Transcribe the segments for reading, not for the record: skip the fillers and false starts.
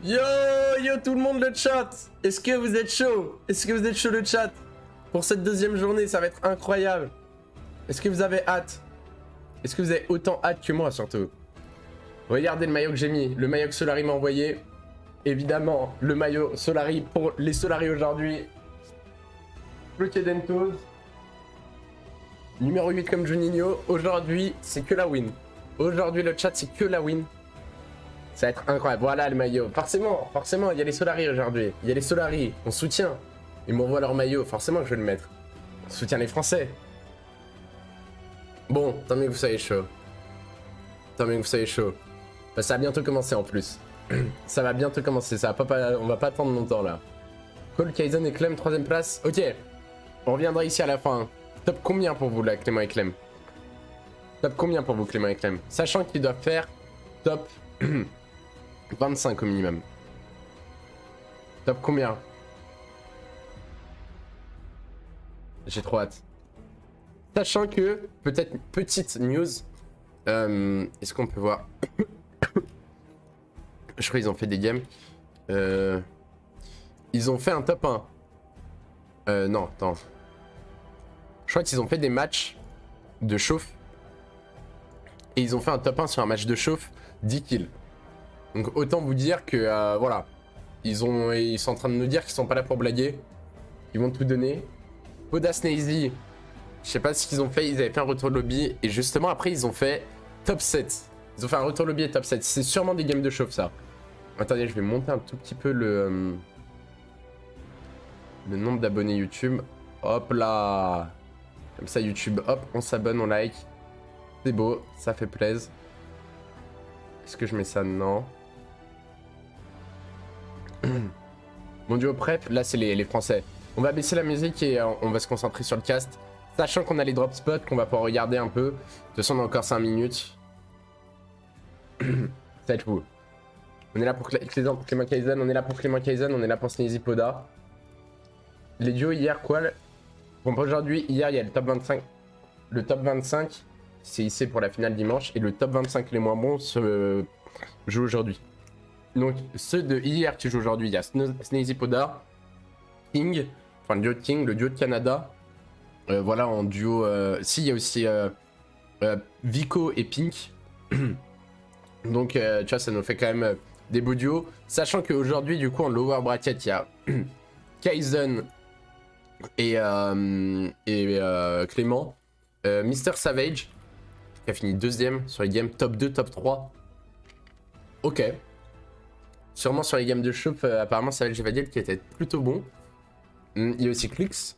Yo, yo tout le monde le chat. Est-ce que vous êtes chaud? Est-ce que vous êtes chaud le chat? Pour cette deuxième journée, ça va être incroyable. Est-ce que vous avez hâte? Est-ce que vous avez autant hâte que moi surtout? Regardez le maillot que j'ai mis, le maillot que Solari m'a envoyé. Évidemment, le maillot Solari pour les Solari aujourd'hui. Bloqué Dentoz. Numéro 8 comme Juninho. Aujourd'hui, c'est que la win. Aujourd'hui, le chat, c'est que la win. Ça va être incroyable. Voilà le maillot. Forcément, il y a les Solari aujourd'hui. Il y a les Solari. On soutient. Ils m'envoient leur maillot. Forcément que je vais le mettre. On soutient les Français. Bon, tant mieux que vous soyez chaud. Tant mieux que vous soyez chaud. Bah, ça va bientôt commencer en plus. Ça va bientôt commencer. Ça va pas, on va pas attendre longtemps là. Cole, Kaizen et Clem, 3ème place. Ok. On reviendra ici à la fin. Top combien pour vous là, Clément et Clem? Top combien pour vous, Clément et Clem? Sachant qu'ils doivent faire top 25 au minimum. Top combien? J'ai trop hâte. Sachant que, peut-être petite news, est-ce qu'on peut voir? Je crois qu'ils ont fait des games. Ils ont fait un top 1. Non, attends. Je crois qu'ils ont fait des matchs de chauffe. Et ils ont fait un top 1 sur un match de chauffe, 10 kills. Donc autant vous dire que, voilà. Ils sont en train de nous dire qu'ils sont pas là pour blaguer. Ils vont tout donner. Poda Snazy, je sais pas ce qu'ils ont fait, ils avaient fait un retour lobby. Et justement après ils ont fait top 7. Ils ont fait un retour lobby et top 7. C'est sûrement des games de chauffe ça. Attendez, je vais monter un tout petit peu le nombre d'abonnés YouTube. Hop là. Comme ça YouTube, hop, on s'abonne, on like. C'est beau, ça fait plaisir. Est-ce que je mets ça? Non. Mon duo prep, là c'est les Français. On va baisser la musique et on va se concentrer sur le cast. Sachant qu'on a les drop spots qu'on va pouvoir regarder un peu. De toute façon on a encore 5 minutes. Ça va être fou. On est là pour Clément Kaizen, on est là pour Clément Kaizen, on est là pour Sneezy Poda. Les duos hier quoi? Bon pas aujourd'hui, hier il y a le top 25. Le top 25 c'est ici pour la finale dimanche. Et le top 25 les moins bons se jouent aujourd'hui. Donc ceux de hier qui jouent aujourd'hui, il y a Sneezy Poda, King, enfin le duo de King, le duo de Canada. Voilà en duo. Si, il y a aussi Vico et Pink. Donc tu vois, ça nous fait quand même des beaux duos. Sachant qu'aujourd'hui, du coup, en lower bracket, il y a Kaizen et Clément. Mister Savage, qui a fini 2ème sur les games top 2, top 3. Ok. Sûrement sur les games de chauffe, apparemment Savage va dire qui était plutôt bon. Il y a aussi Clix,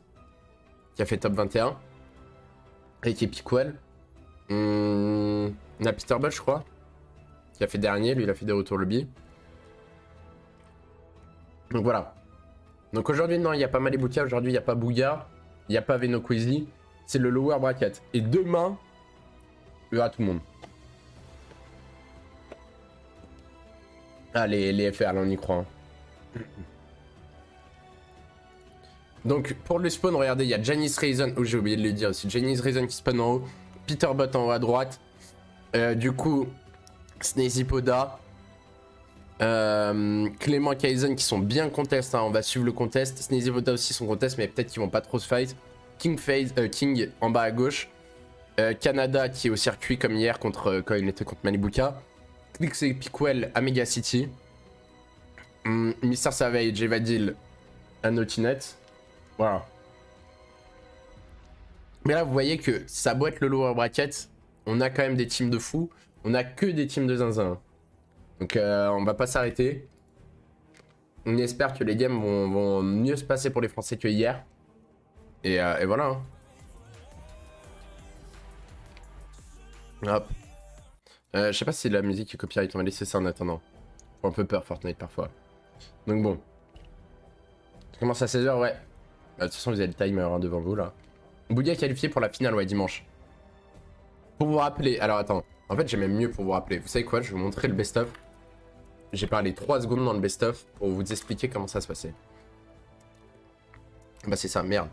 qui a fait top 21. Avec Epicwell. On a Peterbutt, je crois, qui a fait dernier. Lui, il a fait des retours lobby. Donc voilà. Donc aujourd'hui, non, il n'y a pas Malibuka. Aujourd'hui, il n'y a pas Bouga. Il n'y a pas Veno Quizy. C'est le lower bracket. Et demain, il y aura tout le monde. Ah, les FR, là, on y croit. Hein. Donc pour le spawn, regardez, il y a Janice Reason, j'ai oublié de le dire aussi, Janice Reason qui spawn en haut, Peterbutt en haut à droite, du coup Sneezy Poda, Clément Kaizen qui sont bien contest, hein, on va suivre le contest, Sneezy Poda aussi son contest, mais peut-être qu'ils vont pas trop se fight, King en bas à gauche, Canada qui est au circuit comme hier quand il était contre Malibuka, Clix et Pickwell à Mega City, Mister Savage et Vadil à Nautinet. Voilà. Mais là, vous voyez que ça doit être le lower bracket. On a quand même des teams de fous. On a que des teams de zinzin. Donc, on va pas s'arrêter. On espère que les games vont mieux se passer pour les Français que hier. Et voilà. Hein. Hop. Je sais pas si la musique est copyright. On va laisser ça en attendant. J'ai un peu peur, Fortnite, parfois. Donc bon. Ça commence à 16h, ouais. De toute façon, vous avez le timer hein, devant vous là. Bouga qualifié pour la finale, ouais, dimanche. Pour vous rappeler, alors attends, en fait j'ai même mieux pour vous rappeler. Vous savez quoi, je vais vous montrer le best-of. J'ai parlé 3 secondes dans le best-of pour vous expliquer comment ça se passait. Bah c'est ça, merde.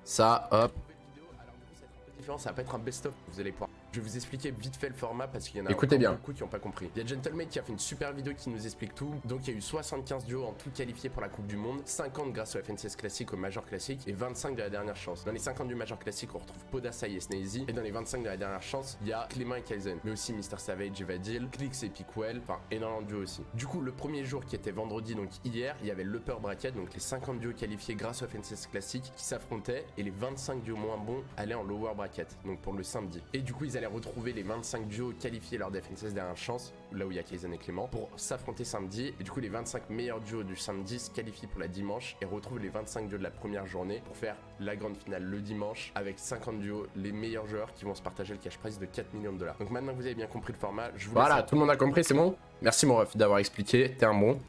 Ça, hop. Alors du coup, ça va être un peu différent, ça va pas être un best-of, vous allez pouvoir Je vais vous expliquer vite fait le format parce qu'il y en a beaucoup qui n'ont pas compris. Il y a Gentleman qui a fait une super vidéo qui nous explique tout. Donc il y a eu 75 duos en tout qualifiés pour la Coupe du Monde, 50 grâce au FNCS classique, au Major classique et 25 de la dernière chance. Dans les 50 du Major classique, on retrouve Podasai et Sneezy. Et dans les 25 de la dernière chance, il y a Clément et Kaizen. Mais aussi Mr Savage et Vadil, Clix et Pickwell, enfin énormément de duos aussi. Du coup, le premier jour qui était vendredi, donc hier, il y avait l'upper bracket, donc les 50 duos qualifiés grâce au FNCS classique qui s'affrontaient et les 25 duos moins bons allaient en lower bracket, donc pour le samedi. Et du coup, ils allaient retrouver les 25 duos qualifiés lors des FNCS dernière chance, là où il y a Kaizen et Clément, pour s'affronter samedi. Et du coup, les 25 meilleurs duos du samedi se qualifient pour la dimanche et retrouvent les 25 duos de la première journée pour faire la grande finale le dimanche avec 50 duos, les meilleurs joueurs qui vont se partager le cash prize de 4 millions de dollars. Donc maintenant que vous avez bien compris le format, je vous laisse... Voilà, tout le monde a compris, c'est bon? Merci mon ref d'avoir expliqué, t'es un bon.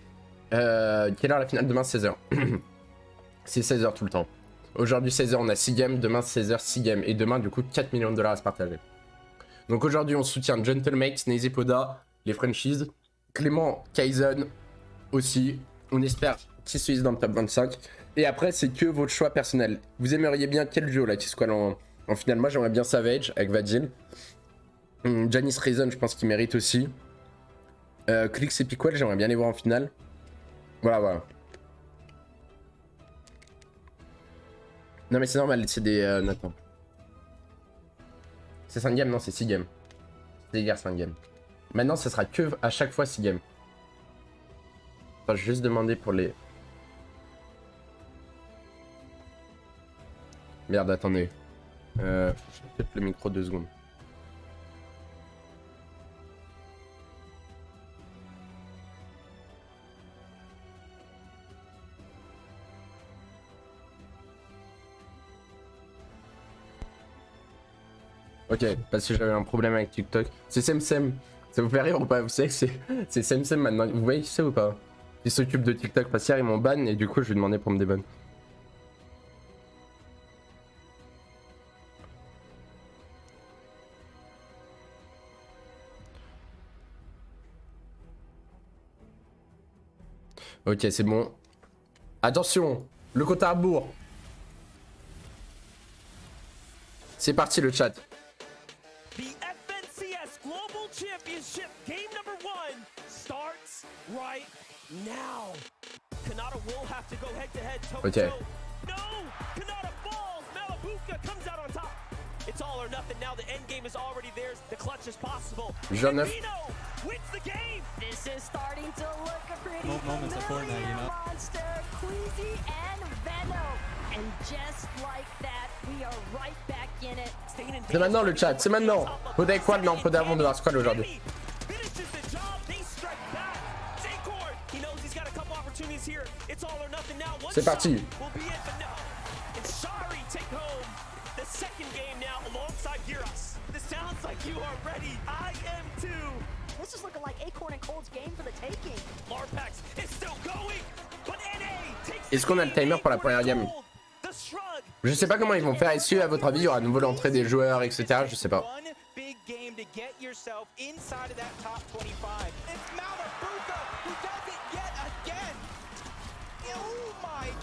Quelle heure la finale? Demain 16h. C'est 16h tout le temps. Aujourd'hui 16h on a 6 games, demain 16h 6 games. Et demain du coup 4 millions de dollars à se partager. Donc aujourd'hui on soutient Gentleman, Sneezy, Poda, les franchises, Clément, Kaizen aussi. On espère qu'ils se dans le top 25. Et après c'est que votre choix personnel. Vous aimeriez bien quel duo là qui squale en finale? Moi j'aimerais bien Savage avec Vadil. Janice Reason je pense qu'il mérite aussi. Clix et Pickwell j'aimerais bien les voir en finale. Voilà. Non mais c'est normal, c'est des... Attends. C'est 5 games? Non, c'est 6 games. C'est égal 5 games. Maintenant, ça sera que à chaque fois 6 games. Attends, je vais juste demander pour les... Merde, attendez. Peut-être le micro 2 secondes. Ok, parce que j'avais un problème avec TikTok. C'est Semsem. Ça vous fait rire ou pas? Vous savez que c'est Semsem maintenant. Vous voyez qui c'est ou pas? Il s'occupe de TikTok parce qu'hier ils m'ont ban et du coup je lui ai demandé pour me déban. Ok, c'est bon. Attention, le compte à rebours. C'est parti le chat. The FNCS Global Championship game number 1 starts right now. Kanata will have to go head to head toe to toe. No! Kanata falls! Malabuka comes out on top. It's all or nothing now. The end game is already theirs. The clutch is possible. Jeune wins the game. This is starting to look a pretty moments at Fortnite, you know. Monster, Queasy and Venom. And just like that, we are right back in it. C'est maintenant le chat, c'est maintenant. Faudrait avec quoi? Non, faudrait avant de voir squad aujourd'hui. C'est parti. Est-ce qu'on a le timer pour la première game? Je sais pas comment ils vont faire. Est-ce qu'à votre avis il y aura à nouveau l'entrée des joueurs, etc. Je sais pas.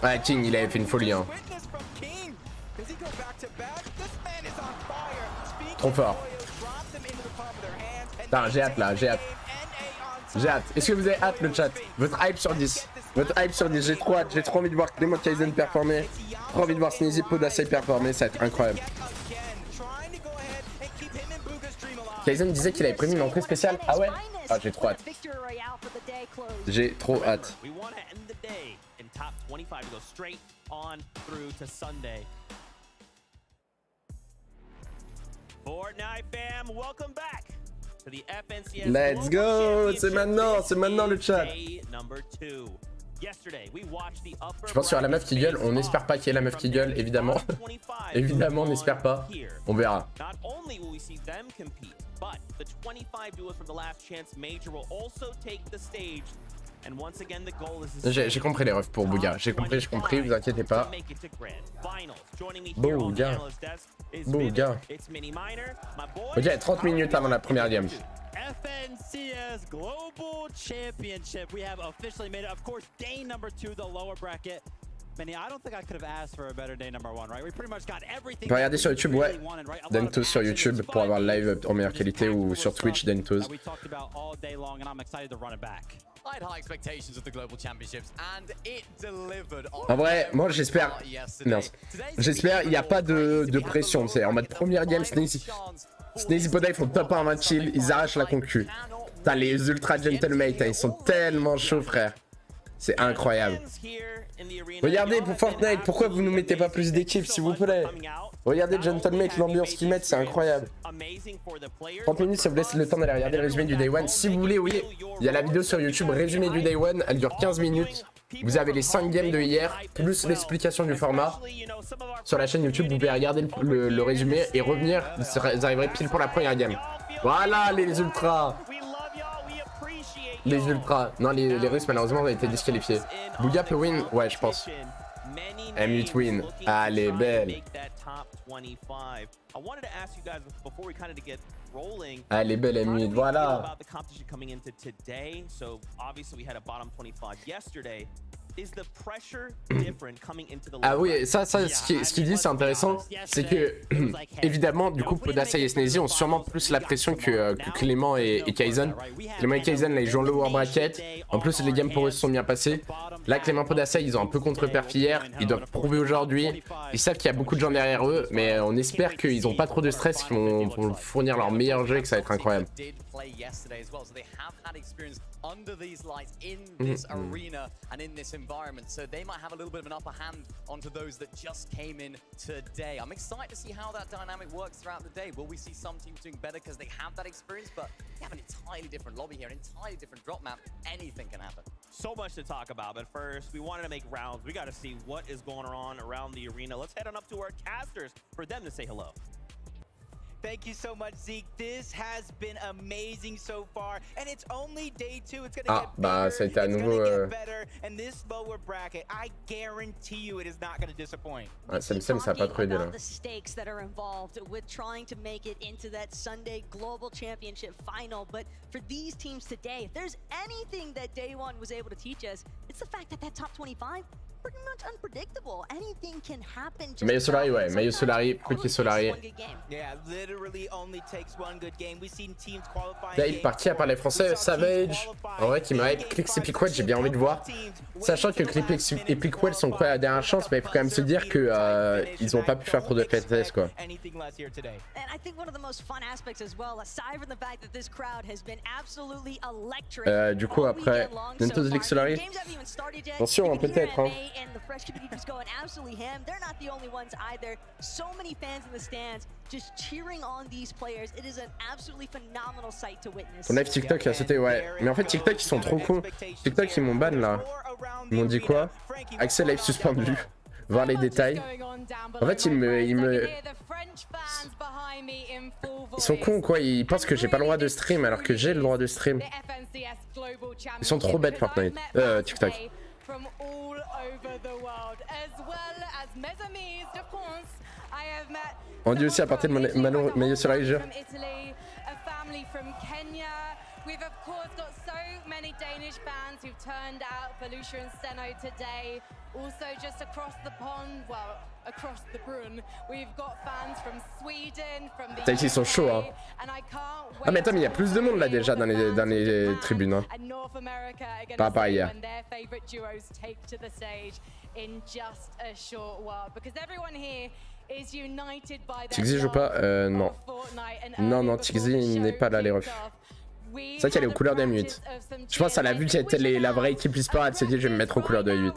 Ouais, King il avait fait une folie hein. Trop fort. Putain, j'ai hâte là, j'ai hâte. J'ai hâte. Est-ce que vous avez hâte le chat? Votre hype sur 10. Votre hype sur 10. J'ai trop hâte. J'ai trop envie de voir Clément Kaizen performer. Trop envie de voir Sneezy Podasai performer. Ça va être incroyable. Kaizen disait qu'il avait prévu une entrée spéciale. Ah ouais? Ah, j'ai trop hâte. J'ai trop hâte. Let's go! C'est maintenant le chat. Je pense qu'il y aura la meuf qui gueule. On n'espère pas qu'il y ait la meuf qui gueule, évidemment. Évidemment, on n'espère pas. On verra. J'ai compris les refs pour Bouga. J'ai compris, vous inquiétez pas. Bouga. Bouga. Ok, 30 minutes avant la première game. FNCS Global Championship. We have officially made it. Of course, game number 2, the lower bracket. On peut regarder sur YouTube, ouais. Dentoz sur YouTube pour avoir le live en meilleure qualité ou sur Twitch, Dentoz. En vrai, moi j'espère. J'espère il n'y a pas de pression. C'est en mode première game, Sneezy Poda ils font top 1 match chill, ils arrachent la concu. Putain, les ultra gentlemates, ils sont tellement chauds, frère. C'est incroyable. Regardez pour Fortnite, pourquoi vous nous mettez pas plus d'équipes s'il vous plaît? Regardez Gentlemate, l'ambiance qu'ils mettent, c'est incroyable. 30 minutes, ça vous laisse le temps d'aller regarder le résumé du Day 1. Si vous voulez, oui, il y a la vidéo sur YouTube, résumé du Day 1, elle dure 15 minutes. Vous avez les 5 games de hier, plus l'explication du format. Sur la chaîne YouTube, vous pouvez regarder le résumé et revenir, vous arriverez pile pour la première game. Voilà les ultras. Les ultras. Non, les Russes malheureusement ont été disqualifiés. Bouga peut win? Ouais, je pense. M8 win. Ah, elle est belle. Ah, elle est belle M8, voilà. Ah oui, ça ce qu'il dit c'est intéressant, c'est que évidemment du coup Podassa et Sneezy ont sûrement plus la pression que Clément et Kaizen. Clément et Kaizen là ils jouent en lower bracket, en plus les games pour eux se sont bien passés. Là Clément Podassa ils ont un peu contre-perf hier, ils doivent prouver aujourd'hui, ils savent qu'il y a beaucoup de gens derrière eux, mais on espère qu'ils n'ont pas trop de stress, qu'ils vont fournir leur meilleur jeu et que ça va être incroyable. Under these lights in this arena and in this environment, so they might have a little bit of an upper hand onto those that just came in today. I'm excited to see how that dynamic works throughout the day. Will we see some teams doing better because they have that experience, but they have an entirely different lobby here, an entirely different drop map. Anything can happen. So much to talk about, but first we wanted to make rounds. We got to see what is going on around the arena. Let's head on up to our casters for them to say hello. Thank you so much, Zeke. This has been amazing so far, and it's only day 2. It's gonna get better. Ça a été à nouveau. And this lower bracket, I guarantee you, it is not gonna disappoint. Ouais, ça a pas trop aidé là. The stakes that are involved with trying to make it into that Sunday Global Championship final, but for these teams today, if there's anything that Day 1 was able to teach us, it's the fact that that top 25. Pretty much unpredictable. Anything can happen. Meilleur Solari, ouais, meilleur Solari, petit Solari. Là, il partit à parler français. Savage, en vrai, qui me hype. Click et Piquet, j'ai bien envie de voir. Sachant que Click et Piquet sont quoi à la dernière chance, mais il faut quand même se dire que ils ont pas pu faire trop de FTS quoi. Du coup, après, Dentoz League Solari. Attention, peut-être. Hein. And the fresh community just going absolutely ham. They're not the only ones either. So many fans in the stands just cheering on these players. It is an absolutely phenomenal sight to witness. Ton live TikTok, c'était ouais. Mais en fait, TikTok, ils sont trop cons. TikTok, ils m'ont ban là. Ils m'ont dit quoi? Accès live suspendu. Voir les détails. En fait, ils sont cons quoi. Ils pensent que j'ai pas le droit de stream alors que j'ai le droit de stream. Ils sont trop bêtes, Fortnite. TikTok. From all over the world, as well as Mes Maps, of course. I have met. On dit aussi à partir de meilleur sur la région. From Italy, a family from Kenya. We've of course got so many Danish fans who've turned out for Lucia and Steno today. Also just across the pond, well, across the Brunn, we've got fans from Sweden, from the UK, ils sont chauds hein. Ah mais attends, mais il y a plus de monde là déjà dans les tribunes hein. Pas pareil hier. Tixi joue pas? Non. Non, Tixi n'est pas là les refs. C'est vrai qu'elle est aux couleurs de M8. Je pense qu'elle a vu qu'il y avait la vraie équipe e-sport, elle s'est dit je vais me mettre aux couleurs de M8.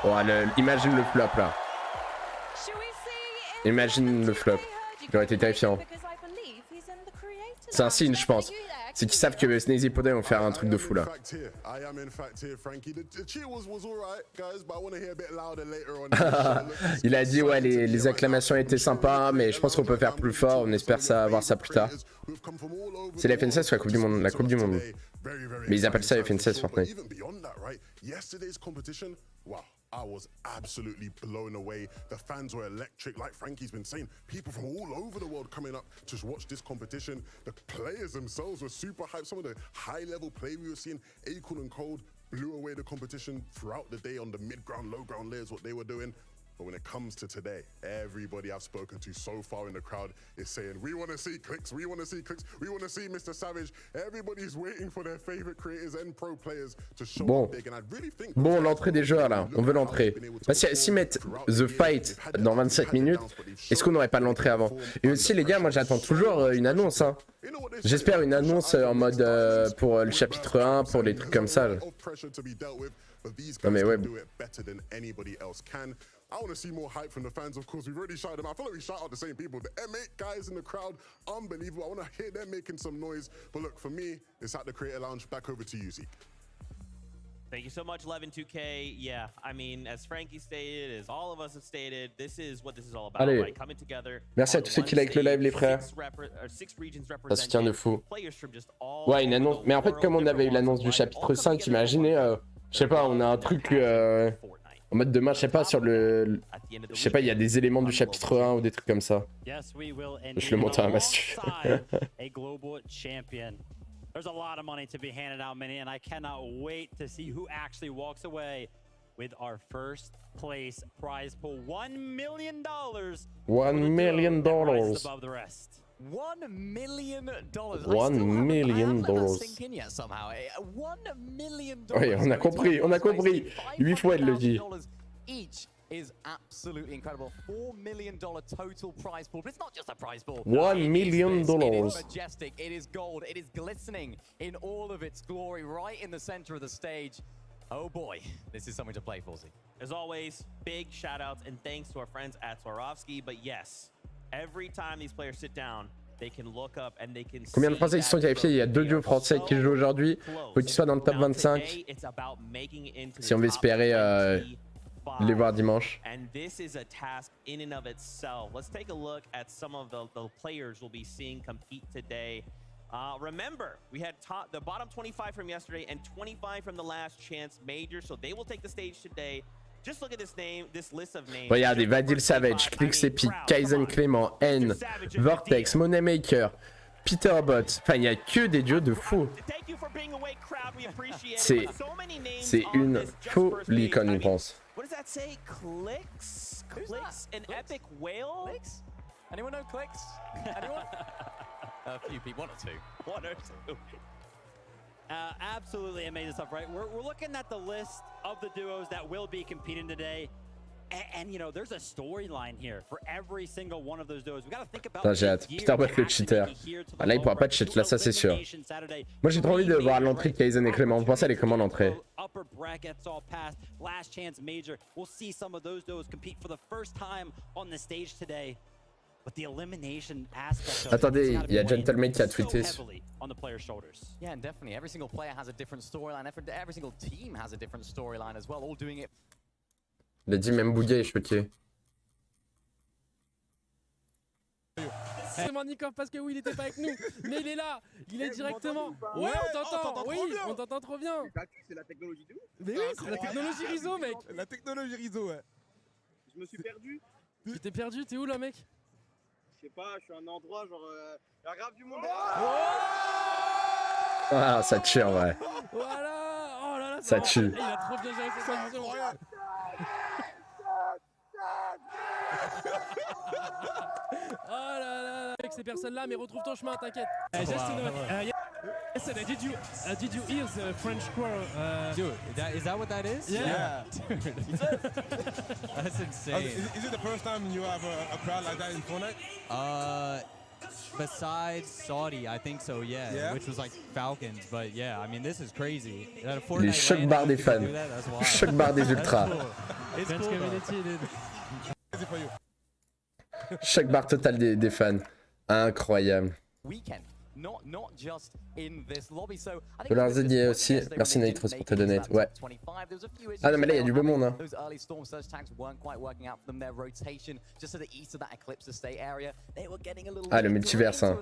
Oh, imagine le flop là. Imagine le flop. Il aurait été terrifiant. C'est un signe, je pense. C'est qu'ils savent que Sneezy Poda vont faire un truc de fou là. Il a dit ouais les acclamations étaient sympas mais je pense qu'on peut faire plus fort, on espère voir ça plus tard. C'est la FN16 ou la Coupe du Monde? La Coupe du Monde. Mais ils appellent ça FN16 Fortnite. I was absolutely blown away. The fans were electric, like Frankie's been saying. People from all over the world coming up to watch this competition. The players themselves were super hyped. Some of the high-level play we were seeing, Acorn and Cold, blew away the competition throughout the day on the mid-ground, low-ground layers, what they were doing. But when it comes to today, everybody I've spoken to so far in the crowd is saying, we want to see clicks, we want to see clicks, we want to see Mr. Savage. Everybody's waiting for their favorite creators and pro players to show up big. And I really think... Bon, l'entrée des joueurs là, on veut l'entrée. Bah, si mettent The Fight dans 27 minutes, est-ce qu'on n'aurait pas l'entrée avant? Et aussi les gars, moi j'attends toujours une annonce. Hein. J'espère une annonce en mode pour le chapitre 1, pour les trucs comme ça. Non mais ouais. I want to see more hype from the fans, of course. We've already shouted them out. I feel like we shout out the same people. The M8 guys in the crowd, unbelievable. I want to hear them making some noise. But look, for me, it's at the Creator Lounge. Back over to you, Zeke. Thank you so much, 11-2K. Yeah, I mean, as Frankie stated, as all of us have stated, this is what this is all about. Allez. Right? Coming together. Merci à tous ceux qui like le live, les frères. Ça se tient de fou. Ouais, une annonce. Mais en fait, comme on avait eu l'annonce du chapitre 5, imaginez, je sais pas, on a un truc en mode demain, je sais pas, sur le... Je sais pas, il y a des éléments du chapitre 1 ou des trucs comme ça. Je le monte à un mastu. There's a lot of money to be handed out, Minnie, and I cannot wait to see who actually walks away with our first place prize pool. $1 million. $1 million. Above the rest. $1 million. $1 million. $1 million. Oui, on a compris, on a compris. 8 fois, elle le dit. Each is absolutely incredible. $4 million total prize pool. But it's not just a prize pool. $1 million. It is majestic. It is gold. It is glistening in all of its glory, right in the center of the stage. Oh boy, this is something to play for, Z. As always, big shout outs and thanks to our friends at Swarovski. But yes, every time these players sit down, they can look up and they can see. Combien de Français qui sont qualifiés? Il y a 2 duos français qui jouent aujourd'hui. Faut qu'ils soient dans le top 25. Si on veut espérer les voir dimanche. And this is a task in and of itself. Let's take a look at some of the players we'll be seeing compete today. Remember, we had the bottom 25 from yesterday and 25 from the last chance major, so they will take the stage today. Just look at this list of names. Regardez, Vadil Savage, Clix Epic, Kaizen Clément, N, Vortex, Moneymaker, Peterbot. Enfin, il n'y a que des duos de fou. C'est une folie quand on y pense. What does that say? Clicks? Clicks? An epic whale? Clicks? Anyone know Clicks? Anyone? A few people, one or two. One or two. Absolutely amazing stuff, right? We're looking at the list of the duos that will be competing today. And you know, there's a storyline here for every single one of those duos. We got to think about. J'ai hâte. Peterbot le cheater. Ah, là, il pourra pas cheat, là, ça c'est sûr. Moi, j'ai trop envie de voir l'entrée de Kaizen et Clément. Vous pensez, elle est comment l'entrée? Upper brackets all passed. Last chance major. We'll see some of those duos compete for the first time on the stage today. But the elimination aspect of Attendez, il y a Gentleman qui a tweeté. On the player's shoulders. Yeah, and definitely every single player has a different storyline. Every single team has a different storyline as well. All doing it. Il a dit même Bouguet est choqué. C'est Nikov parce que oui, il était pas avec nous, mais il est là, il est directement. Ouais, on t'entend, oui, on t'entend trop bien. C'est la technologie de ouf. Mais oui, c'est la technologie Riso, mec. La technologie Riso, ouais. Je me suis perdu. Tu t'es perdu, t'es où là, mec? Je sais pas, je suis à un endroit genre la grave du monde. Ah, ça tue en vrai. Voilà, oh là là, ça tue. Il a trop bien géré cette position. Oh là là, avec ces personnes-là, mais retrouve ton chemin, t'inquiète. Just to know, yesterday, did you hear the French choir? Dude, is that what that is? Yeah. Dude. That's insane. Is it the first time you have a crowd like that in Fortnite? Besides Saudi, I think so, yeah, which was like Falcons, but yeah, I mean, this is crazy. Les chocs barres des fans. Choc barre des ultras. It's cool. Choc barre total des fans. Incroyable. Weekend not just in this lobby. So I think Dollar Z aussi. Merci Nitros pour ta donate. Ouais. Ah non mais là il y a du beau monde hein. Those early storm surge tanks weren't quite working out for them. Their rotation just to the east of that eclipse estate area. They were getting a little Ah le multiverse hein.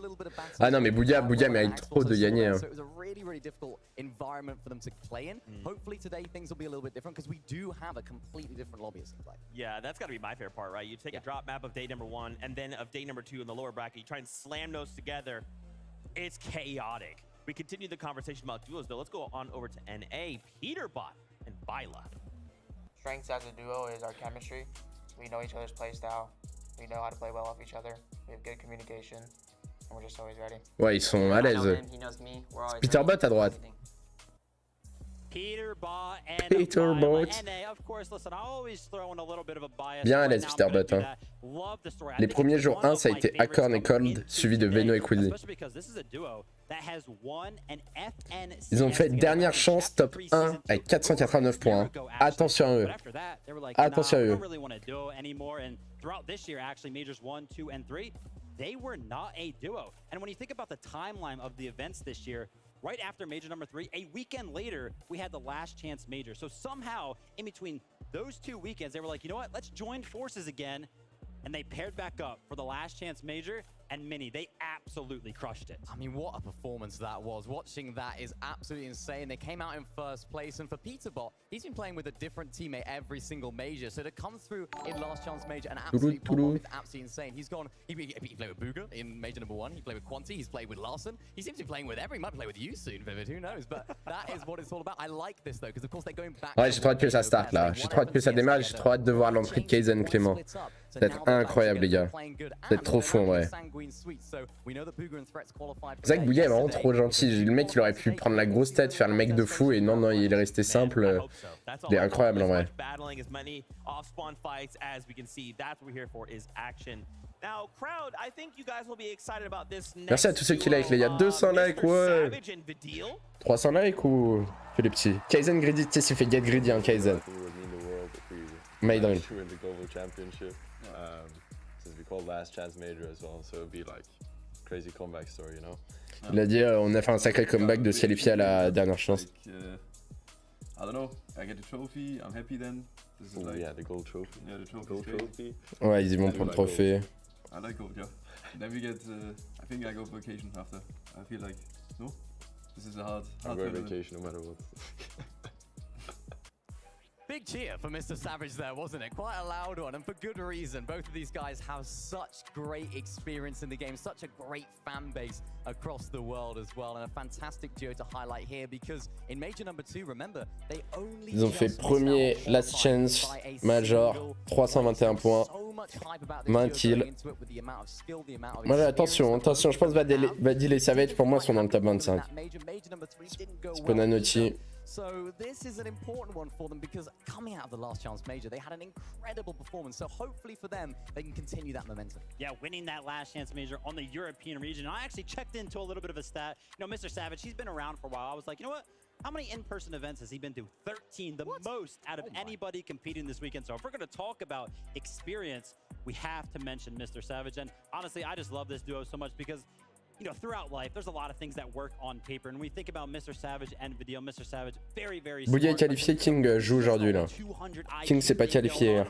Ah non mais Boudia mérite trop de gagner hein. So it was a really difficult environment for them to play in. Hopefully today things will be a little bit different because we do have a completely different lobby it seems like. Yeah, that's got to be my favorite part, right? You take a drop map of day number 1 and then of day number 2 in the lower bracket. You try and slam those together. It's chaotic. We continue the conversation about duos, though. Let's go on over to NA, Peterbot and Byla. Strengths as a duo is our chemistry. We know each other's play style. We know how to play well off each other. We have good communication, and we're just always ready. Ouais, ils sont à l'aise. Peterbot à droite. Peterbot and Peterbot. NA, of course, listen, I always throw in a little bit of a bias. Bien à Right l'aise now, I'm gonna Peterbot do hein. that. Love the story. I Les think premiers it's jours one 1 of ça a my été favorites Acorn et coming Cold into suivi de today, Veno et Quizzy. especially because this is a duo that has won an FNCS Ils ont fait dernière chance top 1 avec 489 points. Attention à eux. But after that, they were like, Attention à we eux. don't really want to duo anymore. And throughout this year, actually, majors 1, 2, and 3, they were not a duo. And when you think about the timeline of the events this year, right after major number 3, a weekend later, we had the last chance major. So somehow, in between those 2 weekends, they were like, you know what, let's join forces again. And they paired back up for the last chance major, and Mini, they absolutely crushed it. I mean, what a performance that was. Watching that is absolutely insane. They came out in first place, and for Peterbot, he's been playing with a different teammate every single major. So to come through in last chance major and absolutely pop off is absolutely insane. He's gone, he played with Booga in major number 1, he played with Quanti, he's played with Larson. He seems to be playing with he might play with you soon, Vivid, who knows? But that is what it's all about. I like this though, because of course they're going back. Ouais, j'ai trop hâte que ça start là. J'ai trop hâte que ça démarre. J'ai trop hâte de voir l'entrée de Kaizen Clément. Ça va être incroyable les gars. Ça va être trop fou en vrai. C'est vrai que Bouga est vraiment trop gentil. Le mec il aurait pu prendre la grosse tête, faire le mec de fou et non, il est resté simple. Il est incroyable en vrai. Merci à tous ceux qui like, il y a 200 likes, ouais. 300 likes ou que les petits. Kaizen greedy, tu sais, s'il fait get greedy hein, Kaizen. My dream. Il a dit on a fait un sacré comeback de se qualifier à la dernière chance. I don't know. I get the trophy. I'm happy then. This is like yeah, the gold trophy. Yeah, the trophy. Ouais, ils y vont pour le trophée. I like gold, yeah. Then we get. I think I go vacation after. I feel like no. This is a hard vacation no matter what. Big cheer for Mr. Savage there, wasn't it? Quite a loud one, and for good reason. Both of these guys have such great experience in the game, such a great fan base across the world as well, and a fantastic duo to highlight here because in major number 2, remember, they only Ils ont fait premier last chance major, 321 points, 20 kills. Voilà, attention, je pense Vadil et Savage pour moi sont dans le top 25. Sponanotti. So this is an important one for them because coming out of the last chance major, they had an incredible performance. So hopefully for them, they can continue that momentum. Yeah, winning that last chance major on the European region. I actually checked into a little bit of a stat. You know, Mr. Savage, he's been around for a while. I was like, you know what? How many in-person events has he been to? 13, the most out of anybody competing this weekend. So if we're going to talk about experience, we have to mention Mr. Savage. And honestly, I just love this duo so much because you know, throughout life, there's a lot of things that work on paper. And we think about Mr. Savage and Video. Mr. Savage, very Bouga est qualifié, King joue aujourd'hui là. King s'est pas qualifié.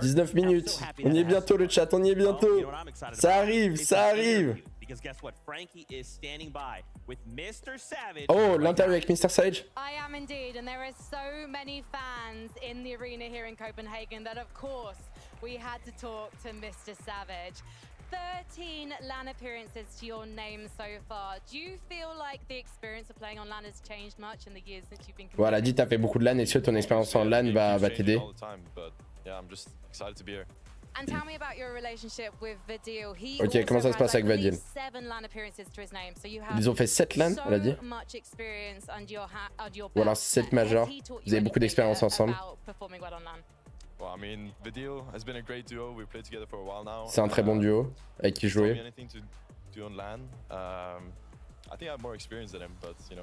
19 minutes. On y est bientôt le chat, on y est bientôt. Ça arrive, ça arrive. Oh, l'interview avec Mr. Savage. I am indeed, and there are so many fans in the arena here in Copenhagen that of course we had to talk to Mr. Savage. 13 LAN appearances to your name so far. Do you feel like the experience of playing on LAN has changed much in the years since you've been competing? Voilà, dit t'as fait beaucoup de LAN et sûr ton expérience en LAN va t'aider. And tell me about your relationship with Vadil. Ok, comment ça se passe avec Vadil? Ils ont fait 7 LAN, elle a dit. Ou alors 7 majors. Vous avez beaucoup d'expérience ensemble. C'est un très bon duo avec qui jouer.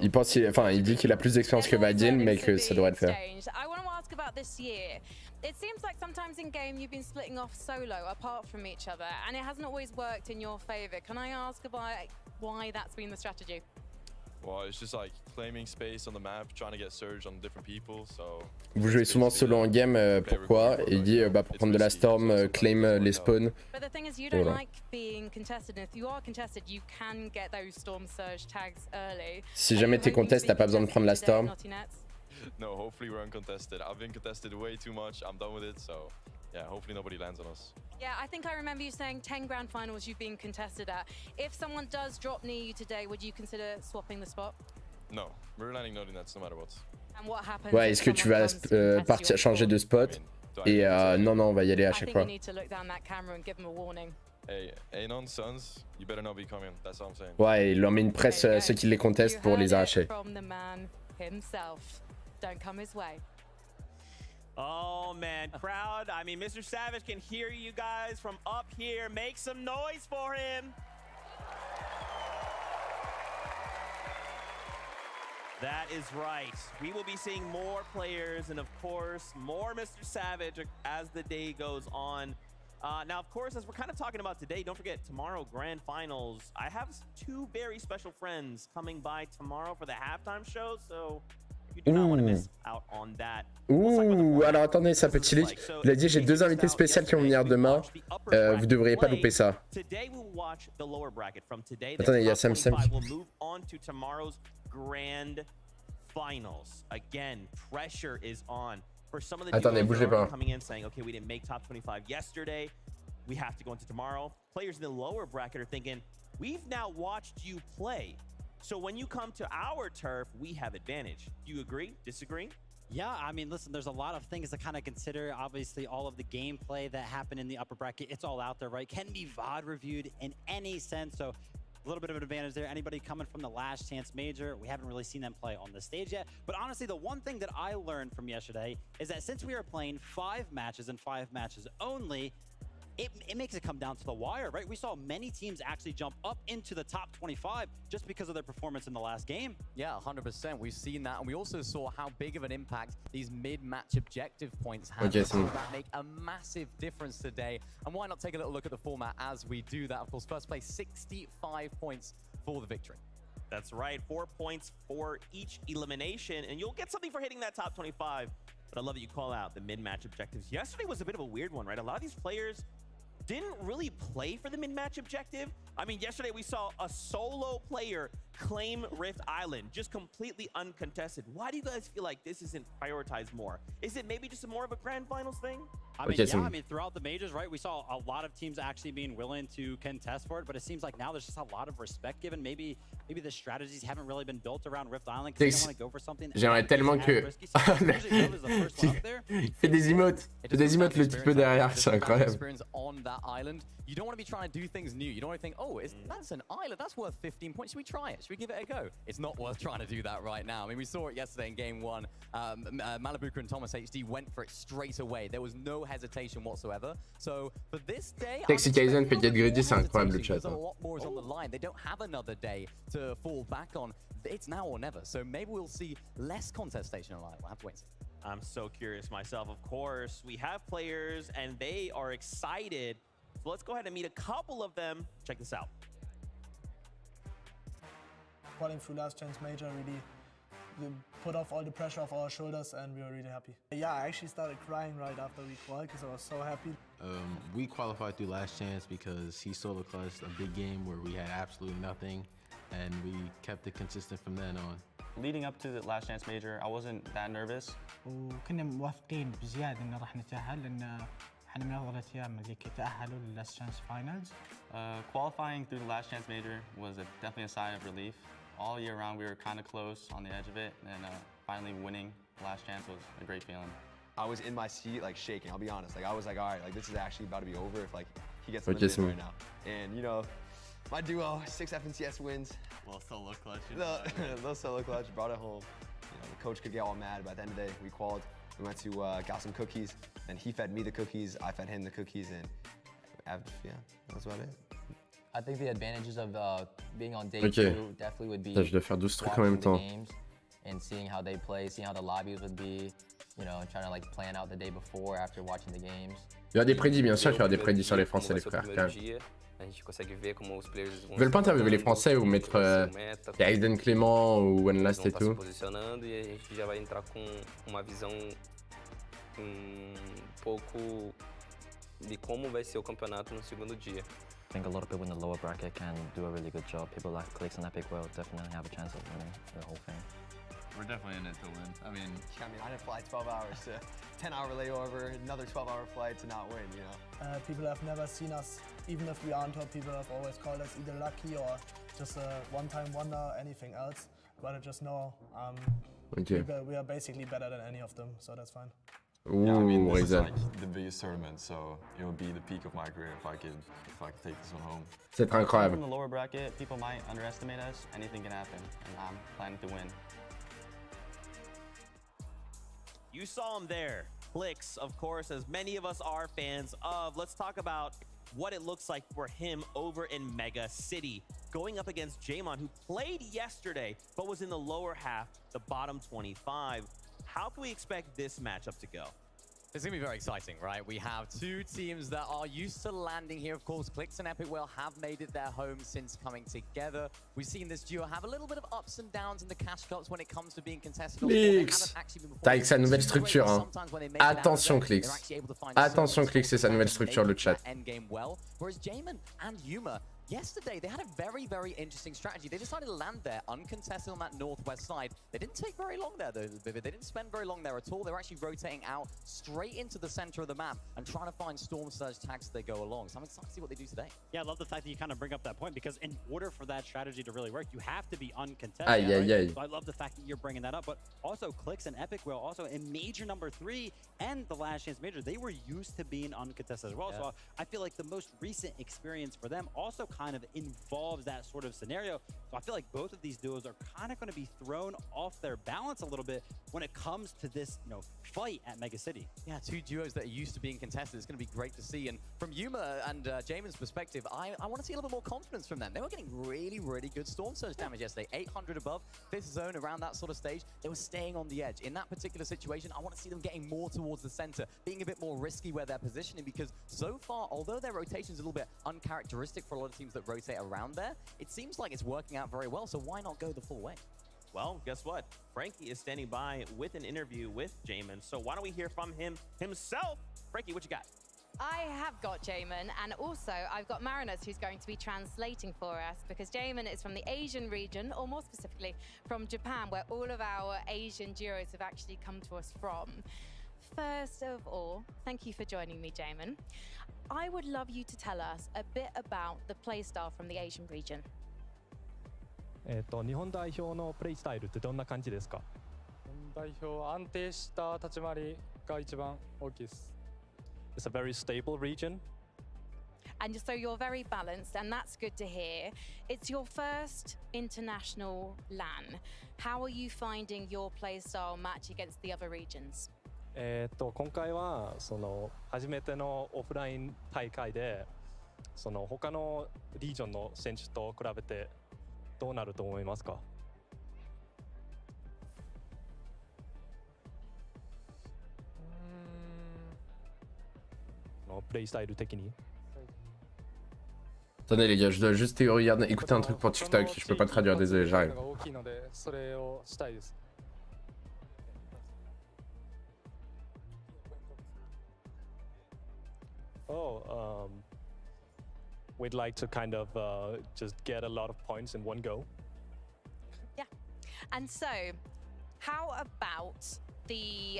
Il pense, enfin, il dit qu'il a plus d'expérience que Vadil, mais que ça devrait le faire. I want to ask about this year. It seems like sometimes in game you've been splitting off solo apart from each other, and it hasn't always worked in your favor. Can I ask about why that's been the strategy? Well, it's just like claiming space on the map, trying to get surge on different people. So Vous jouez souvent solo en game, pourquoi? Et il dit bah, pour prendre de la storm, claim les spawns. But the thing is, you don't like being contested. If you are contested, you can get those storm surge tags early. Si jamais t'es contest, t'as pas besoin de prendre la storm. no, hopefully we're uncontested. I've been contested way too much. I'm done with it. So yeah, hopefully nobody lands on us. Yeah, I think I remember you saying 10 grand finals you've been contested at. If someone does drop near you today, would you consider swapping the spot? No, we're landing no nets no matter what. And what happens? Ouais, est-ce que tu vas partir changer de spot? Et non, on va y aller à chaque fois. I think you need to look down that camera and give them a warning. Hey, Anon, sons, you better not be coming. That's all I'm saying. Ouais, il leur met une presse ceux qui les contestent pour les arracher. From the man himself. Don't come his way. Oh man, crowd. I mean, Mr. Savage can hear you guys from up here. Make some noise for him. That is right. We will be seeing more players and, of course, more Mr. Savage as the day goes on. Now, of course, as we're kind of talking about today, don't forget, tomorrow, grand finals. I have two very special friends coming by tomorrow for the halftime show, so you do not want to miss out on that. Ouh, alors attendez, ça petit leak. Il a dit j'ai deux invités spéciaux qui vont venir demain. Vous devriez pas louper ça. Attendez, il y a Sam Sam. Grand finals. Again, pressure is on. For some of the Attendez, bougez pas. Coming in saying, okay, we didn't make top 25 yesterday. We have to go into tomorrow. Players in the lower bracket are thinking, we've now watched you play. So when you come to our turf, we have advantage. Do you agree? Disagree? Yeah, I mean, listen, there's a lot of things to kind of consider. Obviously, all of the gameplay that happened in the upper bracket, it's all out there, right? Can be VOD reviewed in any sense. So a little bit of an advantage there. Anybody coming from the last chance major, we haven't really seen them play on the stage yet. But honestly, the one thing that I learned from yesterday is that since we are playing 5 matches and 5 matches only, it makes it come down to the wire, right? We saw many teams actually jump up into the top 25 just because of their performance in the last game. Yeah, 100%. We've seen that. And we also saw how big of an impact these mid-match objective points have. That make a massive difference today. And why not take a little look at the format as we do that? Of course, first place, 65 points for the victory. That's right. 4 points for each elimination. And you'll get something for hitting that top 25. But I love that you call out the mid-match objectives. Yesterday was a bit of a weird one, right? A lot of these players didn't really play for the mid-match objective. I mean, yesterday we saw a solo player claim Rift Island, just completely uncontested. Why do you guys feel like this isn't prioritized more? Is it maybe just more of a grand finals thing? I mean, yeah, I mean, throughout the majors, right, we saw a lot of teams actually being willing to contest for it, but it seems like now there's just a lot of respect given. Maybe the strategies haven't really been built around Rift Island because they want to go for something. J'aimerais tellement que... Il fait des emotes. Il fait des emotes le petit peu derrière, c'est incroyable. You don't want to be trying to do things new. You don't want to think, oh, that's an island. That's worth 15 points. Should we try it? Should we give it a go? It's not worth trying to do that right now. I mean, we saw it yesterday in game 1. Malibuka and Thomas HD went for it straight away. There was no hesitation whatsoever. So for this day, Taxi Kaizen fait get greedy, c'est incroyable le chat. A lot more is on the line. They don't have another day to fall back on. It's now or never. So maybe we'll see less contestation online. We'll have to wait and see. I'm so curious myself. Of course, we have players and they are excited. So let's go ahead and meet a couple of them. Check this out. Qualifying through last chance major really put off all the pressure off our shoulders, and we were really happy. Yeah, I actually started crying right after we qualified because I was so happy. We qualified through last chance because he solo clutched a big game where we had absolutely nothing, and we kept it consistent from then on. Leading up to the last chance major, I wasn't that nervous. وكنا موافقين بزيادة إن راح نتأهل لأن احنا من أفضل الأيام اللي تأهلوا لللاست chance finals. Qualifying through the last chance major was definitely a sigh of relief. All year round we were kind of close on the edge of it, and finally winning the last chance was a great feeling. I was in my seat like shaking, I'll be honest. Like I was like, all right, like this is actually about to be over if like he gets eliminated right now. And you know, my duo, 6 FNCS wins. Well, solo clutch. Little solo clutch, brought it home. You know, the coach could get all mad, but at the end of the day, we qualified. We went to got some cookies, and he fed me the cookies. I fed him the cookies, and yeah, that was about it. I think the advantages of being on day Ok. 2 definitely would be Putain, je dois faire 12 trucs en même watching the temps. games and seeing how they play, seeing how the lobbies would be, you know, trying to like plan out the day before after watching the games. Il y aura des prédits, bien sûr qu'il y aura des prédits sur les Français, les frères, quand même. Vous veulez pas interviewer les Français ou mettre Aiden Clément ou One Last et tout? posicionando e a gente já vai entrar com uma visão pouco de como vai ser o campeonato no segundo dia. I think a lot of people in the lower bracket can do a really good job. People like Clicks and Epic will definitely have a chance of winning the whole thing. We're definitely in it to win. I mean, I didn't fly 12 hours to 10-hour layover, another 12-hour flight to not win, you know? People have never seen us, even if we are on top, people have always called us either lucky or just a one-time wonder, anything else. But I just know we are basically better than any of them, so that's fine. Yeah, I mean, this is Aizen. like the biggest tournament, so it would be the peak of my career if I could take this one home. C'est incroyable. In the lower bracket, people might underestimate us. Anything can happen, and I'm planning to win. You saw him there. Clicks, of course, as many of us are fans of. Let's talk about what it looks like for him over in Mega City, going up against Jamon, who played yesterday, but was in the lower half, the bottom 25. How can we expect this matchup to go? It's going to be very exciting, right? We have two teams that are used to landing here. Of course, Clicks and Epic Whale have made it their home since coming together. We've seen this duo have a little bit of ups and downs in the cash drops when it comes to being contested. Clicks. T'as avec sa nouvelle structure, hein. Attention, Clicks. Attention, Clicks, c'est sa nouvelle structure, le chat. Endgame well, whereas Jamon and Yuma, yesterday they had a very, very interesting strategy. They decided to land there uncontested on that northwest side. They didn't take very long there, though, Vivid. They didn't spend very long there at all. They were actually rotating out straight into the center of the map and trying to find Storm Surge tags as they go along. So I'm excited to see what they do today. Yeah, I love the fact that you kind of bring up that point, because in order for that strategy to really work, you have to be uncontested. Aye, right? aye, aye. So I love the fact that you're bringing that up, but also Clicks and Epic Whale, also in major number 3 and the last chance major, they were used to being uncontested as well. Yeah. So I feel like the most recent experience for them also kind of involves that sort of scenario. So I feel like both of these duos are kind of going to be thrown off their balance a little bit when it comes to this, you know, fight at Mega City. Yeah, two duos that are used to being contested. It's going to be great to see. And from Yuma and Jamon's perspective, I want to see a little bit more confidence from them. They were getting really, really good Storm Surge damage yesterday. 800 above, 5th zone, around that sort of stage. They were staying on the edge. In that particular situation, I want to see them getting more towards the center, being a bit more risky where they're positioning, because so far, although their rotation is a little bit uncharacteristic for a lot of teams that rotate around there, it seems like it's working out very well. So why not go the full way? Well, guess what? Frankie is standing by with an interview with Jamon. So why don't we hear from him himself? Frankie, what you got? I have got Jamon, and also I've got Marinus, who's going to be translating for us, because Jamon is from the Asian region, or more specifically from Japan, where all of our Asian duos have actually come to us from. First of all, thank you for joining me, Jamon. I would love you to tell us a bit about the playstyle from the Asian region. 日本代表のプレイスタイルってどんな感じですか？日本代表安定した立ち回りが一番大きいです。It's a very stable region. And so you're very balanced, and that's good to hear. It's your first international LAN. How are you finding your playstyle match against the other regions? 今回はその初めてのオフライン大会で、その他のリージョンの選手と比べてどうなると思いますか？プレイスタイル的に。Attendez les gars, je dois juste regarder, écouter un truc pour TikTok, je peux pas traduire, désolé, j'arrive. We'd like to kind of just get a lot of points in one go. Yeah, and so how about the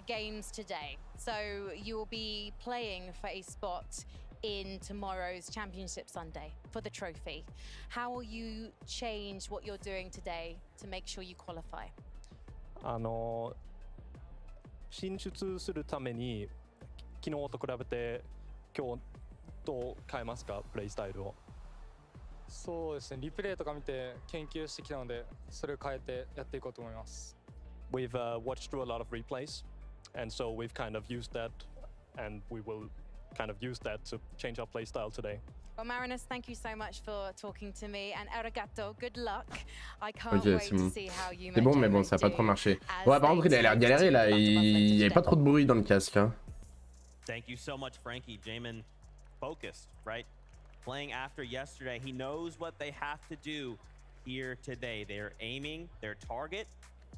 games today? So you will be playing for a spot in tomorrow's Championship Sunday for the trophy. How will you change what you're doing today to make sure you qualify? 進出するために昨日と比べて今日どう変えますか、プレイスタイルを？そうですね、リプレイとか見て研究してきたので、それを変えてやっていこうと思います。We've watched through a lot of replays, and so we've kind of used that, and we will kind of use that to change our play style today. Well, Marinus, thank you so much for talking to me, and arigato, good luck. I can't wait to see how you C'est bon, mais bon, ça a pas trop marché. Ouais, par contre, il a l'air galéré là. Il y avait pas trop de bruit dans le casque. Hein. Thank you so much, Frankie. Jamin focused, right? Playing after yesterday, he knows what they have to do here today. They're aiming their target,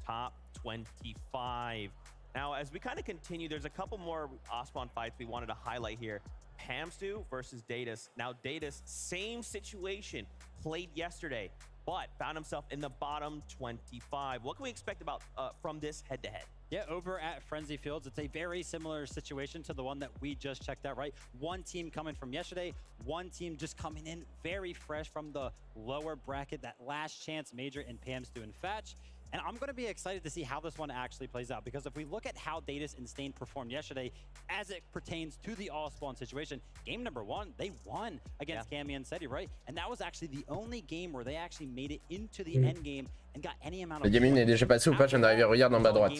top 25. Now, as we kind of continue, there's a couple more Ospawn fights we wanted to highlight here. Hamstu versus Datus. Now, Datus, same situation, played yesterday, but found himself in the bottom 25. What can we expect about from this head-to-head? Yeah, over at Frenzy Fields, it's a very similar situation to the one that we just checked out, right? One team coming from yesterday, one team just coming in very fresh from the lower bracket, that last chance major in Hamstu and Fetch. And I'm going to be excited to see how this one actually plays out, because if we look at how Datus and Stain performed yesterday as it pertains to the all-spawn situation, game number 1, they won against Cammy and Seti, right? And that was actually the only game where they actually made it into the end game and got any amount of... La gamine est déjà passée ou pas? Je viens d'arriver, regarde en bas à droite.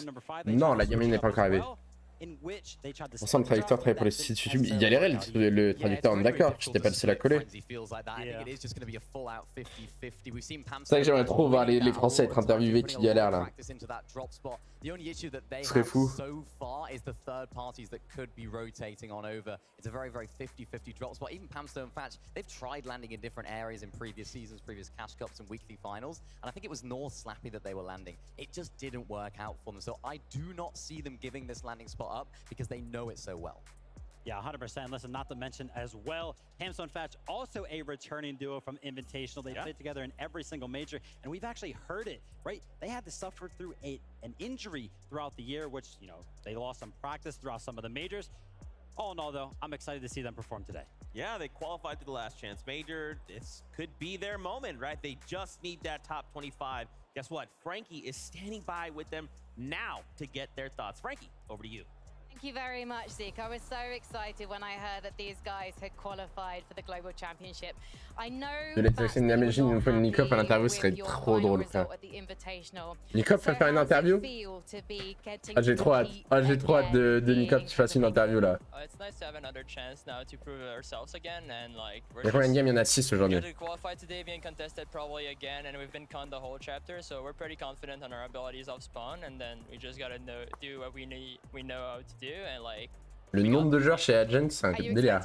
Non, la gamine n'est pas encore arrivée. Ensemble, traducteur travaille pour les sites YouTube. Il galérait le traducteur, on est d'accord. J'étais pas le seul à coller. C'est vrai que j'aimerais trop voir les Français être interviewés qui galèrent là. Ce serait fou. It's a very, very 50-50 drop spot. Even Pamstone and Fatch, they've tried landing in different areas in previous seasons, previous Cash Cups and weekly finals. And I think it was North Slappy that they were landing. It just didn't work out for them. So I do not see them giving this landing spot up because they know it so well. Yeah, 100%. Listen, not to mention as well, Hamstone Fatch, also a returning duo from Invitational. They played together in every single major, and we've actually heard it, right? They had to suffer through an injury throughout the year, which, you know, they lost some practice throughout some of the majors. All in all, though, I'm excited to see them perform today. Yeah, they qualified to the last chance major. This could be their moment, right? They just need that top 25. Guess what? Frankie is standing by with them now to get their thoughts. Frankie, over to you. Thank you very much, Zeke. I was so excited when I heard that these guys had qualified for the Global Championship. I know J'imagine une fois Nikop à l'interview, ce serait trop drôle, frère. Nikop va faire une interview? Ah, j'ai trop hâte. Ah, j'ai trop hâte de Nikop qui fasse une interview là. It's nice to have another chance now to prove ourselves again, and like Il y a combien de games? Il y en a 6 aujourd'hui. We qualified today, being contested probably again, and we've been con the whole chapter, so we're pretty confident on our abilities off spawn, and then we just gotta do what we know how to do, and like. Le nombre de joueurs chez Agent, c'est un délire.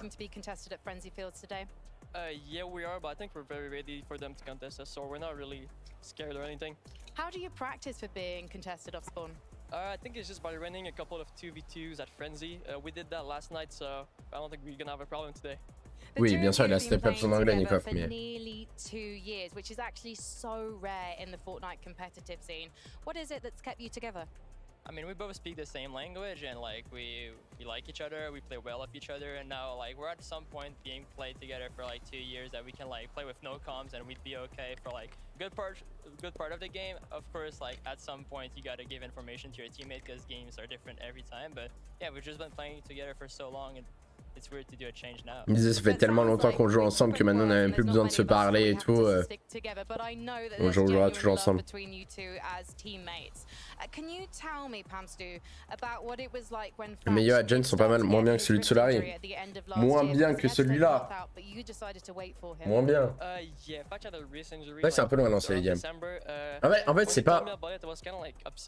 Yeah, we are, but I think we're very ready for them to contest us, so we're not really scared or anything. How do you practice for being contested off spawn? I think it's just by running a couple of 2v2s at Frenzy. We did that last night, so I don't think we're gonna have a problem today. Oui, bien sûr, il a step up son anglais, Nikov, mais... nearly 2 years, which is actually so rare in the Fortnite competitive scene. What is it that's kept you together? I mean, we both speak the same language, and like we like each other, we play well with each other, and now like we're at some point being played together for like 2 years that we can like play with no comms and we'd be okay for like good part of the game. Of course, like at some point you gotta give information to your teammate because games are different every time. But yeah, we've just been playing together for so long, and it's weird to do a change now. Il disait ça fait tellement longtemps qu'on joue ensemble que maintenant on n'a même plus besoin de se parler et tout. On jouera toujours ensemble. Les meilleurs agents sont pas mal, moins bien que celui de Solari. Moins bien que celui-là. Moins bien. Ouais, c'est un peu loin dans ces games. En fait, c'est pas...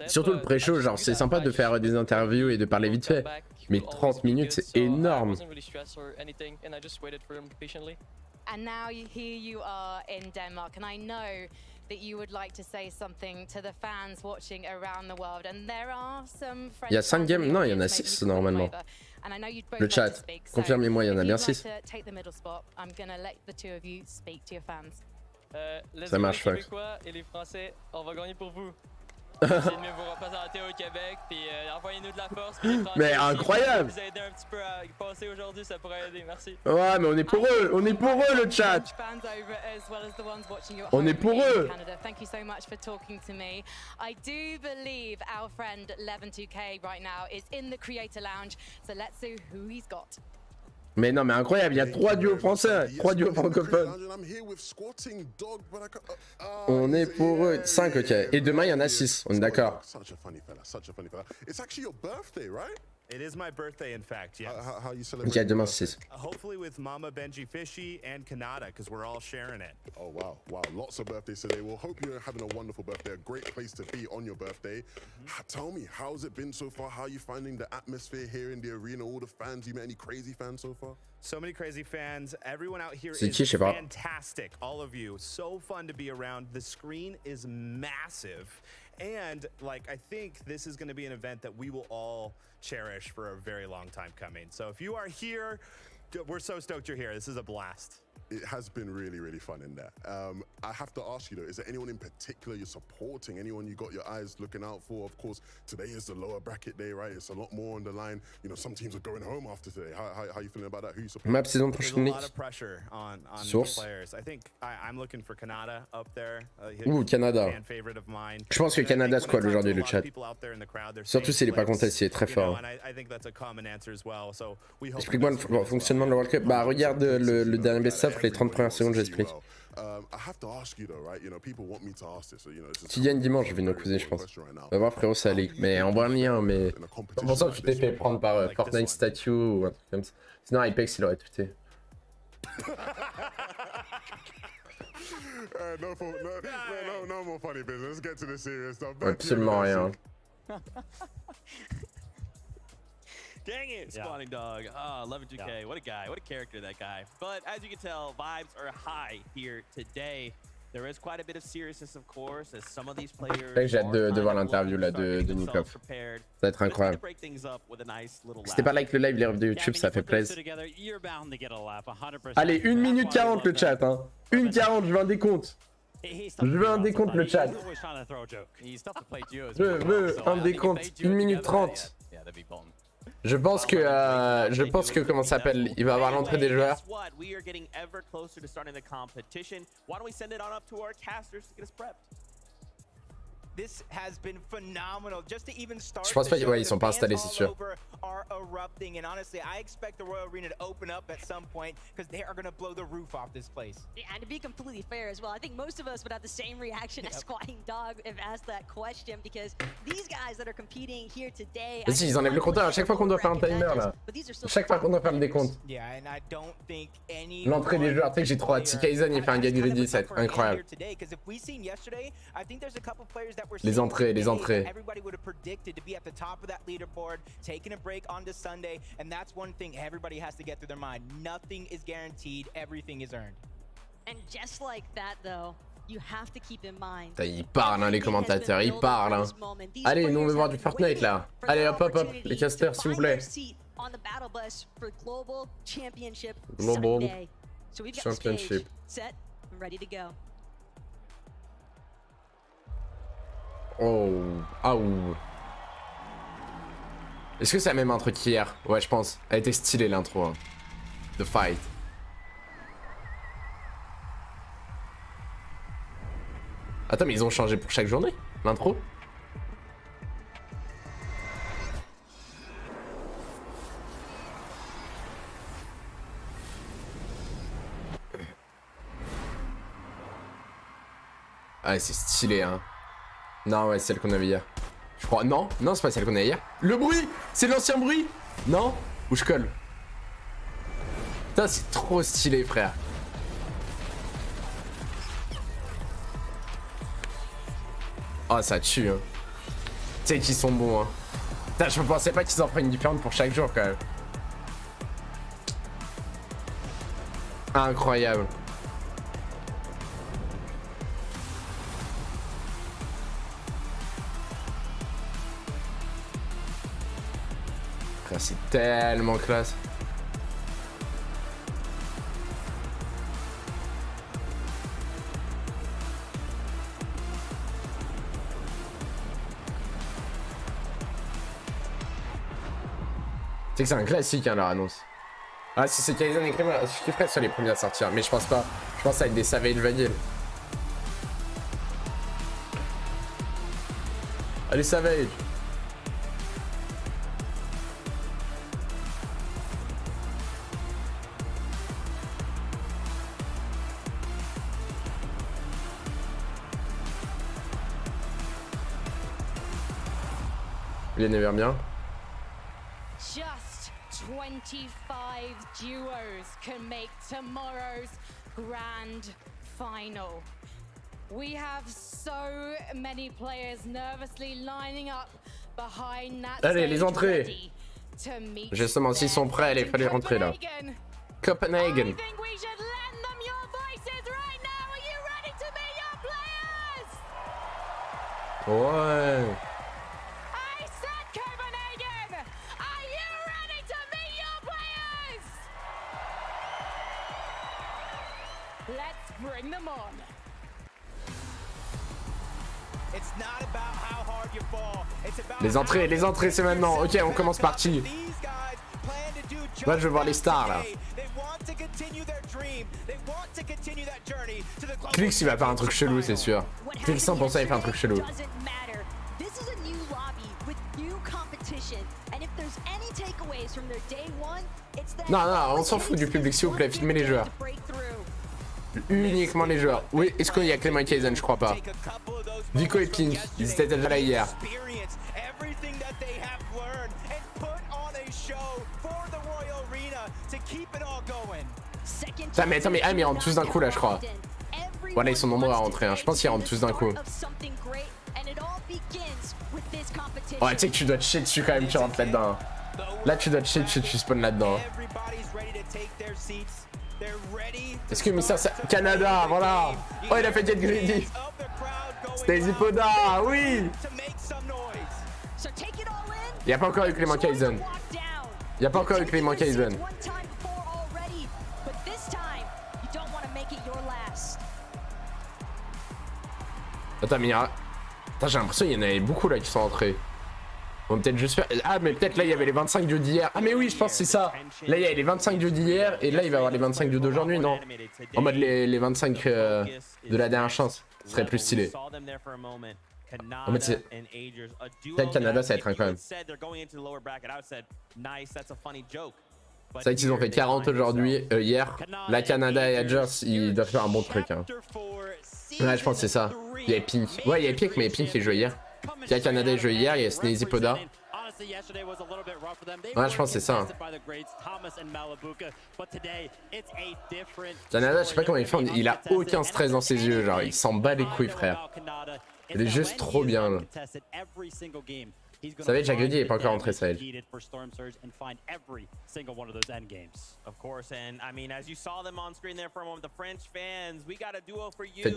Surtout le pré-show, genre c'est sympa de faire des interviews et de parler vite fait. Mais 30 minutes, c'est énorme. And now here you are in Denmark, and I know that you would like to say something to the fans watching around the world, and there are some Il y a 5 games? Non, il y en a 6 normalement. Le chat, confirmez-moi, il y en a bien 6. Ça marche, fuck. Et les Français, on va gagner pour vous. Essayez de mieux vous représenter au Québec, puis envoyez-nous de la force. Mais incroyable! Vous aider un petit peu à passer aujourd'hui, ça pourrait aider, merci. Ouais, mais on est pour eux, le chat! On est pour eux! Thank you so much for talking to me. I do believe our friend Levin2K right now is in the Creator Lounge, so let's see who he's got. Mais non, mais incroyable, il y a 3 duos français, 3 duos francophones. On est pour eux. 5, ok. Et demain, il y en a 6, on est d'accord. It is my birthday, in fact, yes. How you Ok, celebrate? demain 6. Hopefully with Mama Benji Fishy and Kanata, because we're all sharing it. Oh, wow. Wow. Lots of birthdays today. Well, hope you're having a wonderful birthday. A great place to be on your birthday. Tell me, how's it been so far? How are you finding the atmosphere here in the arena? All the fans? You met any crazy fans so far? So many crazy fans. Everyone out here C'est qui, je sais pas. fantastic. All of you. So fun to be around. The screen is massive. And, like, I think this is going to be an event that we will all cherish for a very long time coming. So if you are here, we're so stoked you're here. This is a blast. It has been really, really fun in that. I have to ask you though, is there anyone in particular you're supporting? Anyone you got your eyes looking out for? Of course, today is the lower bracket day, right? It's a lot more on the line. You know, some teams are going home after today. How are you feeling about that? Who you supporting? Map saison There's a prochaine lot of pressure on Source. players. I think I'm looking for Kanata up there. Ouh, Canada. Fan favorite of mine. Je pense que Canada squad aujourd'hui le chat. Surtout s'il est pas contesté, il est très fort. Explique-moi le fonctionnement de la World Cup. Bah regarde le dernier best-of, les 30 premières secondes, j'explique. Quotidien dimanche, je vais nous causer, je pense. On va voir frérot, ça allait. Mais envoie un lien, mais... C'est pour ça que tu t'es fait prendre par Fortnite Statue ou un truc comme ça. Sinon Apex il aurait tweeté. No more funny business. Let's get to the serious stuff. Absolument rien. Dang it, Spawning Dog. Ah, 11-2K. What a guy. What a character, that guy. But as you can tell, vibes are high here today. There is quite a bit of seriousness, of course, as some of these players. J'ai hâte de voir l'interview là de Nikov. Ça va être incroyable. C'était pas like le live, les refs de YouTube, ça fait plaisir. Allez, 1 minute 40 le chat, hein. 1 40, je veux un décompte. Je veux un décompte le chat. Je veux un décompte, 1 minute 30. Je pense que comment ça s'appelle, il va avoir l'entrée des joueurs. Je pense pas qu'ils sont pas installés, c'est sûr. Are erupting, and honestly, I expect the Royal Arena to open up at some point because they are going to blow the roof off this place. Yeah, and to be completely fair as well, I think most of us would have the same reaction as Squatting Dog if asked that question, because these guys that are competing here today. Vas-y, ils enlèvent le compteur à chaque fois qu'on doit faire un timer là. Chaque fois qu'on doit faire le décompte. L'entrée des joueurs, tu sais que j'ai trop hâte. Si Kaizen il fait un get greedy, ça va être incroyable. Les entrées, les entrées. Break on to Sunday, and that's one thing everybody has to get through their mind. Nothing is guaranteed, everything is earned. And just like that though, you have to keep in mind. Ils parlent hein, les commentateurs, ils parlent hein. Allez, nous on veut voir du Fortnite là. Allez hop hop hop, les casters s'il vous plaît. Global Championship. Set and ready to go. Oh, ah ouh. Est-ce que c'est la même intro qu'hier? Ouais, je pense. Elle était stylée l'intro. Hein. The Fight. Attends, mais ils ont changé pour chaque journée l'intro? Ah, c'est stylé, hein. Non, ouais, c'est celle qu'on avait hier. Je crois. Non, non, c'est pas celle qu'on a hier. Le bruit! C'est l'ancien bruit! Non? Ou je colle? Putain, c'est trop stylé, frère. Oh, ça tue, hein. Tu sais qu'ils sont bons, hein. Putain, je pensais pas qu'ils en prennent une différente pour chaque jour, quand même. Incroyable. C'est tellement classe. C'est que c'est un classique hein, leur annonce. Ah si c'est Kaizen et Crème, je kifferais que ce soit les premiers à sortir, mais je pense pas. Je pense avec des Savage Vanille. Allez Savage. Il est never bien. 25 duos can make tomorrow's grand final. We have so many players nervously lining up behind that. Allez, les entrées. Justement, s'ils sont prêts, allez, fallait rentrer là. Copenhagen. Ouais. Bring them on. Les entrées, c'est maintenant. Ok, on commence parti. Là, je veux voir les stars là. Clix, il va faire un truc chelou, c'est sûr. Clix 100%, il fait un truc chelou. Non, non, on s'en fout du public, s'il vous plaît, filmez les joueurs. Uniquement les joueurs. Oui, est-ce qu'il y a Clément et Kaizen? Je crois pas. Vico et Pink, ils étaient déjà là hier. Putain, mais attends, mais ils rentrent tous d'un coup là, je crois. Voilà, ils sont nombreux à rentrer, hein. Je pense qu'ils rentrent tous d'un coup. Ouais, tu sais que tu dois te chier dessus quand même, tu rentres là-dedans. Là, tu dois te chier dessus, tu spawns là-dedans. Est-ce que Mister Canada, voilà. Oh, il a fait Get Greedy. Stacy Poda, oui. Il n'y a pas encore eu Clément Kaizen. Il n'y a pas encore eu Clément Kaizen. Attends, mais attends, j'ai l'impression qu'il y en avait beaucoup là qui sont entrés. On va peut-être juste faire... Ah, mais peut-être là, il y avait les 25 dieux d'hier. Ah, mais oui, je pense que c'est ça. Là, il y avait les 25 dieux d'hier. Et là, il va y avoir les 25 dieux d'aujourd'hui, non? En mode les 25 de la dernière chance. Ce serait plus stylé. En mode, c'est... Peut-être Canada, ça va être incroyable. C'est vrai qu'ils ont fait 40 aujourd'hui, hier. La Canada et Adjers, ils doivent faire un bon truc. Hein. Ouais, je pense que c'est ça. Il y a Pink. Ouais, il y a Pink, mais Pink, il joue hier. Il y a Canada, il joue hier. Il y a Snazy Poda. Ouais, je pense que c'est ça. Hein. Canada, je sais pas comment il fait. Il a aucun stress dans ses yeux. Genre, il s'en bat les couilles, frère. Il est juste trop bien. Là. Vous savez, Jack Grady n'est pas encore rentré, ça. Faites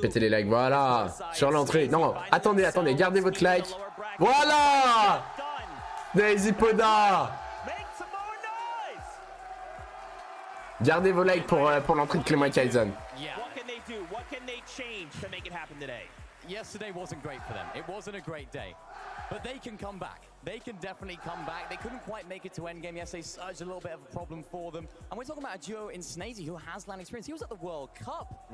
péter les likes, voilà. Sur l'entrée. Non, attendez, attendez, gardez votre like. Voilà. Daisy Poda. Gardez vos likes pour l'entrée de Clément Kaizen. Yesterday wasn't great for them. It wasn't a great day. But they can come back. They can definitely come back. They couldn't quite make it to endgame yesterday. Such a little bit of a problem for them. And we're talking about a duo in Snazy who has land experience. He was at the World Cup.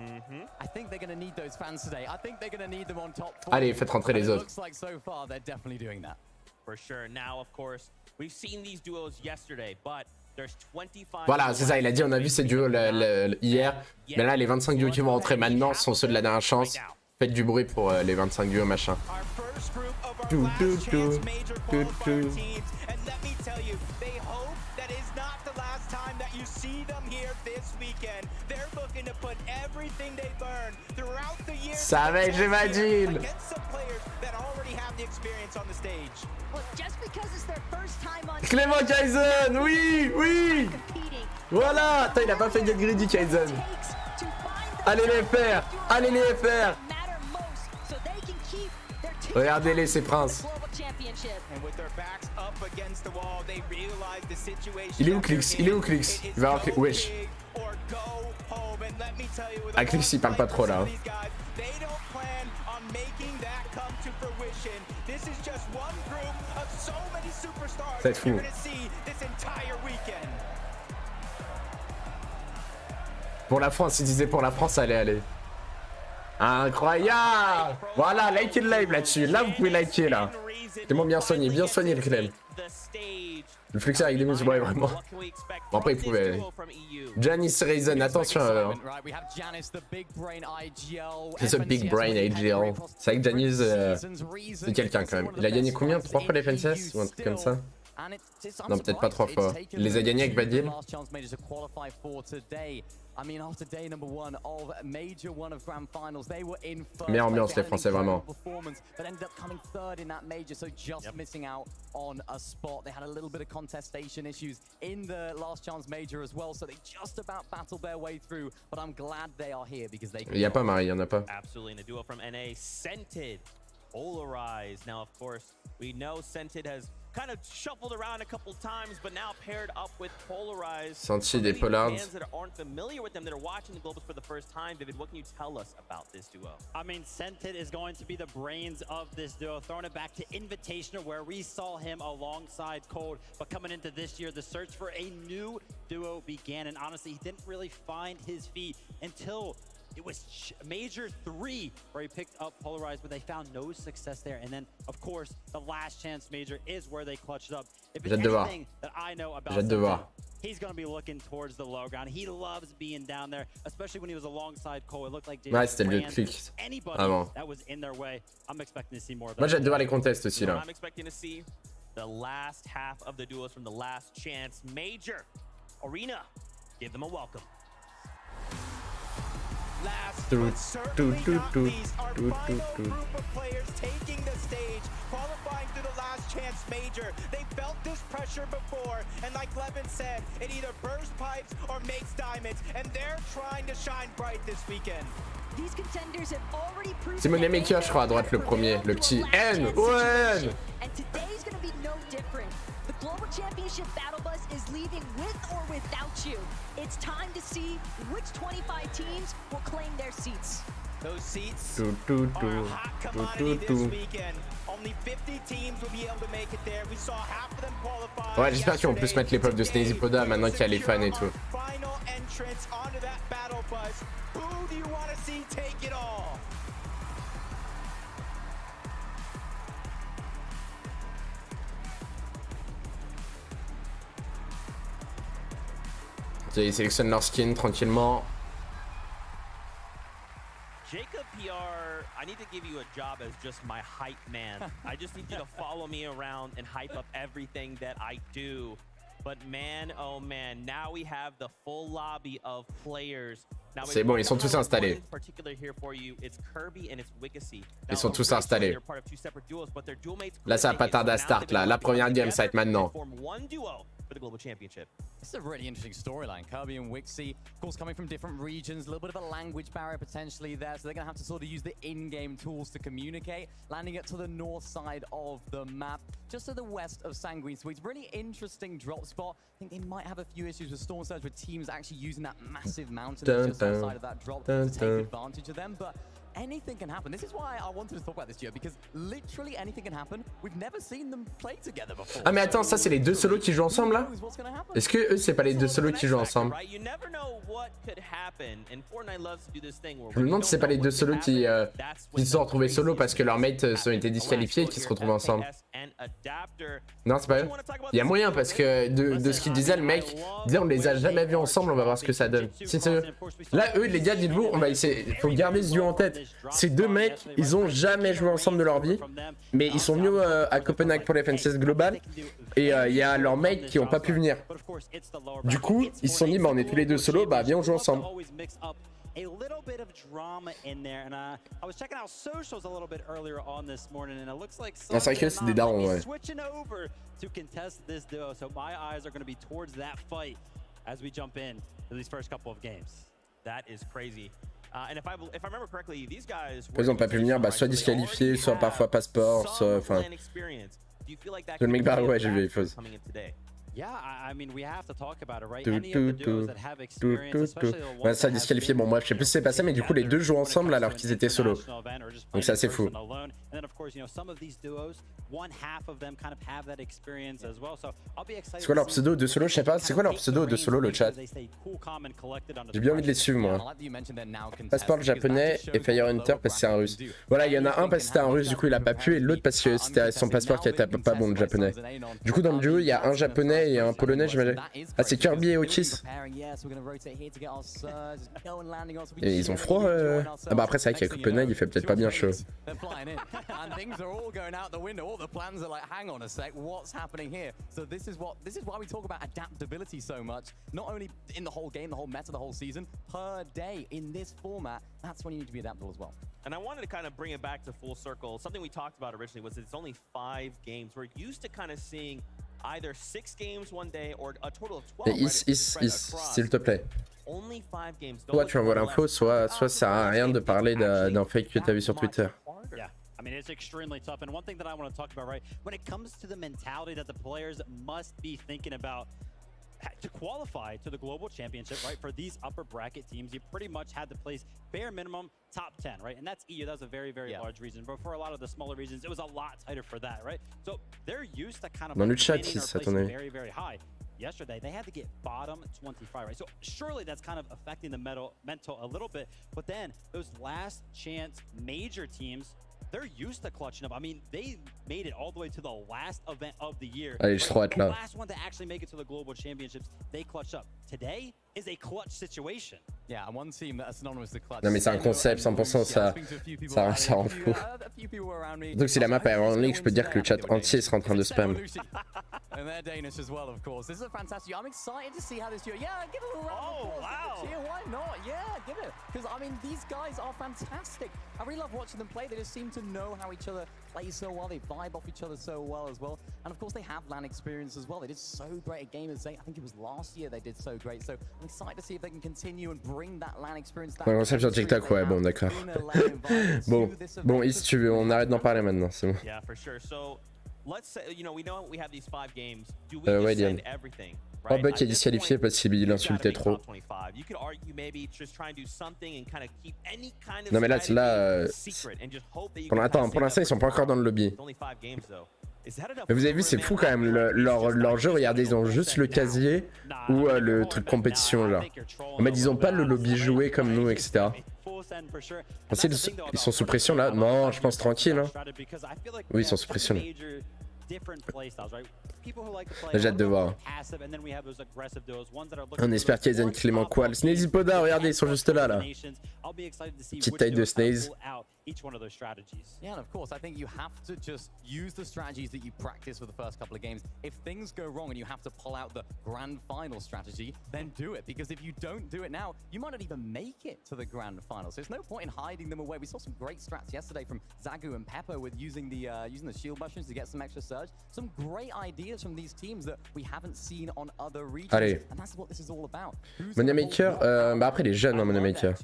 I think they're going to need those fans today. I think they're going to need them on top. Allez, faites rentrer les autres. Looks like so far they're definitely doing that. For sure. Now, of course, we've seen these duos yesterday, but there's 25. Voilà, c'est ça. Il a dit, on a vu ces duos hier. Mais là, les 25 duos qui vont rentrer maintenant sont ceux de la dernière chance. Faites du bruit pour les 25 duos, machin. Savage, j'imagine. Clément Kaizen, oui, oui. Voilà. Attends, il a pas fait Get Greedy, Kaizen. Allez les faire, allez les faire. Regardez-les, ces princes. Il est où Clix? Il est où Clix? Il va avoir Clix. Wesh. Ah, Clix, il parle pas trop là. Hein. Ça va être fou. Pour la France, il disait pour la France, allez, allez. Incroyable! Voilà, likez le live là-dessus. Là, vous pouvez liker là. C'est bon, bien soigné le Clem. Le flexer avec des muscles, ouais, vraiment. Bon, après, il pouvait. Janice Raisin, attention. C'est ce Big Brain AGL. C'est vrai que Janice, c'est quelqu'un quand même. Il a gagné combien? 3 fois les FNCS ou un truc comme ça? Non, peut-être pas 3 fois. Il les a gagnés avec Vadil. Meilleure ambiance les Français vraiment. Il y a pas Marie, il y en a pas. Absolutely, and a duo from NA, Scented, Polarized. Now, of course, we know Scented has kind of shuffled around a couple times, but now paired up with Polarized. Senti des Pollards. Fans that aren't familiar with them, that are watching the Globals for the first time. David, what can you tell us about this duo? I mean, Scented is going to be the brains of this duo, throwing it back to Invitational, where we saw him alongside Cold. But coming into this year, the search for a new duo began, and honestly, he didn't really find his feet until it was Major 3 where he picked up Polarized, but they found no success there. And then, of course, the last chance Major is where they clutched up. If it's anything that I know about Scented, he's going to be looking towards the low ground. He loves being down there, especially when he was alongside Cole. It looked like anybody that was in their way. I'm expecting to see more of that. Moi, j'ai hâte de voir les contests aussi là. I'm expecting to see the last half of the duos from the last chance Major Arena. Give them a welcome. Last but certainly not least, our final group of players taking the stage, qualifying through the last chance Major. They felt this pressure before, and like Levin said, it either bursts pipes or makes diamonds, and they're trying to shine bright this weekend. These contenders have already proved C'est mon Méga, je crois, à droite, le premier, le petit N. Ouais. And today's gonna be no different. The Global Championship Battle Bus is leaving with or without you. It's time to see which 25 teams will claim their seats. Those seats are a hot commodity this weekend. Only 50 teams will be able to make it there. We saw half of them qualify. Ouais, j'espère qu'ils vont plus mettre les pubs de Sneezy Poda maintenant qu'il y a les fans et tout. Final entrance onto that battle bus. Who do you want to see take it all? Ils sélectionnent leur skin tranquillement. Jacob PR, I need to give you a job as just my hype man. I just need you to follow me around and hype up everything that I do. But man, oh man, now we have the full lobby of players. C'est bon, ils sont tous installés. Ils sont tous installés. Là, ça va pas tarder à start. Là, la première game, ça va être maintenant. For the global championship. This is a really interesting storyline. Kirby and Wixie, of course, coming from different regions, a little bit of a language barrier potentially there, so they're going to have to sort of use the in-game tools to communicate. Landing it to the north side of the map, just to the west of Sanguine Sweets. Really interesting drop spot. I think they might have a few issues with Storm Surge, with teams actually using that massive mountain just outside of that drop to take advantage of them. But anything can happen. This is why I wanted to talk about this duo, because literally anything can happen. We've never seen them play together before. Ah mais attends, ça c'est les deux solos qui jouent ensemble là? Est-ce que eux c'est pas les deux solos qui jouent ensemble? Je me demande si c'est pas les deux solos qui se sont retrouvés solo parce que leurs mates ont été disqualifiés et qui se retrouvent ensemble. Non, c'est pas eux. Il y a moyen parce que de ce qu'il disait le mec, disait on les a jamais vus ensemble, on va voir ce que ça donne. Si c'est eux. Là eux les gars, dites-vous, on va essayer, faut garder ce duo en tête. Ces deux mecs, ils ont jamais joué ensemble de leur vie, mais ils sont venus à Copenhague pour les FNCS Global et il y a leurs mates qui ont pas pu venir. Du coup, ils se sont dit, bah on est tous les deux solo, bah viens on joue ensemble. A little bit of drama in there, and I was checking out socials a little bit earlier on this morning, and it looks like c'est vrai que c'est des darons, ouais. Switching over to contest this duo, so my eyes are going to be towards that fight as we jump in to these first couple of games. That is crazy. And if I remember correctly, these guys ils ont pas pu venir, bah soit disqualifiés, soit parfois passeport, soit enfin. Le mec bah ouais, j'ai vu les fausses. Yeah, I mean, we have to talk about it, right? Any of the duos that have experience, especially the ones ouais, ça disqualifié. Bon, moi, je sais plus si c'est passé, mais du coup, les deux jouent ensemble alors qu'ils étaient solo. Donc, c'est assez fou. C'est quoi leur pseudo de solo? Je sais pas. C'est quoi leur pseudo de solo, le chat? J'ai bien envie de les suivre, moi. Passeport japonais et Fire Hunter parce que c'est un russe. Voilà, il y en a un parce que c'était un russe, du coup, il a pas pu, et l'autre parce que c'était son passeport qui était pas bon, le japonais. Du coup, dans le duo, il y a un japonais et un polonais, j'imagine. Ah, c'est Kirby et Otis. Et ils ont froid. Ah bah après, c'est vrai qu'il y a Copenhague, il fait peut-être pas bien chaud. things are all going out the window. All the plans are like, hang on a sec, what's happening here? So this is why we talk about adaptability so much. Not only in the whole game, the whole meta, the whole season, per day in this format. That's when you need to be adaptable as well. And I wanted to kind of bring it back to full circle. Something we talked about originally was it's only 5 games. We're used to kind of seeing either 6 games one day or a total of 12. S'il te plaît. Only 5 games. Soit tu envoies l'info, soit ça sert à rien de parler d'un fake que t'as vu sur Twitter. Yeah. I mean, it's extremely tough. And one thing that I want to talk about, right, when it comes to the mentality that the players must be thinking about to qualify to the global championship, right, for these upper bracket teams, you pretty much had to place bare minimum top 10, right? And that's EU. That was a very, very large region. But for a lot of the smaller regions, it was a lot tighter for that, right? So they're used to kind of placing very, very high. Yesterday, they had to get bottom 25, right? So surely that's kind of affecting the mental a little bit. But then those last chance major teams, they're used to clutching up. I mean, they made it all the way to the last event of the year. Allez, je suis trop hâte là. The last one to actually make it to the global championships, they clutched up. Today is a clutch situation. Yeah, and one team that's synonymous to clutch. Non mais c'est un concept, 100% ça rend fou. Donc si la map est en ligne, je peux dire que le chat entier sera en train de spam. And they're Danish as well, of course. This is a fantastic. I'm excited to see how this year. Yeah, give it a round of applause. Wow. Why not? Yeah, give it. Because I mean, these guys are fantastic. I really love watching them play. They just seem to know how each other plays so well. They vibe off each other so well as well. And of course, they have LAN experience as well. They did so great at Gamers Day. I think it was last year they did so great. So I'm excited to see if they can continue and bring that LAN experience. Un concept sur TikTok, ouais, bon, d'accord. Bon, si tu veux, on arrête d'en parler maintenant, c'est bon. Yeah, for sure. So let's say, you know, we we have these 5 games. Do we just send everything? Oh, Buck est disqualifié parce qu'il insultait trop. Non mais là, pour l'instant, ils sont pas encore dans le lobby. Mais vous avez vu, c'est fou quand même, leur jeu, regardez, ils ont juste le casier ou le truc compétition là. Mais ils ont pas le lobby joué comme nous, etc. Ils sont sous pression là? Non, je pense tranquille. Hein. Oui, ils sont sous pression. J'ai hâte de voir. On espère qu'il y a des Clément Qual. Snazy Poda, regardez, ils sont juste là. Petite taille de Snaze. Yeah, and of course, I think you have to just use the strategies that you practice for the first couple of games. If things go wrong and you have to pull out the grand final strategy, then do it. Because if you don't do it now, you might not even make it to the grand final. So there's no point in hiding them away. We saw some great strats yesterday from Zagu and Pepper with using the shield mushrooms to get some extra surge. Some great ideas from these teams that we haven't seen on other regions. Allez. And that's what this is all about. Moneymaker, bah après les jeunes, hein, Moneymaker.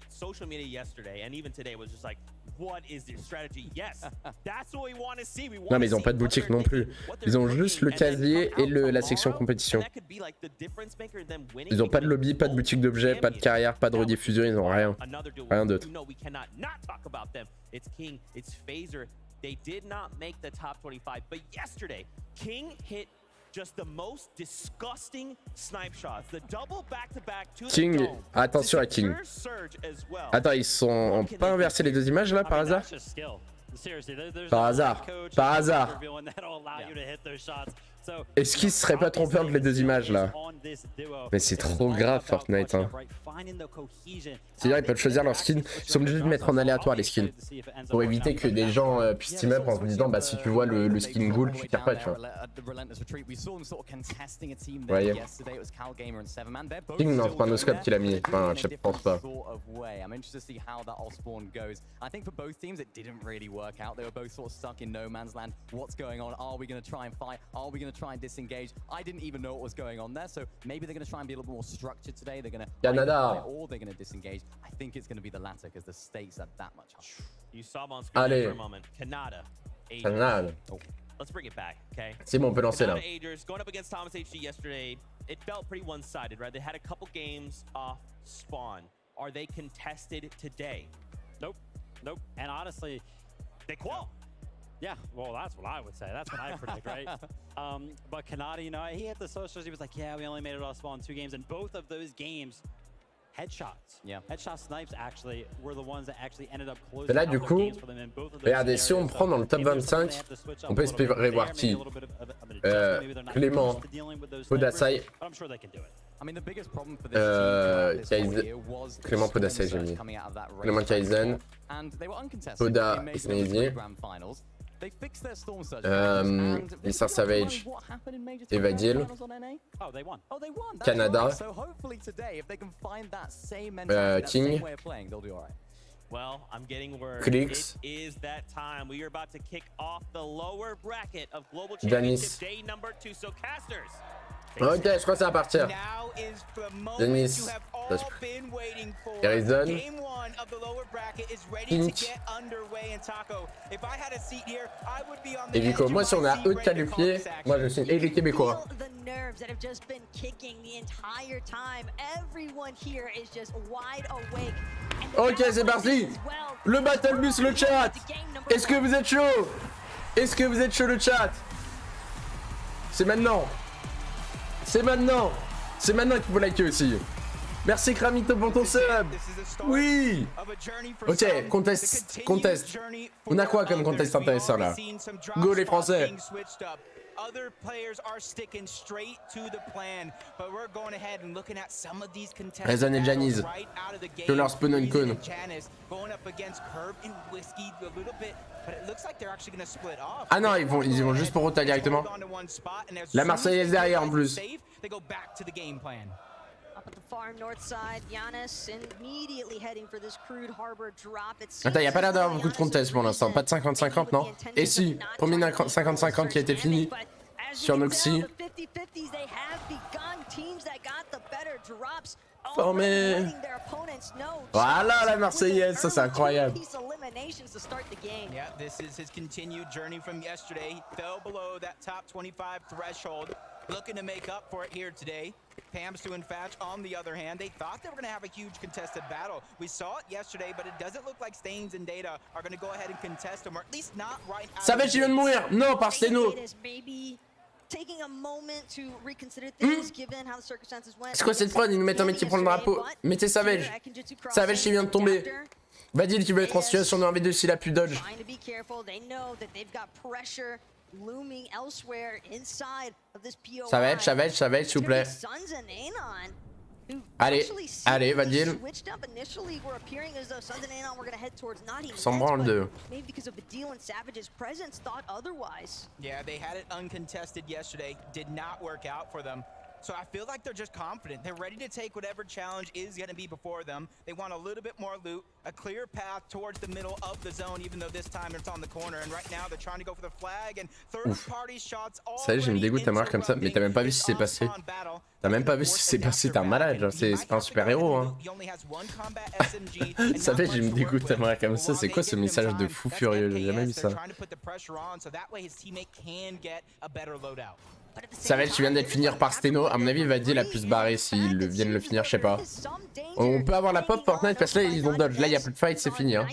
Social media yesterday and even today was just like, what is their strategy? Yes, that's what we want to see. Non mais ils ont pas de boutique non plus. Ils ont juste le casier et la section compétition. Ils ont pas de lobby, pas de boutique d'objets, pas de carrière, pas de rediffusion, ils ont rien. Rien d'autre. They did not make the top 25, but yesterday, King hit just the most disgusting snipe shots. The double back-to-back to King, the dome. attention à King. Attends, ils sont pas inversés les deux images là par hasard? Par hasard, par hasard. Est-ce qu'ils se seraient pas trompés entre les deux images là? Mais c'est trop grave Fortnite. Hein. C'est-à-dire ils peuvent choisir leur skin, ils sont obligés de mettre en aléatoire les skins. Pour éviter que des gens puissent team up en se disant bah si tu vois le skin ghoul, tu tires pas tu vois. Vous voyez. King non, c'est pas un no-scope qu'il a mis, enfin je pense pas. Try and disengage. I didn't even know what was going on there, so maybe they're going to try and be a little more structured today. They're going to Canada, or they're going to disengage. I think it's going to be the latter because the stakes are that much higher. You saw on screen for a moment. Canada. Oh. Let's bring it back, okay? C'est bon, on peut lancer là. Going up against Thomas HG yesterday, it felt pretty one-sided, right? They had a couple games off spawn. Are they contested today? Nope. Nope. And honestly, they qual. Yeah, well, that's what I would say. That's what I predict, right? But Kanata, you know, he had the socials. He was like, yeah, we only made it off spawn 2 games. And both of those games, headshots. Yeah. Headshot snipes, actually, were the ones that actually ended up closing là, du coup, regardez, si on prend dans le top 25, on peut espérer voir qui Clément, Podasai. Clément Poda Sajemi. Clément Kaizen. Poda Ismaili. Mr Savage. Evadil. Canada. King. Well, I'm getting word. Clicks. It is that time. We are about to kick off the lower bracket of Global Danis. Championship Day number 2. So casters. Ok, je crois que ça va partir. Denis. Harrison. Pink. Et Vico, moi si on a eux de qualifiés, moi je suis les Québécois. Ok, c'est parti. Le Battle Bus, le chat. Est-ce que vous êtes chaud? Est-ce que vous êtes chaud le chat? C'est maintenant. C'est maintenant. C'est maintenant qu'il faut liker aussi. Merci Kramito pour ton sub. Oui. Ok, contest. On a quoi comme contest intéressant là? Go les Français. Other players are sticking straight to the plan, but we're going ahead and looking at some of these contestants Rezon et Janice. Que leur spawn une cône. Ah non, ils vont juste pour Rota directement. La Marseillaise derrière en plus. Attends, y a pas l'air d'avoir beaucoup de contests pour l'instant, pas de 50-50 non? Et si, premier 50-50 qui a été fini sur Noxy. Formé. Voilà la Marseillaise, ça c'est incroyable. Yeah, this is his continued journey from yesterday. He fell below that top 25 threshold. Looking to make up for it here today. Pamstu and Fatch, on the other hand, they thought they were going to have a huge contested battle. We saw it yesterday, but it doesn't look like Stains and Data are going to go ahead and contest them, or at least not right out. Savage, il vient de mourir. Non, par Steno. C'est quoi cette prod? Ils nous mettent un mec qui prend le drapeau. Mettez Savage. Savage qui vient de tomber. Vadil qui veut être en situation de 1v2 s'il a plus dodge. Savage, s'il vous plaît. Allez, Vadil. S'en branle de. Yeah, they had it uncontested yesterday. Did not work out for them. So I feel like they're just confident. They're ready to take whatever challenge is going to be before them. They want a little bit more loot, a clear path towards the middle of the zone, even though this time it's on the corner. And right now they're trying to go for the flag and third-party shots. Ça y est, je me dégoûte à mourir comme ça, mais t'as même pas vu ce qui s'est passé. T'as même pas vu ce qui s'est passé, t'es un malade, genre, c'est pas un super héros, hein. Ça fait, je me dégoûte à mourir comme ça, c'est quoi ce message de fou furieux, j'ai jamais vu ça. Savage qui vient d'être finir par Steno, à mon avis Vadil a pu se barrer s'ils viennent le finir, je sais pas. On peut avoir la pop Fortnite parce que là ils ont dodge, là il y a plus de fight, c'est fini hein.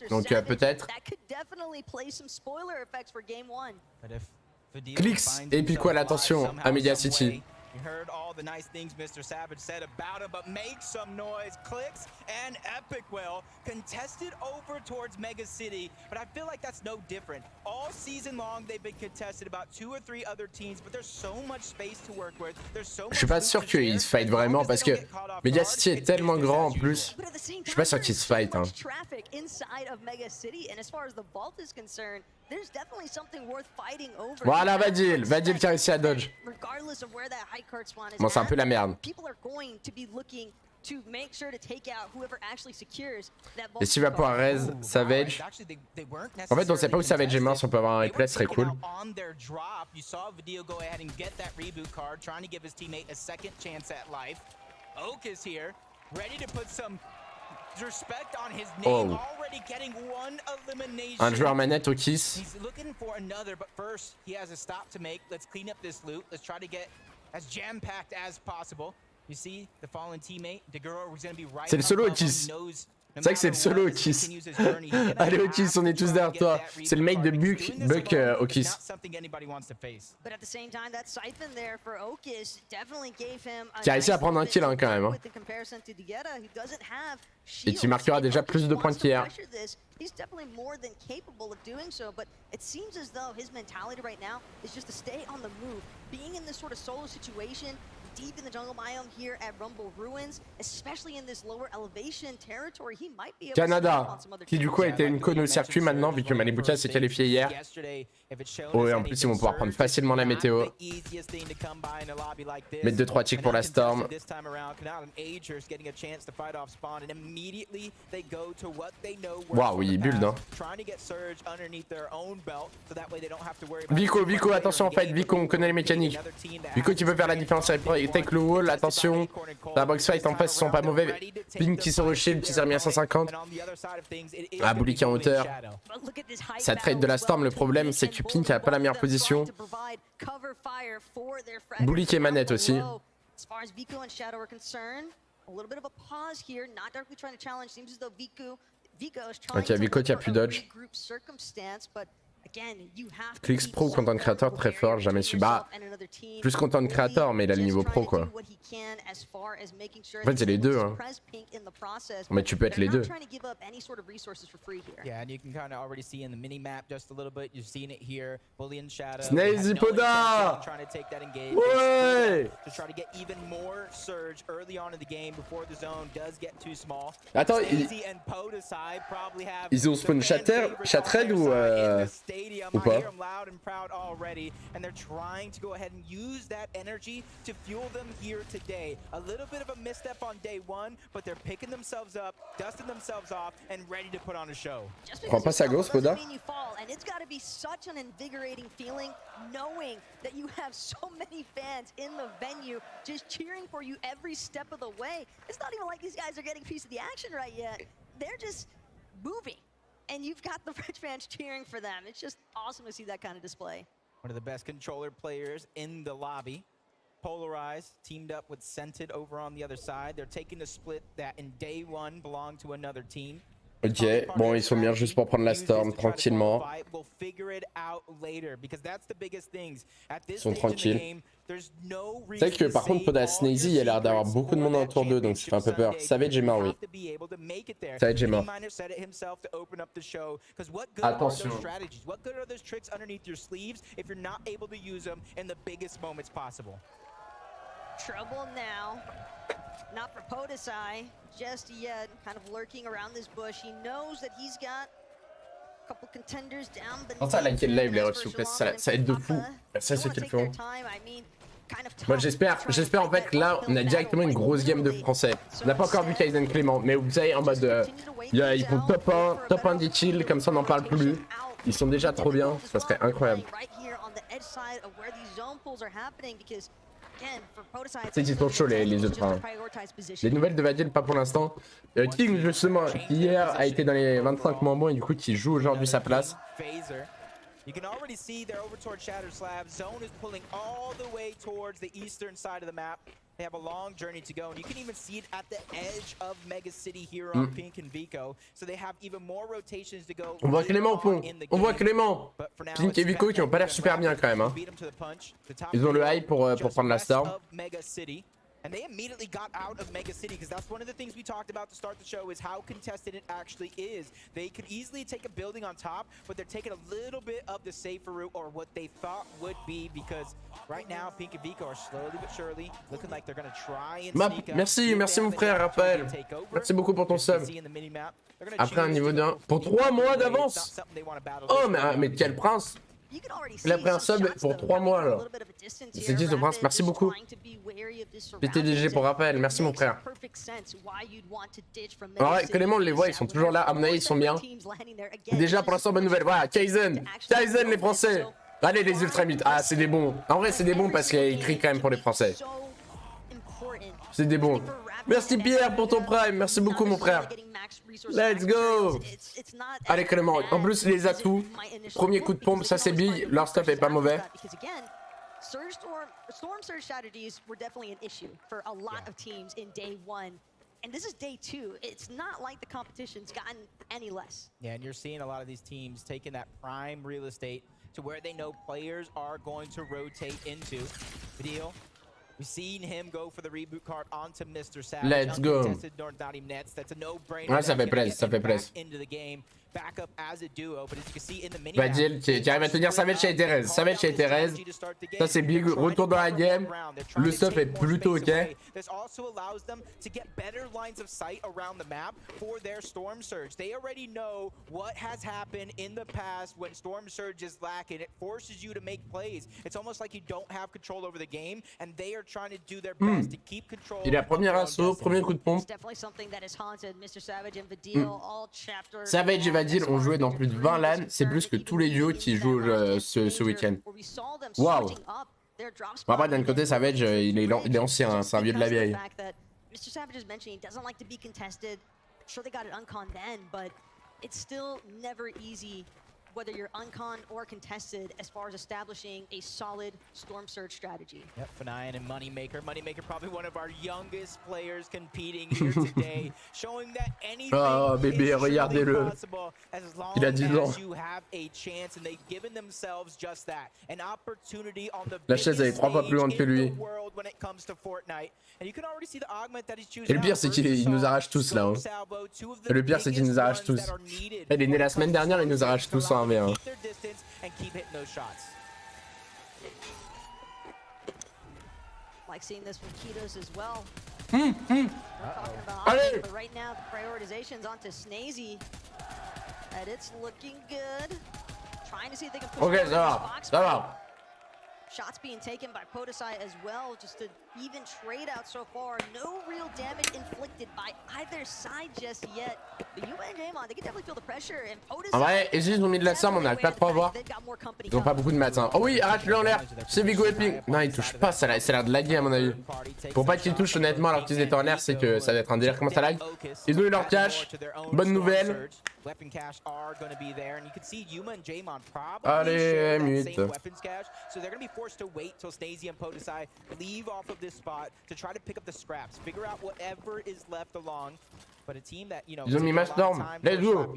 Donc peut-être. Clicks et puis quoi l'attention à Media City. You heard all the nice things Mr. Savage said about him, but make some noise. Clicks and Epic well contested over towards Mega City, but I feel like that's no different. All season long they've been contested about 2 or 3 other teams, but there's so much space to work with. There's so much. Je suis pas sûr qu'ils se fight vraiment parce que Media City est tellement grand en plus. Je suis pas sûr qu'ils se fight hein. Voilà Vadil qui a réussi à dodge. Bon c'est un peu la merde. Et s'il va pouvoir raise Savage. En fait on sait pas où Savage est mort, si on peut avoir un replay ce serait cool. Oh. Un joueur manette au kiss. C'est le solo au kiss. C'est vrai que c'est le solo au kiss. Allez au kiss, on est tous derrière toi. C'est le mate de Buck au kiss. Qui a réussi à prendre un kill hein, quand même. Hein. Et qui marquera déjà plus de points qu'hier. he's definitely more than capable of doing so, but it seems as though his mentality right now is just to stay on the move. Being in this sort of solo situation, deep in the jungle biome here at Rumble Ruins, especially in this lower elevation territory, he might be able Canada, qui du coup a été une cône au circuit maintenant, vu que Malibuka s'est qualifié hier. Oh, et en plus, ils vont pouvoir prendre facilement la météo. Mettre 2-3 ticks pour la Storm. Waouh, il build, hein. Vico, attention en fait, Vico, on connaît les mécaniques. Vico qui peut faire la différence avec le wall, attention. La box fight en face, ils sont pas mauvais. Pink qui se reshield, qui s'est remis à 150. Ah, Bully qui est en hauteur. Ça trade de la Storm, le problème c'est que Pink a pas la meilleure position. Bully qui est manette aussi. Ok, Vico qui a plus dodge. Clix Pro, content creator très fort, jamais su. Bah, plus content creator, mais il a le niveau pro quoi. En fait, c'est les deux. Hein. Mais tu peux être les deux. Snazy Poda! Ouais! Attends, ils ont spawn Chatred ou pas? And they're trying to go ahead and use that energy to fuel them here today. A little bit of a misstep on day one, but they're picking themselves up, dusting themselves off, and ready to put on a show. Prends pas sa gauche, Poda. And it's got to be such an invigorating feeling knowing that you have so many fans in the venue just cheering for you every step of the way. It's not even like these guys are getting a piece of the action right yet. They're just moving. And you've got the French fans cheering for them. It's just awesome to see that kind of display. One of the best controller players in the lobby. Polarized, teamed up with Scented over on the other side. They're taking the split that in day one belonged to another team. Ok, bon, ils sont bien juste pour prendre la Storm tranquillement. Ils sont tranquilles. C'est vrai que par contre, Poda Snazy, il a l'air d'avoir beaucoup de monde autour d'eux, donc ça fait un peu peur. Savage est mort, oui. Savage est mort. Attention. Trouble now. Not for Podesai just yet, kind of lurking around this bush. He knows that he's got a couple contenders down. Quand ça, liker le live, les refs, s'il vous plaît, ça aide de fou. Merci à ceux qui le font. Moi, j'espère en fait que là, on a directement une grosse game de français. On n'a pas encore vu Kaizen Clément, mais vous savez, en mode. Ils font top 1 des kills, comme ça on n'en parle plus. Ils sont déjà trop bien, ça serait incroyable. C'est qu'ils sont chauds les autres. Hein. Les nouvelles de Vadil, pas pour l'instant. King, justement, hier a été dans les 25 moins bons et du coup, qui joue aujourd'hui sa place. You can already see they're over towards Shatter Slab. Zone is pulling all the way towards the eastern side of the map. They have a long journey to go, and you can even see it at the edge of Mega City here on Pink and Vico. So they have even more rotations to go. On voit Clément au fond. On voit Clément. Pink et Vico qui ont pas l'air super bien quand même. Hein. Ils ont le hype pour prendre la Storm. And they immediately got out of Mega City because that's one of the things we talked about to start the show is how contested it actually is. They could easily take a building on top, but they're taking a little bit of the safer route or what they thought would be because right now Pink and Vico are slowly but surely looking like they're going to try and sneak up. Merci mon frère Raphaël. Merci beaucoup pour ton sub. Après un niveau d'1 pour 3 mois d'avance. Oh mais quel prince. Il a pris un sub pour 3 mois là. C'est 10 de prince, merci beaucoup. PTDG pour rappel, merci mon frère. Alors ouais, Clément on les voit, ils sont toujours là, à mon avis ils sont bien. Déjà pour l'instant bonne nouvelle, voilà, Kaizen les français. Allez les ultra mythes, ah c'est des bons. En vrai c'est des bons parce qu'ils crient quand même pour les français. C'est des bons. Merci Pierre pour ton prime, merci beaucoup mon frère. Let's go. Allez Clément, en plus les atouts, premier coup de pompe, ça c'est big, leur stuff est pas mauvais. Storm surge strategies were definitely an issue for a lot of teams in day one. And this is day 2. It's not like the competition's gotten any less. Yeah, and you're seeing a lot of these teams taking that prime real estate to where they know players are going to rotate into. Video. We've seen him go for the reboot card onto Mr. Savage. Let's go. That's a no-brainer. Ouais, ça fait plaisir, ça fait plaisir. Vadil qui arrive à tenir Savage et Thérèse. Savage et Thérèse. Ça c'est big. Retour dans la game. Le stuff est plutôt ok. Il est à premier assaut, premier coup de pompe. Savage et Vadil ont joué dans plus de 20 LAN, c'est plus que tous les duos qui jouent ce week-end. Waouh! Bon, après, d'un côté, Savage, il est ancien, hein, c'est un vieux de la vieille. Whether you're uncon or contested as far as establishing a solid storm surge strategy. Yep, Fanayan and Moneymaker. Moneymaker probably one of our youngest players competing here today, showing that anything oh bébé, regardez-le. Il a 10 ans. La chaise elle est 3 fois plus grande que lui. Et le pire c'est qu'il nous arrache tous là. Hein. Et le pire c'est qu'il nous arrache tous. Il est né la semaine dernière, il nous arrache tous en 1v1. Like seeing this from Kitos as well. Allez! But right now the prioritization's onto Snazy. And it's looking good. Trying to see if they can push Ok, ça va. Shots being taken by Podesai as well, just an even trade out so far. No real damage inflicted by either side just yet. But Yuma and Jaemon, they can definitely feel the pressure. And Podesai, en vrai, et si ils ont mis de la somme, on n'arrive pas trop à voir. Ils ont pas beaucoup de maths. Hein. Oh oui, arrête-le en l'air. C'est Vigo et Ping. Non, il touche pas, ça a l'air de laguer à mon avis. Pour pas qu'ils touchent honnêtement alors qu'ils étaient en l'air, c'est que ça va être un délire. Comment ça lag? Ils ont eu leur cash. Bonne nouvelle. Allez, mute. Forced to wait till Snazy and Podesai leave off of this spot to try to pick up the scraps, figure out whatever is left along. But a team that, you know, ils ont mis Mastorm. Let's go.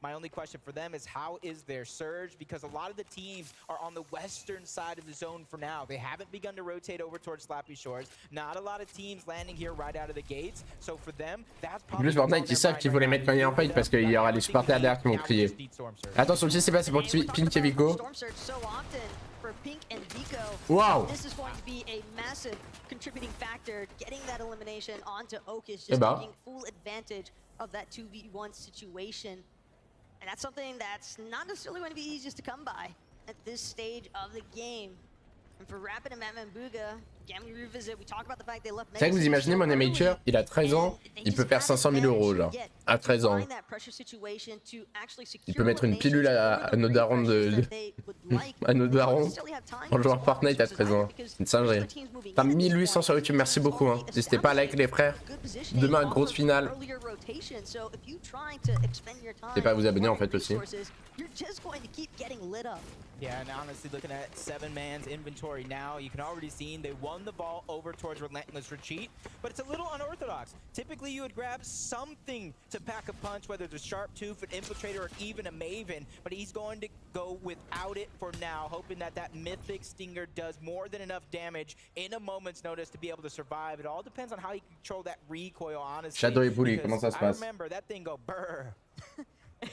My only question for them is how is their surge? Because a lot of the teams are on the western side of the zone for now. They haven't begun to rotate over towards Slappy Shores. Not a lot of teams landing here right out of the gates. So for them, that's probably. En plus, Fortnite, ils savent qu'il faut les mettre quand il y a un fight parce qu'il y aura les supporters derrière qui vont crier. Attention, je sais pas, c'est pour Pink et Vico. Wow. This is going to be a massive contributing factor, getting that elimination onto Okus, just taking full advantage of that 2v1 situation. And that's something that's not necessarily going to be easiest to come by at this stage of the game. And for Rapid and Mamambuga, again we revisit, we talk about the fact they left. C'est vrai que vous imaginez mon amateur, il a 13 ans, il peut faire 500 000 € genre, à 13 ans. Il peut mettre une pilule à nos darons à nos darons en jouant Fortnite à 13 ans. C'est une singerie. Enfin 1800 sur YouTube, merci beaucoup. Hein. N'hésitez pas à liker les frères. Demain, grosse finale. N'hésitez pas à vous abonner en fait aussi. Yeah, and honestly, looking at 7-man's inventory now, you can already see they won the ball over towards Relentless Retreat, but it's a little unorthodox. Typically, you would grab something to pack a punch, whether it's a Sharp Tooth, an Infiltrator, or even a Maven, but he's going to go without it for now, hoping that that Mythic Stinger does more than enough damage in a moment's notice to be able to survive. It all depends on how you control that recoil, honestly. Shadow et Bully, comment ça se passe? I remember that thing go brr.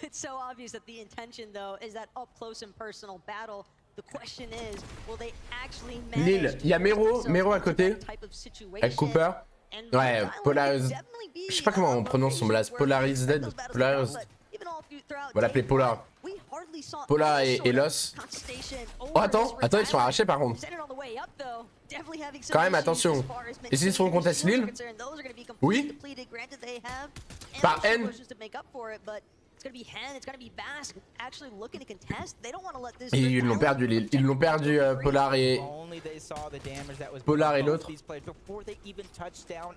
It's so obvious that the intention, though, is that up close and personal battle. The question is, will they actually manage? Lille, il y a Mero à côté, avec Cooper. Ouais, Polaris. Je sais pas comment on prononce son blast. Polaris Dead. Polaris. On va l'appeler Polar. Polar et Los. Oh, attends, ils sont arrachés par contre. Quand même, attention. Et s'ils se font contester Lille? Oui. Par N. Et ils l'ont perdu Lille. Ils l'ont perdu Polar et l'autre.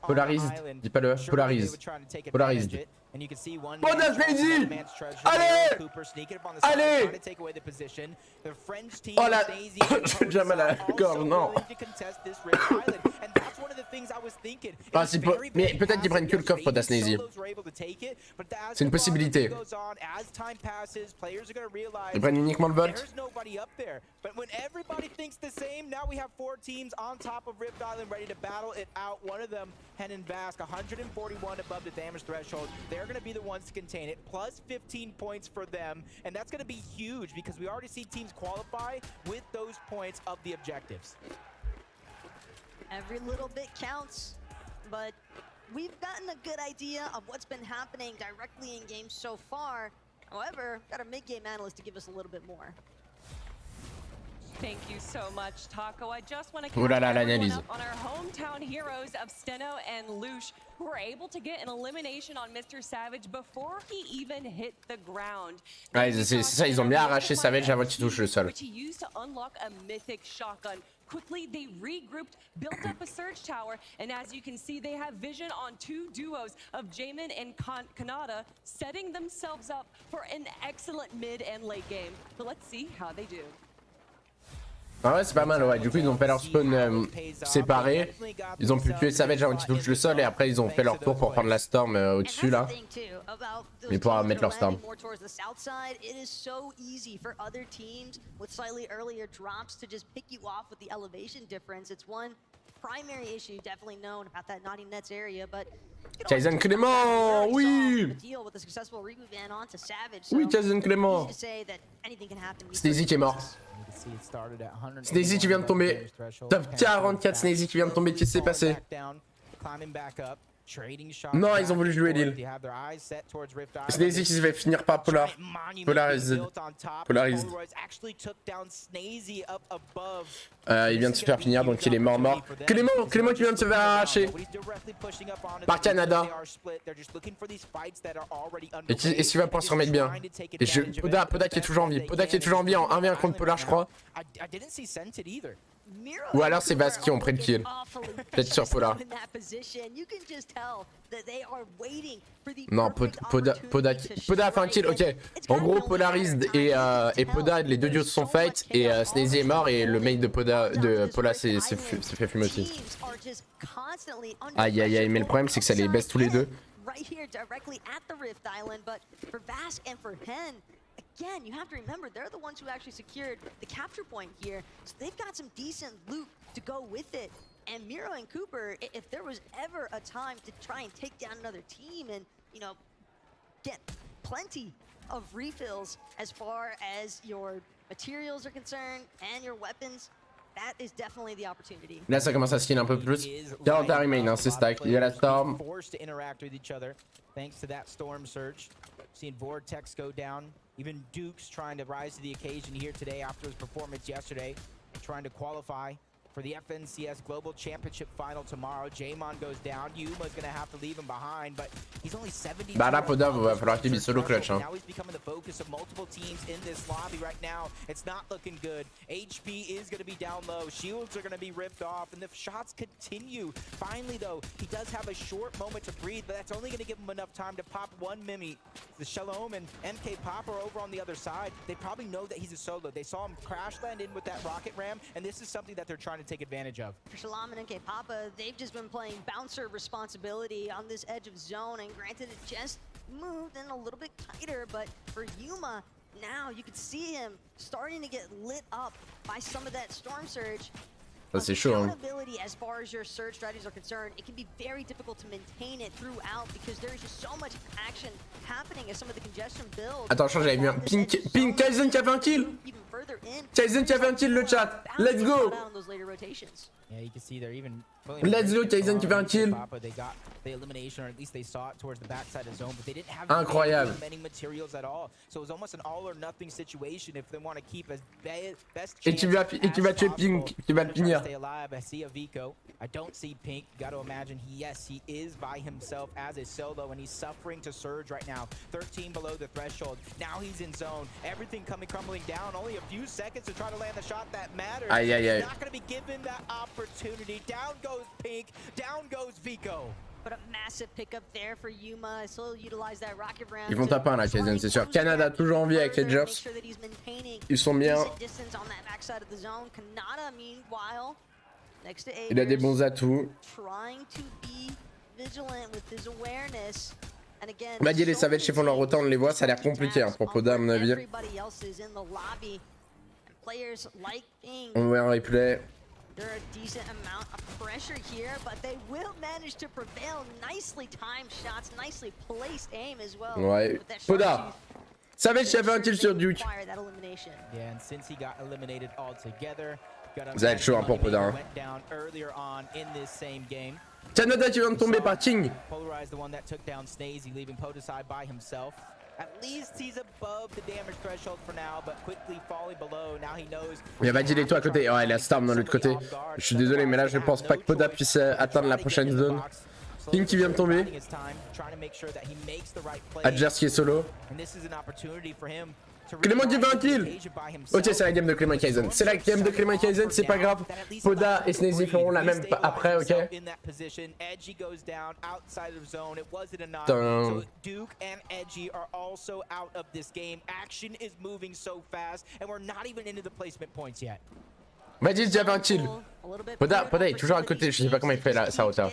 Polaris, dis pas le Polaris. Polaris. Bon Snazy! Allez! Allez! Oh là! J'ai déjà mal à la gorge, non! Ah, mais peut-être qu'ils prennent que le coffre d'Asnazy. C'est une possibilité. Ils prennent uniquement le Volt. But when everybody thinks the same, now we have 4 teams on top of Rift Island ready to battle it out. One of them, Henan Vask, 141 above the damage threshold. They're they're going to be the ones to contain it. Plus 15 points for them, and that's going to be huge because we already see teams qualify with those points of the objectives. Every little bit counts, but we've gotten a good idea of what's been happening directly in games so far. However, got a mid-game analyst to give us a little bit more. Thank you so much, Taco. I just want to Oh là là, catch everyone l'analyse. up on our hometown heroes of Steno and Lush, who were able to get an elimination on Mr. Savage before he even hit the ground. Ouais, c'est ça, ils ont bien arraché Savage avant qu'il touche le sol. Which he used to unlock a mythic shotgun. Quickly, they regrouped, built up a surge tower, and as you can see, they have vision on two duos of Jamin and Kanata, setting themselves up for an excellent mid and late game. So let's see how they do. Ah ouais, c'est pas mal, ouais. Du coup, ils ont fait leur spawn séparés. Ils ont pu tuer Savage avant qu'il touche le sol et après, ils ont fait leur tour pour prendre la Storm au-dessus là. Mais pour mettre leur Storm. Kaizen Clément, oui! Oui, Kaizen Clément. Sneezy qui est mort. Sneezy qui vient de tomber. Top 44 Sneezy qui vient de tomber, qu'est-ce qui s'est passé? Non, ils ont voulu jouer l'île. Sneezy qui se fait finir par Polarized. Il vient de se faire finir, donc il est mort. Clément qui vient de se faire arracher par Canada. Et qui va pouvoir se remettre bien. Et Poda qui est toujours en vie. Poda qui est toujours en vie en 1v1 contre Polar, je crois. Ou alors c'est Vaz qui ont pris le kill. Peut-être sur Polar. Non, Poda a fait un kill, ok. En gros, Polarized et Poda, les deux duos se sont fight et Sneezy est mort et le mate de Pola s'est fait fumer aussi. Aïe aïe aïe, mais le problème c'est que ça les baisse tous les deux. Again, you have to remember, they're the ones who actually secured the capture point here, so they've got some decent loot to go with it. And Miro and Cooper, if there was ever a time to try and take down another team and, you know, get plenty of refills as far as your materials are concerned and your weapons, that is definitely the opportunity. Là, ça commence à skin un peu plus. 40 remain, hein, c'est stack. Il y a la Storm. Forced to interact with each other thanks to that Storm surge. Seeing Vortex go down. Even Duke's trying to rise to the occasion here today after his performance yesterday, trying to qualify for the FNCS Global Championship Final tomorrow. Jamon goes down. Yuma's going to have to leave him behind, but he's only 70. Bah là, Poda va falloir qu'il solo clutch. Hein. Now he's becoming the focus of multiple teams in this lobby right now. It's not looking good. HP is going to be down low. Shields are going to be ripped off, and the shots continue. Finally, though, he does have a short moment to breathe, but that's only going to give him enough time to pop one Mimi. The Shalom and MK Pop are over on the other side. They probably know that he's a solo. They saw him crash land in with that rocket ram, and this is something that they're trying to take advantage of. For Shalom and MK Papa, they've just been playing bouncer responsibility on this edge of zone, and granted it just moved in a little bit tighter, but for Yuma, now you can see him starting to get lit up by some of that storm surge. C'est chaud, hein. As far as your surge strategies are concerned, it can be very difficult to maintain it throughout because there is just so much action happening as some of the congestion builds. Attention, j'avais vu un ping Kaizen qui a fait un kill. Kaizen qui a fait un kill, le chat. Let's go. Yeah, you can see they're even. Let's go, Kaizen qui fait un kill. They got the elimination, or at least they saw it towards the backside of zone, but they didn't have incroyable many materials at all. So it was almost an all or nothing situation if they want to keep as best. Et qui va tuer Pink, qui va le finir. Stay alive. I see a Vico. I don't see Pink. Got to imagine he is by himself as a solo, and he's suffering to surge right now. 13 below the threshold. Now he's in zone. Everything crumbling down. Only a few seconds to try to land the shot that matters. Aïe aïe aïe. Not going to be given that opportunity. Down goes Pink. Down goes Vico. But a massive pickup there for Yuma. Still utilize that rocket round. Ils vont taper un là, Kaizen, c'est sûr. Canada toujours en vie avec Edgers. Ils sont bien. Il a des bons atouts. On m'a dit les Savages qui font leur rota, on les voit, ça a l'air compliqué hein, pour Poda à mon avis. On voit un replay. There are a decent amount of pressure here, but they will manage to prevail. Nicely timed shots, nicely placed aim as well. Ouais. Poda. Savage qui a fait un kill sur Duke. Yeah, and since he got eliminated altogether, Ça va être chaud hein, pour Poda. Hein. Canada qui vient de tomber par King. Il y a Vadil et toi à côté. Ouais, il a Storm dans l'autre côté. Je suis désolé, mais là je pense pas que Poda puisse atteindre la prochaine zone. King qui vient de tomber. Adjers qui est solo. Clément qui veut un kill. Ok, c'est la game de Clément Kaizen. C'est la game de Clément Kaizen, c'est pas grave. Poda et Snazy feront la même après, ok. Vas-y, déjà 20 kills. Poda est toujours à côté, je sais pas comment il fait là, sa hauteur.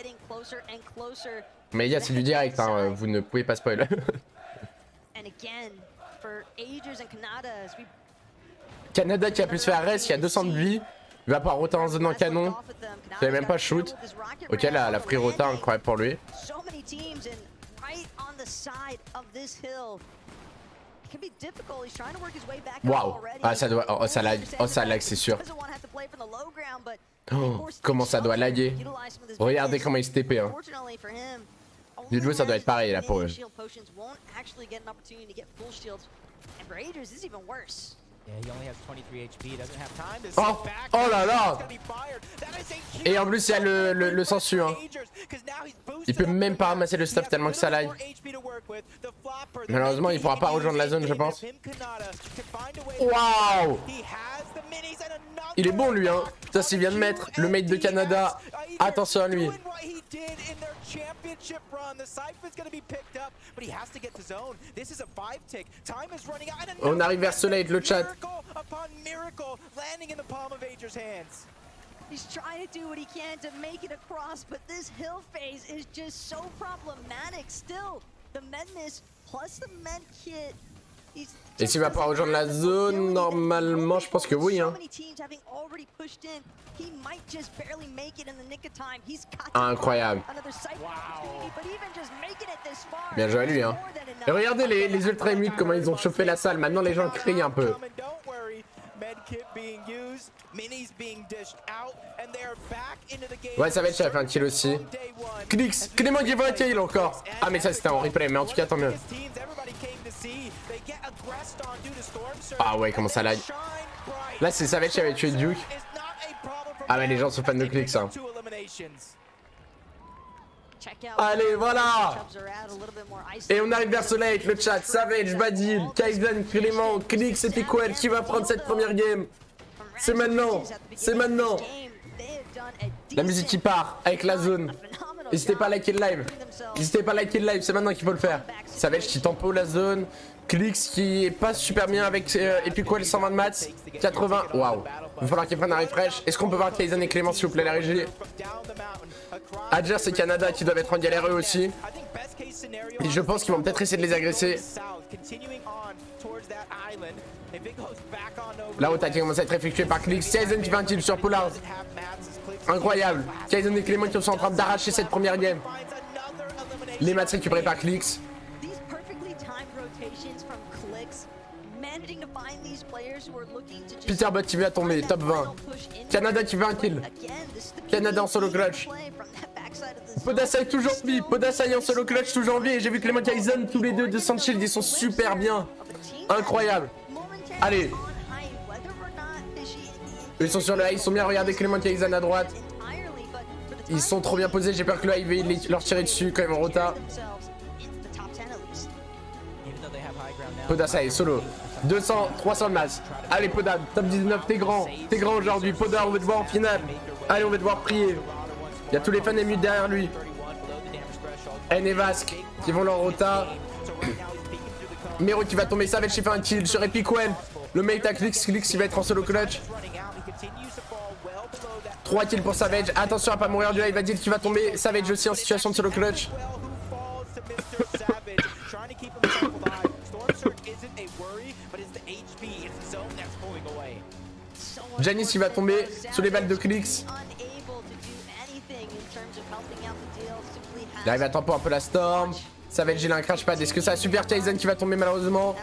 Mais les gars, c'est du direct, hein, vous ne pouvez pas spoil. Canada qui a pu se faire reste, qui a 200 de vie. Il va pas rota en zone en canon. Il avait même pas shoot. Ok, la free rota incroyable pour lui. Waouh. Ah ça doit. Oh ça lag. Oh ça lag c'est sûr. Oh, comment ça doit laguer. Regardez comment il se TP hein. Du coup ça doit être pareil là pour eux. Oh, oh là là. Et en plus il y a le sensu hein. Il peut même pas ramasser le stuff tellement que ça lag. Malheureusement il pourra pas rejoindre la zone je pense. Waouh. Il est bon lui hein. Putain s'il vient de mettre le mate de Canada. Attention à lui. On arrive vers Soleil le chat. He's trying to do what he can to make it across, but this hill phase is just so problematic still. The medness plus the med kit. Et s'il va pas rejoindre la zone, normalement, je pense que oui. Hein. Incroyable. Bien joué à lui. Hein. Et regardez les ultra émules, comment ils ont chauffé la salle. Maintenant, les gens crient un peu. Ouais, ça va être chef, un kill aussi. Clix, Clément qui veut un kill encore. Ah, mais ça c'était en replay, mais en tout cas, tant mieux. Ah ouais, comment ça lag. Là, c'est Savage qui avait tué Duke. Ah, mais les gens sont fans de Clix. Hein. Allez, voilà. Et on arrive vers Soleil, le chat. Savage, Badil, Kaizen, Clément, Clix et Piquel qui va prendre cette première game. C'est maintenant. C'est maintenant. La musique qui part avec la zone. N'hésitez pas à liker le live. N'hésitez pas à liker le live, c'est maintenant qu'il faut le faire. Savage qui tempo la zone. Clix qui est pas super bien avec et puis quoi le 120 de maths 80. Waouh. Il va falloir qu'il prenne un refresh. Est-ce qu'on peut voir Kaizen et Clément s'il vous plaît la régie? Adjers et Canada qui doivent être en galère eux aussi. Et je pense qu'ils vont peut-être essayer de les agresser. La haute qui commence à être effectuée par Clix. Kaizen qui fait un kill sur Pollard. Incroyable. Kaizen et Clément qui sont en train d'arracher cette première game. Les maths récupérés par Clix. Peterbot qui va tomber, top 20. Canada qui veut un kill. Canada en solo clutch. Podasai toujours en vie. Podasai en solo clutch toujours en vie. Et j'ai vu Clément Kaizen tous les deux de Shield. Ils sont super bien. Incroyable. Allez. Ils sont sur le high. Ils sont bien. Regardez Clément Kaizen à droite. Ils sont trop bien posés. J'ai peur que le high va leur tirer dessus quand ils vont rota. Podasai solo. 200, 300 de masse. Allez Poda, top 19, t'es grand aujourd'hui. Poda, on veut te voir en finale. Allez, on veut te voir prier. Il y a tous les fans émus derrière lui. N et Vasque qui vont leur rota. Mero qui va tomber, Savage qui fait un kill sur Epiquel. Le mate à Clix qui va être en solo clutch. 3 kills pour Savage. Attention à pas mourir du live, Vadil qui va tomber. Savage aussi en situation de solo clutch. Janice il va tomber sous les balles de Clix. Il arrive à tempo un peu la Storm. Savage il a un crash pad. Est-ce que ça Super Kaizen qui va tomber malheureusement?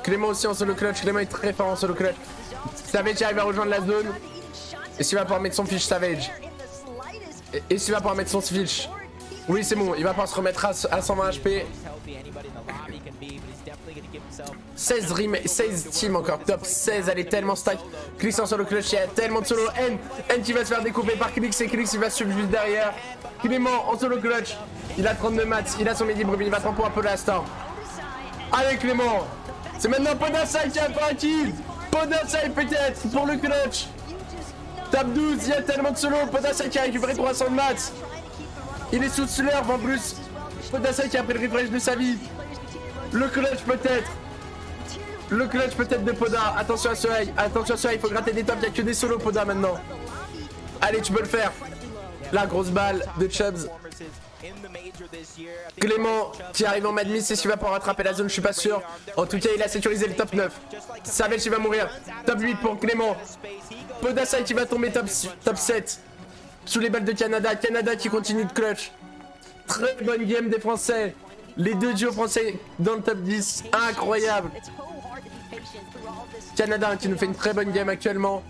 Clément aussi en solo clutch. Clément est très fort en solo clutch. Savage arrive à rejoindre la zone. Est-ce qu'il va pouvoir mettre son fiche Savage? Est-ce qu'il va pouvoir mettre son fiche? Oui c'est bon, il va pouvoir se remettre à 120 HP. 16 teams encore, top 16, elle est tellement stack. Clix en solo clutch, il y a tellement de solo. N qui va se faire découper par Clix et Clix il va suivre juste derrière. Clément en solo clutch, il a 32 mats, il a son midi brebis, il va tempo un peu la Storm. Allez Clément, c'est maintenant Podasai qui a fait un kill. Podasai peut-être pour le clutch. Top 12, il y a tellement de solo. Podasai qui a récupéré 300 mats. Il est sous slurp en plus. Podasai qui a pris le refresh de sa vie. Le clutch peut-être. Le clutch peut-être de Poda. Attention à ce high. Attention à ce high. Il faut gratter des tops. Il n'y a que des solos Poda maintenant. Allez, tu peux le faire. La grosse balle de Chubbs. Clément qui arrive en mad miss. Est-ce qu'il va pouvoir rattraper la zone? Je suis pas sûr. En tout cas, il a sécurisé le top 9. Savage il va mourir. Top 8 pour Clément. Podasai qui va tomber top 7. Sous les balles de Canada. Canada qui continue de clutch. Très bonne game des Français. Les deux duos français dans le top 10. Incroyable. Canada qui nous fait une très bonne game actuellement.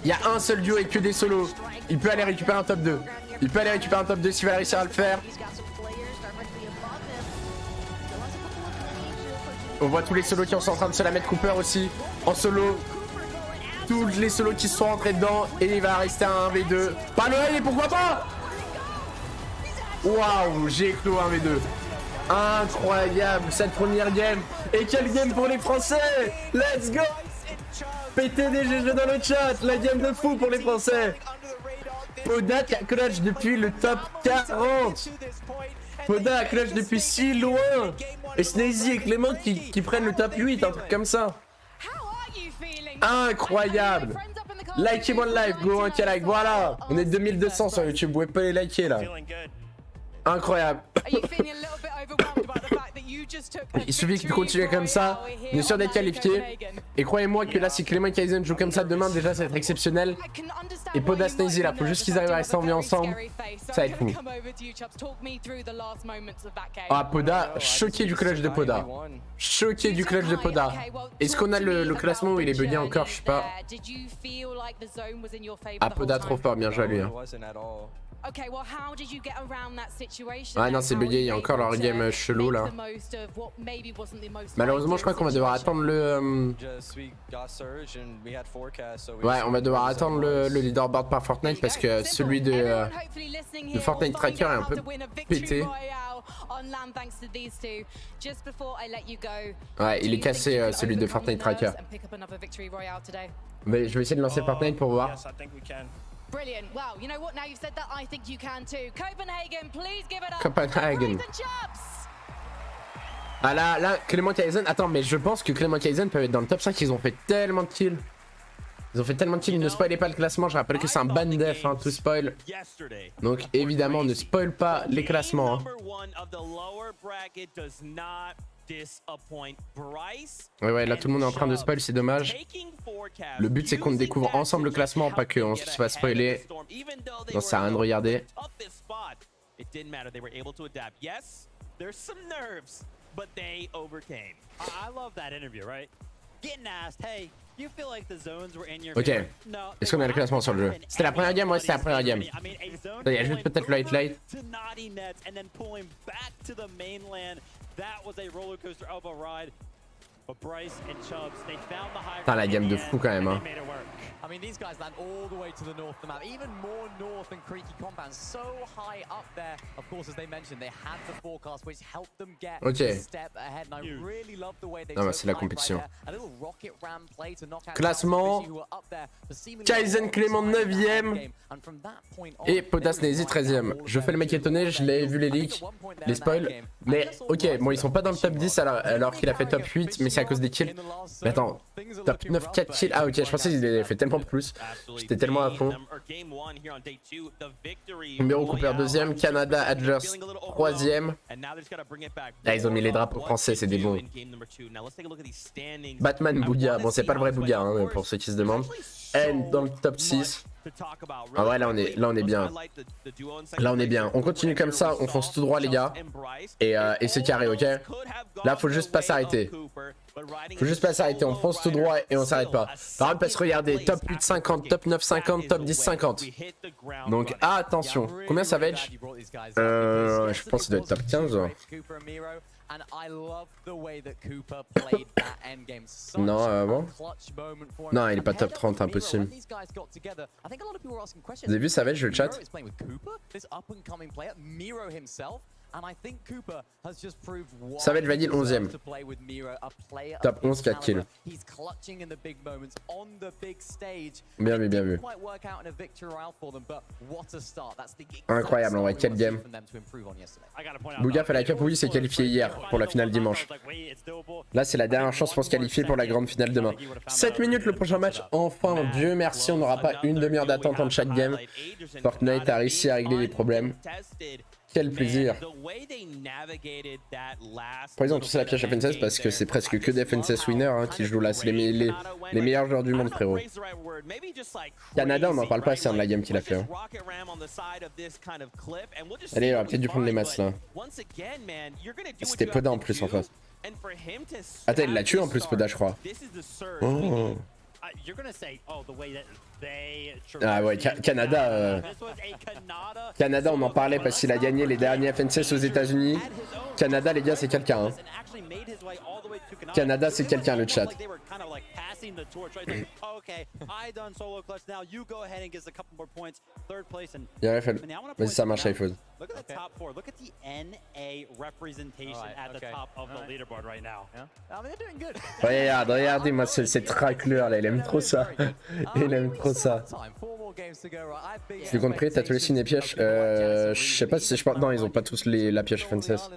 Il y a un seul duo et que des solos. Il peut aller récupérer un top 2. Il peut aller récupérer un top 2 s'il va réussir à le faire. On voit tous les solos qui sont en train de se la mettre. Cooper aussi en solo. Tous les solos qui se sont rentrés dedans. Et il va rester à 1v2. Pas le L et pourquoi pas? Waouh, j'ai éclos 1v2. Incroyable cette première game. Et quelle game pour les Français. Let's go. Pétez des GG dans le chat. La game de fou pour les Français. Poda qui a clutch depuis le top 40. Poda a clutch depuis si loin. Et Snazy et Clément qui prennent le top 8, un truc comme ça. Incroyable. Likez-moi le live, go 1K like, voilà. On est 2200 sur YouTube, vous pouvez pas les liker là. Incroyable. Il suffit qu'il continue comme ça, on est sûr d'être qualifié. Et croyez-moi que là, si Clément et Kaizen jouent comme ça demain, déjà ça va être exceptionnel. Et Poda Snazy là, faut juste qu'ils arrivent à rester en vie ensemble. Ça va être fou. Ah, Poda, choqué du clutch de Poda. Choqué du clutch de Poda. Est-ce qu'on a le classement où il est bugué encore? Je sais pas. Ah, Poda trop fort, bien joué à lui. Hein. Ah non, c'est bugué, il y a encore leur game chelou là. Malheureusement, je crois qu'on va devoir attendre le... Ouais, on va devoir attendre le leaderboard par Fortnite parce que celui de Fortnite Tracker est un peu pété. Ouais, il est cassé celui de Fortnite Tracker. Mais je vais essayer de lancer Fortnite pour voir. Brilliant. Wow, you know what? Now you've said that, I think you can too. Copenhagen, please give it up. Copenhagen. Ah là, Clément Kaizen. Attends, mais je pense que Clément Kaizen peut être dans le top 5. Ils ont fait tellement de kills. Ils ont fait tellement de kills. Ne spoilez pas le classement. Je rappelle que c'est un ban def, hein, tout spoil. Donc évidemment, ne spoil pas les classements. Hein. Ouais, là tout le monde est en train de spoil, c'est dommage. Le but c'est qu'on découvre ensemble le classement, pas qu'on se fasse spoiler. Non, ça sert à rien de regarder. Ok, est-ce qu'on a le classement sur le jeu? C'était la première game? Ouais, c'était la première game. Il y a juste peut-être le highlight. Putain, la game de fou quand même, hein. I mean, these guys land all the way to the north of the map, even more north than Creaky Compound, so high up there. Of course, as they mentioned, they had the forecast, which helped them get a step ahead. And I really love the way they c'est la compétition. a little rocket ram play to knock out classement. Kaizen Clément 9ème et Poda Snazy 13ème. Je fais le mec étonné, je l'ai vu les leaks, les spoils. Mais ok, bon, ils sont pas dans le top 10 alors qu'il a fait top 8, mais c'est à cause des kills. Mais attends, top 9, 4 kills. Ah ok, je pensais qu'il avait fait tellement plus. J'étais tellement à fond. Numéro Cooper 2ème, Canada Adverse 3ème. Là ils ont mis les drapeaux français, c'est des bons. Batman Bouga, bon c'est pas le vrai Bouga hein, pour ceux qui se demandent. And dans le top 6. Ah ouais là on est bien. Là on est bien. On continue comme ça, on fonce tout droit les gars. Et c'est carré, ok. Là faut juste pas s'arrêter. Faut juste pas s'arrêter, on fonce tout droit et on s'arrête pas. Par contre parce que regardez, top 8 50, top 9 50, top 10 50. Donc attention, combien ça va être? Je pense que ça doit être top 15. Non, bon. Non, il est pas top 30, impossible. Vous avez vu Savage le chat? Savage va dire 11ème. Top 11, 4 kills. Bien vu, bien vu. Incroyable en vrai, quel game. Bouga fait la cup, oui, c'est qualifié hier pour la finale dimanche. Là, c'est la dernière chance pour se qualifier pour la grande finale demain. 7 minutes le prochain match. Enfin, Dieu merci, on n'aura pas une demi-heure d'attente entre chaque game. Fortnite a réussi à régler les problèmes. Quel plaisir. Pourquoi ils ont tous la pioche FNCS? Parce que c'est presque que des FNCS winners hein, qui jouent là. C'est les meilleurs joueurs du monde, frérot. Canada, on n'en parle pas, c'est un de la game qu'il a fait. Hein. Allez, on va peut-être dû prendre les masses là. C'était Poda en plus en face. Attends, il l'a tué en plus, Poda, je crois. Oh. Ah ouais, Canada, Canada, on en parlait parce qu'il a gagné les derniers FNCS aux États-Unis. Canada, les gars, c'est quelqu'un. Hein. Canada, c'est quelqu'un, le chat. Vas-y, ça marche, iPhone. Regardez, moi, c'est Trackler, là, il aime trop ça. Il aime trop ça. Tu compris, t'as tous les signes et pièges? Je sais pas si je pense. Non, ils ont pas tous la piège FNCS.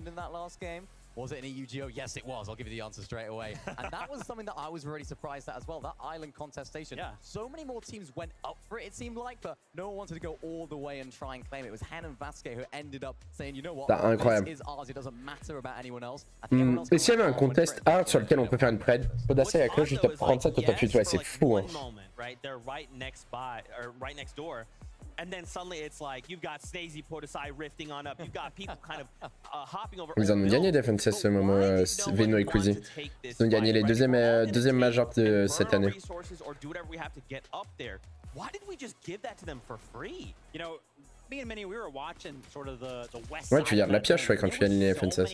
Was it an EUGO? Yes, it was. I'll give you the answer straight away. And that was something that I was really surprised at as well. That island contestation. Yeah. So many more teams went up for it, it seemed like, but no one wanted to go all the way and try and claim it. It was Han and Vasquez who ended up saying, you know what, this is ours. It doesn't matter about anyone else. Et s'il y avait un contest hard sur lequel on peut faire une trade, Podacé avec le top 37 au top 8, ouais, c'est fou. Hein. And then suddenly it's like you've got Snazy Podasai rifting on up. You've got people kind of hopping over. Ils en ont gagné des FNCS ce moment, Veno et Quizzy. Ils ont gagné les deuxième majors de cette année. Why did we just give that to them for free? You know, me and Minnie, we were watching sort of the west side. Ouais, tu gardes la pioche ouais, quand tu gagnes les FNCS.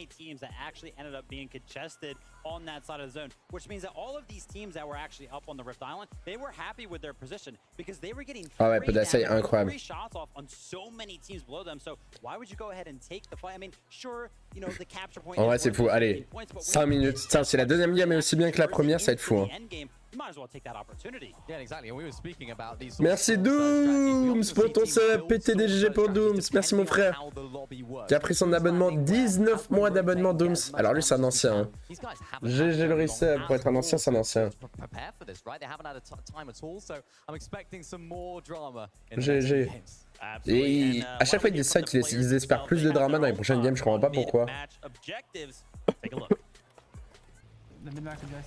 On that side of the zone, which means that all of these teams that were actually up on the Rift Island, they were happy with their position because they were getting free shots off on so many teams below them. So why would you go ahead and take the fight? I mean, sure, you know, the capture point. En vrai, c'est fou. Allez, 5 minutes. Tiens, si la deuxième game est aussi bien que la première, ça va être fou. Hein. Merci Dooms pour ton sub, PTDGG pour Dooms, merci mon frère. Qui a pris son abonnement, 19 mois d'abonnement Dooms. Alors lui c'est un ancien. Hein. GG le reset, pour être un ancien c'est un ancien. GG. Et à chaque fois ils disent ça qu'ils espèrent plus de drama dans les prochaines games, je comprends pas pourquoi. Ne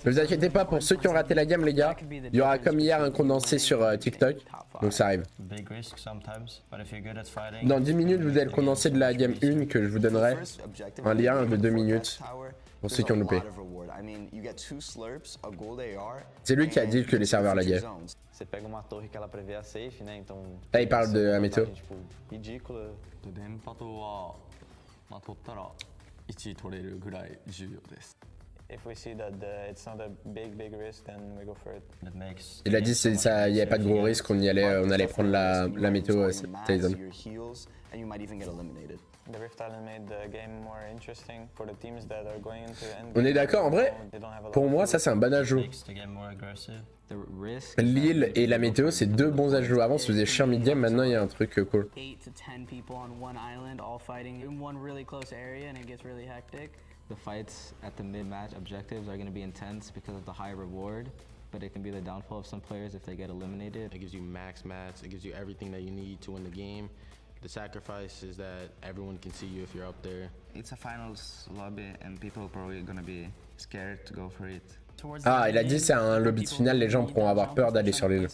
vous inquiétez pas, pour ceux qui ont raté la game les gars, il y aura comme hier un condensé sur TikTok, donc ça arrive. Dans 10 minutes vous avez le condensé de la game 1 que je vous donnerai, un lien de 2 minutes pour ceux qui ont loupé. C'est lui qui a dit que les serveurs laguaient. Là il parle de la météo. Il a dit qu'il n'y avait pas de gros risque, on allait prendre la météo Tyson. On est d'accord, en vrai, pour moi ça c'est un bon ajout. L'île et la météo c'est deux bons ajouts. Avant ça faisait chiant mid-game, maintenant il y a un truc cool. The fights at the mid-match objectives are going to be intense because of the high reward, but it can be the downfall of some players if they get eliminated. It gives you max mats, it gives you everything that you need to win the game. The sacrifice is that everyone can see you if you're up there. It's a finals lobby and people are probably going to be scared to go for it. Ah, il a dit c'est un lobby de finale, les gens pourront avoir peur d'aller sur l'île.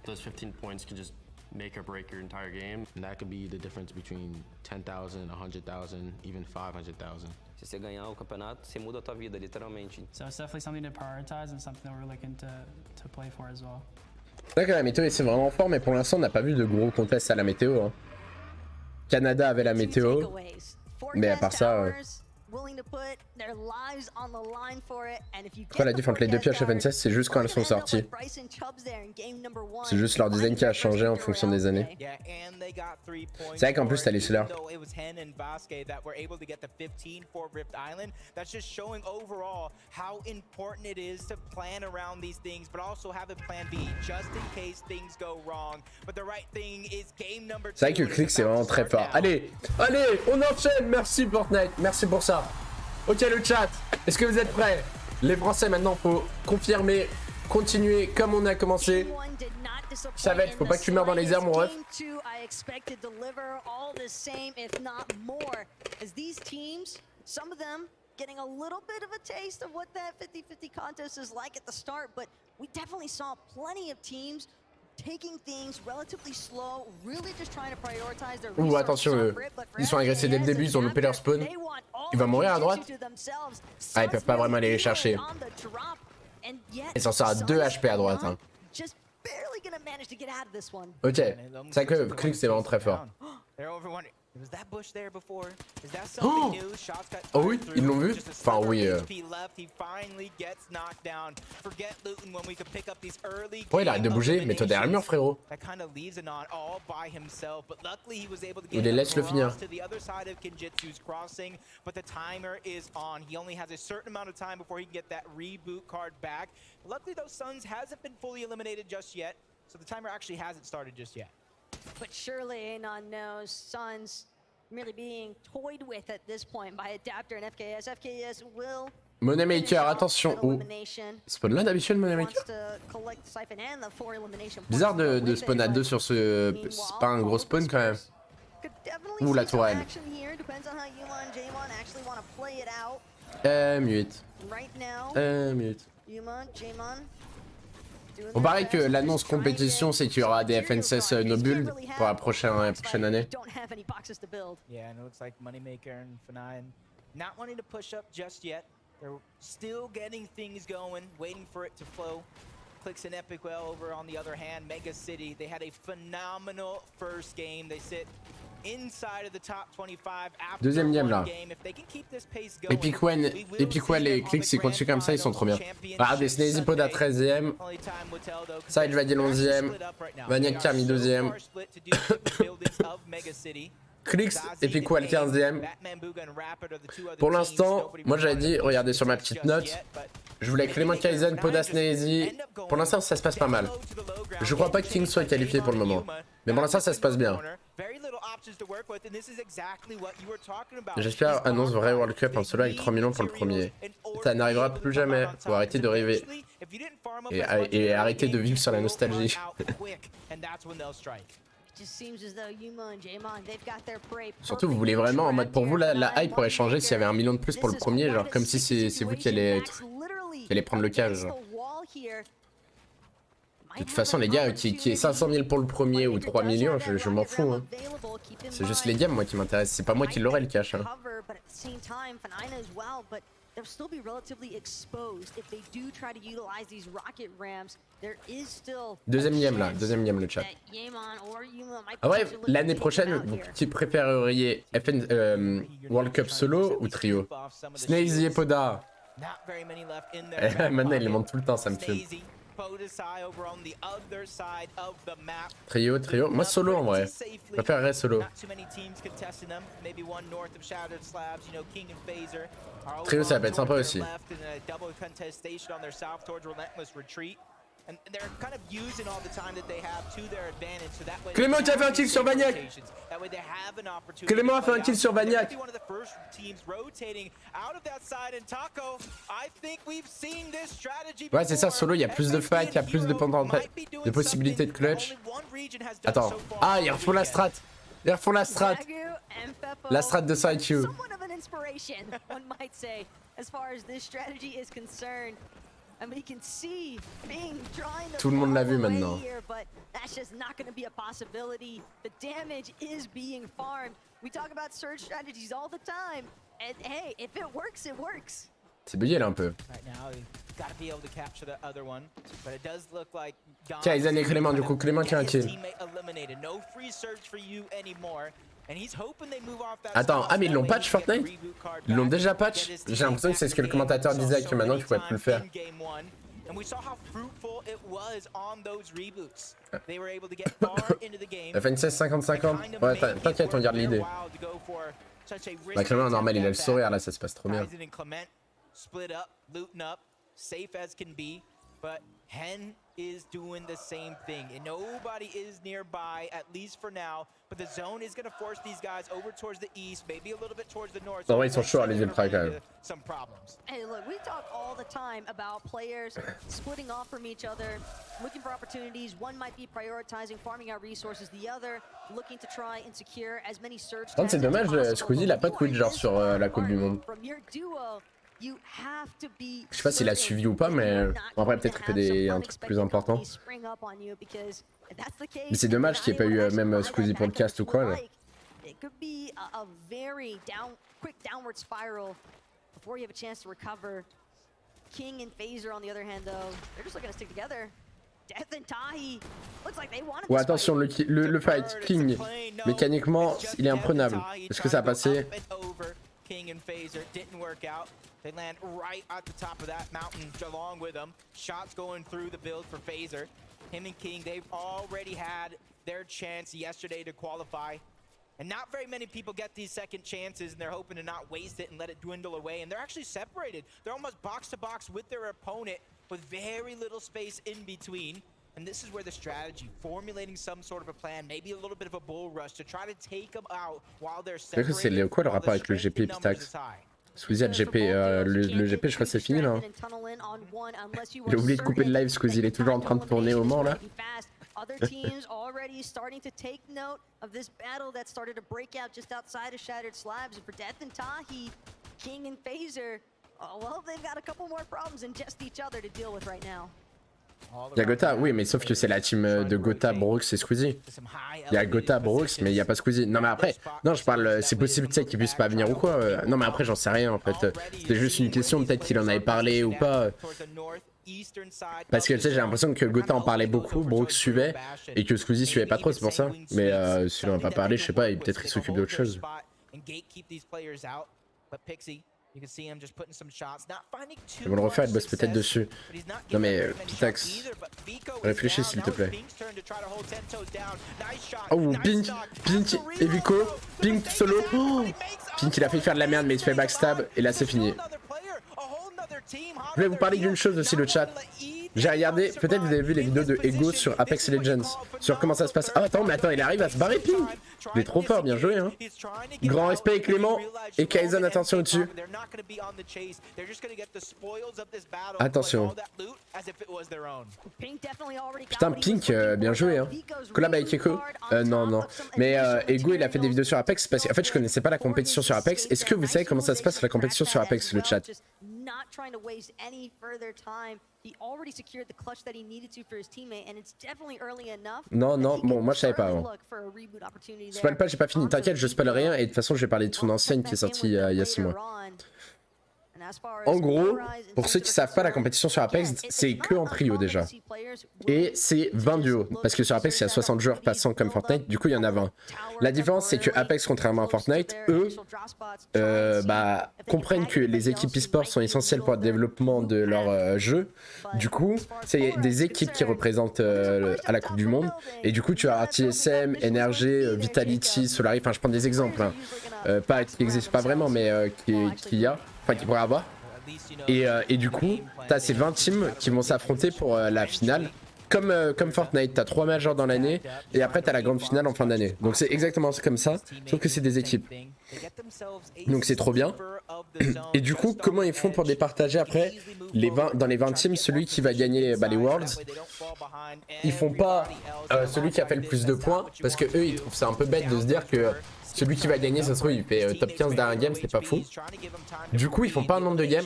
Those 15 points can just make or break your entire game. And that could be the difference between 10,000, 100,000, even 500,000. Se você ganhar o campeonato, você muda a tua vida, literalmente. So it's definitely something to prioritize and something that we're looking to play for as well. C'est vrai que la météo c'est vraiment fort, mais pour l'instant on n'a pas vu de gros contests à la météo. Hein. Canada avait la météo, mais à part ça... Après la diff entre les deux pioches FNCS, c'est juste quand elles sont sorties. C'est juste leur design qui a changé en fonction des années. C'est vrai qu'en plus t'as les sellers. C'est vrai que le clic c'est vraiment très fort. Allez, allez, on enchaîne. Merci Fortnite, merci pour ça. Ok le chat, est-ce que vous êtes prêts? Les Français maintenant, faut confirmer, continuer comme on a commencé. Ça va être, faut pas que tu meurs dans les airs mon ref. Getting a little bit of a taste of what that 50-50 contest is like at the start, but we definitely saw plenty of teams taking things relatively slow, really just trying to prioritize their Ouh, attention, ils sont agressés dès le début, ils ont loupé leur spawn. Il va mourir à droite. Ah, ils peuvent pas vraiment aller les chercher. Ils s'en sortent à 2 HP à droite. Hein. Ok, c'est vrai que Click c'est vraiment très fort. Oh, oh oui, ils l'ont vu. Enfin oui. Ouais, il arrête de bouger, mets-toi derrière le mur frérot. Il les laisse le finir. But surely Anon knows Suns merely being toyed with at this point by Adapter and FKS. FKS will Money Maker, attention. Oh. Spawn là d'habitude Money Maker. Bizarre de spawn à 2 sur ce... C'est pas un gros spawn quand même. Ouh la tourelle. Mute. Mute. Bon, pareil que l'annonce compétition, c'est qu'il y aura des FNCS no build pour la prochaine année. Yeah, and it looks like Moneymaker and F9 not wanting to push up just yet. They're still getting things going, waiting for it to flow. Clicks and Epic well over on the other hand. Mega City, they had a phenomenal first game. They sit inside of the top 25 after deuxième game là. Epic Well et Click, s'ils continuent comme ça, ils sont trop bien. Regardez, Snazy Poda 13ème. Side Vadiel 11ème. Maniac Kami 12ème. Clix, Epic Well 15ème. Pour l'instant, moi j'avais dit, regardez sur ma petite note, je voulais Clément Kaizen, Poda Snazy. Pour l'instant, ça se passe pas mal. Je crois pas que King soit qualifié pour le moment. Mais pour l'instant, ça se passe bien. J'espère annonce vrai World Cup en solo avec 3 millions pour le premier. Ça n'arrivera plus jamais. Faut arrêter de rêver. Et arrêter de vivre sur la nostalgie. Surtout, vous voulez vraiment en mode pour vous, la hype pourrait changer s'il y avait 1 million de plus pour le premier, genre comme si c'est vous qui allez prendre le cage. Genre. De toute façon, les gars, qui est 500 000 pour le premier ou 3 millions, je m'en fous. Hein. C'est juste les games, moi, qui m'intéressent. C'est pas moi qui l'aurai le cash. Hein. Deuxième game là, deuxième game le chat. Ah ouais, l'année prochaine, vous qui préféreriez World Cup solo ou trio? Snazy et Poda. Maintenant, ils les montent tout le temps, ça me fume. Trio, moi solo en vrai. Je préférerais solo. Trio ça va être sympa aussi. Clément qui a fait un kill sur Vagnac. Clément a fait un kill sur Vagnac. Ouais, c'est ça, solo, il y a plus de fight, il y a plus de possibilités de clutch. Attends. Ah, ils refont la strat. Ils refont la strat. La strat de side Q. Tout le monde l'a vu maintenant. C'est bugué là un peu. Kaizen et Clément, du coup Clément qui a un kill. Attends, ah mais ils l'ont patch Fortnite? Ils l'ont déjà patch? J'ai l'impression que c'est ce que le commentateur disait, que maintenant tu pouvais plus le faire. La fin 50-50. Ouais, t'inquiète, on garde l'idée. Bah Clément normal, il a le sourire là, ça se passe trop bien. Split up, looting up, safe as can be, but Hen is doing the same thing, and nobody is nearby, at least for now. But the zone is going to force these guys over towards the east, maybe a little bit towards the north. Non, ouais, ils sont chauds à les ultra quand même. Some problems. Hey, look, we talk all the time about players splitting off from each other, looking for opportunities. One might be prioritizing farming out resources, the other looking to try and secure as many search. C'est dommage, Squeezie il a pas de quit genre sur la Coupe du Monde. Je sais pas s'il a suivi ou pas, mais en vrai peut-être qu'il fait un truc plus important. Mais c'est dommage qu'il n'y ait pas eu même Squeezie pour le cast ou quoi là. Ouais, attention, le fight, King, mécaniquement, il est imprenable. Est-ce que ça a passé? King and Phaser didn't work out. They land right at the top of that mountain along with them. Shots going through the build for Phaser. Him and King, they've already had their chance yesterday to qualify. And not very many people get these second chances, and they're hoping to not waste it and let it dwindle away. And they're actually separated. They're almost box to box with their opponent with very little space in between. And this is where the strategy, formulating some sort of a plan, maybe a little bit of a bull rush to try to take them out while they're separated. C'est quoi le rapport avec le GP Pitax? Squeezie a le GP, le GP je crois que c'est fini là. Il a oublié de couper le live, Squeezie, il est toujours en train de tourner au Mans là. Other teams already starting to take note of this battle that started to break out just outside of Shattered Slabs. And for Death and Tahi, King and Phaser, well, they've got a couple more problems than just each other to deal with right now. Il y a Gotha, oui, mais sauf que c'est la team de Gotha, Brooks et Squeezie. Il y a Gotha, Brooks, mais il n'y a pas Squeezie. Non, mais après, non, je parle, c'est possible, tu sais, qu'il puisse pas venir ou quoi. Non, mais après, j'en sais rien en fait. C'était juste une question, peut-être qu'il en avait parlé ou pas. Parce que tu sais, j'ai l'impression que Gotha en parlait beaucoup, Brooks suivait, et que Squeezie suivait pas trop, c'est pour ça. Mais s'il en a pas parlé, je sais pas, peut-être il s'occupe d'autre chose. Ils vont le refaire, il bosse peut-être dessus. Non mais Pitax, réfléchis s'il te plaît. Oh, Pink et Vico, Pink solo. Oh, Pink il a fait faire de la merde mais il se fait backstab et là c'est fini. Je vais vous parler d'une chose aussi le chat. J'ai regardé, peut-être vous avez vu les vidéos de Ego sur Apex Legends, sur comment ça se passe. Ah attends, mais attends, il arrive à se barrer Pink. Il est trop fort, bien joué hein. Grand respect Clément et Kaizen, attention au-dessus. Attention. Putain Pink, bien joué hein. Collab avec Ego. Non. Mais Ego il a fait des vidéos sur Apex parce qu'en fait je connaissais pas la compétition sur Apex. Est-ce que vous savez comment ça se passe la compétition sur Apex, le chat? Non, bon, moi je savais pas avant. Spoil pas, j'ai pas fini, t'inquiète, je spoil rien et de toute façon je vais parler de son ancienne qui est sortie il y a 6 mois. En gros, pour ceux qui savent pas, la compétition sur Apex, c'est que en trio déjà. Et c'est 20 duos, parce que sur Apex, il y a 60 joueurs passant comme Fortnite, du coup il y en a 20. La différence, c'est que Apex, contrairement à Fortnite, eux, comprennent que les équipes e-sport sont essentielles pour le développement de leur jeu. Du coup, c'est des équipes qui représentent à la Coupe du Monde. Et du coup, tu as TSM, NRG, Vitality, Solari, enfin je prends des exemples, hein. Pas qui n'existent pas vraiment, mais qui y a. Enfin qui pourrait avoir. Et du coup, t'as ces 20 teams qui vont s'affronter pour la finale. comme Fortnite, t'as 3 majors dans l'année et après t'as la grande finale en fin d'année. Donc c'est exactement comme ça, sauf que c'est des équipes. Donc c'est trop bien. Et du coup, comment ils font pour départager après dans les 20 teams, celui qui va gagner les Worlds? Ils font pas celui qui a fait le plus de points, parce que eux ils trouvent ça un peu bête de se dire que celui qui va gagner, ça se trouve, il fait top 15 d'un game, c'est pas fou. Du coup, ils font pas un nombre de games.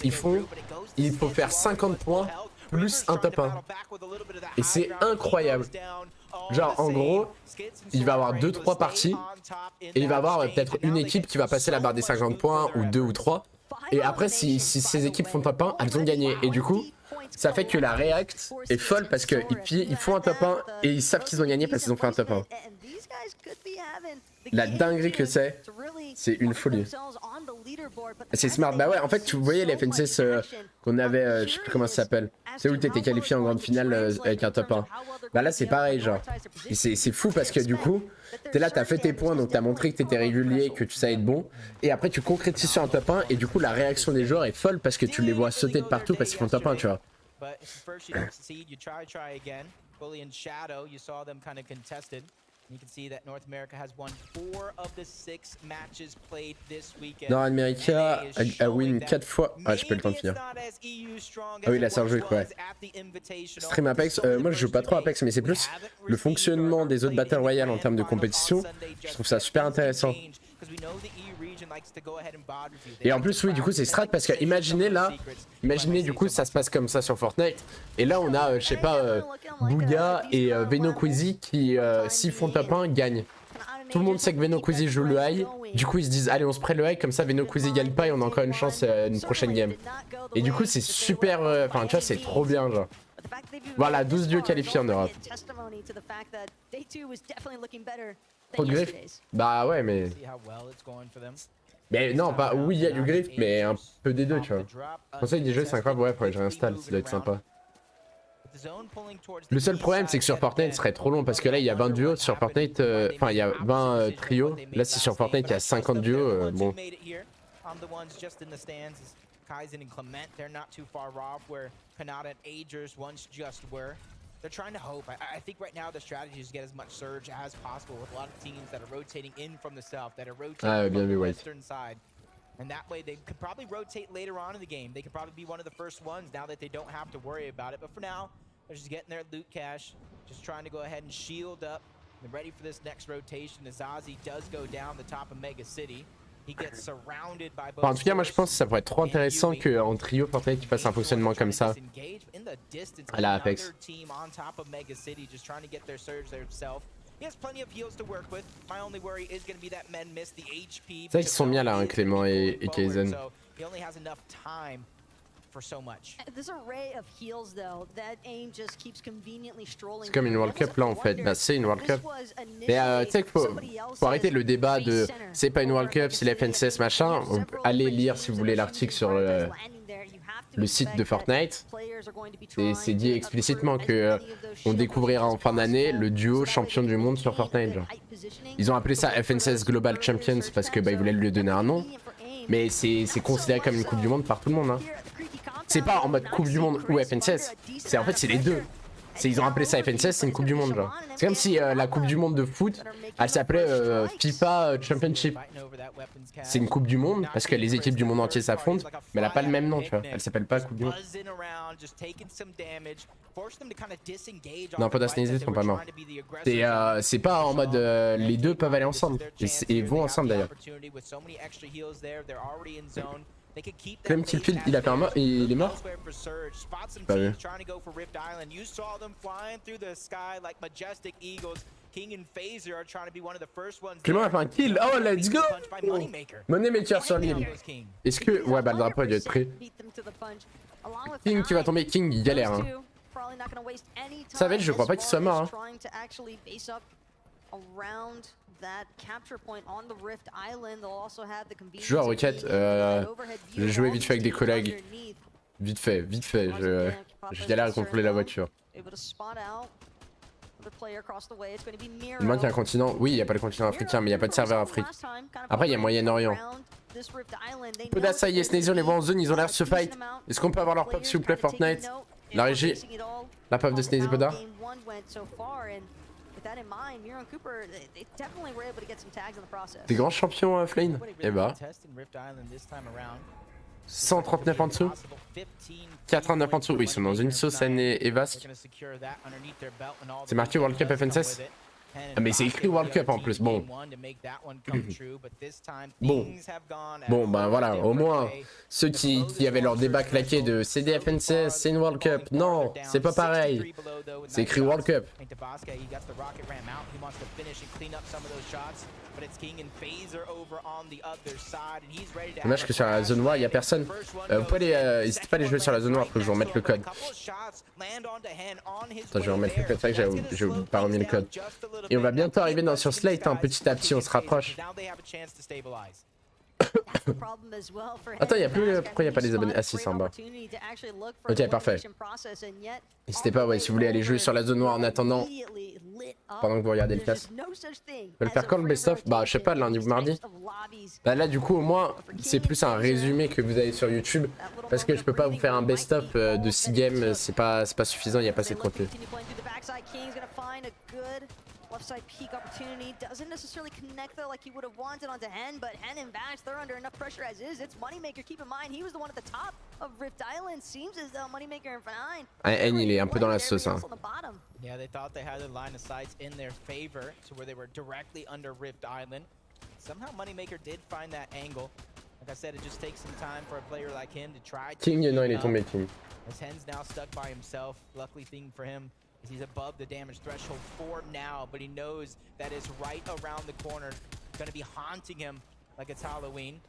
Il faut faire 50 points plus un top 1. Et c'est incroyable. Genre, en gros, il va avoir 2-3 parties. Et il va avoir peut-être une équipe qui va passer la barre des 50 points, ou 2 ou 3. Et après, si ces équipes font top 1, elles ont gagné. Et du coup, ça fait que la React est folle parce qu'ils font un top 1 et ils savent qu'ils ont gagné parce qu'ils ont fait un top 1. La dinguerie que c'est une folie. C'est smart. Bah ouais, en fait, tu voyais les FNCS qu'on avait, je sais plus comment ça s'appelle. C'est où tu étais qualifié en grande finale avec un top 1. Bah là, c'est pareil, genre. Et c'est fou parce que du coup, t'es là, t'as fait tes points, donc t'as montré que t'étais régulier, que tu savais être bon. Et après, tu concrétises sur un top 1 et du coup, la réaction des joueurs est folle parce que tu les vois sauter de partout parce qu'ils font top 1, tu vois. Nord America a win 4 fois. Ah, j'ai pas le temps de finir. Ah oui, la sœur jouée, ouais. Stream Apex, moi je joue pas trop Apex, mais c'est plus le fonctionnement des autres Battle Royale en termes de compétition. Je trouve ça super intéressant. Et en plus, oui, du coup, c'est strat parce que imaginez du coup, ça se passe comme ça sur Fortnite. Et là, on a, je sais pas, Bouga et Venoquizy qui, s'ils font top 1, gagnent. Tout le monde sait que Venoquizy joue le high. Du coup, ils se disent, allez, on se prête le high, comme ça, Venoquizy gagne pas et on a encore une chance une prochaine game. Et du coup, c'est super. Enfin, tu vois, c'est trop bien, genre. Voilà, 12 dieux qualifiés en Europe. Trop de griff? Bah ouais, mais... Mais non, pas... Oui, il y a du griff, mais un peu des deux, tu vois. Conseil des jeux, c'est incroyable, ouais, faudrait que je réinstalle, ça doit être sympa. Le seul problème, c'est que sur Fortnite, ce serait trop long, parce que là, il y a 20 duos sur Fortnite, enfin, il y a 20 trios. Là, si sur Fortnite, il y a 50 duos, bon... Kaizen and Clement, they're not too far off where Kanata and Agers once just were. They're trying to hope. I think right now the strategy is to get as much surge as possible with a lot of teams that are rotating in from the south, that are rotating from the western side. And that way they could probably rotate later on in the game. They could probably be one of the first ones now that they don't have to worry about it. But for now, they're just getting their loot cache, just trying to go ahead and shield up. They're ready for this next rotation as Ozzy does go down the top of Mega City. Enfin, en tout cas, moi je pense que ça pourrait être trop intéressant qu'en trio Fortnite qui fasse un fonctionnement comme ça à la Apex. Ça, ils sont bien là, hein, Clément et Kaizen. C'est comme une World Cup là en fait, bah c'est une World Cup. Mais tu sais qu'il faut arrêter le débat de c'est pas une World Cup, c'est la FNCS machin. Allez lire si vous voulez l'article sur le site de Fortnite. C'est dit explicitement que on découvrira en fin d'année le duo champion du monde sur Fortnite. Genre. Ils ont appelé ça FNCS Global Champions parce que bah, ils voulaient lui donner un nom. Mais c'est considéré comme une coupe du monde par tout le monde. Hein. C'est pas en mode coupe du monde ou FNCS, c'est en fait c'est les deux. Ils ont appelé ça FNCS, c'est une coupe du monde genre. C'est comme si la coupe du monde de foot, elle s'appelait FIFA Championship. C'est une coupe du monde parce que les équipes du monde entier s'affrontent, mais elle a pas le même nom, tu vois. Elle s'appelle pas coupe du monde. Non, pas d'Asnézé, ils sont pas morts. C'est pas en mode les deux peuvent aller ensemble et vont ensemble d'ailleurs. Clem Killfield, il a fait un mort, il est mort? J'ai pas vu. Clément a fait un kill, oh let's go! Moneymaker sur l'île. Est-ce que... Ouais bah le drapeau a dû être pris. King qui va tomber, King il galère hein. Savage je crois pas qu'il soit mort hein. Je joue à Rocket, j'ai joué vite fait avec des collègues. Vite fait, je galère à contrôler la voiture. Il manque un continent, oui il n'y a pas le continent africain mais il n'y a pas de serveur Afrique. Après il y a Moyen-Orient. Podas, ça y est, Snazy, on les voit en zone, ils ont l'air de se fight. Est-ce qu'on peut avoir leur pop s'il vous plaît Fortnite? La régie. La paf de Sneezy Poda. Des grands champions, Flame. Eh bah. 139 en dessous. 89 en dessous. Oui, ils sont dans une sauce et Vasque. C'est marqué World Cup FNCS. Ah, mais c'est écrit World Cup en plus. Bon. Bon, bah voilà. Au moins, ceux qui avaient leur débat claqué de CD FNCS, c'est une World Cup. Non, c'est pas pareil. C'est écrit World Cup. Dommage que sur la zone noire, il n'y a personne. Vous pouvez n'hésitez pas à les jouer sur la zone noire, que je vais vous remettre le code. Attends, je vais remettre le code, c'est vrai que j'ai pas remis le code. Et on va bientôt arriver sur Slate, hein, petit à petit, on se rapproche. Attends, pourquoi il n'y a pas les abonnés? Ah si, c'est en bas. Ok, parfait. N'hésitez pas, ouais, si vous voulez aller jouer sur la zone noire en attendant, pendant que vous regardez le cast. Vous pouvez le faire quand le best-of? Bah, je sais pas, lundi ou mardi. Bah là, du coup, au moins, c'est plus un résumé que vous avez sur YouTube. Parce que je peux pas vous faire un best-of de 6 games, c'est pas suffisant, il n'y a pas assez de contenu. Left side peak opportunity doesn't necessarily connect though like he would have wanted onto Hen, but Hen and Vax, they're under enough pressure as is. It's Moneymaker, keep in mind, he was the one at the top of Rift Island. Seems as though Moneymaker and Fine. Hen, il est un peu dans la sauce, hein. Yeah, they thought they had the line of sights in their favor to where they were directly under Rift Island. Somehow Moneymaker did find that angle. Like I said, it just takes some time for a player like him to try to King, non, il est tombé, King. As Hen's now stuck by himself. Luckily thing for him, he's above the damage threshold for now, but he knows that is right around the corner, going to be haunting him like it's Halloween.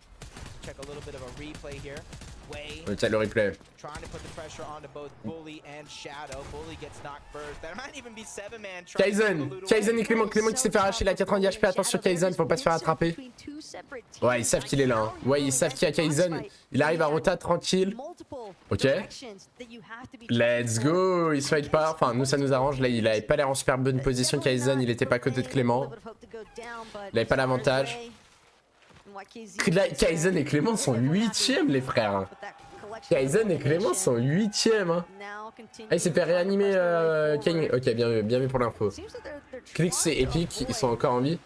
Check a little bit of a replay here. Way le replay. Trying to put the pressure onto both Bully and Shadow. Bully gets knocked first. That might even be 7-man. Kaizen et Clément qui s'est fait arracher la 90 HP. Attention Kaizen, faut pas se faire attraper. Ouais, ils savent qu'il est là. Hein. Ouais, ils savent qu'il y a Kaizen. Il arrive à rota tranquille. Ok. Let's go. Il se fight pas. Enfin, nous ça nous arrange. Là, il avait pas l'air en super bonne position. Kaizen, il était pas à côté de Clément. Il avait pas l'avantage. Kaizen et Clément sont 8ème les frères. Kaizen et Clément sont 8ème. Hein. Ah, il s'est fait réanimer King. Ok, bien vu pour l'info. Clix et Epic, ils sont encore en vie.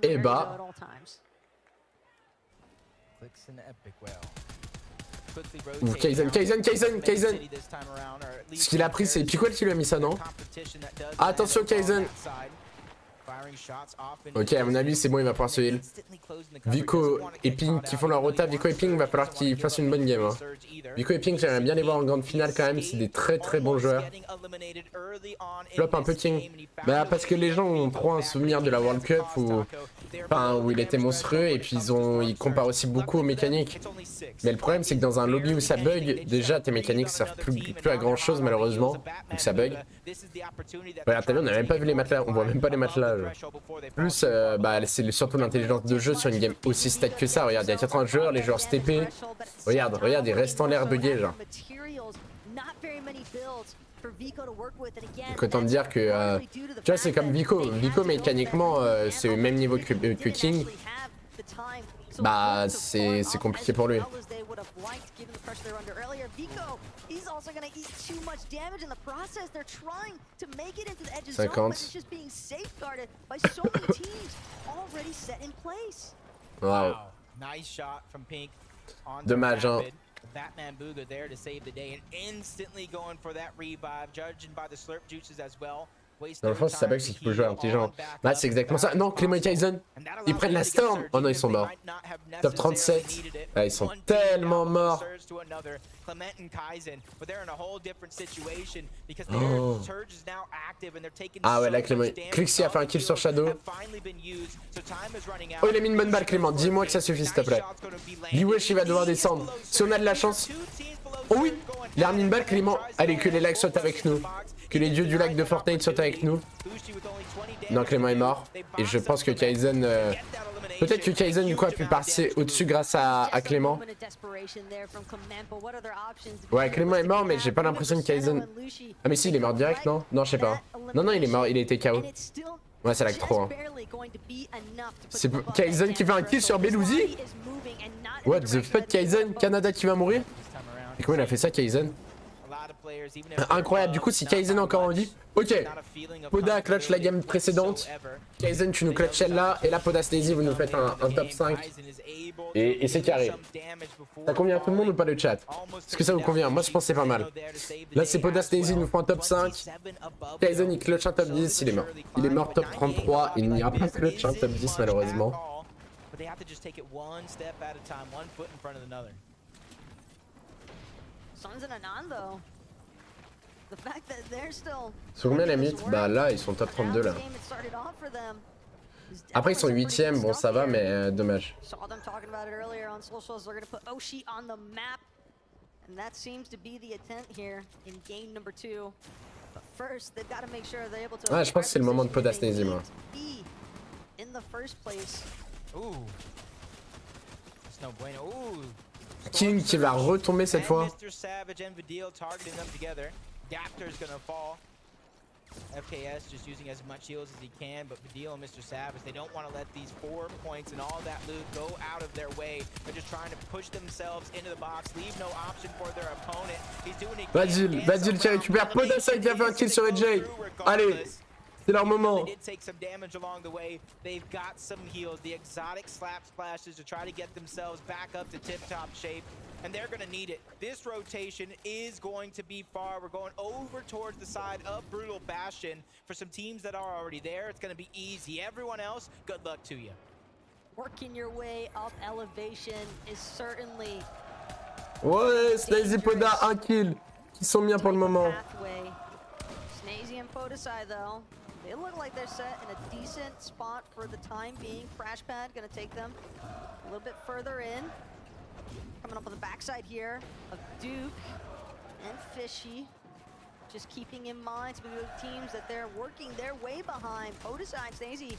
Et bah. Kaizen. Ce qu'il a pris, c'est Piquel qui lui a mis ça, non? Attention Kaizen. Ok, à mon avis, c'est bon, il va pouvoir se heal. Vico et Pink qui font leur rota. Vico et Pink, va falloir qu'ils fassent une bonne game. Hein. Vico et Pink, j'aimerais bien les voir en grande finale quand même. C'est des très bons joueurs. Flop un peu King. Bah, parce que les gens ont trop un souvenir de la World Cup où il était monstrueux et puis ils comparent aussi beaucoup aux mécaniques. Mais le problème, c'est que dans un lobby où ça bug, déjà tes mécaniques servent plus à grand chose malheureusement. Donc ça bug. Regarde, t'as vu, on n'a même pas vu les matelas. On voit même pas les matelas. Plus, c'est surtout l'intelligence de jeu sur une game aussi stack que ça. Regarde, il y a 80 joueurs, les joueurs STP. Regarde, ils restent en l'air buggés, genre. Donc autant te dire que, tu vois, c'est comme Vico. Vico, mécaniquement, c'est au même niveau que King. Bah, c'est compliqué pour lui. 50. Wow. Dommage, hein. Batman Booga there to save the day and instantly going for that revive, judging by the slurp juices as well. Dans le fond, si ça bug, c'est qu'il peut jouer intelligent. Bah, c'est exactement ça. Non, Clément et Kaizen, ils prennent la Storm. Oh non, ils sont morts. Top 37. Ah, ils sont tellement morts. Oh. Ah ouais, là, Clément. Clixi a fait un kill sur Shadow. Oh, il a mis une bonne balle, Clément. Dis-moi que ça suffit, s'il te plaît. Biwesh, il va devoir descendre. Si on a de la chance. Oh oui, il a remis une balle, Clément. Allez, que les lags soient avec nous. Que les dieux du lac de Fortnite soient avec nous. Non, Clément est mort. Et je pense que Kaizen... Peut-être que Kaizen du coup a pu passer au-dessus grâce à Clément. Ouais, Clément est mort, mais j'ai pas l'impression que Kaizen... Ah mais si, il est mort direct, non? Non, je sais pas. Non, il est mort, il a été KO. Ouais, ça lag trop. Hein. C'est Kaizen qui fait un kill sur Belouzi? What the fuck, Kaizen? Canada qui va mourir? Et comment il a fait ça, Kaizen? Incroyable, du coup si Kaizen est encore en vie, ok. Poda clutch la game précédente, Kaizen tu nous clutch celle-là, et là Poda Sneezy vous nous faites un top 5. Et c'est carré. Ça convient à tout le monde ou pas le chat? Est-ce que ça vous convient? Moi je pense que c'est pas mal. Là c'est Poda Sneezy nous font un top 5. Kaizen il clutch un top 10, il est mort. Il est mort top 33, il n'y a pas clutch un top 10 malheureusement. Sur combien la mythe? Bah là ils sont top 32 là. Après ils sont 8ème, bon ça va mais dommage. Ah je pense que c'est le moment de Poda Sneezy moi. King qui va retomber cette fois. FKS just using as much heals as he can, but Vidéos and Mr. Savage, they don't want to let these 4 points and all that loot go out of their way. They're just trying to push themselves into the box, leave no option for their opponent. He's doing it. Badil qui récupère Poda qui a fait un kill sur EJ. Allez, c'est leur moment. They did take some damage along the way. They've got some heals, the exotic slap splashes to try to get themselves back up to tip-top shape. And they're going to need it. This rotation is going to be far. We're going over towards the side of Brutal Bastion. For some teams that are already there, it's going to be easy. Everyone else, good luck to you. Working your way up elevation is certainly... Ouais, Sneezy Poda, un kill. Ils sont bien pour le moment. Sneezy and Podasai though, they look like they're set in a decent spot for the time being. Crash pad going to take them a little bit further in. Coming up on the backside here of Duke and Fishy. Just keeping in mind some of the teams that they're working their way behind. Podasai and Sneezy. It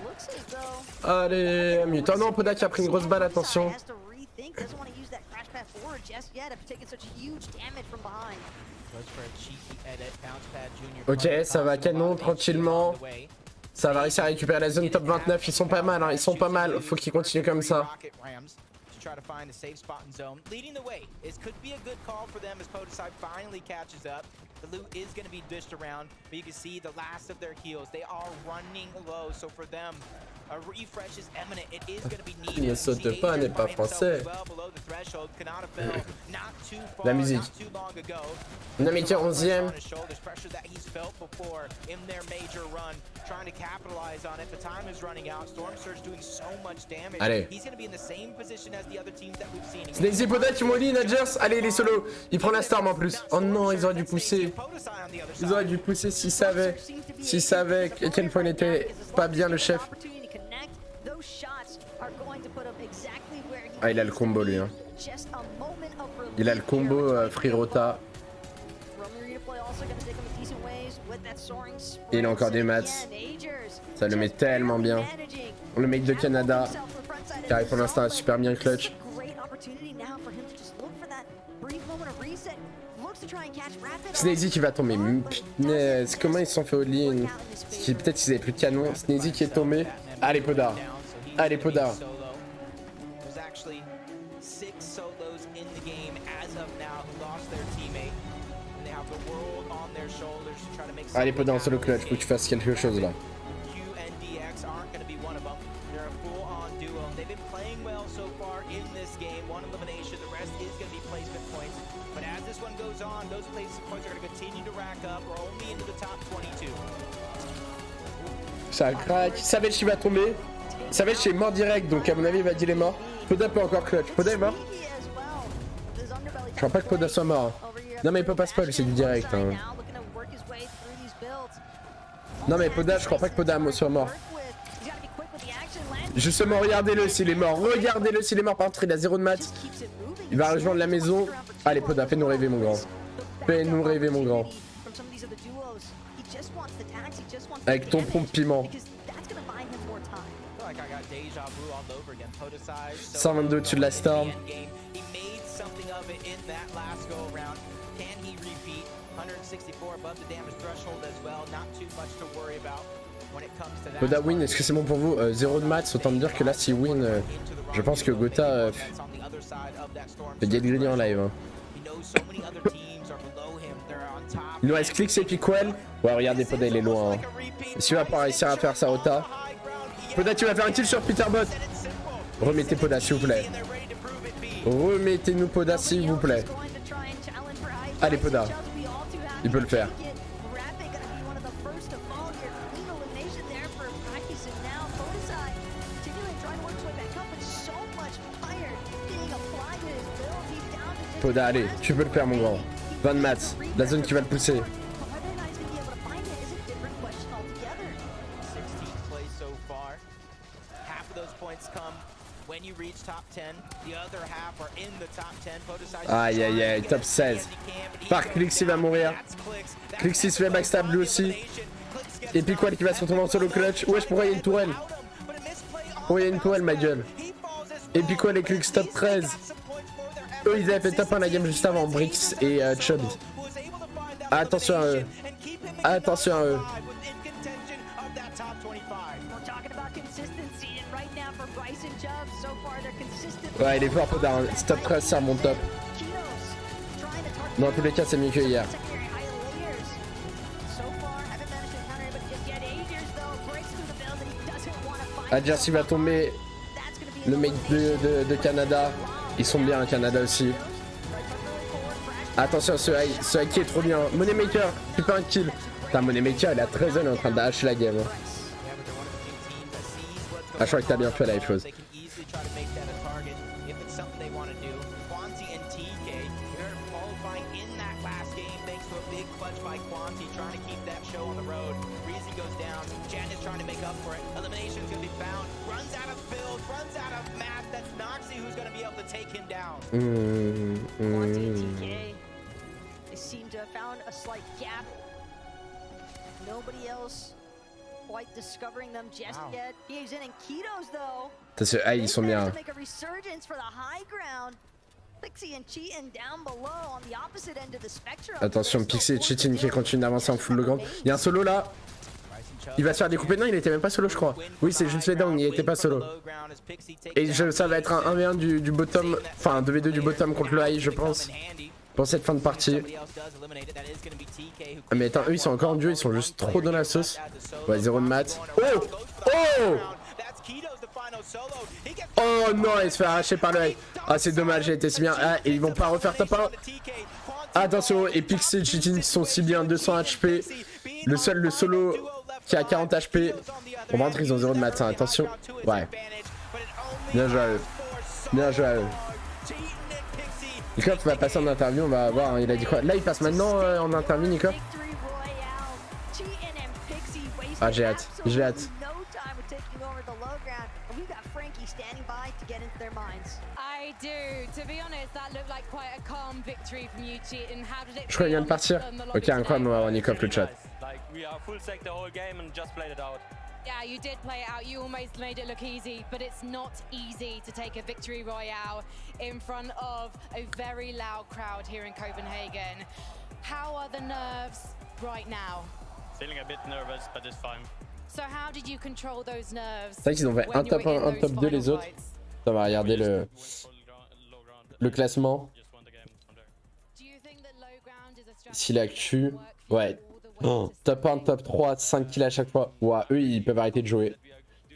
looks as though... Allez, mute. Oh non, Poda qui a pris une grosse balle, attention. Has to rethink, doesn't want to use that crash pad forward just yet after taking such huge damage from behind. Ok, ça va canon, tranquillement. Ça va réussir à récupérer la zone top 29. Ils sont pas mal, hein. Ils sont pas mal. Faut qu'ils continuent comme ça. Try to find a safe spot in zone. Leading the way. It could be a good call for them as Podasai finally catches up. The loot is going to be dished around, but you can see the last of their heals. They are running low, so for them, a refresh is imminent. It is going to be needed. Il ne saute pas, n'est pas français. La musique. Non mais qui est 11ème. Allez. Sneezy Poda qui molly Nadgers. Allez les solos. Il prend la storm en plus. Oh non, ils auraient dû pousser. Ils auraient dû pousser s'ils savaient. S'ils savaient à quel point il était pas bien le chef. Ah il a le combo lui hein. Il a le combo Free Rota. Et il a encore des maths. Ça le met tellement bien. Le mec de Canada qui arrive pour l'instant à super bien clutch. Sneezy qui va tomber. Punaise, comment ils se sont fait all-in? Peut-être qu'ils avaient plus de canon. Sneezy qui est tombé. Allez Poda. Allez Poda. Allez Poda en solo clutch, faut que tu fasses quelque chose là. Ça craque. Savage qui va tomber. Savage est mort direct, donc à mon avis Vadil est mort. Poda peut encore clutch. Poda est mort. Je crois pas que Poda soit mort. Non mais il peut pas spoil, c'est du direct. Hein. Non mais Poda, je crois pas que Poda soit mort. Justement, regardez-le s'il est mort. Regardez-le s'il est mort. Par contre, il a 0 de maths. Il va rejoindre la maison. Allez Poda, fais-nous rêver mon grand. Fais-nous rêver mon grand. Avec ton pompe piment. 122 au-dessus de la storm. Goda win, est-ce que c'est bon pour vous? 0 de maths, autant me dire que là si win, je pense que Gotha fait get grillé en live. Hein. Il nous reste Clix et Piquel. Ouais, regardez, Poda il est loin. Hein. Si tu vas pas réussir à faire ça, Ota. Poda, tu vas faire un kill sur Peterbot. Remettez Poda s'il vous plaît. Remettez-nous Poda s'il vous plaît. Allez Poda. Il peut le faire. Poda, allez, tu peux le faire mon grand. 20 maths, la zone qui va le pousser. Aïe aïe aïe, top 16. Par Clix il va mourir. Clix il se fait backstab lui aussi. Et puis quoi qui va se retrouver en solo clutch. Wesh, pourquoi il y a une tourelle? Oh, il y a une tourelle ma gueule. Et puis quoi les Clix top 13. Eux ils avaient fait top 1 la game juste avant, Brix et Chubby. Attention à eux. Attention à eux. Ouais il est fort Poda, hein. Top 13 ça remonte top. Dans tous les cas c'est mieux que hier. Adjersi va tomber. Le mec de Canada. Ils sont bien, Canada aussi. Attention, ce high qui est trop bien. Moneymaker, tu fais un kill. Putain, Moneymaker, il a 13 ans, il est en train d'arracher la game. Ah, je crois que t'as bien fait la chose. Ah, ils sont bien. Attention, Pixie et Cheatin qui continue d'avancer en full low ground. Il y a un solo là. Il va se faire découper. Non, il était même pas solo, je crois. Oui, c'est juste les down, il était pas solo. Et ça va être un 1v1 du bottom. Enfin, un 2v2 du bottom contre le high, je pense. Pour cette fin de partie. Ah, mais attends, eux ils sont encore en duo, ils sont juste trop dans la sauce. Ouais, 0 de maths. Oh! Oh! Oh non, il se fait arracher par le high. Ah, c'est dommage, il était si bien. Ah, et ils vont pas refaire top 1. Attention, et Pixie et Cheatin qui sont si bien, 200 HP. Le solo qui a 40 HP. On va rentrer, ils ont 0 de maths, hein. Attention. Ouais. Bien joué à eux. Bien joué à eux. Nicoff va passer en interview, on va voir, hein. Il a dit quoi? Là il passe maintenant en interview, Nicoff. Ah, j'ai hâte, j'ai hâte. Je crois qu'il vient de partir. Ok, incroyable, on va voir Nicoff le chat. Yeah, you did play it out. You almost made it look easy, but it's not easy to take a victory royale in front of a very loud crowd here in Copenhagen. How are the nerves right now? Feeling a bit nervous, but it's fine. So how did you control those nerves? C'est vrai qu'ils ont fait un top 1, un top 2 les autres. On va regarder le classement. Ici l'actu. Ouais. Oh, top 1, top 3, 5 kills à chaque fois. Ouah, eux ils peuvent arrêter de jouer.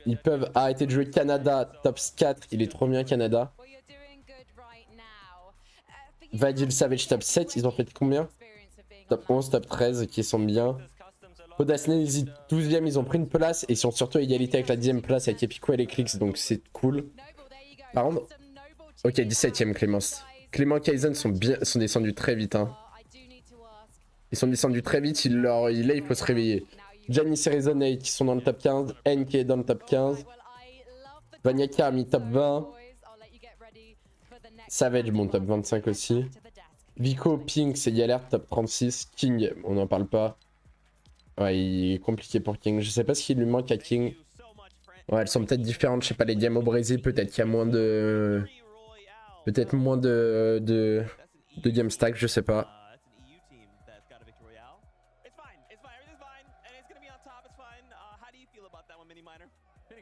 Ils peuvent arrêter de jouer. Canada, top 4, il est trop bien Canada. Vadil Savage top 7, ils ont fait combien? Top 11, top 13 qui sont bien. Podasney 12ème, ils ont pris une place et ils sont surtout à égalité avec la 10ème place avec Epico et les Clix, donc c'est cool. Par contre, ok, 17ème Clémence. Clément Kaizen sont descendus très vite. Hein. Ils sont descendus très vite, là il faut se réveiller. Janice et Resonate qui sont dans le top 15, N qui est dans le top 15. Vanyaka a mis top 20. Savage, bon, top 25 aussi. Vico, Pink, c'est galère, top 36. King, on n'en parle pas. Ouais, il est compliqué pour King. Je sais pas ce qu'il lui manque à King. Ouais, elles sont peut-être différentes. Je sais pas, les games au Brésil, peut-être qu'il y a moins de... Peut-être moins de game stack, je sais pas.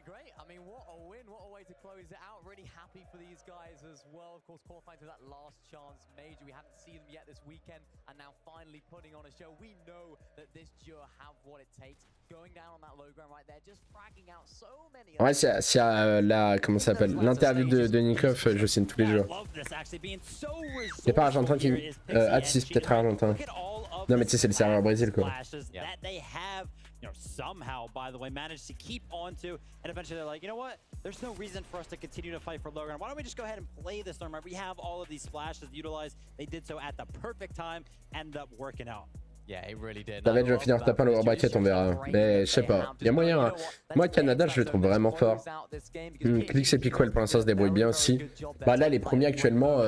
Great. I mean, what a win, what a way to close it out. Really happy for these guys as well. Of course, qualifying to that last chance major. We haven't seen them yet this weekend, and now finally putting on a show. We know that this Jour have what it takes. Going down on that low ground right there, just fragging out so many. Ouais, s'il y a la... Comment ça s'appelle? L'interview de Nikov, je signe tous les jours. Il n'y a pas argentin qui... ah si, peut-être argentin. Non mais tu sais, c'est le serveur Brésil quoi. You know, somehow, by the way, managed to keep on to, and eventually they're like, you know what? There's no reason for us to continue to fight for low ground. Why don't we just go ahead and play this tournament? We have all of these splashes utilized. They did so at the perfect time, ended up working out. Yeah, it really did. David, je vais finir tapant le bracket, on verra. Mais je sais pas, il y a moyen. Hein. Moi, Canada, je le trouve vraiment fort. Clix et Piquel, pour l'instant, se débrouillent bien aussi. Bah là, les premiers actuellement,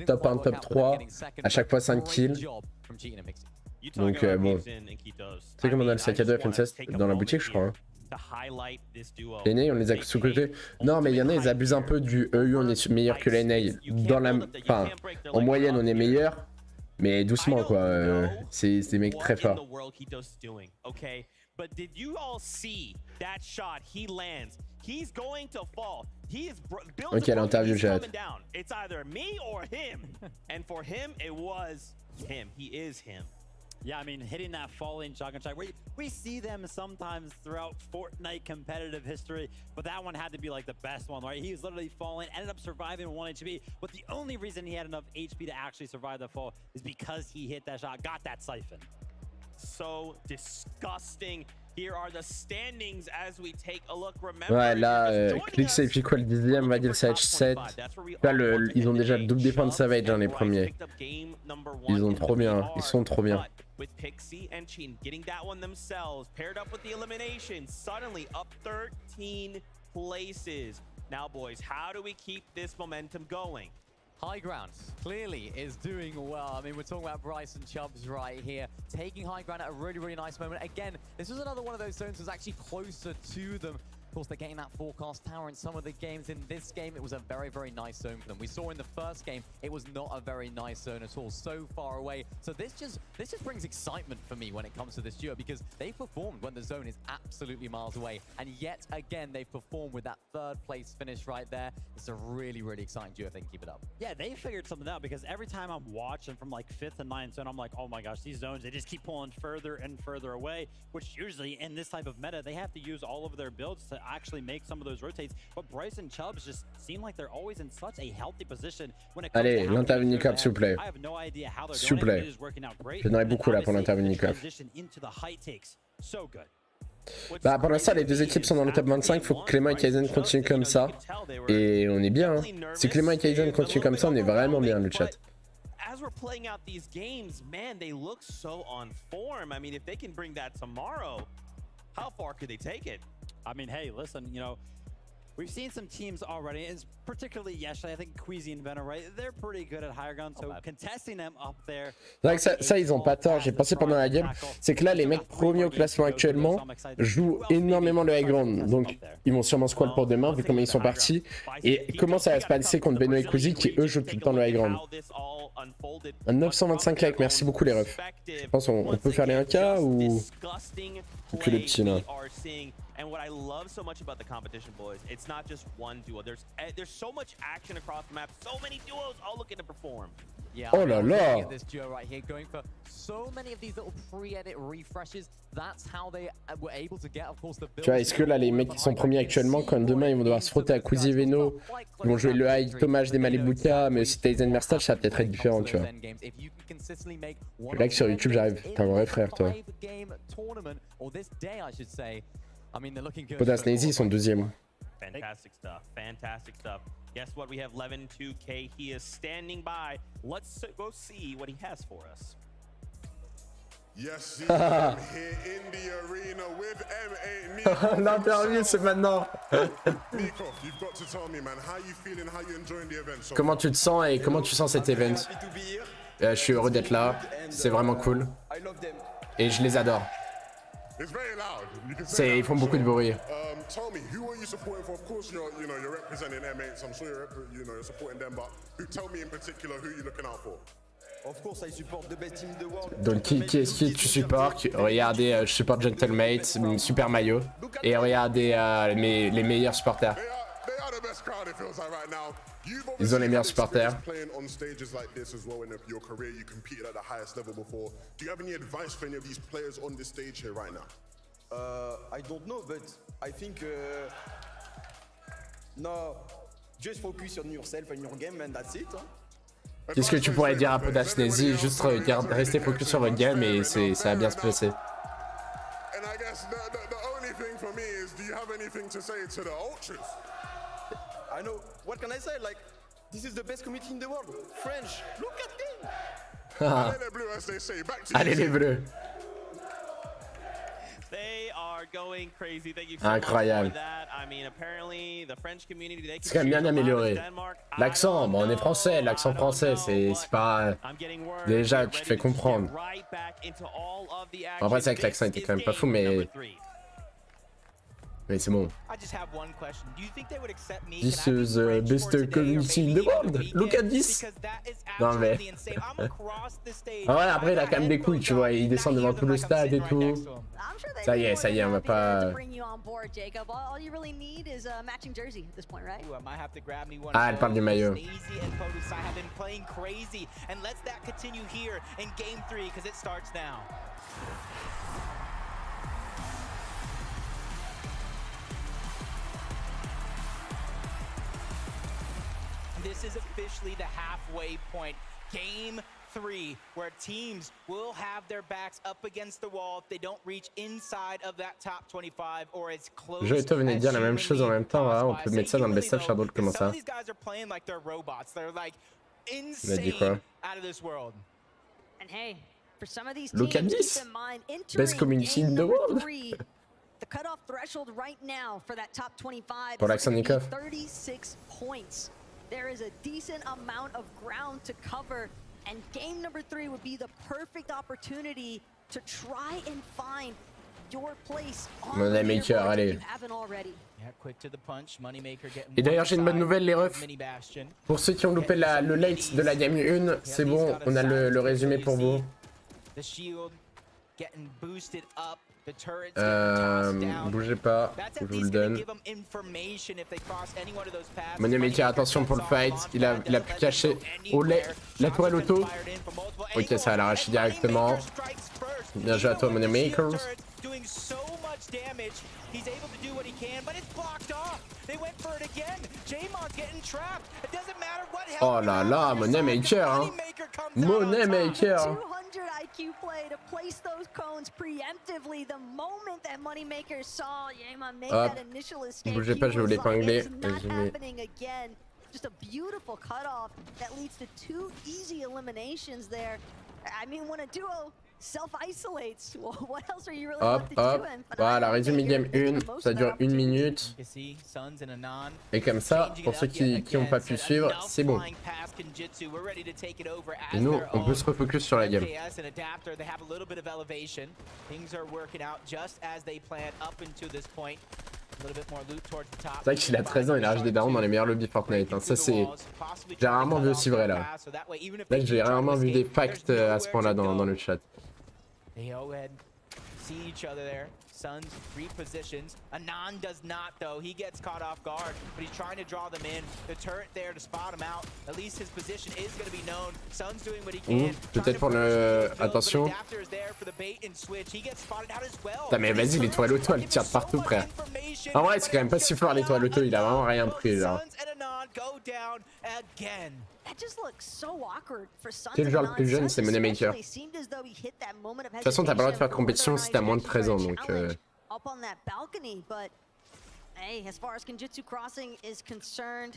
top 1, top 3, à chaque fois 5 kills. Donc bon, tu sais comment on a le sac à dos FNCS dans la boutique je crois. Hein. NA on les a sous-côté. Non mais il y en a ils abusent un peu du EU on est meilleur que la NA. Dans la, enfin, en moyenne on est meilleur, mais doucement quoi. C'est des mecs très forts. Ok l'interview j'ai hâte. Yeah, I mean, hitting that falling shotgun shot. We see them sometimes throughout Fortnite competitive history, but that one had to be like the best one, right? He was literally falling, ended up surviving 1 HP, but the only reason he had enough HP to actually survive the fall is because he hit that shot, got that siphon. So disgusting. Here are the standings as we take a look. Ouais, là, Clix et Piquel le 10ème, on va dire Savage 7. Là, ils ont déjà le double des points de Savage, hein, les premiers. Ils ont trop bien, ils sont trop bien. With Pixie and Chin getting that one themselves, paired up with the elimination, suddenly up 13 places. Now, boys, how do we keep this momentum going? High ground clearly is doing well. I mean, we're talking about Bryson Chubbs right here, taking high ground at a really, really nice moment. Again, this was another one of those zones that's actually closer to them. Of course, they're getting that forecast tower in some of the games. In this game, it was a very, very nice zone for them. We saw in the first game, it was not a very nice zone at all, so far away. So this just brings excitement for me when it comes to this duo, because they've performed when the zone is absolutely miles away. And yet again, they've performed with that 3rd place finish right there. It's a really, really exciting duo if they can keep it up. Yeah, they figured something out, because every time I'm watching from like 5th and 9th zone, I'm like, oh my gosh, these zones, they just keep pulling further and further away, which usually in this type of meta, they have to use all of their builds to actually make some of those rotates. But Bryson Chubbs just seem like they're always in such a healthy position when it comes Allez, l'interview Nikov, s'il vous plaît. I have no idea how they're s'il vous plaît. Je donnerais beaucoup là pour l'interview Nikov. So good. Bah pour l'instant les deux équipes sont dans le top 25, faut que Clément et Kaizen continuent comme ça. Et on est bien. Hein. Si Clément et Kaizen continuent comme ça, on est vraiment bien le chat. As we're playing out these games, man, they look so on form. I mean, if they can bring that tomorrow, how far could they take it? I mean, hey, listen, you know, we've seen some teams already, it's particularly yesterday, I think Queasy and Venom, right? They're pretty good at higher ground, so contesting them up there. C'est vrai que ça, ils ont pas tort, j'ai pensé pendant la game. C'est que là, les mecs premiers au classement actuellement jouent énormément le high ground. Donc, ils vont sûrement squall pour demain, vu comment ils sont partis. Et comment ça va se passer contre Benoît et Queasy, qui eux jouent tout le temps le high ground. Un 925 likes, merci beaucoup les refs. Je pense qu'on peut faire les 1K ou que le petit là. And what I love so much about the competition, boys, it's not just one duo. There's so much action across the map, so many duos all looking to perform. Yeah, oh là là! This duo right here going for so many of these little pre-edit refreshes. That's how they were able to get, of course, the build. Tu vois, est-ce que là les mecs qui sont premiers actuellement, quand demain ils vont devoir se frotter à Queasy Veno, ils vont jouer le high Tomage des Malibuka, mais aussi Tyson Merstal, ça va peut-être être différent, tu vois. Je like sur YouTube, j'arrive. T'es un vrai frère, toi. Podas Nazy, ils sont deuxième. Fantastic stuff, fantastic stuff. Guess what? We have 11-2K. He is standing by. Let's go see what he has for us. Yes, I'm here in the arena with M8. L'interview, c'est maintenant. Nico, you've got to tell me, man, how you feeling, how you enjoying the event? So comment tu te sens et comment tu sens cet event? Je suis heureux d'être là. C'est vraiment cool. Et je les adore. It's very loud. You can say C'est, that ils font for beaucoup de sure. bruit. Tell me, who are you supporting for? Of course, you're representing M8, so I'm sure you're supporting them. But tell me in particular who you're looking out for. Of course, I support the best team in the world. Donc qui est-ce que tu supportes? Regardez, je supporte Gentlemate, super maillot. Et regardez les meilleurs supporters. Ils ont les meilleurs supporters. Playing on stages like this as well in your career, you competed at the highest level before. Do you have any advice for any of these players on this stage here right now? I don't know, but I think no, just focus on yourself and your game, and that's it. Huh? Qu'est-ce que tu pourrais dire à peu d'Asnésie? Juste rester focus sur votre game et ça va bien se passer. And I guess the only thing for me is, do you have anything to say to the ultras? I know. What can I say? Like, this is the best community in the world. French, look at them. Allez les bleus, as they say. Back to Allez les bleus. They are going crazy. Thank you so much Incroyable. for that. I mean, apparently the French community, they C'est quand même bien amélioré. L'accent, bon, on est français, l'accent français, c'est pas... Déjà, tu te fais comprendre. Bon, après, c'est vrai que l'accent était quand même pas fou, mais c'est bon. This is the best community in the world. Look at this. Non mais... Ah ouais, après il a quand même des couilles, tu vois, il descend devant tout le stade et tout. Ça y est, on va pas... Ah, elle parle du maillot. This is officially the halfway point. Game 3, where teams will have their backs up against the wall if they don't reach inside of that top 25 or as close. Je et toi venez de dire la même chose en même temps, hein. On peut mettre ça dans le best-of, faire drôle comment ça. These guys are playing like they're robots. They're like Il a dit quoi? out of this world. And hey, for some of these Look at teams, this. keep in mind, Best community in the world. The cutoff threshold right now for that top 25 Pour is l'accent going to be Nikov. 36 points. There is a decent amount of ground to cover, and game number 3 would be the perfect opportunity to try and find your place on the Maker, leaderboard if allez. you haven't already. Et d'ailleurs, j'ai une bonne nouvelle, les refs. Pour ceux qui ont loupé le late de la game 1, c'est bon, on a le résumé pour vous. Bougez pas, je vous le donne. Moneymaker, attention pour le fight, il a pu cacher la tourelle auto. Ok, ça va l'arracher directement. Bien joué à toi, Moneymaker. Oh là là, Moneymaker, hein. Moneymaker. IQ play to place those cones preemptively the moment that Moneymaker saw Yema make that initial escape. Bougez pas, je vais vous l'épingler. Just a beautiful cutoff that leads to 2 easy eliminations there. I mean, when a duo self-isolates, what else are you really Hop, left to hop. do? Voilà, résumé game 1, ça dure 1 minute. Et comme ça, pour ceux qui n'ont pas pu suivre, c'est bon. Et nous, on peut se refocus sur la game. C'est vrai qu'il a 13 ans, il a rage des darons dans les meilleurs lobbies Fortnite. Hein. Ça, c'est... J'ai rarement vu aussi vrai, là. Là, j'ai rarement vu des facts à ce point-là dans le chat. Suns repositions. Anand does not, though. He gets caught off guard, but he's trying to draw them in. The turret there to spot him out. At least his position is going to be known. Suns doing what he can. Peut-être pour le... Attention. Putain, mais vas-y, les toiles auto, elles tirent partout, frère. En vrai, c'est quand même pas si fort, les toiles auto. Il a vraiment rien pris, genre. C'est le joueur le plus jeune, c'est Moneymaker. De toute façon, t'as pas le droit de faire compétition si t'as moins de 13 ans, donc... Hey, as far as Kenjutsu Crossing is concerned,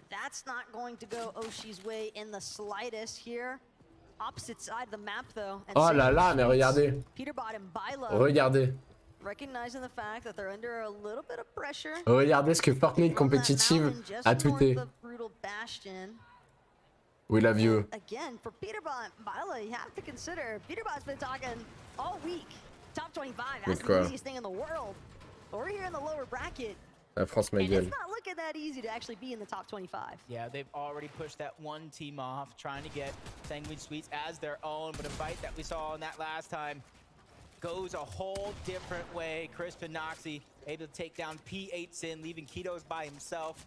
that's not going to go Oshi's way in the slightest here. Opposite side of the map, though. Oh là là, mais regardez. Regardez. Recognizing the fact that they're under a little bit of pressure. Regardez ce que Fortnite compétitive a tweeté. We love you. Again, for Peterbot Bila, you have to consider Peterbot's been talking all week Top 25, Donc that's the quoi? easiest thing in the world. But we're here in the lower bracket. La France ma And gueule. it's not looking that easy to actually be in the top 25. Yeah, they've already pushed that one team off, trying to get Sanguine Sweets as their own. But a fight that we saw in that last time goes a whole different way. Crisp and Noxy able to take down P8 Sin, leaving Ketos by himself.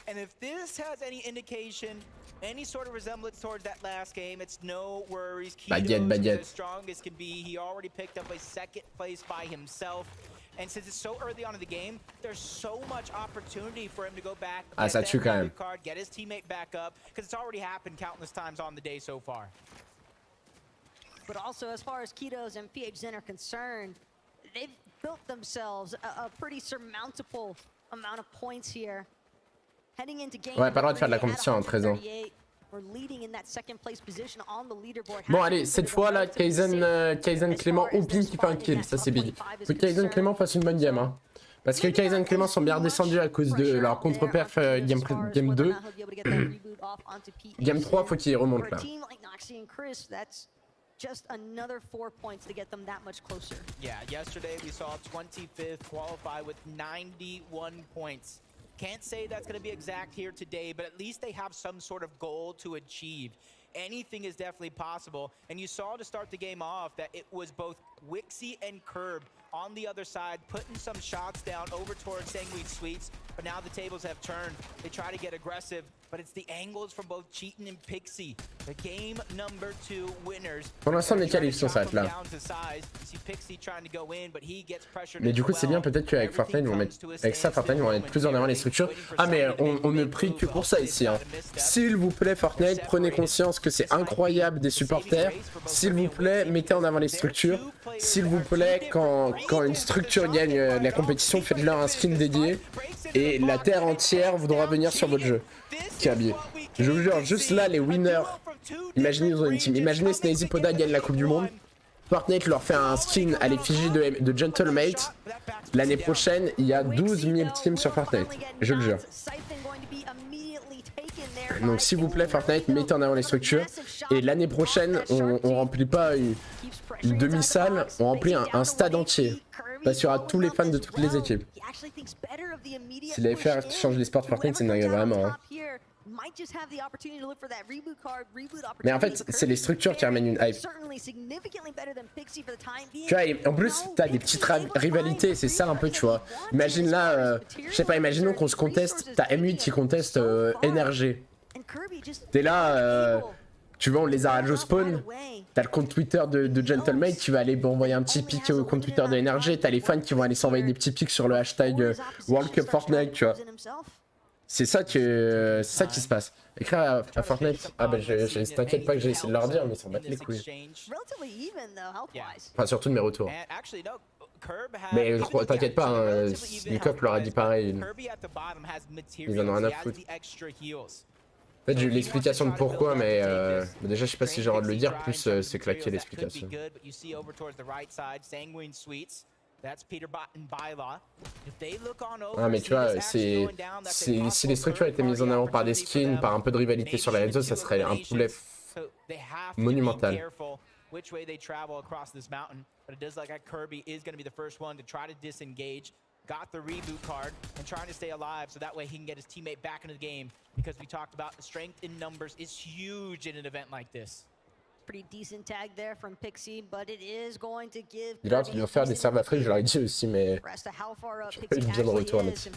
And if this has any indication, any sort of resemblance towards that last game, it's no worries. Ketos as strong as can be. He already picked up a second place by himself. And since it's so early on in the game, there's so much opportunity for him to go back, Ah, ça tue quand même. get his teammate back up, because it's already happened countless times on the day so far. But also, as far as Ketos and PHZen are concerned, they've built themselves a pretty surmountable amount of points here. Heading into game Ouais, pas le droit de faire de la compétition en 13 ans. Bon allez, cette fois là, Kaizen Clément ou Pin qui fait un kill, ça c'est big. Faut que Kaizen Clément fasse une bonne game, hein. Parce que Kaizen Clément sont bien redescendus à cause de leur contre-perf game 2. Game 3, faut qu'ils remontent là. Just another 4 points to get them that much closer. Yeah, yesterday we saw 25th qualify with 91 points. Can't say that's going to be exact here today, but at least they have some sort of goal to achieve. Anything is definitely possible. And you saw to start the game off that it was both Wixie and Curb on the other side, putting some shots down over towards Sanguine Sweets. But now the tables have turned. They try to get aggressive, but it's the angles from both Cheatin and Pixie. The game number 2 winners. Pour l'instant, les qualifs sont s'arrêtent là. Mais du coup, c'est bien peut-être qu'avec Fortnite, ils vont mettre, avec ça, Fortnite, ils vont mettre plus en avant les structures. Ah, mais on ne prie que pour ça ici, hein. S'il vous plaît, Fortnite, prenez conscience que c'est incroyable des supporters. S'il vous plaît, mettez en avant les structures. S'il vous plaît, quand une structure gagne la compétition, faites-leur un skin dédié. Et la terre entière voudra venir sur votre jeu. Kirby. Je vous jure, juste là, les winners. Imaginez, ils ont une team. Imaginez Snazy Poda gagne la Coupe du Monde. Fortnite leur fait un skin à l'effigie de Gentlemate. L'année prochaine, il y a 12 000 teams sur Fortnite. Je le jure. Donc s'il vous plaît, Fortnite, mettez en avant les structures. Et l'année prochaine, on remplit pas une demi-salle, on remplit un stade entier. Parce qu'il y aura tous les fans de toutes les équipes. Si les FR changent les sports Fortnite, c'est dingue vraiment. Hein. Mais en fait, c'est les structures qui ramènent une hype. Tu vois, en plus, t'as des petites rivalités, c'est ça un peu, tu vois. Imagine là, je sais pas, imaginons qu'on se conteste, t'as M8 qui conteste NRG. T'es là, tu vois, on les arrache au spawn. T'as le compte Twitter de Gentlemate qui va aller envoyer un petit pic au compte Twitter de NRG. T'as les fans qui vont aller s'envoyer des petits pics sur le hashtag World Cup Fortnite, tu vois. C'est ça qui se passe. Écrire à Fortnite. Ah bah t'inquiète pas que j'ai essayé de leur dire, mais ils s'en battent les couilles. Enfin surtout de mes retours. Mais t'inquiète pas, hein, Coupe leur a dit pareil. Ils en ont rien à foutre. En fait j'ai eu l'explication de pourquoi, mais déjà je sais pas si j'ai le droit de le dire, plus c'est claqué l'explication. Ah mais tu vois, si les structures étaient mises en avant par des skins, par un peu de rivalité sur la réseau, ça serait un poulet monumental. Got the reboot card and trying to stay alive so that way he can get his teammate back into the game, because we talked about the strength in numbers is huge in an event like this. Pretty decent tag there from Pixie, but it is going to give. Il va faire des serves Afrique, je leur ai dit aussi, mais j'ai pas eu bien de retour là-dessus.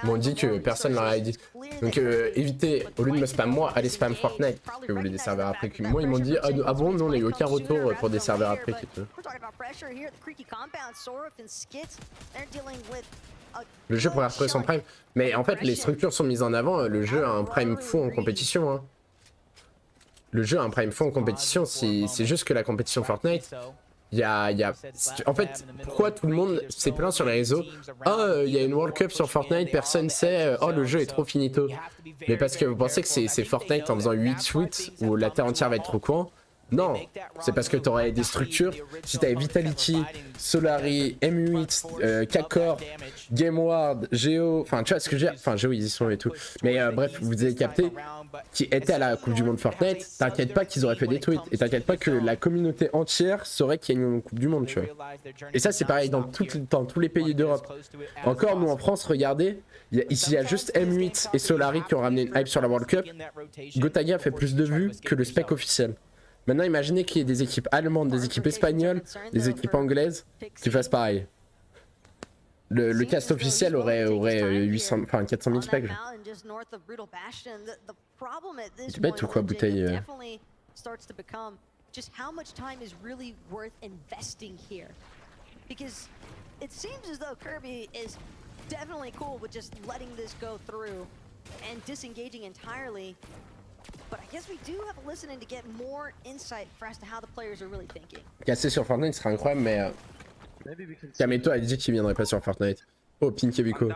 Bon, on dit que personne leur a dit. Donc évitez, au lieu de me spam moi, allez spam Fortnite, parce que vous voulez des serveurs Afrique. Moi ils m'ont dit ah bon non, on n'a eu aucun retour pour des serveurs Afrique et tout. Le jeu pourrait retrouver son prime. Mais en fait les structures sont mises en avant, le jeu a un prime fou en compétition. Hein. Le jeu a un prime fou en compétition, c'est juste que la compétition Fortnite. En fait, pourquoi tout le monde s'est plaint sur les réseaux? Ah, il y a une World Cup sur Fortnite, personne sait. Oh, le jeu est trop finito. Mais parce que vous pensez que c'est Fortnite en faisant 8 tweets où la terre entière va être trop courant. Non, c'est parce que tu aurais des structures. Si tu avais Vitality, Solari, M8, Kakor, GameWard, Geo, enfin tu vois ce que j'ai. Enfin Geo ils y sont et tout. Mais bref, vous avez capté, qui étaient à la Coupe du Monde Fortnite, t'inquiète pas qu'ils auraient fait des tweets. Et t'inquiète pas que la communauté entière saurait qu'il y a une Coupe du Monde, tu vois. Et ça c'est pareil dans tous les pays d'Europe. Encore nous en France, regardez, ici il y a juste M8 et Solari qui ont ramené une hype sur la World Cup. Gotaga fait plus de vues que le spec officiel. Maintenant, imaginez qu'il y ait des équipes allemandes, des équipes espagnoles, des équipes anglaises qui fassent pareil. Le cast officiel aurait 800, enfin 400 000 specs. Tu bête ou quoi, bouteille Casser sur Fortnite serait incroyable, mais Kameto a dit qu'il viendrait pas sur Fortnite. Oh, Pink et Biko.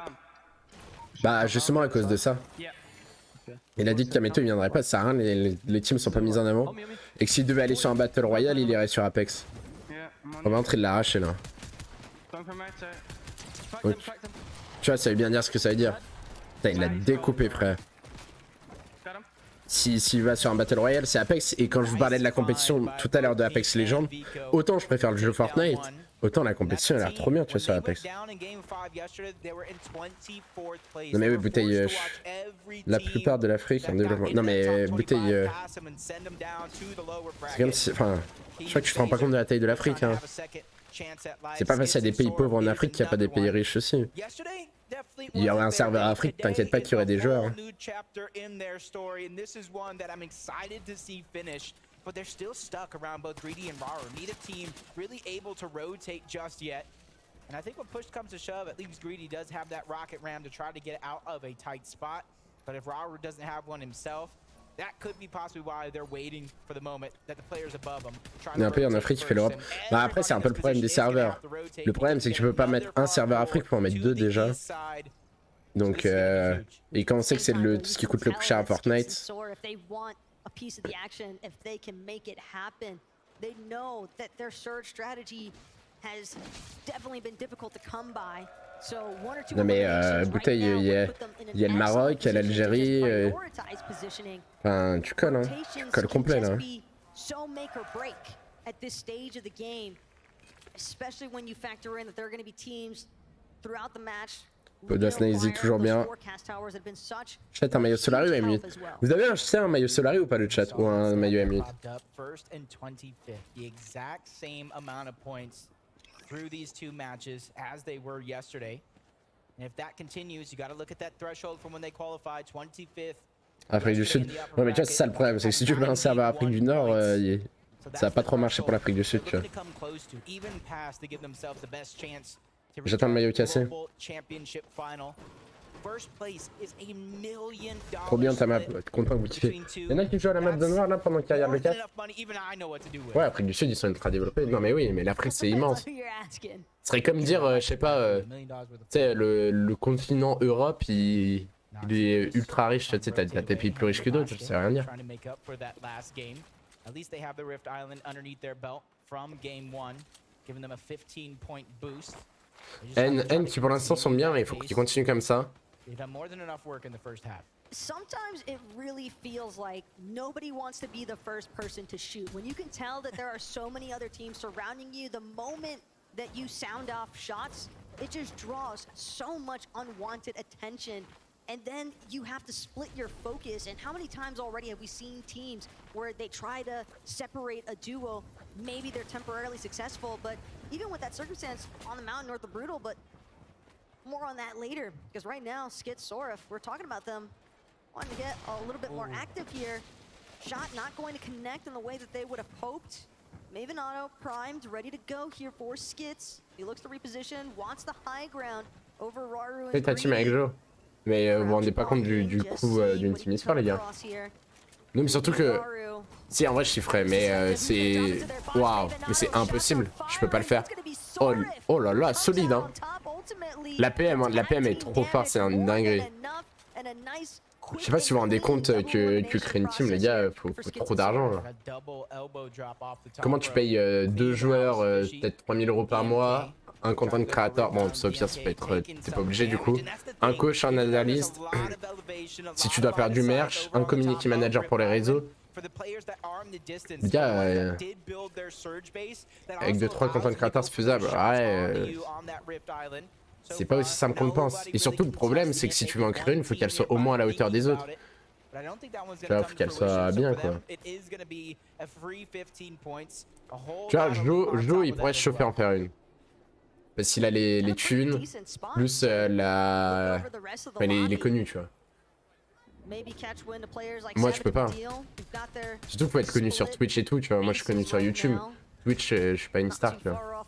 Bah, justement à cause de ça. Il a dit que Kameto il viendrait pas, ça sert à rien, les teams sont pas mis en avant. Et que s'il devait aller sur un Battle Royale, il irait sur Apex. On va entrer de l'arracher là. Oui. Tu vois, ça veut bien dire ce que ça veut dire. Putain, il l'a découpé, frère. S'il va sur un Battle Royale, c'est Apex. Et quand je vous parlais de la compétition tout à l'heure de Apex Legends, autant je préfère le jeu Fortnite, autant la compétition elle a l'air trop bien, tu vois, sur Apex. Non mais oui, bouteille, la plupart de l'Afrique en développement. Non mais bouteille, c'est comme si, enfin, je crois que tu te rends pas compte de la taille de l'Afrique, hein. C'est pas parce qu'il y a des pays pauvres en Afrique qu'il n'y a pas des pays riches aussi. Il y aurait un serveur Afrique, t'inquiète pas qu'il y aurait des joueurs. Hein. But they're still stuck around both Greedy and Raw. Neither team really able to rotate just yet. And I think when push comes to shove, at least Greedy does have that rocket ram to try to get out of a tight spot. But if Raw doesn't have one himself, that could be possibly why they're waiting for the moment that the players above them. Il y a un pays en Afrique qui fait l'Europe. Bah après c'est un peu le problème des serveurs. Le problème c'est que tu peux pas mettre un serveur Afrique pour en mettre deux déjà. Donc et quand on sait que c'est ce qui coûte le plus cher à Fortnite. A piece of the action if they can make it happen. They know that their surge strategy has definitely been difficult to come by. So one or two. Non mais bouteille, il y a le Maroc, il y a l'Algérie. Enfin, tu colles, hein. Tu colles complet là. So make or break at this stage of the game, especially when you factor in that there are going to be teams throughout the match. Podasnazy toujours bien. Chat un maillot Solari ou M8. Vous avez acheté un maillot Solari ou pas le chat? Ou un maillot M8? Afrique du Sud. Ouais mais tu vois c'est ça le problème, c'est que si tu veux un serveur Afrique du Nord, ça va pas trop marcher pour l'Afrique du Sud, tu vois. J'attends le maillot cassé. Trop bien ta map, content que vous kiffez. Y'en a qui jouent à la map de noir là pendant qu'ils regardent le cast. Ouais, Afrique du Sud ils sont ultra développés. Non mais oui, mais l'Afrique c'est immense. Ce serait comme dire, je sais pas, tu sais, le continent Europe il est ultra riche, tu sais, t'as des pays plus riches que d'autres, je sais rien dire. N qui pour l'instant sont bien, mais il faut qu'ils continuent comme ça. Sometimes it really feels like nobody wants to be the first person to shoot. When you can tell that there are so many other teams surrounding you, the moment that you sound off shots, it just draws so much unwanted attention. And then you have to split your focus. And how many times already have we seen teams where they try to separate a duo? Maybe they're temporarily successful, but even with that circumstance on the mountain north of Brutal, but more on that later. Because right now, Skid, Sorif, we're talking about them wanting to get a little bit more active here. Shot not going to connect in the way that they would have hoped. Maven Auto primed, ready to go here for Skids. He looks to reposition, wants the high ground over Raru and ta team avec Jour. Mais vous vous rendez pas compte du coup d'une team e-sport les gars. Non mais surtout que... Si en vrai je chiffrais mais c'est... Waouh, mais c'est impossible, je peux pas le faire. Oh là là, solide hein. La PM est trop forte, c'est une dinguerie. Je sais pas si vous vous rendez compte que créer une team, les gars, faut trop d'argent. Comment tu payes 2 joueurs, peut-être 3000 € par mois, un content creator, bon, ça au pire, ça peut être, t'es pas obligé du coup, un coach, un analyste, si tu dois faire du merch, un community manager pour les réseaux. Les gars, avec 2-3 content creators, c'est faisable. Ouais, c'est pas aussi simple qu'on le pense. Et surtout, le problème, c'est que si tu veux en créer une, il faut qu'elle soit au moins à la hauteur des autres. Tu vois, faut qu'elle soit bien, quoi. Tu vois, Jour, il pourrait se chauffer en faire une. Parce qu'il a les thunes, plus la... Enfin, il est connu, tu vois. Moi, je peux pas. Surtout, faut être connu sur Twitch et tout, tu vois. Moi, je suis connu sur YouTube. Twitch, je suis pas une star, tu vois.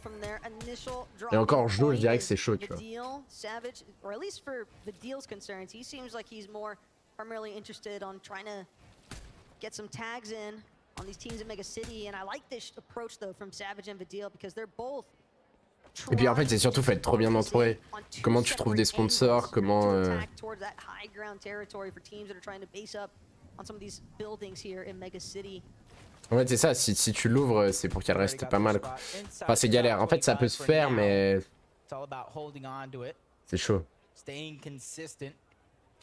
Et encore, Jour, je dirais que c'est chaud, tu vois. Et puis en fait, c'est surtout faut être trop bien entouré. Comment tu trouves des sponsors, comment... En fait, c'est ça, si tu l'ouvres, c'est pour qu'elle reste pas mal, quoi. Enfin, c'est galère. En fait, ça peut se faire, mais... C'est chaud.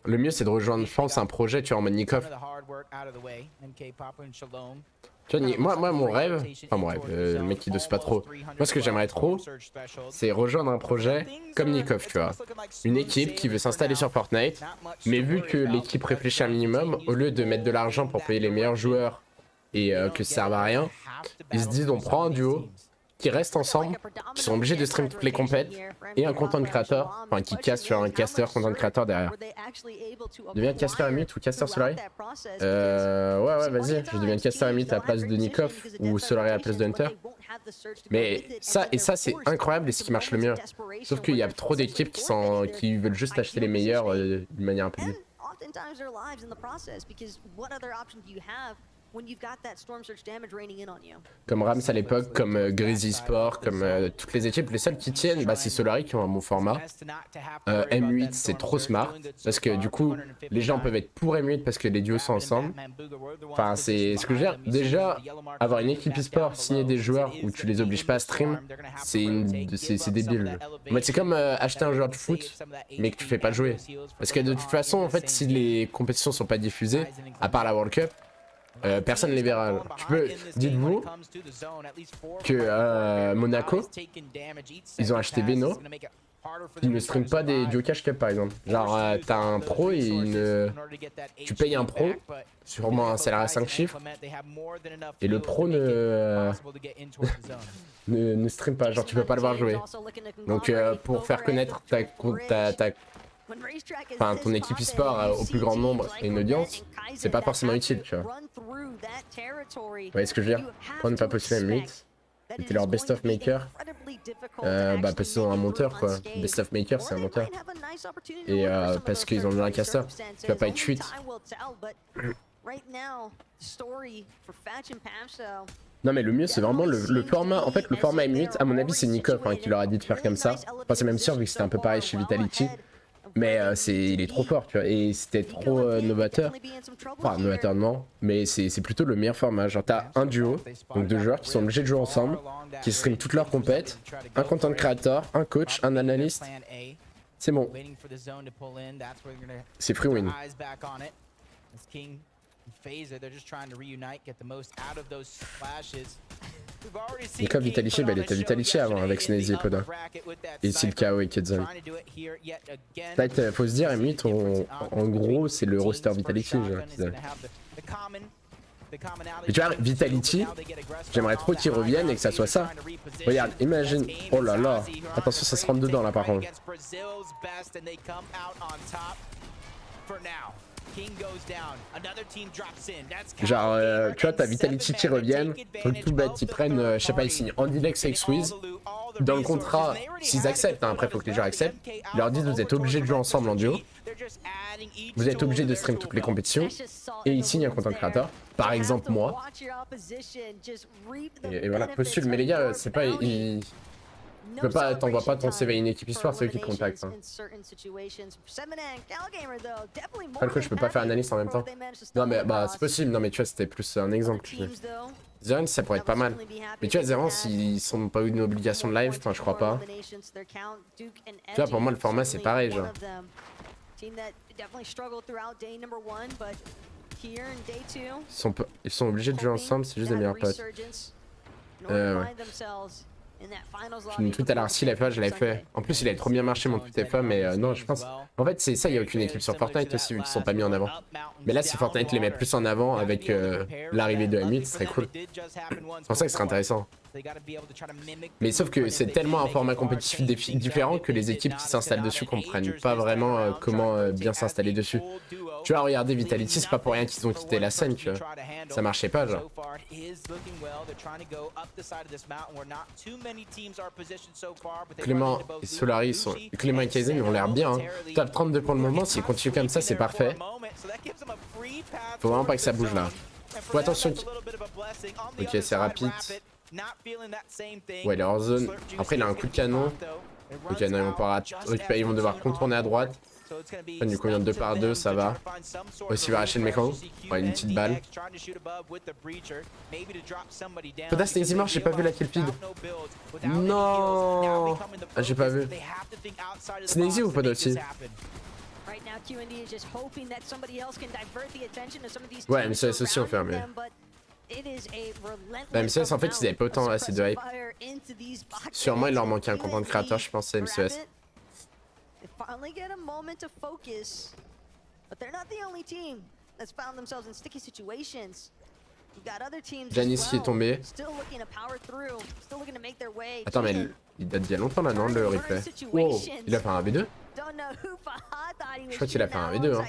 Le mieux, c'est de rejoindre, je pense, un projet, tu vois, en mode Nikov. Tu vois, moi, mon rêve, enfin mon rêve, le mec qui dose pas trop. Moi, ce que j'aimerais trop, c'est rejoindre un projet comme Nikov, tu vois. Une équipe qui veut s'installer sur Fortnite, mais vu que l'équipe réfléchit un minimum, au lieu de mettre de l'argent pour payer les meilleurs joueurs et que ça serve à rien, ils se disent on prend un duo qui restent ensemble, qui sont obligés de stream toutes les compètes, et un content creator, enfin qui casse sur un caster content creator derrière. Deviens caster Emit ou caster Solari ouais, vas-y, je deviens caster Emit à la place de Nikov ou Solari à la place de Hunter. Mais ça, c'est incroyable et ce qui marche le mieux. Sauf qu'il y a trop d'équipes qui veulent juste acheter les meilleurs d'une manière un peu nulle. Comme Rams à l'époque, comme Grizzly Sport, comme toutes les équipes, les seuls qui tiennent, bah, c'est Solari qui ont un bon format. M8 c'est trop smart, parce que du coup, les gens peuvent être pour M8 parce que les duos sont ensemble. Enfin, c'est ce que je veux dire. Déjà, avoir une équipe e-sport, signer des joueurs où tu les obliges pas à stream, c'est débile. En fait, c'est comme acheter un joueur de foot, mais que tu fais pas jouer. Parce que de toute façon, en fait, si les compétitions sont pas diffusées, à part la World Cup, personne ne les verra. Tu peux, dites-vous que Monaco, ils ont acheté Veno, ils ne streament pas des duo cash cup par exemple. Genre t'as un pro et tu payes un pro, sûrement un salaire à 5 chiffres, et le pro ne stream pas, genre tu peux pas le voir jouer. Donc pour faire connaître ton équipe e-sport au plus grand nombre et une audience, c'est pas forcément utile, tu vois. Vous voyez ce que je veux dire? Prendre pas possible M8, c'était leur best of maker. Bah parce qu'ils ont un monteur quoi. Best of maker c'est un monteur. Et parce qu'ils ont mis un caster. Tu vas pas être 8. Non mais le mieux c'est vraiment le format. En fait le format M8 à mon avis c'est Nikov hein, qui leur a dit de faire comme ça. Enfin c'est même sûr vu que c'était un peu pareil chez Vitality. Mais il est trop fort, tu vois, et c'était trop novateur. Enfin, novateur non, mais c'est plutôt le meilleur format. Genre, t'as un duo, donc 2 joueurs qui sont obligés de jouer ensemble, qui streament toutes leurs compètes, un content creator, un coach, un analyste. C'est bon. C'est free win. Nikov Vitality, bah il était Vitality avant avec Snazy et Poda. Et ici le KO et Kedzal. Peut-être faut se dire, M8 en gros c'est le roster Vitality. Mais tu vois, Vitality, j'aimerais trop qu'ils reviennent et que ça soit ça. Regarde, imagine. Oh là là. Attention, ça se rentre dedans là par contre. Genre, tu vois, t'as Vitality qui reviennent, truc tout bête, ils prennent, je sais pas, ils signent Andilex avec Swiss. Dans le contrat, s'ils acceptent, hein, après faut que les joueurs acceptent, ils leur disent vous êtes obligés de jouer ensemble en duo, vous êtes obligés de stream toutes les compétitions, et ils signent un content creator, par exemple moi. Et voilà, postule, mais les gars, c'est pas. Tu peux pas, t'envoies pas ton CV à une équipe histoire, c'est eux qui te contactent. Hein. Après, le coup, je peux pas faire analyste en même temps. Non, mais bah, c'est possible. Non, mais tu vois, c'était plus un exemple. Zerans, ça pourrait être pas mal. Mais tu vois, Zerans, ils sont pas eu une obligation de live, enfin, je crois pas. Tu vois, pour moi, le format, c'est pareil, genre. Ils sont obligés de jouer ensemble, c'est juste des meilleurs potes. Ouais. Une tweet à l'arci, la fois, je l'avais fait. En plus, il avait trop bien marché mon tweet FA, mais non, je pense. En fait, c'est ça, il n'y a aucune équipe sur Fortnite aussi où ils ne sont pas mis en avant. Mais là, si Fortnite les met plus en avant avec l'arrivée de M8, ce serait cool. C'est pour ça que ce serait intéressant. Mais sauf que c'est tellement un format compétitif différent que les équipes qui s'installent dessus comprennent pas vraiment comment bien s'installer dessus. Tu vois, regardez Vitality, c'est pas pour rien qu'ils ont quitté la scène, tu vois. Ça marchait pas, genre. Clément et Solari sont... Clément et Kaizen, ils ont l'air bien. Hein. Top 32 pour le moment, s'ils continuent comme ça, c'est parfait. Faut vraiment pas que ça bouge là. Faut attention. Ok, c'est rapide. Ouais, il est hors zone. Après, il a un coup de canon. Ok, non, ils vont pas récupérer, ils vont devoir contourner à droite. Enfin, du coup, il vient de 2 par 2, ça va. Aussi, il va arracher le mécan. Ouais, une petite balle. Podas, c'était Zimmer, j'ai pas vu la kill feed. Non, ah, j'ai pas vu. C'est Nazy ou Podas aussi? Ouais, MCS aussi on fait, mais... La MCS, en fait, ils avaient pas autant assez de hype. Sûrement, il leur manquait un content créateur, je pense, à MCS. Janice qui est tombé. Attends, mais il date d'il y a longtemps là, non, le replay? Wow, il a fait un V2? Je crois qu'il a fait un V2, hein.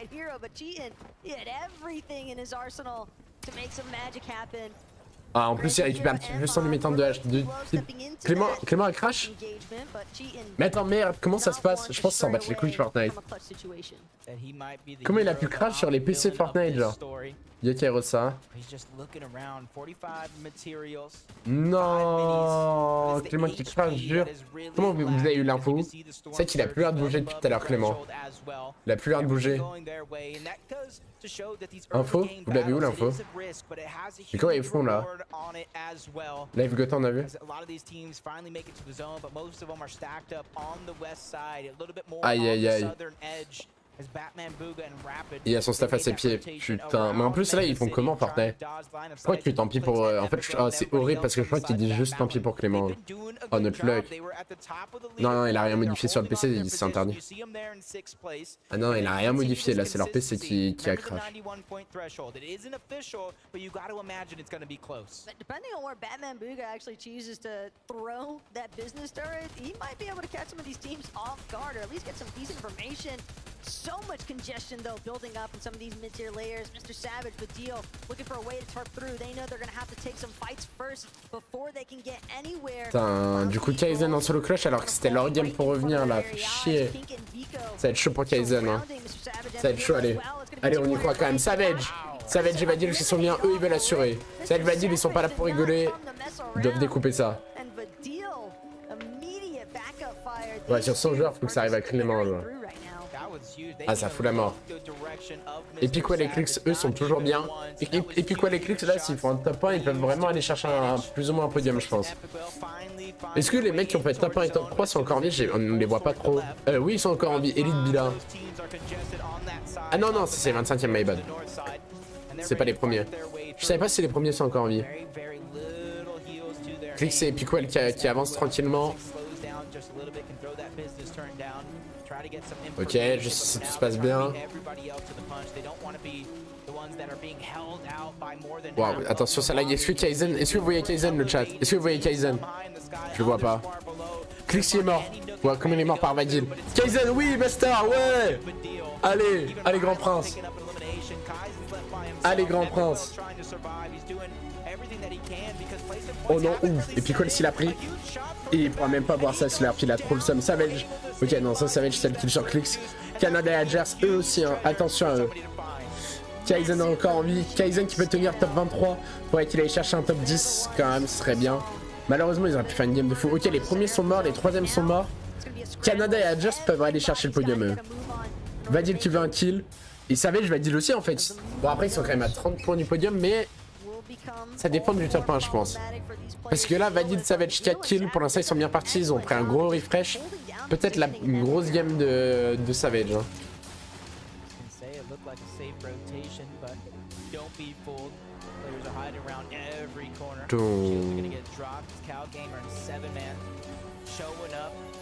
Ah, en plus, il récupère un petit peu sans lui mettre de H. Clément a crash? Mais attends, merde, comment ça se passe? Je pense qu'ils s'en battent les couilles Fortnite. Comment il a pu crash sur les PC Fortnite, genre? Yakairosa. Non, Clément qui crash, jure. Comment vous avez eu l'info? C'est qu'il a plus l'air de bouger depuis tout à l'heure, Clément. Il a plus l'air de bouger. Info? Vous l'avez où l'info? Mais comment ils font là? Live Gotham, on a vu? Aïe aïe aïe. Il y a son staff à ses pieds, putain. Mais en plus là ils font comment Fortnite? Pourquoi tu tant pis pour... En fait c'est horrible parce que je crois qu'il dit juste tant pis pour Clément. Oh notre luck. Non non il a rien modifié sur le PC, c'est interdit. Ah non il a rien modifié là, c'est leur PC qui a crash. So much congestion though building up in some of these mid-tier layers. Mr. Savage, the deal, looking for a way to turf through. They know they're gonna have to take some fights first before they can get anywhere. Putain, du coup Kaizen en solo clutch alors que c'était leur game pour revenir là, fait chier. Ça va être chaud pour Kaizen, hein. Ça va être chaud, allez. Allez, on y croit quand même. Savage et Vadil qui sont bien, eux ils veulent assurer. Savage et Vadil ils sont pas là pour rigoler. Ils doivent découper ça. Ouais, sur 100 joueurs, faut que ça arrive à Clément, genre. Ah ça fout la mort. Et puis quoi les clics eux sont toujours bien. Et puis quoi les clics là s'ils font un top 1 ils peuvent vraiment aller chercher plus ou moins un podium je pense. Est-ce que les mecs qui ont fait top 1 et top 3 sont encore en vie? On ne les voit pas trop. Oui ils sont encore en vie. Elite Bila. Ah non non c'est 25ème my bad. C'est pas les premiers. Je savais pas si les premiers sont encore en vie. Click c'est Piquel qui avance tranquillement. Ok, juste si tout se passe bien. Waouh, attention ça lag. Est-ce que vous voyez Kaizen le chat? Est-ce que vous voyez Kaizen? Je le vois pas. Clixi est mort. Ouais, comme il est mort par Vadil. Kaizen, oui, Master, ouais. Allez, allez grand prince. Allez grand prince. Oh non, ouf. Et puis quoi s'il a pris? Et il pourra même pas voir ça s'il a repris, il a trop le somme. Savage. Ok, non, ça Savage, c'est le kill sur Clix. Canada et Adgers, eux aussi, hein. Attention à eux. Kaizen a encore envie. Kaizen qui peut tenir top 23. Faudrait qu'il aille chercher un top 10 quand même, ce serait bien. Malheureusement, ils auraient pu faire une game de fou. Ok, les premiers sont morts, les troisièmes sont morts. Canada et Adjust peuvent aller chercher le podium, eux. Vadil qui veut un kill. Et Savage Vadil aussi, en fait. Bon, après, ils sont quand même à 30 points du podium, mais ça dépend du top 1, je pense. Parce que là, Vadil, Savage, 4 kills. Pour l'instant, ils sont bien partis. Ils ont pris un gros refresh. Peut-être une grosse game de Savage. Hein.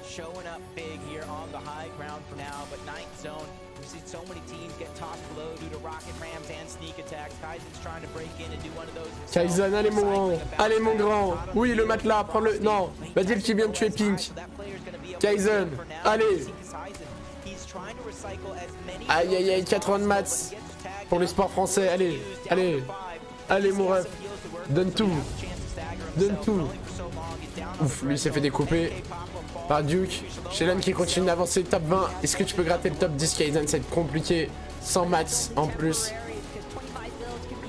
Showing up big here on the high ground for now, but ninth zone, we see so many teams get tossed below due to rocket rams and sneak attacks. Kaizen's trying to break in and do one of those. Kaizen, allez mon grand, allez mon grand. Oui, le matelas, prends-le. Non, Vadil qui vient de tuer Pink. Kaizen, allez. Aïe aïe aïe, 80 de maths pour les sports français. Allez, allez, allez mon ref. Donne tout, donne tout. Ouf, lui s'est fait découper par Duke. Shelan qui continue d'avancer, top 20. Est-ce que tu peux gratter le top 10, Kaizen? Ça va être compliqué. 100 maths en plus.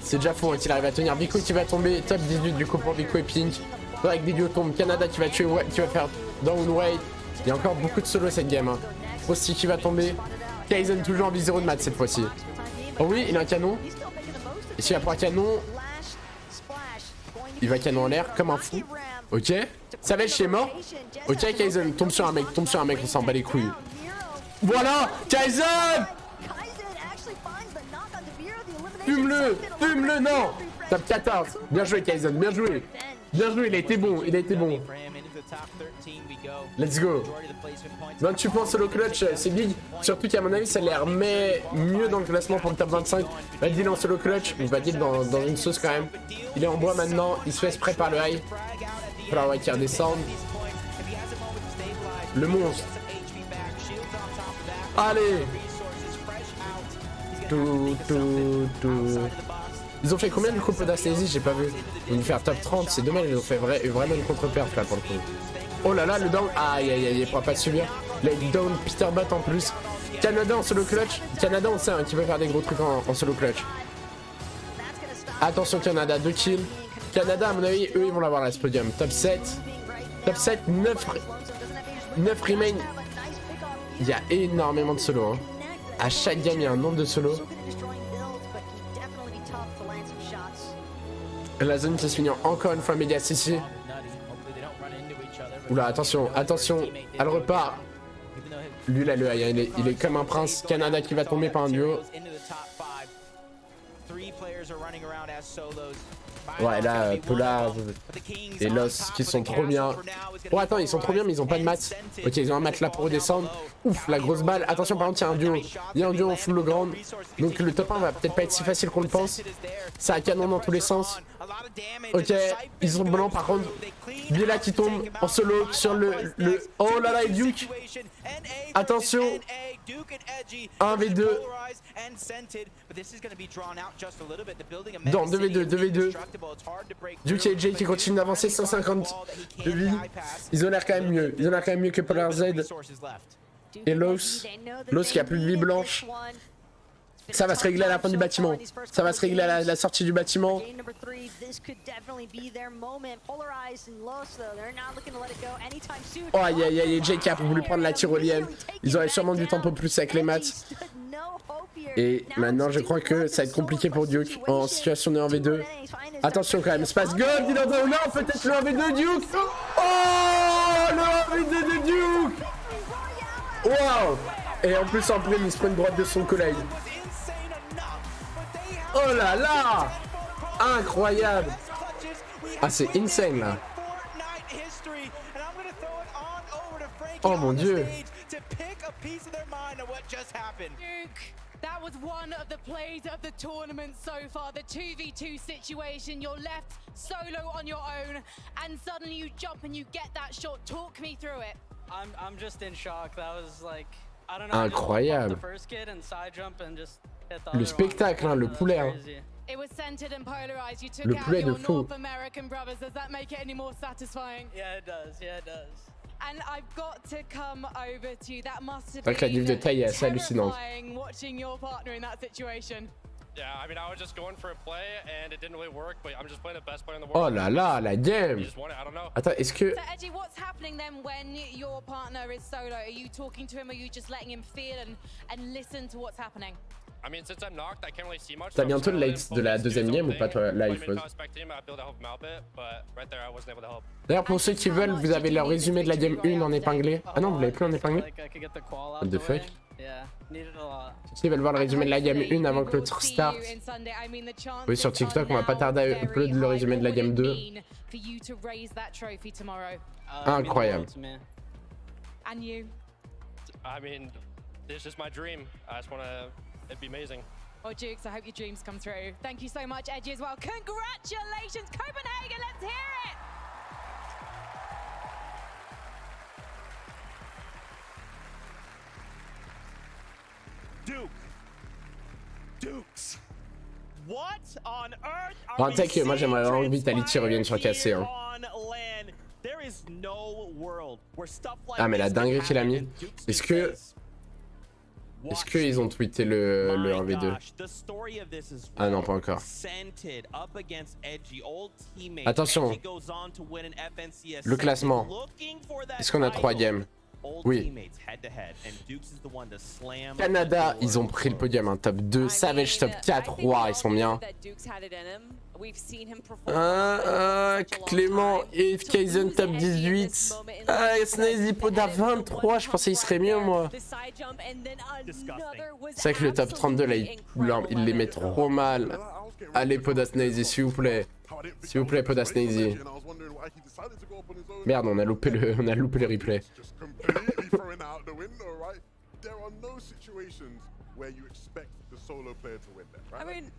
C'est déjà fou hein, qu'il arrive à tenir. Vico qui va tomber, top 18 du coup pour Vico et Pink. Avec Video tombe, Canada qui va tuer, qui va faire down Wade. Il y a encore beaucoup de solo cette game. Hein. Aussi qui va tomber. Kaizen toujours en vie 0 de maths cette fois-ci. Oh oui, il a un canon. Et s'il va pour un canon, il va canon en l'air comme un fou. Ok. Savage c'est mort. Ok Kaizen, tombe sur un mec, on s'en bat les couilles. Voilà, Kaizen. Fume-le, fume-le, non. Top 14. Bien joué Kaizen, bien joué. Bien joué, il a été bon, il a été bon. Let's go. 28 points solo clutch, c'est big. Surtout qu'à mon avis, ça l'air met mieux dans le classement pour le top 25. Vadil en solo clutch, ou Vadil dans une sauce quand même. Il est en bois maintenant, il se fait spray par le high. Il va falloir qu'il redescende. Le monstre. Allez. Tout. Ils ont fait combien du coup d'Asthésie? J'ai pas vu. Ils vont faire top 30, c'est dommage, ils ont fait vraiment une contre-perf là pour le coup. Oh là là, le down. Aïe aïe aïe, il pourra pas le subir. Là, il down Peter Bot en plus. Canada en solo clutch. Canada, on sait hein, qu'il peut faire des gros trucs en solo clutch. Attention Canada, 2 kills. Canada, à mon avis, eux, ils vont l'avoir là, ce podium. Top 7. Top 7, 9 remain. Il y a énormément de solos. Hein. À chaque game, il y a un nombre de solos. La zone qui se finit encore une fois méga ici. Oula, attention, attention. Elle repart. Lui, là, il est comme un prince. Canada qui va tomber par un duo. Ouais, là, Polar et Los qui sont trop bien. Oh, attends, ils sont trop bien, mais ils ont pas de maths. Ok, ils ont un mat là pour redescendre. Ouf, la grosse balle. Attention, par contre, il y a un duo. Il y a un duo en full ground. Donc, le top 1 va peut-être pas être si facile qu'on le pense. Ça a canon dans tous les sens. Ok, ils sont blancs par contre. Biela qui tombe en solo sur le... Oh là là, et Duke. Attention. 1v2. Dans 2v2. Duke et Jay qui continuent d'avancer, 150 de vie. Ils ont l'air quand même mieux. Ils ont l'air quand même mieux que Polar Z. Et Los qui a plus de vie blanche. Ça va se régler à la fin du bâtiment. Ça va se régler à la sortie du bâtiment. Oh aïe aïe aïe, Jay qui a voulu prendre la tyrolienne. Ils auraient sûrement du tempo plus avec les maths. Et maintenant je crois que ça va être compliqué pour Duke en situation de 1v2. Attention quand même, Space Gold, il est dans un... Non, peut-être le 1v2 Duke. Oh, le 1v2 de Duke. Wow. Et en plus en plein, il se prend une droite de son collègue. Oh là là! Incroyable! Ah, c'est insane là! Oh mon dieu! That was one of the plays of the tournament so far. The 2v2 situation. You're left solo on your own, and suddenly you jump and you get that shot. Talk me through it. I'm just in shock. That was like, I don't know. Incroyable. Le spectacle, hein, le poulet. Hein. Le poulet de fou. C'est vrai que la diff de taille est assez hallucinante. Yeah, I mean, I was just going for a play and it didn't really work, but I'm just playing the best player in the Oh world. là là, la game. You just won it, I don't know. Attends, est-ce que... So Edgy, what's happening then when your partner is solo? Are you talking to him? Are you just letting him feel and listen to what's happening? I mean, since I'm knocked, I can't really see much. T'as bientôt le late de la deuxième game ou pas toi, live? D'ailleurs, pour ceux qui veulent, vous avez le résumé de la game 1 en épinglé. Ah non, vous l'avez plus en épinglé? What the fuck? S'ils veulent voir le résumé de la game 1 avant que l'autre start. Oui, sur TikTok, on va pas tarder à upload le résumé de la game 2. Incroyable. And you? I mean, this is my dream. I just wanna, it'd be amazing. Well, Dukes, I hope your dreams come true. Thank you so much, Edgy, as well. Congratulations, Copenhagen, let's hear it! Dukes. What on earth are Bon, t'as que moi j'aimerais vraiment que Vitality revienne sur KC. Hein. Ah, mais la dinguerie qu'il a mis. Est-ce que ils ont tweeté le 1v2? Ah non, pas encore. Attention. Le classement. Est-ce qu'on a 3 games? Oui. Canada, ils ont pris le podium, hein, top 2. Savage top 4. Waouh, ils sont bien. Clément et Kaizen top 18. Snazy Poda 23. Je pensais qu'il serait mieux, moi. C'est vrai que le top 32, là, il les met trop mal. Allez, Poda Snazy, s'il vous plaît. S'il vous plaît, Poda Snazy. Merde, on a loupé le replay. Throwing out the window, right? There are no situations where you expect the solo player to win that, right? I mean,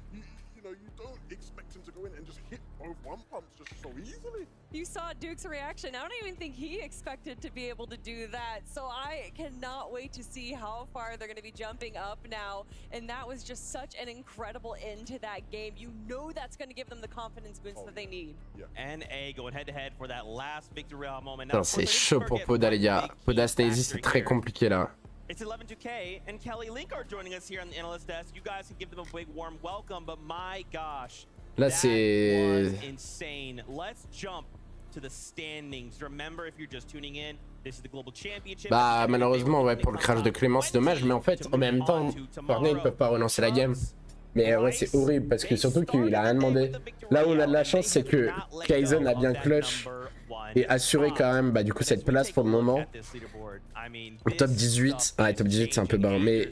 you know, you don't expect him to go in and just hit both one pumps just so easily. You saw Duke's reaction. I don't even think he expected to be able to do that. So I cannot wait to see how far they're going to be jumping up now. And that was just such an incredible end to that game. You know that's going to give them the confidence boost that they need. NA going head to head for that last victory moment. C'est chaud pour Poda, les gars. Poda Snazy, c'est très compliqué là. It's 11-2K and Kelly Link are joining us here on the analyst desk. You guys can give them a big warm welcome, but my gosh. Là, c'est insane. Let's jump to the standings. Remember, if you're just tuning in, this is the Global Championship. Bah, malheureusement, ouais, pour le crash de Clément, c'est dommage, mais en fait, en même temps, Fortnite ne peuvent pas relancer la game. Mais ouais, c'est horrible parce que surtout qu'il a rien demandé. Là où on a de la chance, c'est que Kaizen a bien clutch et assuré quand même, bah, du coup, cette place pour le moment. Top 18. Ah, top 18, c'est un peu bas, mais.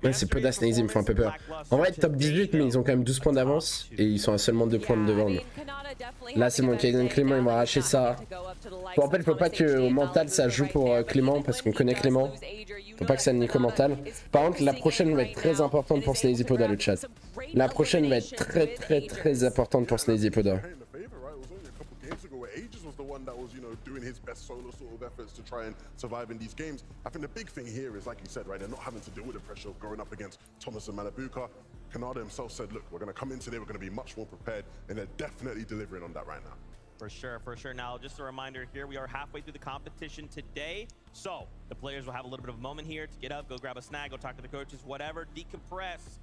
Ouais, c'est Poda Snazy, il me font un peu peur. En vrai, top 18, mais ils ont quand même 12 points d'avance et ils sont à seulement 2 points de devant. Là, c'est mon Kaizen Clément, il m'a arraché ça. Bon, en fait, il faut pas que au mental ça joue pour Clément parce qu'on connaît Clément. Faut pas que ça nique au mental. Par contre, la prochaine va être très importante pour Snazy Poda, le chat. La prochaine va être très importante pour Snazy Poda. That was, you know, doing his best solo sort of efforts to try and survive in these games. I think the big thing here is, like you said, right, they're not having to deal with the pressure of going up against Thomas and Malabuka. Canada himself said, look, we're going to come in today, we're going to be much more prepared, and they're definitely delivering on that right now. For sure, for sure. Now, just a reminder here, we are halfway through the competition today. So, the players will have a little bit of a moment here to get up, go grab a snack, go talk to the coaches, whatever, decompress,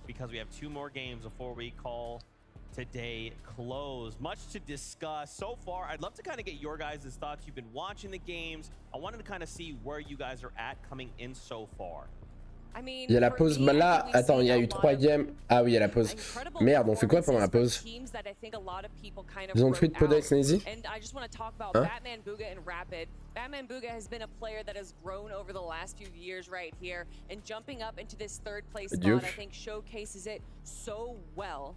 because we have 2 more games before we call today close. Much to discuss so far. I'd love to kind of get your guys' thoughts. You've been watching the games. I wanted to kind of see where you guys are at coming in so far. Il y a la pause. Bah là, attends, il y a eu 3 games. Ah oui, il y a la pause. Merde, on fait quoi pendant la pause? Ils ont tweet Poda et Snazy? Hein? Batman Booga has been a player that has grown over the last few years right here, and jumping up into this 3rd place spot, I think showcases it so well.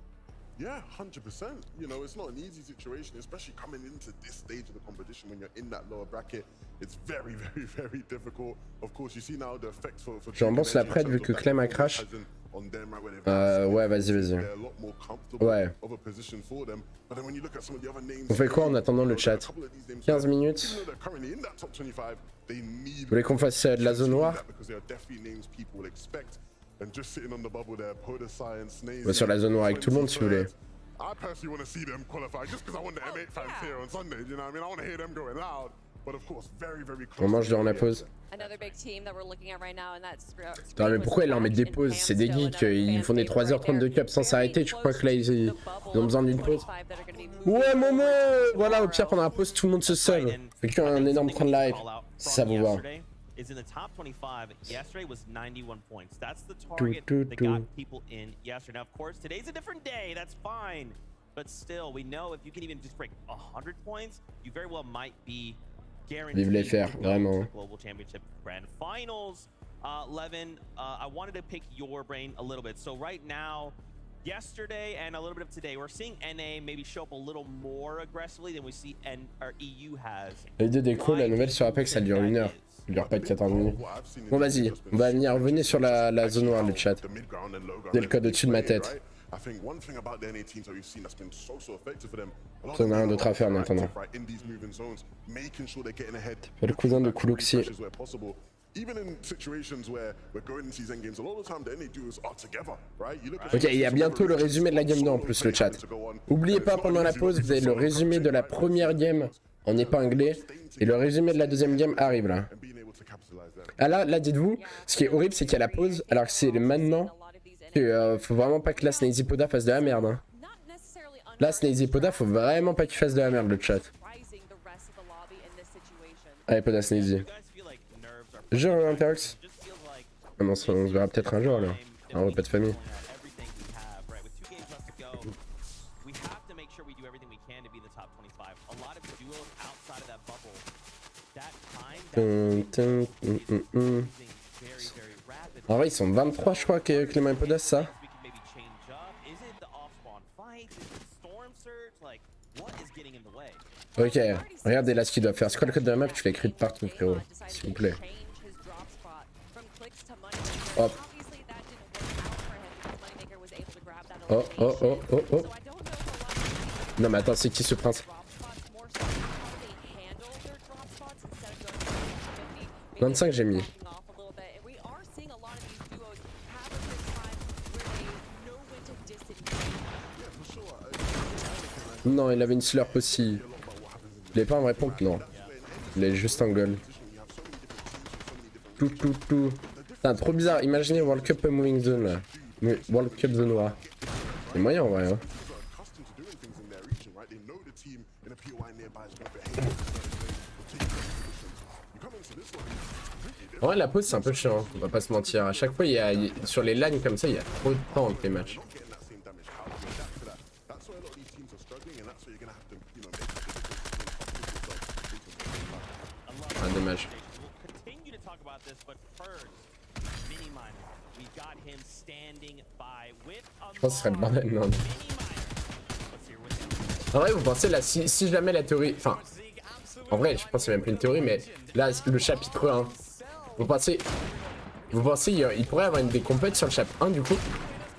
Yeah, 100%. You know, it's not an easy situation, especially coming into this stage of the competition when you're in that lower bracket. It's very difficult. Of course, you see now the effects for je rembourse la prête vu que Clem a crash. Ouais, vas-y. Ouais. On fait quoi en attendant le chat? 15 minutes. Vous voulez qu'on fasse de la zone noire? On va sur la zone noire avec tout le monde si vous voulez. I personally want to see them qualify just because I want the M8 fans here on Sunday. You know what I mean? I want to hear them going loud. On mange durant la pause. Putain, mais pourquoi ils leur mettent des pauses? C'est des geeks, ils font des 3h30 de cup sans s'arrêter. Tu crois que là ils ont besoin d'une pause? Ouais, Momo! Voilà, au pire, pendant la pause, tout le monde se sauve. Fait qu'un énorme train de live. Ça vous va. Is in the top 25. Yesterday was 91 points. That's the target that got people in yesterday. Now, of course, today's a different day. That's fine. But still, we know if you can even just break 100 points, you very well might be guaranteed Vive les fers, vraiment. Global Championship Grand Finals. Levin, I wanted to pick your brain a little bit. So right now, yesterday and a little bit of today, we're seeing NA maybe show up a little more aggressively than we see EU has. Les deux décos, la nouvelle sur Apex, ça dure 1 heure. Ça dure pas de 14 minutes. Bon, vas-y, on va revenir sur la zone noire, le chat. J'ai le code au-dessus de ma tête. Ça n'a rien d'autre à faire en attendant. C'est le cousin de Koulouxi. Ok, il y a bientôt le résumé de la game 2 en plus, le chat. Oubliez pas, pendant la pause, vous avez le résumé de la première game en épinglé. Et le résumé de la deuxième game arrive là. Ah là dites-vous, ce qui est horrible, c'est qu'il y a la pause, alors que c'est maintenant que faut vraiment pas que la Snazy Poda fasse de la merde. Hein. Là, Snazy Poda, faut vraiment pas qu'il fasse de la merde, le chat. Allez, Poda Snazy. Jour, Interx. Ah non, on se verra peut-être un jour alors. Un repas de famille. En vrai, ils sont 23, je crois, que Clément et Podas, ça. Ok, regardez là ce qu'ils doivent faire. C'est quoi le code de la map? Tu l'as écrit de partout, frérot. S'il vous plaît. Hop. Oh, oh, oh, oh, oh. Non, mais attends, c'est qui ce prince? 25 j'ai mis. Non, il avait une slurp aussi. Il est pas un vrai pompe, non. Il est juste un goal. Tout. Putain, trop bizarre. Imaginez World Cup Moving Zone là. World Cup Zone noire. C'est moyen en vrai. Hein. En vrai, la pause c'est un peu chiant, on va pas se mentir. À chaque fois, sur les lines comme ça, il y a trop de temps entre les matchs. Ah, dommage. Je pense que ce serait le bordel, non. En vrai, vous pensez là, si jamais la théorie. Enfin, en vrai, je pense que c'est même plus une théorie, mais là, le chapitre 1. Vous pensez il pourrait y avoir des compètes sur le chapitre 1 du coup?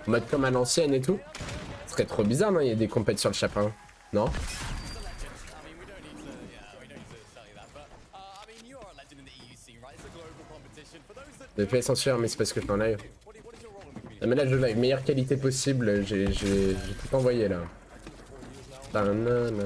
En mode comme à l'ancienne et tout? Ce serait trop bizarre, non? Il y a des compètes sur le chapitre 1. Non? J'ai fait censure, mais c'est parce que je suis en live. Ah, mais là, je live meilleure qualité possible. J'ai tout envoyé là. Nanana.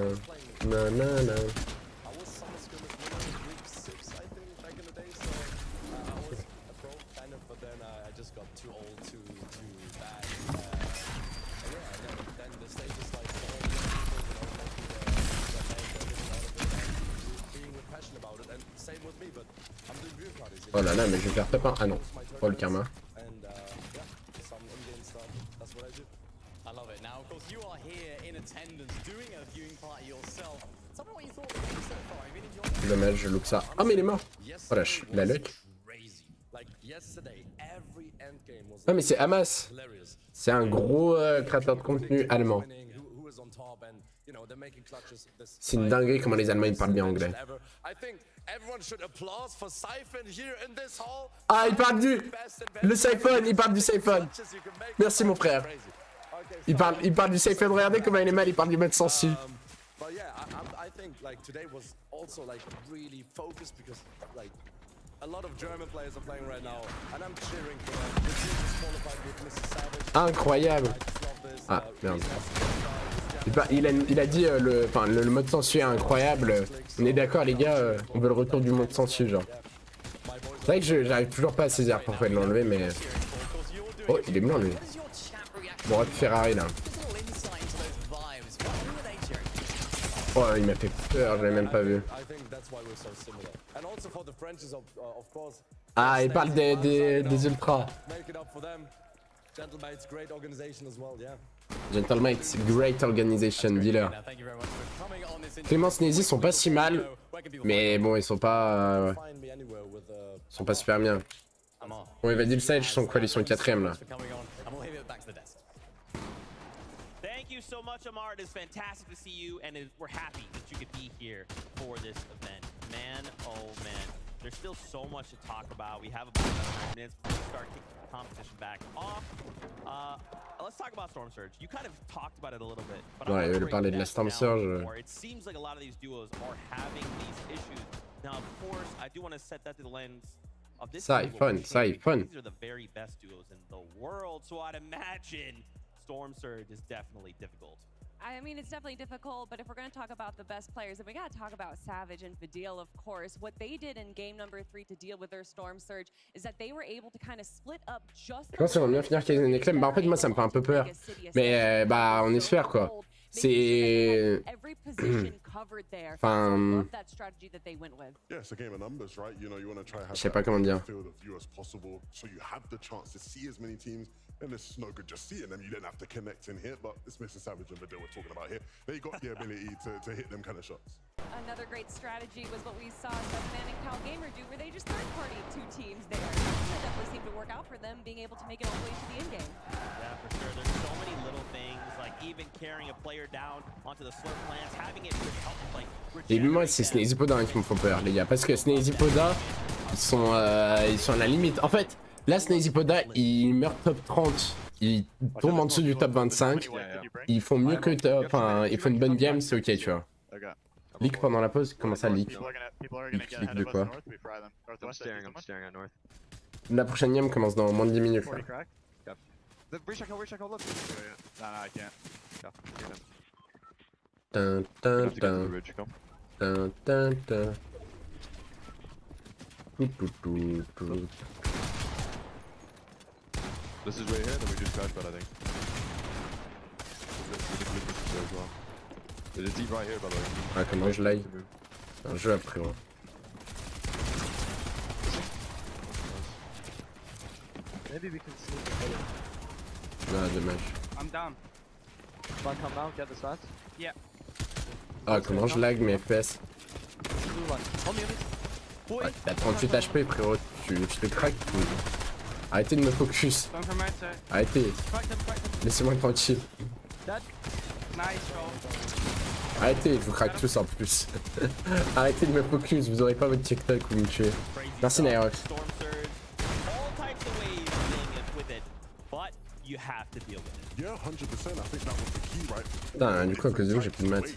Oh là là, mais je vais faire top 1. Ah non, oh le karma. Dommage, je look ça. Ah mais il est mort. Oh la luck. Ah mais c'est Hamas. C'est un gros créateur de contenu allemand. C'est une dinguerie comment les Allemands ils parlent bien anglais. Ah, il parle le siphon, il parle du siphon. Merci mon frère. Il parle du siphon, regardez comment il est mal, il parle du mode sensu. Incroyable. Ah, merde. Il a dit le mode sensu est incroyable. On est d'accord les gars, on veut le retour du mode sensu genre. C'est vrai que j'arrive toujours pas à saisir pourquoi il l'a enlevé mais... Oh il est blanc lui. Bon rep Ferrari là. Oh il m'a fait peur, je l'avais même pas vu. Ah il parle des ultras. Gentlemates, great organization, dealer. Clémence Nézy sont pas si mal, mais bon, ils sont pas super bien. Bon, il va dire le Sage, son coalition 4ème là. Thank you so much, Amar. It is fantastic to see you, and we're happy that you could be here for this event. Man, oh man, there's still so much to talk about. We have about 9 minutes before we start kicking the competition back off. Let's talk about Storm Surge. You kind of talked about it a little bit, but ouais, il veut parler de la Storm Surge. It seems like a lot of these duos are having these issues. Now, of course, I do want to set that to the lens of this. Siphon. These are the very best duos in the world, so I'd imagine Storm Surge is definitely difficult. I mean, it's definitely difficult, but if we're going to talk about the best players, then we got to talk about Savage and Fadil, of course. What they did in game number 3 to deal with their Storm Surge is that they were able to kind of split up just... Je pense qu'ils vont bien finir Kaizen et Clem. Bah en fait moi ça me fait un peu peur. Mais bah on espère quoi. C'est... Enfin... Je sais pas comment dire. And it's no good just seeing them. You didn't have to connect in here, but it's Mr. Savage and Vidéos we're talking about here. They got the ability to hit them kind of shots. Another great strategy was what we saw Stuffman and Cal Gamer do, where they just third-party 2 teams there. That definitely seemed to work out for them, being able to make it all the way to the end game. Yeah, for sure. There's so many little things, like even carrying a player down onto the slurp plants, having it help, like... Et moi, c'est Snazy Poda qui me font peur, les gars. Parce que Snazy Poda, ils sont à la limite. En fait, là, Snazy Poda, il meurt top 30. Il tombe en dessous du top 25. Ils font mieux que top. Enfin, ils font une bonne game, c'est ok, tu vois. Leak pendant la pause, comment ça leak? Leak de quoi? La prochaine game commence dans moins de 10 minutes. Dun, dun, dun. Dun, dun, dun. This is right here, then we just crash bed, I think. There's a deep right here, by the way. Ah, comment je l'aille? C'est un jeu après, moi. Maybe we can see. Ah, dommage. I'm down. Want to come down, get the stats? Yeah. Ah, comment je lag mes FPS? Ouais, t'as 38 HP, frérot. Tu te craques. Arrêtez de me focus. Arrêtez. Laissez-moi tranquille. Arrêtez, je vous craque tous en plus. Arrêtez de me focus, vous aurez pas votre TikTok où me tuer. Merci Nairox. Putain, du coup à cause de vous j'ai plus de maths.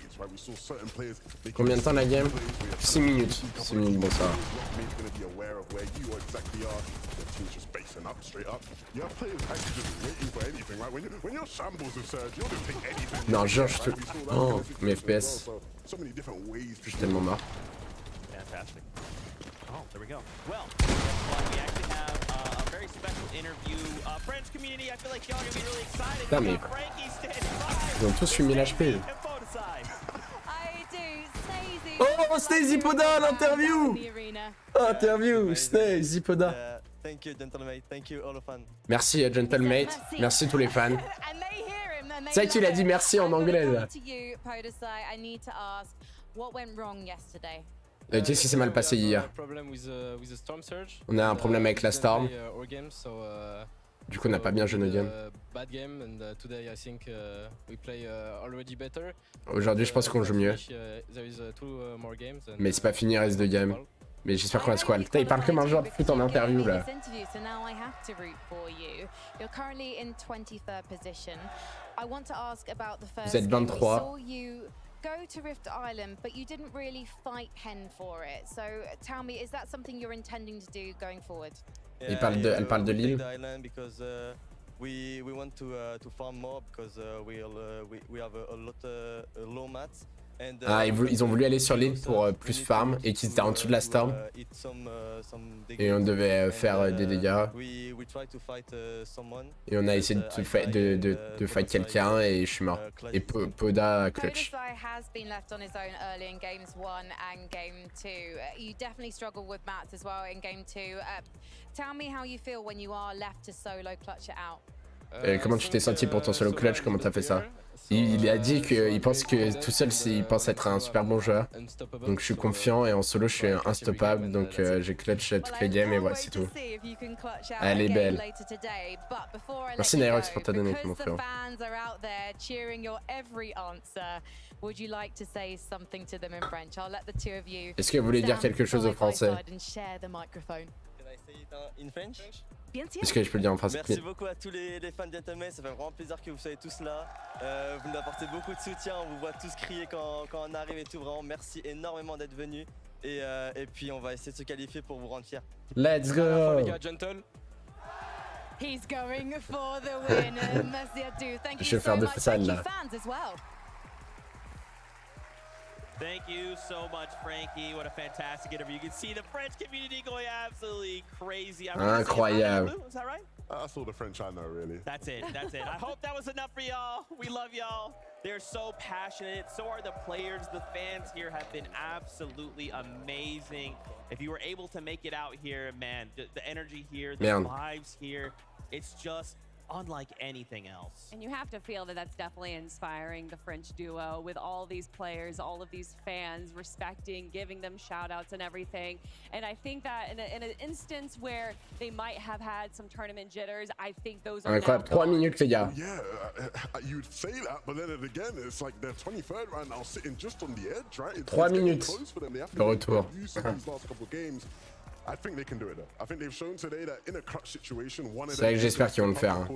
Combien de temps la game? 6 minutes. 6 minutes, bon ça va. Non, genre je te... Oh, mes FPS. Je suis tellement marre. Oh, there we go. Well, we actually have a very special interview. French community, I feel like y'all are gonna be really excited. Putain, mais... Ils ont tous fumé l'HP. Oh, Snazy Poda, l'interview! Interview, Snazy Poda. Thank you, gentlemen. Thank you, all the fans. Merci, gentlemate. Merci tous les fans. C'est vrai qu'il a dit merci en anglais, là. Qu'est-ce qui s'est mal passé hier? On a un problème avec la Storm. Du coup, on n'a pas bien joué nos games. Aujourd'hui, je pense qu'on joue mieux. Mais c'est pas fini, il reste 2 games. Mais j'espère qu'on va squall. Putain, il parle comme un joueur de foot en interview là. Vous êtes 23. Go to Rift Island, but you didn't really fight Hen for it. So tell me, is that something you're intending to do going forward? Elle parle de l'île. we want to farm more because we have a lot low mats. And, ah, ils ont voulu aller sur l'île pour plus farm et qu'ils étaient en dessous de la storm. Et on devait faire des dégâts. Et on a essayé de fight quelqu'un et je suis mort. Et Poda clutch. has been left on his own early in games 1 and game 2. You definitely struggle with mats as well in game 2. Tell me how you feel when you are left to solo clutch it out. Comment tu t'es senti pour ton solo clutch? Comment t'as fait ça? Il a dit qu'il pense que tout seul, il pense être un super bon joueur. Donc je suis confiant et en solo, je suis instoppable. Donc j'ai clutch toutes les games et voilà, c'est tout. Elle est belle. Merci Nairox pour ta donate, mon frère. Est-ce que vous voulez dire quelque chose au français? Est-ce que je peux le dire en français? Merci beaucoup à tous les fans d'Entertainment, ça fait vraiment plaisir que vous soyez tous là. Vous nous apportez beaucoup de soutien, on vous voit tous crier quand on arrive et tout. Vraiment, merci énormément d'être venus. Et puis on va essayer de se qualifier pour vous rendre fiers. Let's go! He's going for the win. Merci à tous. Thank you so much. Thank you fans as well. Thank you so much, Frankie. What a fantastic interview. You can see the French community going absolutely crazy. Incroyable. Is that right? That's all the French I know, really. That's it. That's it. I hope that was enough for y'all. We love y'all. They're so passionate. So are the players. The fans here have been absolutely amazing. If you were able to make it out here, man, the energy here, the vibes here, it's just unlike anything else. And you have to feel that that's definitely inspiring the French duo with all these players, all of these fans respecting, giving them shout outs and everything. And I think that in an instance where they might have had some tournament jitters, I think those are incroyable. 3 minutes les gars. Yeah, you'd say that, but then again, it's like they're 23rd right now, sitting just on the edge, right? 3 minutes. Le retour. I think they can do it though. I think they've shown today that in a clutch situation, one of c'est vrai que j'espère qu'ils vont le faire. Hein.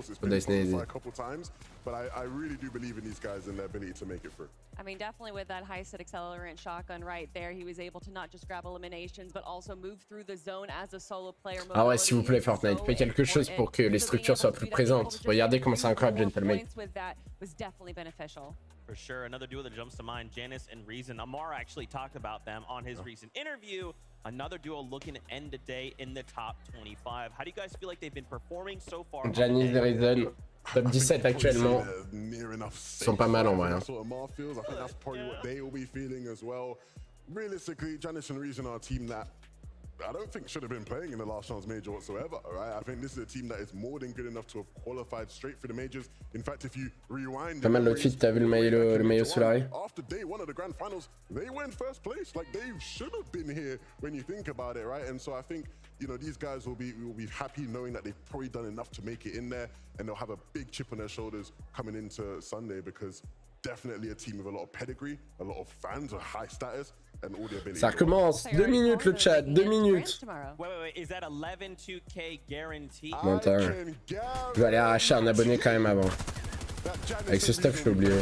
A couple times, but I really do believe in these guys and their ability to make it through. I mean, definitely with that high set accelerant shotgun right there, he was able to not just grab eliminations, but also move through the zone as a solo player. Ah ouais, s'il vous plaît, Fortnite, faites quelque chose pour que les structures soient plus présentes. Regardez comment c'est incroyable, Gentleman. Was definitely beneficial. For sure, another duo that jumps to mind, Janice and Reason. Amar actually talked about them on his recent interview. Another duo looking to end the day in the top 25. How do you guys feel like they've been performing so far? Janice et Reason, top 17 actuellement. Ils sont pas mal en vrai. Hein. That's probably what they will be feeling as well. Realistically, Janice and Reason are a team that I don't think should have been playing in the last chance major whatsoever, right? I think this is a team that is more than good enough to have qualified straight for the majors. In fact, if you rewind, pas mal l'outfit, t'as vu le maillot Solari? After day 1 of the grand finals, they were in first place. Like they should have been here when you think about it, right? And so I think, you know, these guys will be happy knowing that they've probably done enough to make it in there, and they'll have a big chip on their shoulders coming into Sunday because definitely a team with a lot of pedigree, a lot of fans, a high status. Ça recommence, 2 minutes le chat, 2 minutes. Wait, is that 11-2K guarantee? Menteur. Je vais aller arracher un abonné quand même avant. Avec ce stuff, je l'ai oublié.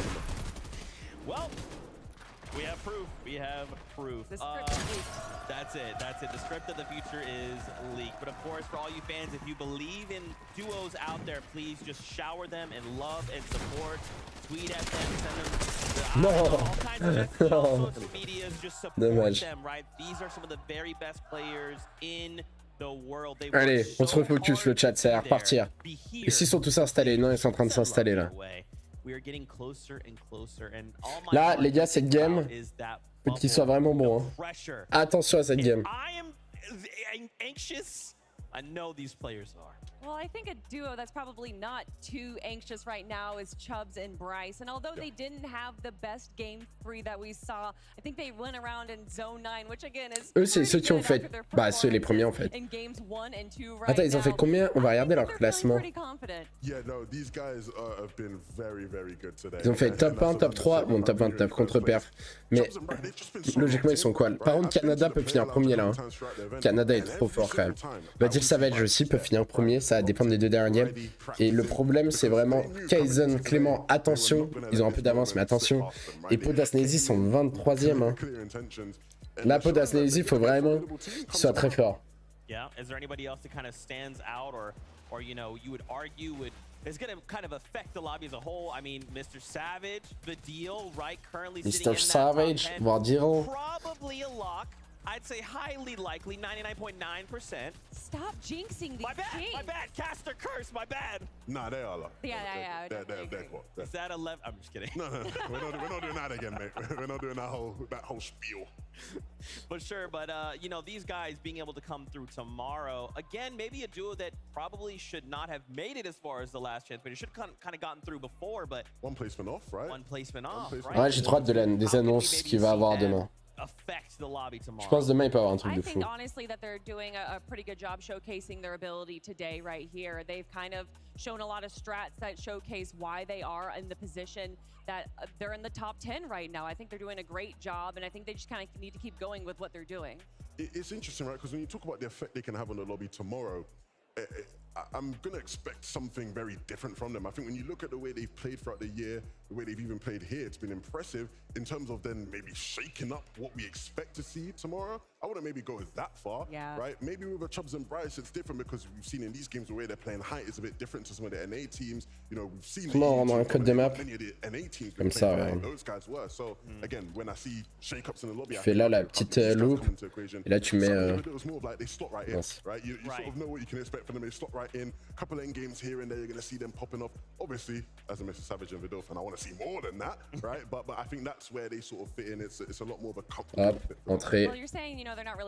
Well, we have proof. We have proof. That's it. The script of the future is leaked. But of course, for all you fans, if you believe in duos out there, please just shower them in love and support. Tweet at them, send them all kinds of messages on social medias. Just support them, right? These are some of the very best players in the world. Allez, on se refocus le chat, ça va repartir. Et s'ils sont tous installés? Non, ils sont en train de s'installer là. Là, les gars, cette game, faut qu'ils soient vraiment bons. Hein. Attention à cette game. I know these players are. Well, I think a duo that's probably not too anxious right now is Chubbs and Bryce. And although they didn't have the best game 3 that we saw, I think they went around in zone 9, which again is eux, c'est ceux qui ont fait. Bah, ceux les premiers en fait. Attends, ils ont fait combien? On va regarder leur classement. Ils ont fait top 1, top 3, bon, top 29 contre perf. Mais logiquement, ils sont quoi? Par contre, Canada peut finir premier là. Hein. Canada est trop fort quand même. Badil Savage aussi peut finir premier. Ça va dépendre des 2 derniers games. Et le problème, c'est vraiment Kaizen, Clément, attention. Ils ont un peu d'avance, mais attention. Et Podasnesi sont 23e. Hein. Là, Podasnesi, il faut vraiment qu'il soit très fort. Yeah, is there anybody else that kind of stands out or you know, you would argue would is going to kind of affect the lobby as a whole. I mean, Mr. Savage, the deal, right? Currently sitting in Mr. that Savage, top 10, Vardir. probably a lock. I'd say highly likely, 99.9%. Stop jinxing these games. My bad. Caster curse, my bad. Nah, they are locked. Yeah. They're caught. Is that 11? I'm just kidding. No, we're not doing that again, mate. We're not doing that whole spiel. But sure, but you know, these guys being able to come through tomorrow, again, maybe a duo that probably should not have made it as far as the last chance, but it should have kind of gotten through before, but... One placement off, right? One placement off, right? Ouais, j'ai trop hâte des annonces qu'il va avoir demain. Affect the lobby tomorrow. Je pense demain il peut avoir un truc de I fou. think honestly that they're doing a pretty good job showcasing their ability today right here. They've kind of shown a lot of strats that showcase why they are in the position that they're in the top 10 right now. I think they're doing a great job, and I think they just kind of need to keep going with what they're doing. It's interesting, right? Because when you talk about the effect they can have on the lobby tomorrow, I'm going to expect something very different from them. I think when you look at the way they've played throughout the year, the way they've even played here, it's been impressive in terms of then maybe shaking up what we expect to see tomorrow. I wouldn't maybe go that far, right? Maybe with a Chubbs and Bryce, it's different because we've seen in these games the way they're playing height is a bit different to some of the NA teams. You know, we've seen Comment rendre un code de map comme ça, ouais. those guys were. So again, when I see shake-ups in the lobby, Tu fais là la petite loop, et là tu mets... it was more of like they slot right in, right? You sort of know what you can expect from them. They slot right in. A couple end games here and there, you're going to see them popping off. Obviously, as a Mr. Savage and Vidal fan, I want to see more than that, right? But I think that's where they sort of fit in. It's a lot more of a compliment. Hop, entrée.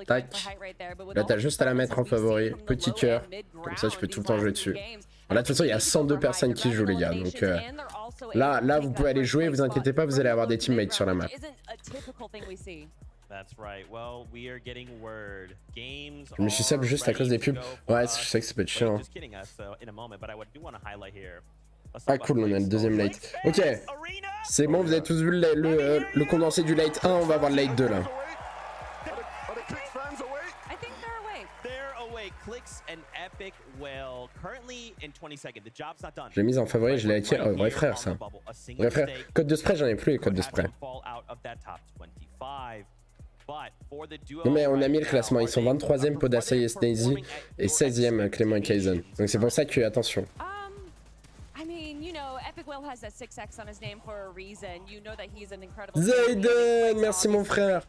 Tac. Là t'as juste à la mettre en favori, petit cœur, comme ça tu peux tout le temps jouer dessus. Là de toute façon il y a 102 personnes qui jouent les gars, donc là vous pouvez aller jouer, vous inquiétez pas, vous allez avoir des teammates sur la map. That's right. Well, we are getting word. Games Je me suis sub juste à cause des pubs. Ouais, je sais que ça peut être chiant. Just kidding us in a moment, but I do want to highlight here. Ah cool, on a le deuxième late. Ok, c'est bon, vous avez tous vu le condensé du late 1, on va voir le late 2 là. Clicks and Epic well currently in 20 seconds. The job's not done. Je l'ai mise en favori, je l'ai hacké. Oh, vrai frère ça. Vrai frère. Code de spray, j'en ai plus les codes de spray. Non mais on a mis le classement, ils sont 23e Podassa et Snazy et 16e Clément et Kaizen. Donc c'est pour ça que attention. I mean, you know, Epic Will has a 6x on his name for a reason. You know that he's an incredible Zayden, merci mon frère.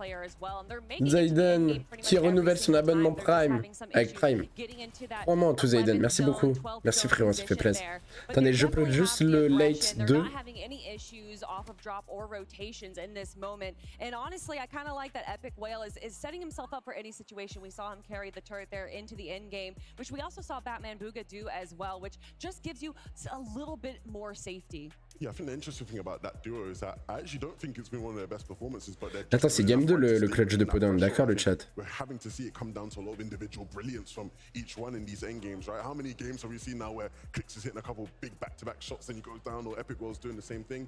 Zayden, qui renouvelle son abonnement Prime avec Prime. 3 mois en tout Zayden, merci beaucoup. Merci frérot, ça fait plaisir. Attendez, je upload juste le late 2. Off of drop or rotations in this moment, and honestly I kind of like that Epic Whale is setting himself up for any situation. We saw him carry the turret there into the end game, which we also saw Batman Booga do as well, which just gives you a little bit more safety. Yeah, I think the interesting thing about that duo is that I actually don't think it's been one of their best performances, but they're... Attends, c'est game 2 le clutch de Podon, d'accord le chat? We're having to see it come down to a lot of individual brilliance from each one in these end games, right? How many games have we seen now where Clicks is hitting a couple big back-to-back shots and he goes down, or Epic World's doing the same thing?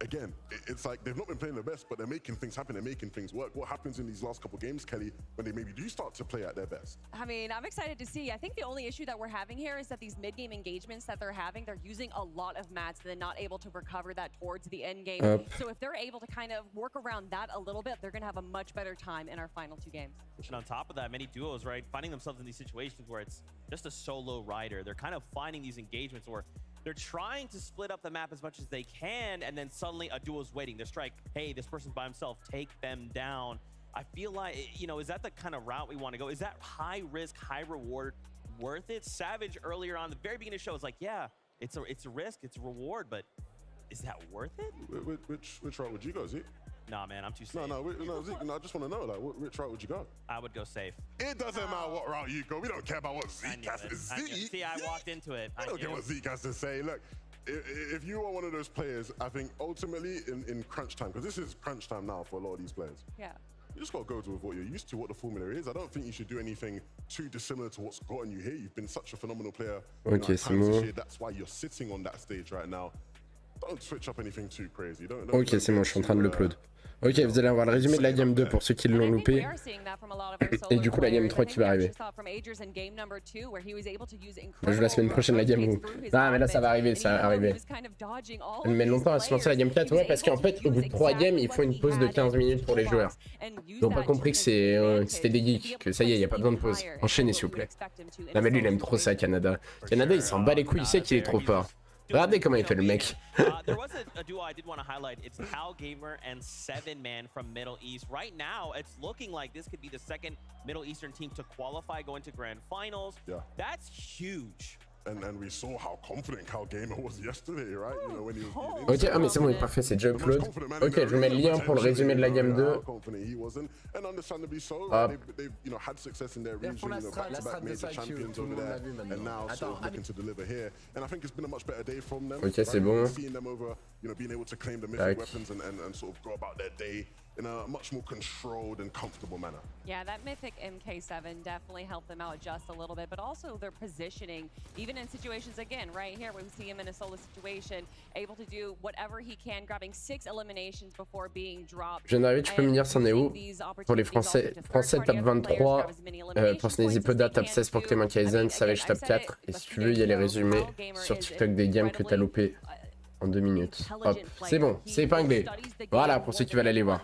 Again, it's like they've not been playing the best, but they're making things happen, they're making things work. What happens in these last couple games, Kelly, when they maybe do start to play at their best? I mean, I'm excited to see. I think the only issue that we're having here is that these mid-game engagements that they're having, they're using a lot of mats and they're not able to recover that towards the end game. So if they're able to kind of work around that a little bit, they're going to have a much better time in our final 2 games. And on top of that, many duos, right, finding themselves in these situations where it's just a solo rider. They're kind of finding these engagements where they're trying to split up the map as much as they can, and then suddenly a duo's waiting. They're strike, hey, this person's by himself, take them down. I feel like, you know, is that the kind of route we want to go? Is that high risk, high reward worth it? Savage earlier on, the very beginning of the show was like, yeah, it's a risk, it's a reward, but is that worth it? Which route would you go, Zeke? Nah, man, I'm too safe. No, Zeke, I just want to know, like, which route would you go? I would go safe. It doesn't matter what route you go. We don't care about what Zeke has to say. See, I walked into it. I don't care what Zeke has to say. Look, if you are one of those players, I think ultimately in crunch time, because this is crunch time now for a lot of these players. Yeah. You just got to go with what you're used to, what the formula is. I don't think you should do anything too dissimilar to what's gotten you here. You've been such a phenomenal player. Ok, c'est bon. That's why you're sitting on that stage right now. Don't switch up anything too crazy. Ok, c'est bon, je suis en train de l'upload. Ok, vous allez avoir le résumé de la game 2 pour ceux qui l'ont loupé. Et du coup, la game 3 qui va arriver. Je joue la semaine prochaine la game où... Ah, mais là, ça va arriver, ça va arriver. Mais longtemps à se lancer la game 4, ouais, parce qu'en fait, au bout de 3 games, il faut une pause de 15 minutes pour les joueurs. Ils n'ont pas compris que c'était des geeks, que ça y est, il n'y a pas besoin de pause. Enchaînez, s'il vous plaît. Non, mais lui, il aime trop ça, Canada. Canada, il s'en bat les couilles, il sait qu'il est trop fort. Regardez comment il fait le mec. There was a duo I did want to highlight. It's Cal Gamer and 7man from Middle East. Right now, it's looking like this could be the second Middle Eastern team to qualify, go into grand finals. Yeah. That's huge. And we saw how confident Cal Gamer was yesterday, right? You know, when he was Ok, ah mais c'est bon, il est parfait, c'est déjà upload. Ok, je vous mets le lien pour le résumé de la game 2. And understandably so, Hop. they've you know had success in their region, you know, back-to-back major champions over there, and now sort of looking to deliver here. And I think it's been a much better day from them. Ok, c'est bon. Seeing them over, you know, being able to claim the mythic weapons and sort of go about their day in a much more controlled and comfortable manner. Yeah, that mythic MK7 definitely helped them out just a little bit, but also their positioning, even in situations, again, right here, we see him in a solo situation, able to do whatever he can, grabbing 6 eliminations before being dropped. Jeune David, tu peux me dire c'en est où? Pour les Français, top 23, pour Sneezy Poda, top 16 pour Clément Kaizen, Savage top 4. Et si tu veux, il y a les résumés sur TikTok des games que t'as loupé en 2 minutes. Hop, c'est bon, c'est épinglé. Voilà, pour ceux qui veulent aller voir.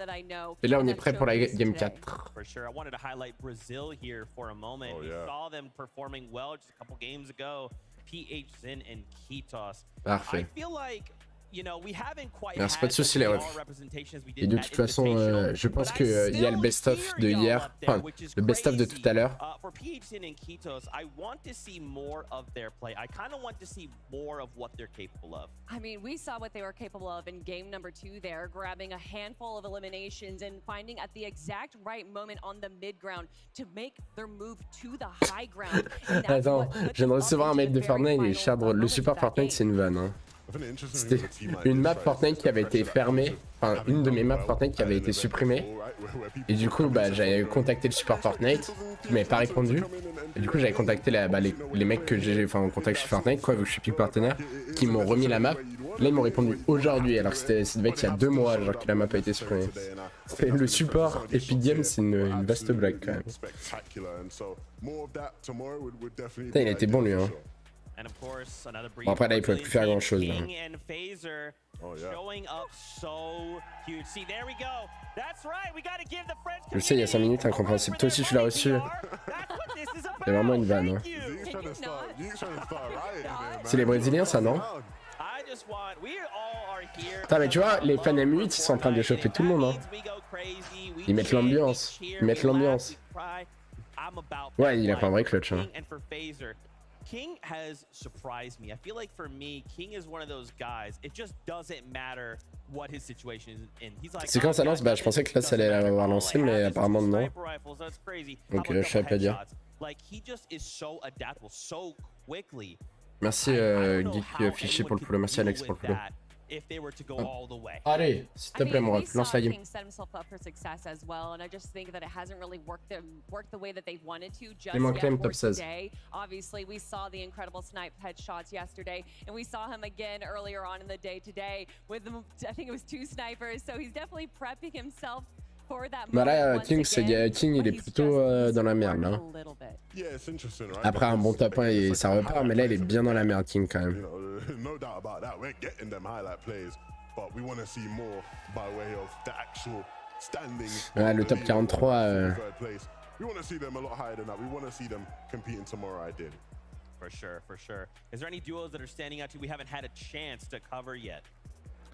Et là, on est prêt pour la game 4. For sure. I wanted to highlight Brazil here for a moment. We saw them performing well just a couple games ago. PH Zin and Kitos. Parfait. I feel like, you know, we haven't quite Alors, c'est pas de soucis, les refs. Et de toute façon, je pense qu'il y a le best-of de hier, enfin, le best-of de tout à l'heure. For PH Zin and Kitos, I want to see more of their play. I kind of want to see more of what they're capable of. I mean, we saw what they were capable of in game number 2 there, grabbing a handful of eliminations and finding at the exact right moment on the mid ground to make their move to the high ground. Attends, je viens de recevoir un mail de Fortnite et cher drôle. Le support Fortnite, c'est une vanne, hein. C'était une map Fortnite qui avait été fermée, enfin une de mes maps Fortnite qui avait été supprimée. Et du coup, bah, j'avais contacté le support Fortnite, qui m'avait pas répondu. Et du coup, j'avais contacté les mecs que j'ai en contact chez Fortnite, quoi, vu que je suis plus partenaire, qui m'ont remis la map. Là, ils m'ont répondu aujourd'hui, alors que ça devait être il y a 2 mois, genre que la map a été supprimée. Le support Epic Games, c'est une vaste blague quand même. Putain, il a été bon lui, hein. Bon, après là il peut plus faire grand chose là. Je sais, il y a 5 minutes, incompréhensible. Toi aussi tu l'as reçu. C'est vraiment une vanne, hein. C'est les Brésiliens ça, non? Putain mais tu vois, les fans M8 ils sont en train de chauffer tout le monde, hein. Ils mettent l'ambiance. Ils mettent l'ambiance. Ouais, il a pas un vrai clutch, hein. King has surprised me. I feel like for me, King is one of those guys. It just doesn't matter what his situation is in. He's like, c'est quand ça lance? Bah je pensais que là ça allait avoir lancé, mais apparemment non. Donc je savais pas dire. Like he just is so adaptable so quickly. Merci Geek Fichier pour le follow. Merci Alex pour le follow. Allez, s'il te plaît, mon ref, lance la game. Clément Clem, top 16. Obviously, we saw the incredible snipe headshots yesterday, and we saw him again earlier on in the day today with, I think it was 2 snipers, so he's definitely prepping himself. Bah là, King, il est plutôt dans la merde là. Après un bon top 1 et ça repart, mais là il est bien dans la merde, King quand même. Ouais, le top 43. For sure. Is there any duos that are standing out to you we haven't had a chance to cover yet?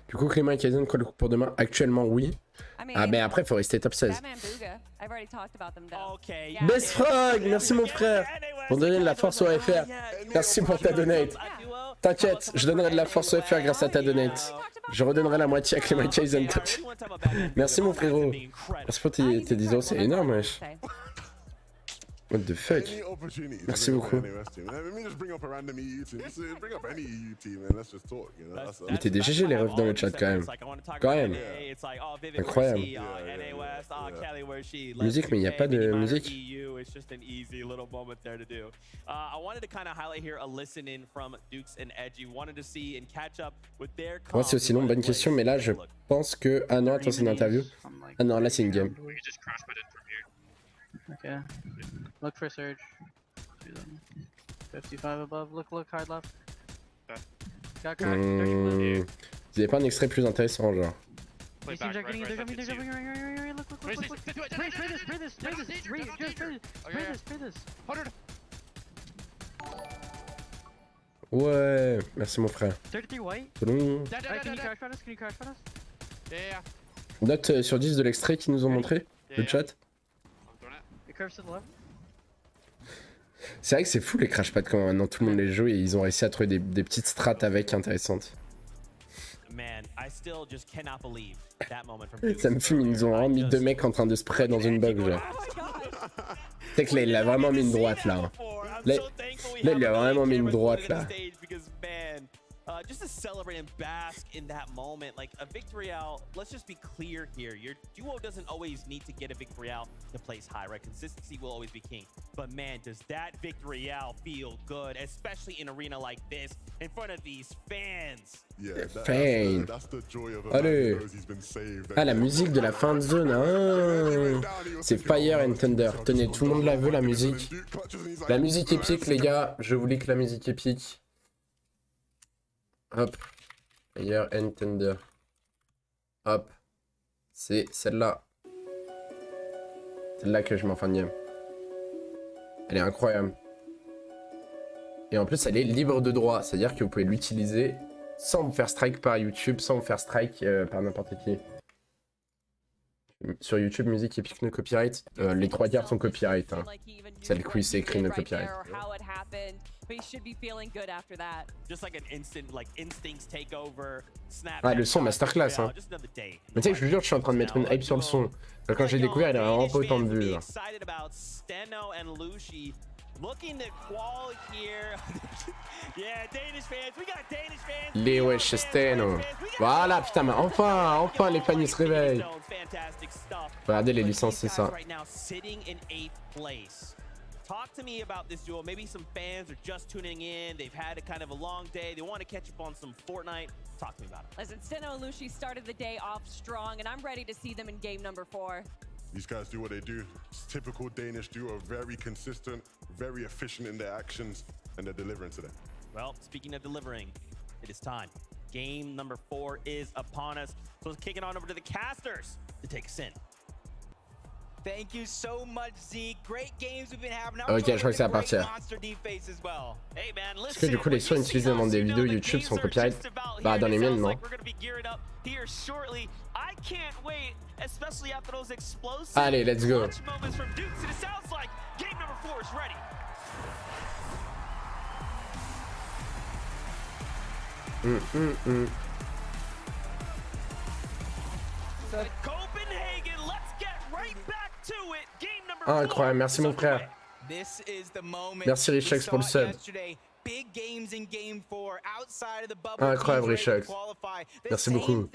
Du coup, Clément et Kaizen, quoi le coup pour demain? Actuellement, oui. Ah, mais après, il faut rester top 16. Best Frog, merci mon frère pour donner de la force au FR. Merci pour ta donate. T'inquiète, je donnerai de la force au FR grâce à ta donate. Je redonnerai la moitié à Clément et Kaizen. Merci mon frérot. Merci pour tes 10 euros, c'est énorme, wesh. What the fuck? Merci beaucoup. Mais t'es des GG les refs dans le chat quand même. Quand même. Incroyable. Musique, mais il n'y a pas de musique. Moi c'est aussi long, bonne question, mais là je pense que... Ah non, attends, c'est une interview. Ah non, là c'est une game. Okay. Look for surge. 55 above. Look hard left. Got cracked. Vous avez pas un extrait plus intéressant, genre? These teams are getting it. They're jumping. Look. Spray this. Ouais, merci mon frère. 33 white. C'est long. Can you crash on us? Can you crash on us? Yeah. Note sur 10 de l'extrait qu'ils nous ont montré, le chat. The curve's to the left. C'est vrai que c'est fou les crash pads quand maintenant tout le monde les joue et ils ont réussi à trouver des petites strats avec intéressantes. Man, I still just cannot believe that moment from Ça me fume, ils ont vraiment mis deux mecs en train de spray dans une box genre. C'est que là il a vraiment mis une droite là. Là il a vraiment mis une droite là. Just to celebrate and bask in that moment, like a victory out. Let's just be clear here. Your duo doesn't always need to get a victory out to place high, right? Consistency will always be king. But man, does that victory out feel good, especially in an arena like this, in front of these fans. Yeah, that's the joy of a allez. man who knows he's been saved. Ah la musique de la fin de zone, hein. C'est Fire and Thunder. Tenez, tout le monde la veut la musique. La musique épique les gars, je voulais que la musique épique. Hop, Fire and Thunder. Hop, c'est celle-là. Celle-là que je m'en fin de game. Elle est incroyable. Et en plus, elle est libre de droit, c'est-à-dire que vous pouvez l'utiliser sans vous faire strike par YouTube, sans vous faire strike par n'importe qui. Sur YouTube, musique épique no copyright, les 3 quarts sont copyright. Hein. Celle qui c'est écrit no copyright. Ah, le son masterclass. Hein. Mais tu sais, je vous jure, je suis en train de mettre une hype sur le son. Quand j'ai découvert, il y avait vraiment pas autant de vues. Hein. Les wesh Steno. Voilà, putain, mais enfin les fans ils se réveillent. Regardez les licences, c'est ça. Talk to me about this duel. Maybe some fans are just tuning in. They've had a kind of a long day. They want to catch up on some Fortnite. Talk to me about it. Listen, Steno and Lucy started the day off strong, and I'm ready to see them in game number 4. These guys do what they do. It's typical Danish duo, very consistent, very efficient in their actions, and they're delivering today. Well, speaking of delivering, it is time. Game number 4 is upon us. So let's kick it on over to the casters to take us in. Thank you so much, Zeke. Great games we've been having. Ok, je crois que c'est à partir. Parce que du coup, les sons utilisés dans des vidéos YouTube sont copyright. Bah, dans les miennes, non. Allez, let's go. Ah, incroyable, merci mon frère. Merci Richex pour le sub. Ah, incroyable Richex. Merci beaucoup.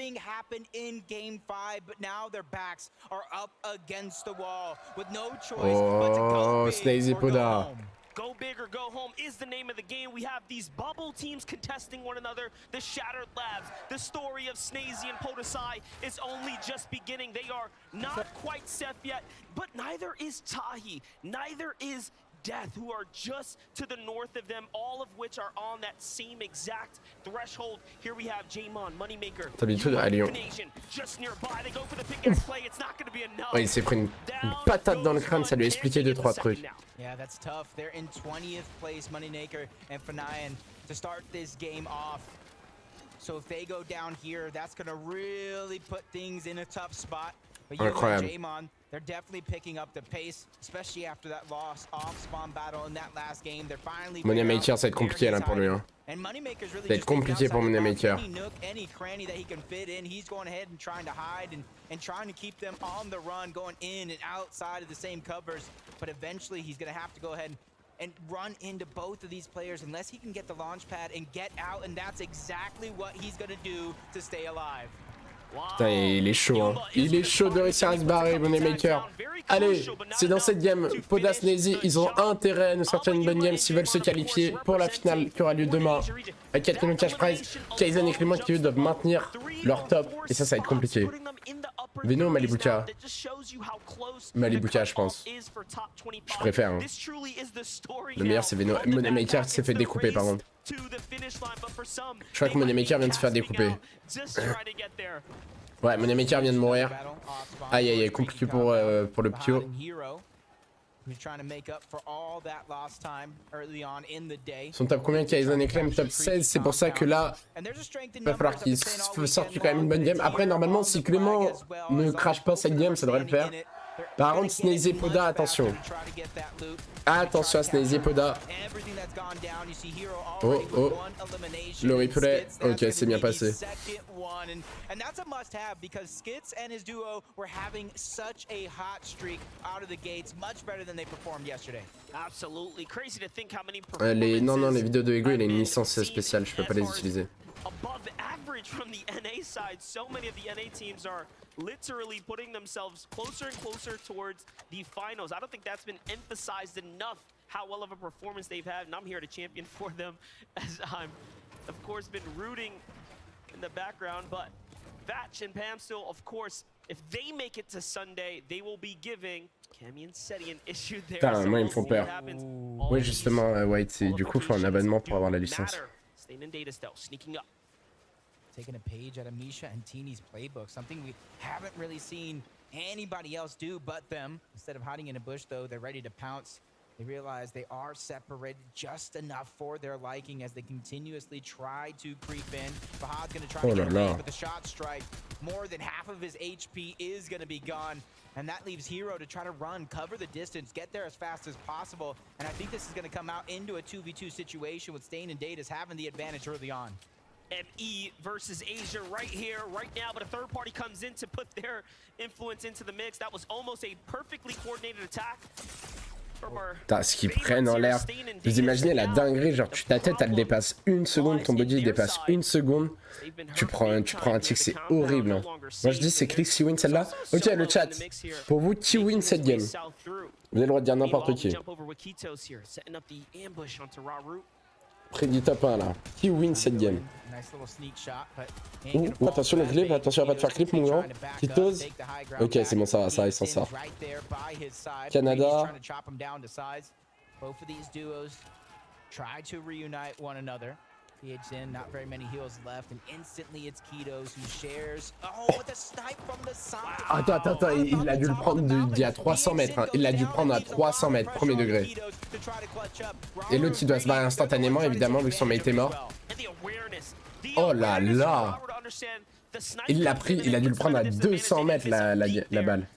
Oh, Snazy Poda. Go big or go home is the name of the game. We have these bubble teams contesting one another. The Shattered Labs, the story of Snazy and Podesai is only just beginning. They are not quite set yet, but neither is Tahi, neither is Death, who are just to the north of them, all of which are on that same exact threshold. Here we have Jamon, Moneymaker, D'habitude à Lyon. just nearby. They go for the pick and play. It's not going to be enough. Ouais, il s'est pris une patate dans le crâne, ça lui a expliqué 2-3 trucs. Yeah, that's tough. They're in 20th place, Moneymaker and Fanayan, to start this game off. So if they go down here, that's going to really put things in a tough spot. But you know, Jamon, they're definitely picking up the pace, especially after that loss off spawn battle in that last game. They're finally Moneymaker, ça va être compliqué là pour lui. Hein. Ça va être compliqué pour Moneymaker. Any cranny that he can fit in, he's going ahead and trying to hide and trying to keep them on the run, going in and outside of the same covers. But eventually he's going to have to go ahead and run into both of these players unless he can get the launch pad and get out, and that's exactly what he's going to do to stay alive. Putain, il est chaud, hein. Il est chaud de réussir à se barrer, Moneymaker. Allez, c'est dans cette game. Poda, Snazy, ils ont intérêt à nous sortir une bonne game s'ils veulent se qualifier pour la finale qui aura lieu demain. Avec 4 millions de cash prize, Kaizen et Clément qui eux doivent maintenir leur top. Et ça va être compliqué. Veno ou Malibuka? Malibuka, je pense. Je préfère. Hein. Le meilleur, c'est Veno. Moneymaker s'est fait découper, par contre. Je crois que Moneymaker vient de se faire découper. Ouais, Moneymaker vient de mourir. Aïe aïe aïe, compliqué pour le Pio. Son top combien Kaizen et Clem? Top 16, c'est pour ça que là, il va falloir qu'il sorte quand même une bonne game. Après, normalement, si Clément ne crache pas cette game, ça devrait le faire. Par contre, Sneezy et Poda, attention. Attention à Sneezy et Poda. Oh, oh. Le replay. Ok, c'est bien passé. Non, les vidéos de Ego, il a une licence spéciale, je peux pas les utiliser. Above average from the NA side. So many of the NA teams are literally putting themselves closer and closer towards the finals. I don't think that's been emphasized enough how well of a performance they've had, and I'm here to champion for them as I'm, of course, been rooting in the background. But Vatch and Pam still, of course, if they make it to Sunday, they will be giving Cammy and Seti an issue there. Putain, moi ils me font peur. Oui, justement, White, du coup, il faut un abonnement pour avoir la licence. Staying in data still, sneaking up. Taking a page out of Misha and Teeny's playbook, something we haven't really seen anybody else do but them. Instead of hiding in a bush, though, they're ready to pounce. They realize they are separated just enough for their liking as they continuously try to creep in. Fahad's going to try to get away with the shot strike. More than half of his HP is going to be gone. And that leaves Hero to try to run, cover the distance, get there as fast as possible. And I think this is going to come out into a 2v2 situation with Stain and Datas having the advantage early on. ME versus Asia right here, right now, but a third party comes in to put their influence into the mix. That was almost a perfectly coordinated attack. Putain, ce qu'ils prennent en l'air. Vous imaginez la dinguerie, genre ta tête elle dépasse une seconde, ton body il dépasse une seconde. Tu prends un tick, c'est horrible. Hein. Moi je dis c'est click qui win celle-là. Ok le chat, pour vous qui win cette game? Vous avez le droit de dire n'importe qui. Prédit top 1 là. Qui win cette game? Attention le clip, attention à pas te faire clip mon grand. Dentoz. Ok c'est bon ça il s'en sort. Canada. Attends, il a dû le prendre d'il y a 300 mètres. Hein. Il l'a dû prendre à 300 mètres, premier degré. Et l'autre il doit se barrer instantanément évidemment vu que son mate est mort. Oh là là! Il l'a pris, il a dû le prendre à 200 mètres la balle.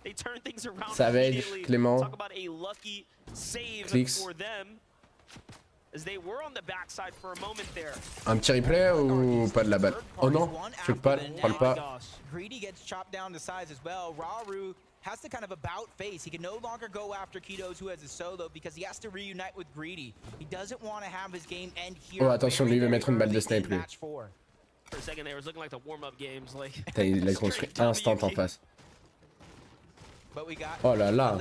Savage, Clément. Clix. Un petit replay ou pas de la balle? Oh non, je sais pas, je parle pas. Has to kind of about face. He can no longer go after Kidos, who has a solo, because he has to reunite with Greedy. He doesn't want to have his game end here. Oh attention, lui il veut mettre une balle de snipe lui. Il a construit instant en face. Oh là là.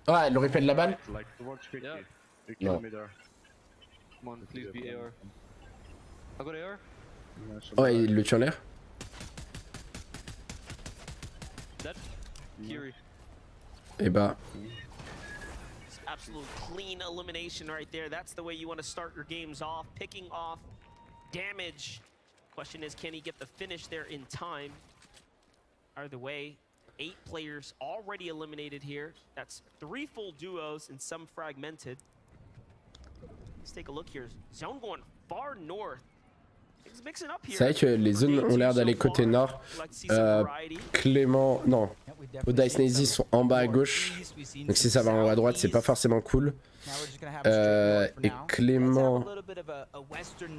Ouais, le replay de la balle. Non. Ouais, il le tue en l'air. Et bah. Absolute clean elimination right there. That's the way you want to start your games off, picking off damage. Question is, can he get the finish there in time? Either way, 8 players already eliminated here. That's 3 full duos and some fragmented. Let's take a look here. Zone going far north. C'est vrai que les zones ont l'air d'aller côté nord. Clément, non, Oda et Sneezy sont en bas à gauche. Donc si ça va en haut à droite, c'est pas forcément cool. Et Clément,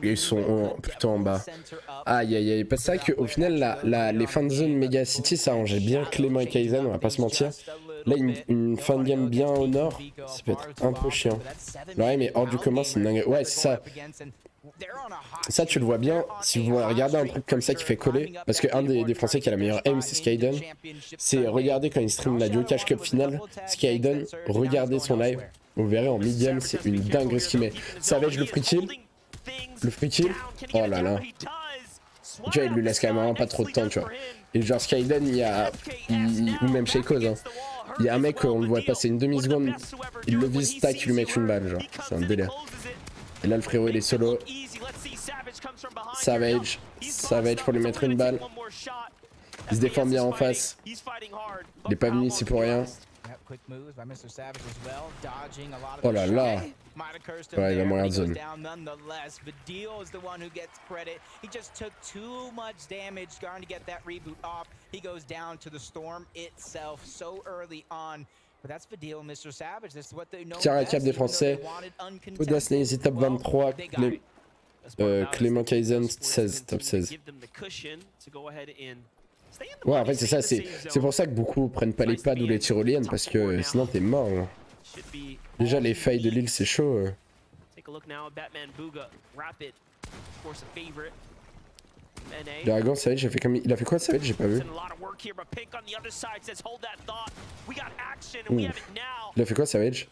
ils sont plutôt en bas. Aïe aïe aïe. C'est vrai qu'au final, les fins de zone Méga City, ça arrangeait bien Clément et Kaizen, on va pas se mentir. Là, une fin de game bien au nord, ça peut être un peu chiant. Ouais, mais hors du commun, c'est une dingue. Ouais, c'est ça. Ça tu le vois bien si vous regardez un truc comme ça qui fait coller, parce qu'un des français qui a la meilleure aim c'est Skyden. C'est regarder quand il stream la duo cash cup finale, Skyden, regardez son live, vous verrez en medium c'est une dinguerie ce qu'il met. Savage le free kill, oh là là, tu vois il lui laisse quand même vraiment pas trop de temps tu vois. Et genre Skyden ou même chez Cause hein. Il y a un mec on le voit passer une demi-seconde, il le vise, tac, il lui met une balle genre, c'est un délire. Et là le frérot il est solo. Savage pour lui mettre une balle. Il se défend bien en face. Il est pas venu ici pour rien. Oh là là. Ouais, il va mourir de zone. Vidéos is the one who gets credit. He just took too much damage trying to get that reboot off. He goes down to the storm itself so early on. But that's Vidéos, Mr. Savage. This is what they know. Petit récap des Français. Audace Nazy top 23. Clément Kaizen 16, top 16. Ouais, en fait, c'est ça. C'est pour ça que beaucoup prennent pas les pads ou les tyroliennes parce que sinon t'es mort. Hein. Déjà, les failles de l'île, c'est chaud. Dragon, Savage, j'ai fait comme... Il a fait quoi, Savage? J'ai pas vu. Il a fait quoi, Savage?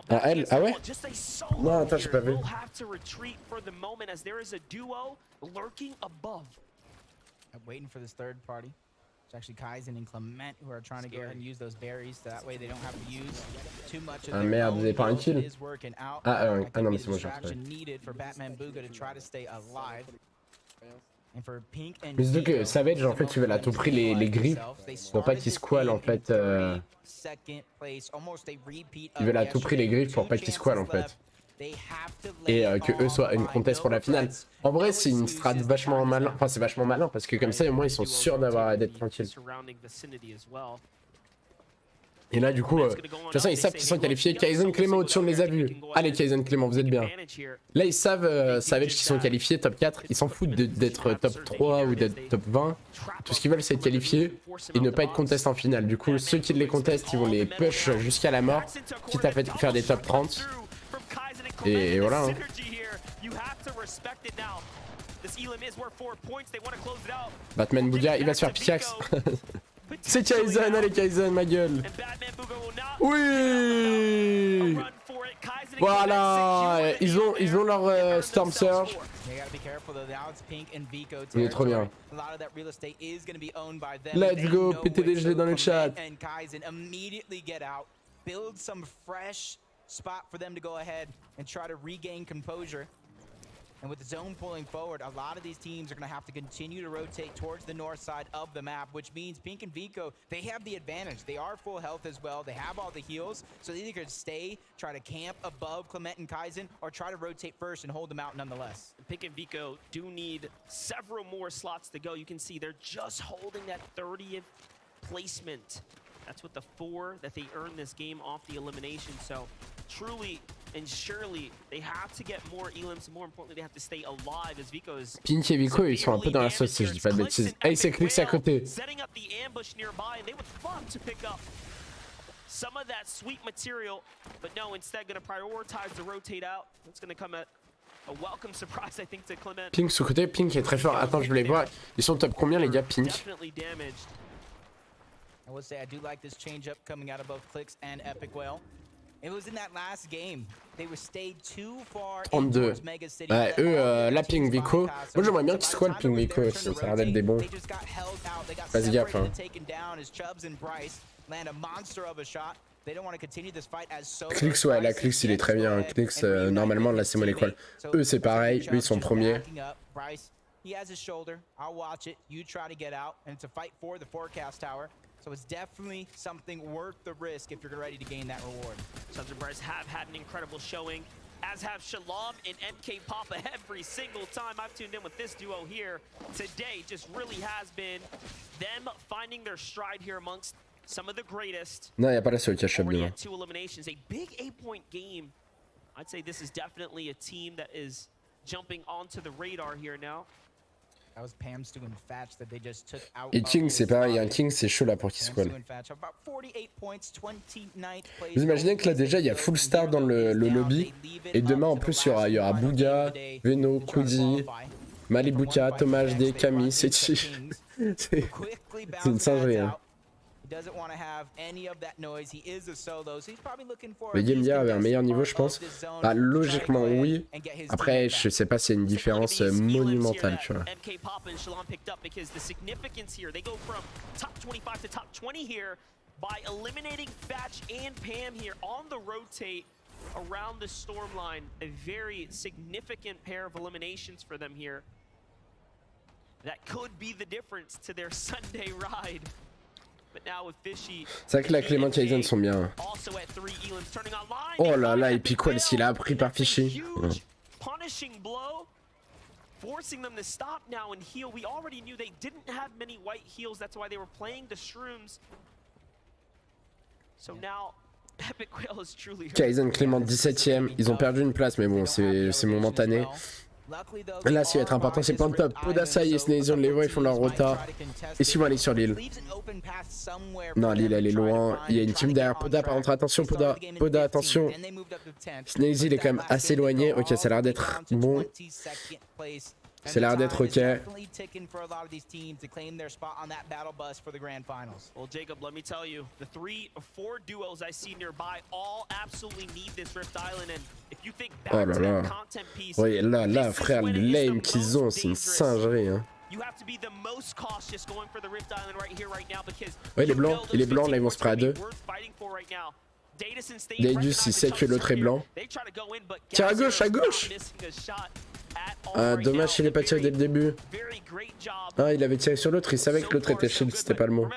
Ah, elle? Ah ouais? Non, attends, j'ai pas vu. Waiting for this third party. It's actually Kaizen and Clement who are trying to go ahead and use those berries so that way they don't have to use too much of Ah their merde, vous avez pas un kill? Ah non, mais c'est bon, j'ai retrouvé. Mais surtout que Savage, en fait, tu veux à tout prix les griffes pour pas qu'ils squallent, en fait. Ils veulent à tout prix les griffes pour pas qu'ils squallent, en fait. Et que eux soient une contest pour la finale. En vrai, c'est une strat vachement malin. Enfin, c'est vachement malin parce que comme ça, au moins, ils sont sûrs d'être tranquilles. Et là, du coup, de toute façon, ils savent qu'ils sont qualifiés. Kaizen, Clément, au-dessus, on les a vus. Allez, Kaizen, Clément, vous êtes bien. Là, ils savent, Savage, qu'ils sont qualifiés top 4. Ils s'en foutent d'être top 3 ou d'être top 20. Tout ce qu'ils veulent, c'est être qualifiés et ne pas être contest en finale. Du coup, ceux qui les contestent, ils vont les push jusqu'à la mort, quitte à faire des top 30. Et voilà. Hein. Batman Bouga, il va se faire pickaxe. C'est Kaizen, allez Kaizen, ma gueule. Oui. Voilà, ils ont leur Storm Surge. Il est trop bien. Let's go, PTDG dans le chat. Spot for them to go ahead and try to regain composure. And with the zone pulling forward, a lot of these teams are going to have to continue to rotate towards the north side of the map, which means Pink and Vico, they have the advantage. They are full health as well. They have all the heals, so they either could stay, try to camp above Clement and Kaizen, or try to rotate first and hold them out nonetheless. Pink and Vico do need several more slots to go. You can see they're just holding that 30th placement. That's with the 4 that they earned this game off the elimination. So truly and surely they have to get more elims, and more importantly they have to stay alive as Vico is. Pink et Vico, ils sont un peu dans la sauce si je dis pas de bêtises. Hey, c'est Clix à côté. Setting up the ambush nearby, and they would love to pick up some of that sweet material, but no, instead going to prioritize to rotate out. It's going to come at a welcome surprise, I think, to Clement. Pink sous côté, Pink est très fort. Attends, je vais les voir. Ils sont top combien les gars, Pink? Definitely damaged. I will say I do like this change up coming out of both Clix and Epic Whale. It was in that last game. They were stayed too far 32. Ouais, eux, la Pink Vico. Moi j'aimerais bien qu'ils squallent Pink Vico aussi, ça a l'air d'être des bons. Vas-y gaffe hein. Clix, ouais, la Clix il est très bien. Clix, normalement là c'est moi l'école. Eux c'est pareil, eux ils sont premiers. He has his shoulder. I'll watch it. You try to get out, and it's a fight for the forecast tower. So it's definitely something worth the risk if you're ready to gain that reward. Sons of Bryce have had an incredible showing, as have Shalom and MK Papa every single time I've tuned in with this duo here. Today just really has been them finding their stride here amongst some of the greatest. Non, y a pas la seule qui a chopé bien. 2 eliminations, a big 8-point game. I'd say this is definitely a team that is jumping onto the radar here now. Et King c'est pareil, un King c'est chaud là pour qu'il squall. Vous imaginez que là déjà il y a full star dans le lobby et demain en plus il y aura Bouga, Veno, Quiddy, Malibuka, Thomas HD, Camille, c'est une singerie hein. Mais Game Gear avait un meilleur niveau je pense. Bah logiquement oui. Après je sais pas s'il y a une différence monumentale tu vois. Around the storm line, a very significant pair of eliminations for them here. that could be the difference to their Sunday ride. But now with Fishy, C'est vrai que la Clément et Aizen sont bien. also at 3, Elam's turning online. Oh là là, et puis quoi, s'il a appris par Fishy. Punishing blow, forcing them to stop now and heal. We already knew they didn't have many white heals. That's why they were playing the shrooms. So now, Epic Whale is truly hurt. Kaizen Clément 17ème, ils ont perdu une place mais bon c'est momentané. Là ce qui va être important c'est point top, Podasai et Sneezy on les voit ils font leur rota. Et s'ils vont aller sur l'île. Non l'île elle est loin, il y a une team derrière Poda par contre attention Poda, Poda attention. Sneezy il est quand même assez éloigné, ok ça a l'air d'être bon. Ça a l'air d'être ok. Well, Jacob, let me tell you, the 3 or 4 duos I see nearby all absolutely need this Rift Island, and if you think back to that content piece, oui là frère le lame qu'ils ont c'est une singerie hein. You have to be the most cautious going for the Rift Island right here, right now, because ouais il est blanc, là ils vont se prendre à 2. Daedus il sait que l'autre est blanc. Tire à gauche, à gauche. Ah dommage il est pas tiré dès le début. Ah il avait tiré sur l'autre, il savait que l'autre était shield, c'était pas le mot.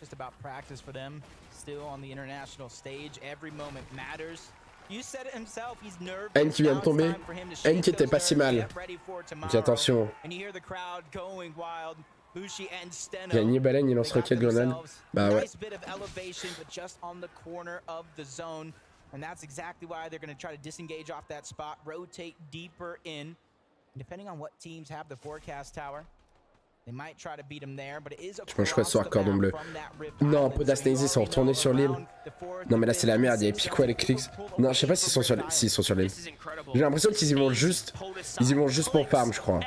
Just about practice for them, still on the international stage, every moment matters. You said it himself, he's nervous. N qui vient de tomber, N qui était pas si mal. Donc attention. Il y a Nibalen, il lance roquette grenade. Bah ouais. And that's exactly why they're going to try to disengage off that spot, rotate deeper in. Depending on what teams have the forecast tower, they might try to beat them there, but it is a je crois que ce cordon bleu. Non, Poda Sneezy sont retournés sur l'île. Non mais là c'est la merde, il y a Pico et les clics. Non, je sais pas s'ils sont sur l'île. S'ils sont sur l'île. J'ai l'impression qu'ils y vont juste. Ils y vont juste pour farm, je crois.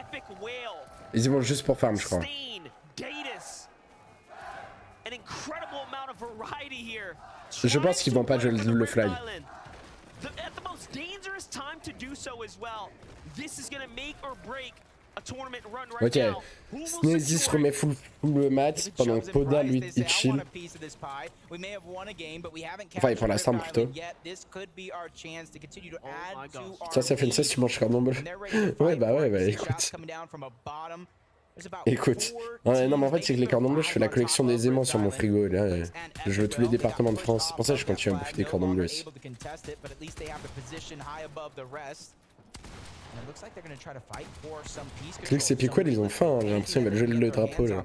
Ils y vont juste pour farm, je crois. Je pense qu'ils vont pas jouer le flag. Ok, Sneezy se remet full le match pendant que Poda lui il chill. Enfin il prend la stamp plutôt. Ça fait une 16 tu manges cordon bleu. Ouais bah écoute. Écoute, non mais en fait c'est que les cordons bleus je fais la collection des aimants sur mon frigo là, je veux tous les départements de France, c'est pour ça que je continue à bouffer des cordons bleus aussi. Click c'est Piquet ils ont faim, j'ai l'impression qu'ils veulent jouer le drapeau là.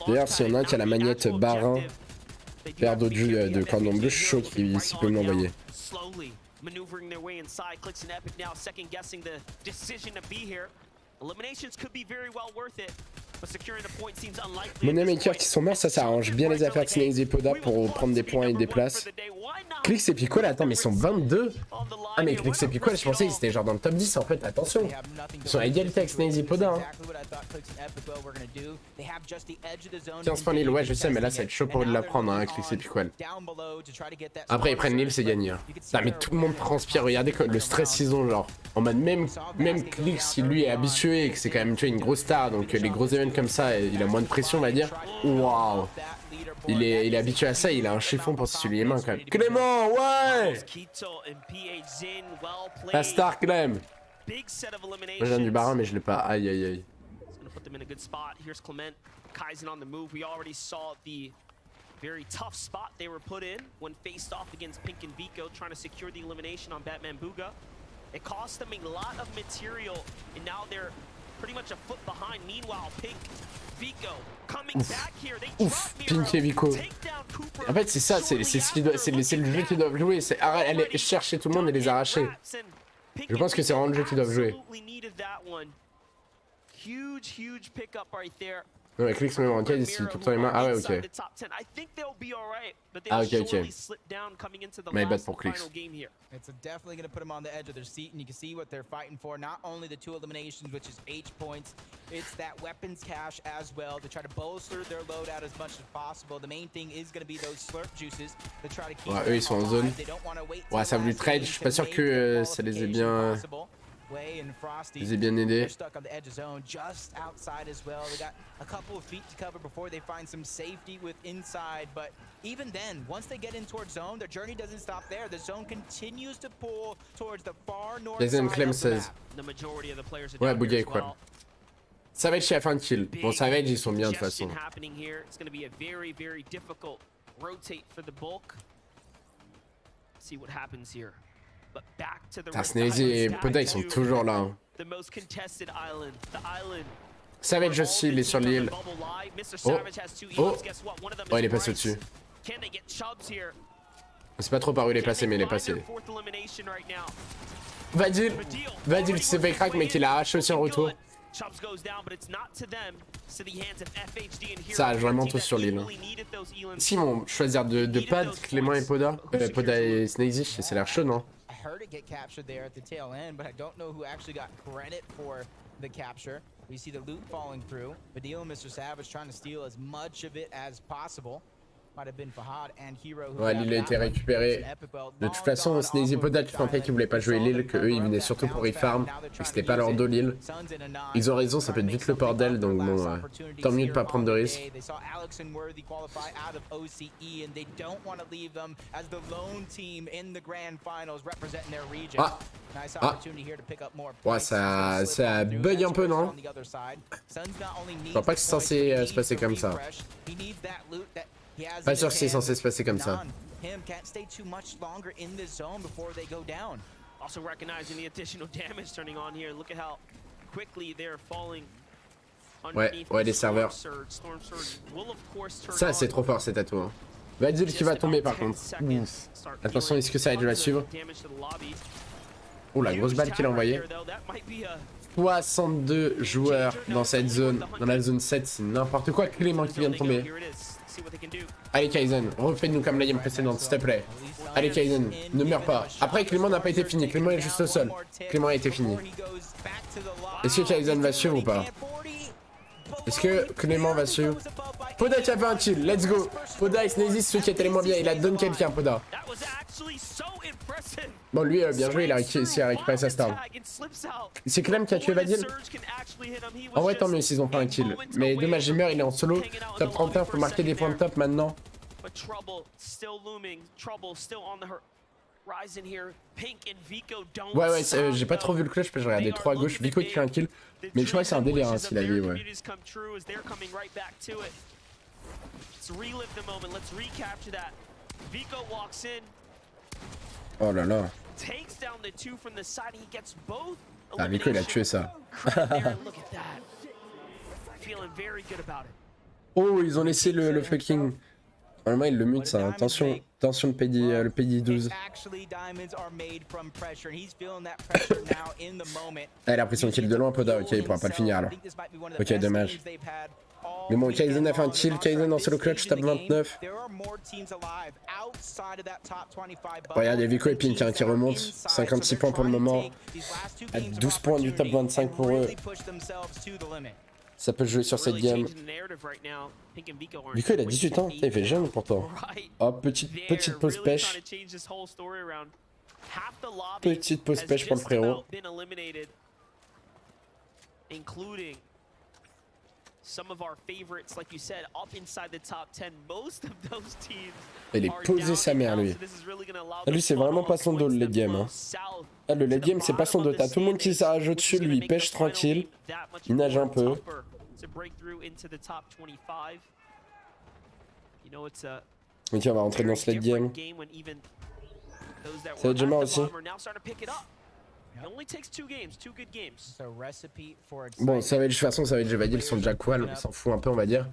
D'ailleurs s'il y en a un qui a la magnette barin, paire d'eau de cordon bleu, je suis chaud qu'il peut me l'envoyer. Maneuvering their way inside, Clicks and Epic now second guessing the decision to be here. Eliminations could be very well worth it, but securing the point seems unlikely. Money makers qui sont morts, ça arrange bien les affaires de Sneezy et Poda pour prendre des points et des places. Clix et Piquet, attends, mais ils sont 22. Ah, mais Clix et Piquet, je pensais qu'ils étaient genre dans le top 10 en fait, attention. Ils sont à égalité avec Sneezy et Poda. Hein. 15 points l'île, ouais, je sais, mais là ça va être chaud pour de la prendre, hein, Clix et Piquet. Après, ils prennent l'île, c'est gagné. Hein. Putain, mais tout le monde transpire, regardez le stress qu'ils ont, genre. En mode, même Clix, si lui est habitué et que c'est quand même une grosse star, donc les gros événements comme ça, il a moins de pression, on va dire. Waouh! Il est habitué à ça, il a un chiffon pour s'essuyer les mains quand même. Clément, ouais! La star Clem! Moi je viens du barin mais je l'ai pas, aïe aïe aïe. Very tough spot they were put in when faced off against Pink and Vico, trying to secure the elimination on Batman Booga. It cost them a lot of material, and now they're pretty much a foot behind. Meanwhile, Pink, Vico coming back here. They Pink et Vico. En fait, c'est ça, c'est le jeu qu'ils doivent jouer. C'est aller chercher tout le monde et les arracher. Je pense que c'est vraiment le jeu qu'ils doivent jouer. Huge pickup right there. Non mais Clix même en cas ici, tout le temps les mains. Ah ouais, ok. Ah ok. My bad pour Clix. It's definitely going to put them on the edge of their seat, and you can see what they're fighting for. Not only the 2 eliminations, which is H points, it's that weapons cache as well to try to bolster their loadout as much as possible. The main thing is going to be those slurp juices to try to keep. Ouais, eux ils sont en zone. Ouais, ça a voulu trade, je suis pas sûr que ça les ait bien. Je les ai bien aidés. Stuck on the edge of zone, just outside as well. They got a couple of feet to cover before they find some safety with inside. But even then, once they get in towards zone, their journey doesn't stop there. The zone continues to pull towards the far north Deuxième side Clem of the 16. map. The majority of the players are Ouais, down here bugué as quoi. well. Savage qui a fait un kill. Bon, Savage ils sont bien de toute Congestion façon. happening here. It's going to be a very, very difficult rotate for the bulk. See what happens here. But back to the Sneezy et Poda ils sont toujours là. Hein. the most contested island. The island. Savage aussi, il est sur l'île. Oh, oh, oh, il est passé au-dessus. Can they get Chubbs here? On sait pas trop par où il est passé, mais il est passé. Vadil, Vadil qui s'est fait crack, mais qui l'a arraché aussi en retour. Ça a vraiment tous sur l'île. Si ils vont choisir de pad, Clément et Poda, Poda et Sneezy, c'est l'air chaud, non? I heard it get captured there at the tail end, but I don't know who actually got credit for the capture. We see the loot falling through. Vidéos, Mr. Savage trying to steal as much of it as possible. Might have been Fahad and Hero. Ouais, l'île a été récupérée. De toute façon, Sneezy et Poda, tu sentais qu'ils voulaient pas jouer l'île, que eux ils venaient surtout pour refarm, et que c'était pas leur dos l'île. Ils ont raison, ça peut être vite le bordel, donc bon, tant mieux de pas prendre de risques. Ah, ah, ouais, ça bug un peu, non? Je crois pas que c'est censé se passer comme ça. Pas sûr que c'est censé se passer comme ça. Also recognizing the additional damage turning on here. Look at how quickly they're falling. Ouais, ouais, les serveurs. Ça, c'est trop fort cet atout. Hein. Vadil qui va tomber par contre. Ouf. Attention, est-ce que ça va suivre? Oh, la grosse balle qu'il a envoyée. 62 joueurs dans cette zone. Dans la zone 7, c'est n'importe quoi. Clément qui vient de tomber. Allez Kaizen, refais-nous comme la game précédente, s'il te plaît. Allez Kaizen, ne meurs pas. Après, Clément n'a pas été fini. Clément est juste au sol. Clément a été fini. Est-ce que Kaizen va suivre ou pas? Est-ce que Clément va suivre? Poda qui a fait un kill, let's go. Poda et Sneezy, ceux qui étaient les moins bien. Il a donné quelqu'un, Poda. Bon, lui, bien joué, il a réussi à récupérer sa star. C'est Clem qui a tué Vadil? En vrai, tant mieux s'ils ont fait un kill. Mais dommage, Gamer, il est en solo. Top 31, faut marquer des points de top maintenant. Ouais, ouais, j'ai pas trop vu le clutch, parce que j'ai regardé 3 à gauche. Vico qui fait un kill. Mais je crois que c'est un délire, hein, s'il a vu, ouais. Oh là là. Ah, Vico il a tué ça. Oh, ils ont laissé le fucking... Normalement il le mute ça, attention, attention le PD 12. Elle a pris son kill de loin, Poda, ok, il pourra pas le finir alors. Ok, dommage. Mais bon, Kaizen a fait un kill, Kaizen en solo clutch, top 29. Regardez, Vico et Pink hein, qui remontent, 56 points pour le moment, à 12 points du top 25 pour eux. Ça peut jouer sur cette game. Vico il a 18 ans, il fait jeune pourtant. Oh, petite pause pêche. Petite pause pêche pour le frérot. Il est posé sa mère lui. Lui c'est vraiment pas son dos le late game. Hein. Ah, le late game c'est pas son dos. T'as tout le monde qui s'arrache au-dessus, lui il pêche tranquille. Il nage un peu. Ok, on va rentrer dans ce late game. Ça va être Jamar aussi. Bon, ça va être, de toute façon, ça va être Jevadil, ils sont déjà qual, on s'en fout un peu, on va dire.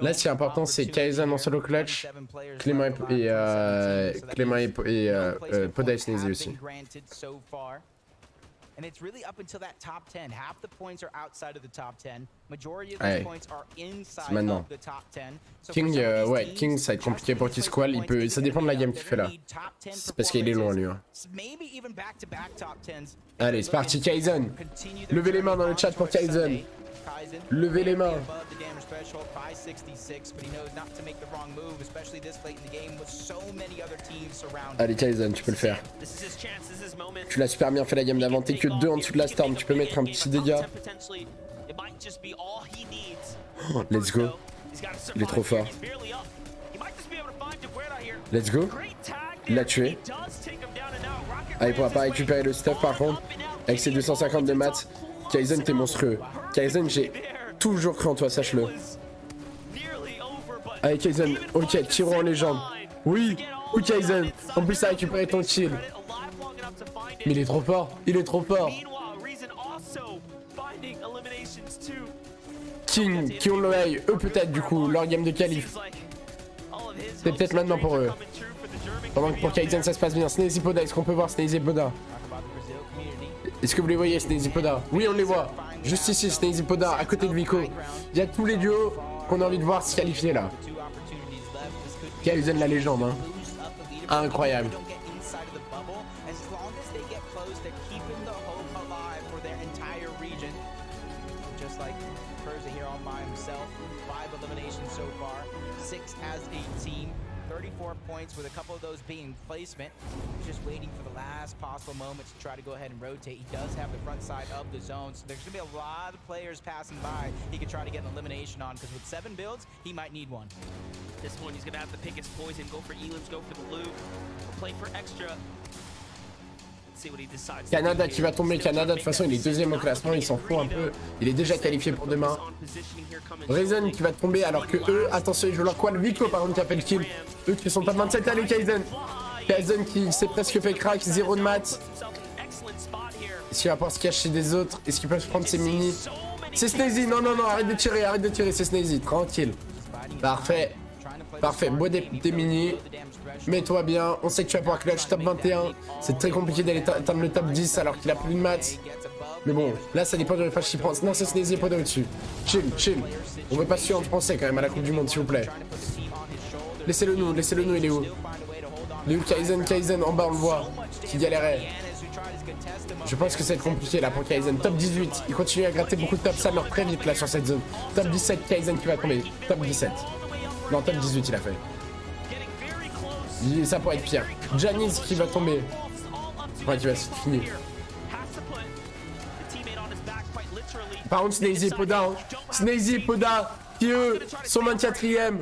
Là, ce qui est important, c'est Kaizen en solo clutch, Clément et Poda et Sneezy aussi. And it's really up until that top 10. Half the points are outside of the top 10. Ouais, c'est maintenant. King, ouais, King, ça va être compliqué pour qu'il squall. Ça dépend de la game qu'il fait là. C'est parce qu'il est loin, lui. Hein. Allez, c'est parti, Kaizen. Levez les mains dans le chat pour Kaizen. Levez les mains. Allez, Kaizen, tu peux le faire. Tu l'as super bien fait la game d'avant. T'es que 2 en dessous de la storm. Tu peux mettre un petit dégât. Oh, let's go. Il est trop fort. Let's go. Il l'a tué. Ah, il pourra pas récupérer le stuff par contre. Avec ses 250 de maths. Kaizen, t'es monstrueux. Kaizen, j'ai toujours cru en toi, sache-le. Allez, Kaizen. Ok, tiro en légende. Oui. Oui, Kaizen. En plus, ça a récupéré ton kill. Mais il est trop fort. Il est trop fort. King, qui ont l'oreille, eux peut-être du coup, leur game de qualif. C'est peut-être maintenant pour eux. Pendant que pour Kaizen ça se passe bien. Snazy Poda, est-ce qu'on peut voir Snazy Poda? Est-ce que vous les voyez, Snazy Poda? Oui, on les voit. Juste ici, Snazy Poda, à côté de Vico. Il y a tous les duos qu'on a envie de voir se qualifier là. Kaizen la légende, hein. Incroyable. Points with a couple of those being placement. He's just waiting for the last possible moment to try to go ahead and rotate. He does have the front side of the zone, so there's going to be a lot of players passing by he could try to get an elimination on, because with 7 builds, he might need one. This one, he's going to have to pick his poison, go for Elims, go for the loop, play for extra. Canada qui va tomber. Canada, de toute façon, il est deuxième au classement. Il s'en fout un peu. Il est déjà qualifié pour demain. Reason qui va tomber alors que eux, attention, ils jouent leur qual. Vico, par contre, qui a fait le kill. Eux qui sont pas 27. Allez, Kaizen. Kaizen qui s'est presque fait crack. 0 de maths. Est-ce qu'il va pouvoir se cacher des autres? Est-ce qu'ils peuvent prendre ses mini? C'est Snazy. Non, non, non. Arrête de tirer. C'est Snazy. Tranquille. Parfait. Parfait. Bois des mini. Mets-toi bien, on sait que tu vas pouvoir clutch top 21. C'est très compliqué d'aller atteindre le top 10 alors qu'il a plus de maths. Mais bon, là ça dépend de l'effort qu'il prend. Non, c'est Snazy Poda au-dessus. Chill. On veut pas suivre en français quand même à la Coupe du Monde, s'il vous plaît. Laissez-le nous, il est où? Il est où Kaizen en bas, on le voit. Qui galérait. Je pense que ça va être compliqué là pour Kaizen. Top 18, il continue à gratter beaucoup de top, ça meurt très vite là sur cette zone. Top 17, Kaizen qui va tomber. Top 17. Non, top 18 il a fait. Ça pourrait être pire. Janice qui va tomber. Ouais, qui va se finir. Par contre, Snazy et Poda. Hein. Snazy et Poda qui eux sont 24e.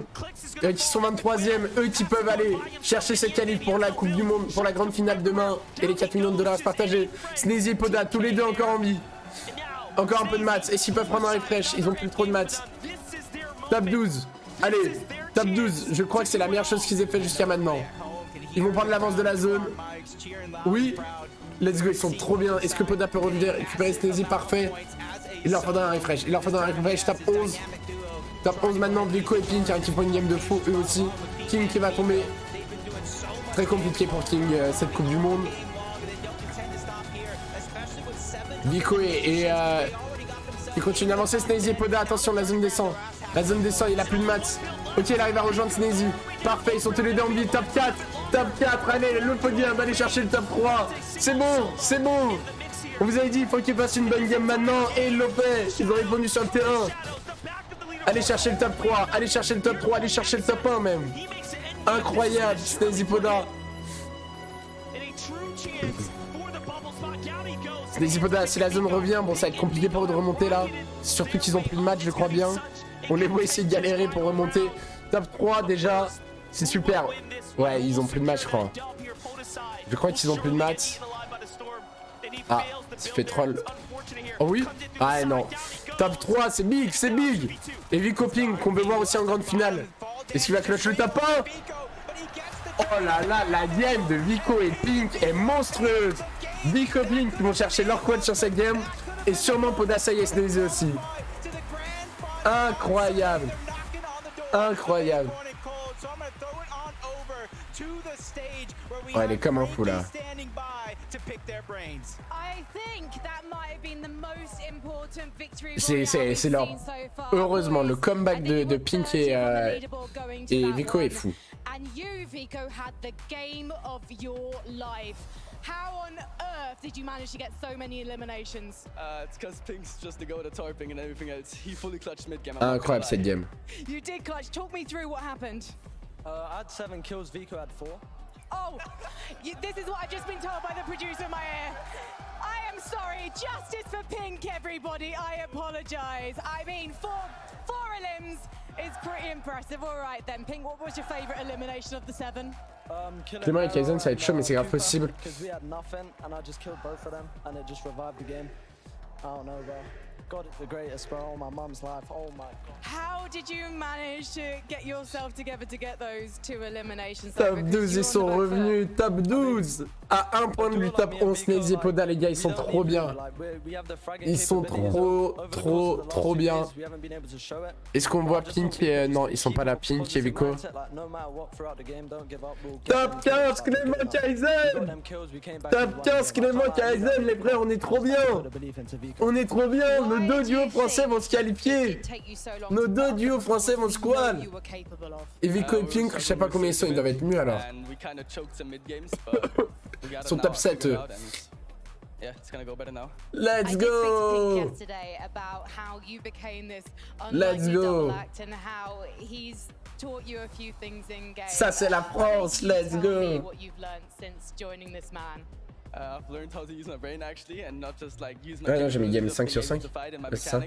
Qui sont 23e. Eux qui peuvent aller chercher cette qualif pour la Coupe du Monde, pour la grande finale demain. Et les 4 millions de dollars à se partager. Snazy et Poda, tous les deux encore en vie. Encore un peu de maths. Est-ce qu'ils peuvent prendre un refresh? Ils ont plus trop de maths. Top 12. Allez, top 12, je crois que c'est la meilleure chose qu'ils aient fait jusqu'à maintenant. Ils vont prendre l'avance de la zone. Oui, let's go, ils sont trop bien. Est-ce que Poda peut revenir récupérer Snazy? Parfait. Il leur faudra un refresh. Top 11. Top 11 maintenant, Vico et King qui font une game de fou, eux aussi. King qui va tomber. Très compliqué pour King cette Coupe du Monde. Vico et il continue d'avancer. Snazy et Poda, attention, la zone descend. Il a plus de maths. Ok, il arrive à rejoindre Snazy. Parfait, ils sont tous les deux en vie. Top 4. Allez, le podium, allez chercher le top 3. C'est bon. On vous avait dit, il faut qu'ils fassent une bonne game maintenant. Et ils l'ont fait. Ils ont répondu sur le terrain. Allez chercher le top 3. Allez chercher le top 1 même. Incroyable, Snazy Poda. Snazy Poda, si la zone revient, bon, ça va être compliqué pour eux de remonter là. Surtout qu'ils ont plus de match, je crois bien. On les voit essayer de galérer pour remonter. Top 3 déjà, c'est super. Ouais, ils ont plus de match, je crois. Je crois qu'ils ont plus de match. Ah, c'est fait troll. Oh oui? Ah non. Top 3, c'est big. Et Vico Ping, qu'on veut voir aussi en grande finale. Est-ce qu'il va clutch le top 1? Oh là là, la game de Vico et Pink est monstrueuse. Vico et Pink qui vont chercher leur quad sur cette game. Et sûrement Podasai et Snazy aussi. Incroyable. Ouais, elle est comme un fou là. C'est leur... Heureusement, le comeback de Pink et Vico est fou. And you, Vico, had the game of your life. How on earth did you manage to get so many eliminations? It's because Pink's just the go to tarping and everything else. He fully clutched mid game. Incroyable cette game. You did clutch. Talk me through what happened. I had 7 kills, Vico had 4. Oh, this is what I've just been told by the producer in my ear. I am sorry. Justice for Pink, everybody. I apologize. I mean, four elims is pretty impressive. All right then, Pink, what was your favorite elimination of the 7? Clément et Kaizen, ça va être chaud, mais c'est grave possible. Because we had nothing, and I just killed both of them, and it just revived the game. I don't know, bro. God, it's the greatest, bro. All my mum's life. Oh my God. How did you manage to get yourself together to get those 2 eliminations? Top 12, ils sont revenus. Top 12 à 1 point du top 11. Sneezy Poda, les gars, ils sont trop bien. Ils sont trop bien. Est-ce qu'on voit Pink et... non, ils sont pas là, Pink et Vico. Top 15, Clément Kaizen. Top 15, Clément Kaizen, les frères, on est trop bien. On est trop bien. Nos 2 duos français vont se qualifier. Nos 2 duos français vont se squal. Et Vico et Pink, je sais pas combien ils sont, ils doivent être mieux alors. Ils sont top 7 eux. Let's go! Let's go! Ça c'est la France, let's go! I've learned how to use my brain actually, and not just like use my ouais, non, j'ai mis game 5 sur 5. C'est ça.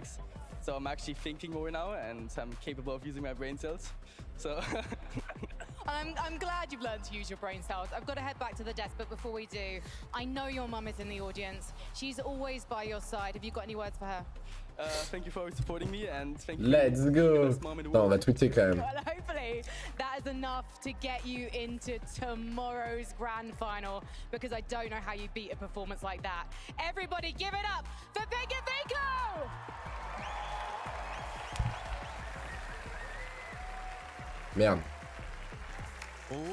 So I'm actually thinking more now, and I'm capable of using my brain cells. So. I'm glad you've learned to use your brain cells. I've got to head back to the desk, but before we do, I know your mum is in the audience. She's always by your side. Have you got any words for her? Thank you for supporting me, and thank you. Let's go. Non, on va tweeter quand même. Well, hopefully that is enough to get you into tomorrow's grand final, because I don't know how you beat a performance like that. Everybody give it up for Big and Vico! Merde.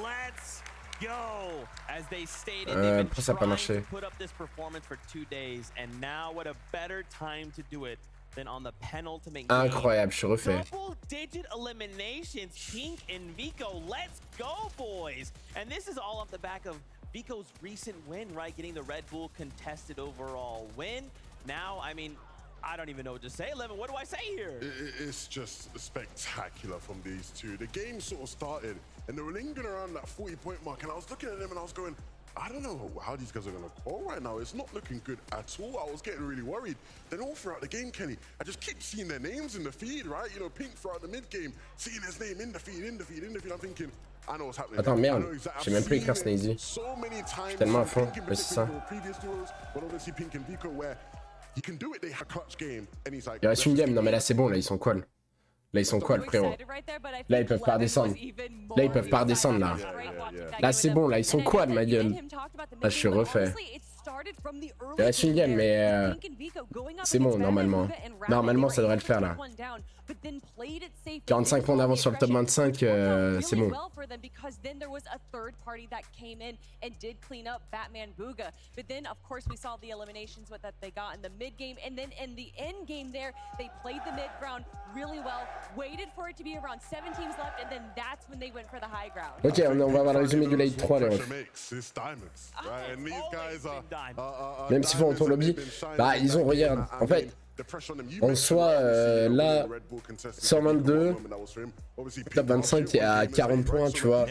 Let's go. As they stated, they've been trying to put up this performance for 2 days, and now what a better time to do it than on the penultimate game. Incroyable, je suis refait. Double-digit eliminations, Pink and Vico. Let's go, boys. And this is all off the back of Vico's recent win, right? Getting the Red Bull contested overall win. Now, I mean, I don't even know what to say, Levin. What do I say here? It's just spectacular from these two. The game sort of started, and they were lingering around that 40-point mark, and I was looking at them and I was going, I don't know how these guys are going to call right now. It's not looking good at all. I was getting really worried. Then all throughout the game, Kenny, I just keep seeing their names in the feed, right? You know, Pink throughout the mid-game, seeing his name in the feed. I'm thinking, I know what's happening. Attends, merde, j'ai même plus écrire Sneezy. Je suis tellement à fond, mais c'est ça. Il reste une game, non mais là c'est bon, là ils sont qual. Là ils sont qual, frérot. Là ils peuvent pas redescendre. Là ils peuvent pas redescendre là. Là c'est bon, là ils sont qual, ma gueule. Là je suis refait. Il reste une game, mais c'est bon normalement. Normalement ça devrait le faire là. 45 points d'avance sur le top 25, c'est bon. Ok, on va avoir le résumé du Late 3 là. Même s'ils font un tour lobby, bah ils ont, regarde, en fait, en soi, là, 122, top 25 qui est à 40 points, tu vois.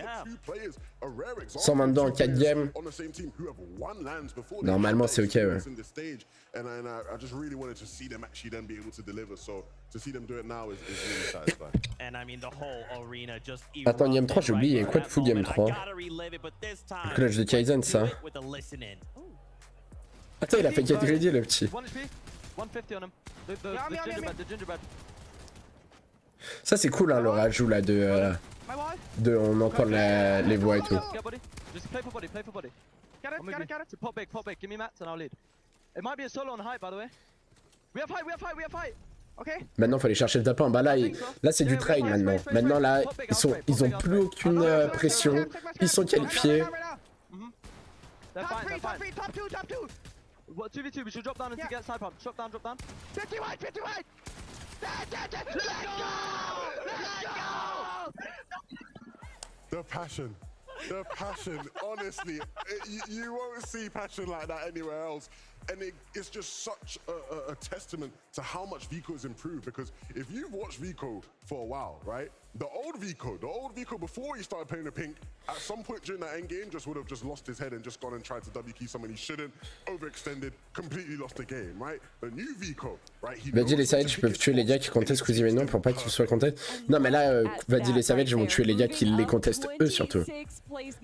122 en 4 games. Normalement, c'est ok, ouais. Attends, game 3, j'ai oublié, quoi de fou game 3? Le clutch de Kaizen, ça. Attends, il a fait 4 crédits, le petit. Ça c'est cool hein, le rajout là de on entend les voix et tout. Maintenant faut aller chercher le tapin. Bah là c'est du train maintenant. Maintenant là ils ont plus aucune pression. Ils sont qualifiés. What, 2v2, we should drop down and get side pump. Drop down. 51, 51! Let's go! The passion. The passion, honestly, you won't see passion like that anywhere else. And it's just such a testament to how much Vico has improved, because if you've watched Vico for a while, right? The old Vico before he started playing the pink, at some point during that end game just would have just lost his head and just gone and tried to W key someone he shouldn't, overextended, completely lost the game, right? The new Vico, right? Vadil et Savage peuvent tuer les gars qui contestent exclusivement pour pas qu'ils soient contestés. Non mais là, Vadil et Savage vont tuer les gars qui les contestent eux surtout.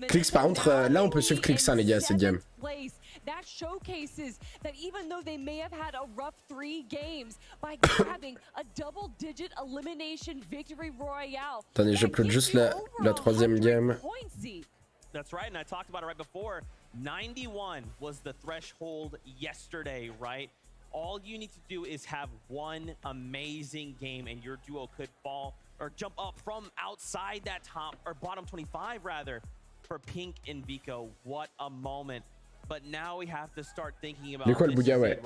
Clix par contre, là on peut suivre Clix les gars cette game. That showcases that even though they may have had a rough 3 games, by grabbing a double-digit elimination victory royale. Attendez, j'upload juste la troisième game. That's right, and I talked about it right before. 91 was the threshold yesterday, right? All you need to do is have one amazing game, and your duo could fall or jump up from outside that top or bottom 25 rather for Pink and Vico. What a moment. But now we have to start thinking about Mais quoi le bouga, ouais.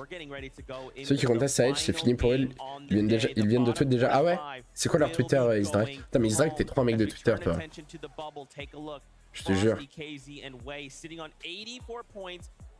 Ceux qui contestent Savage, c'est fini pour eux. Ils viennent de tweet déjà. Ah ouais? C'est quoi leur Twitter, Isdrake? Putain, mais Isdrake, t'es trop un mec de Twitter, toi. Je te jure.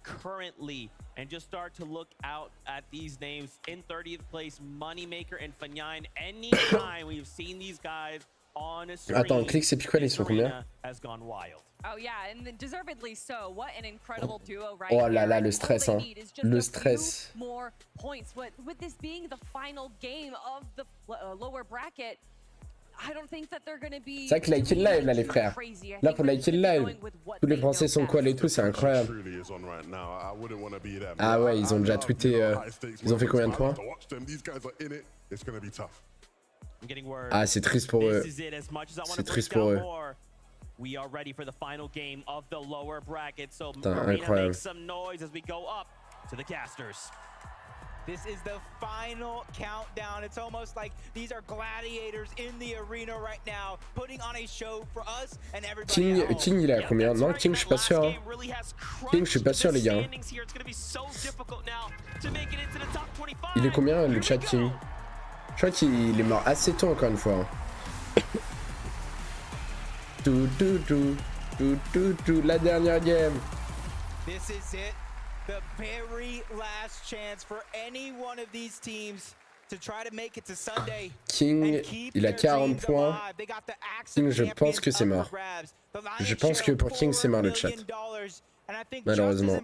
Currently, and just start to look out at these names. In 30th place, Moneymaker and Fanyan. Anytime we've seen these guys on a screen, attends, Clix et Piquel, ils sont combien? Has gone wild. Oh yeah, and deservedly so. What an incredible duo right Oh là là, here. le stress, hein. Le stress. More points. With this being the final game of the lower bracket, I don't think that they're going to be. C'est vrai que liker le live là les frères. Là pour liker le live, tous les Français sont quoi et tout, c'est incroyable. Ah ouais, ils ont déjà tweeté. Ils ont fait combien de points? Ah c'est triste pour eux. C'est triste pour eux. We are ready for the final game of the lower bracket. So Marina makes some noise as we go up to the casters. This is the final countdown. It's almost like these are gladiators in the arena right now, putting on a show for us and everybody. King il a combien? Non, King je suis pas sûr. Hein. King je suis pas sûr les gars. Il est combien le chat King? Je crois qu'il est mort assez tôt encore une fois. Hein. La dernière game. This is it. The very last chance for any one of these teams to try to make it to Sunday. King, il a 40 points. King, je pense que c'est mort. Je pense que pour King, c'est mort le chat. Malheureusement.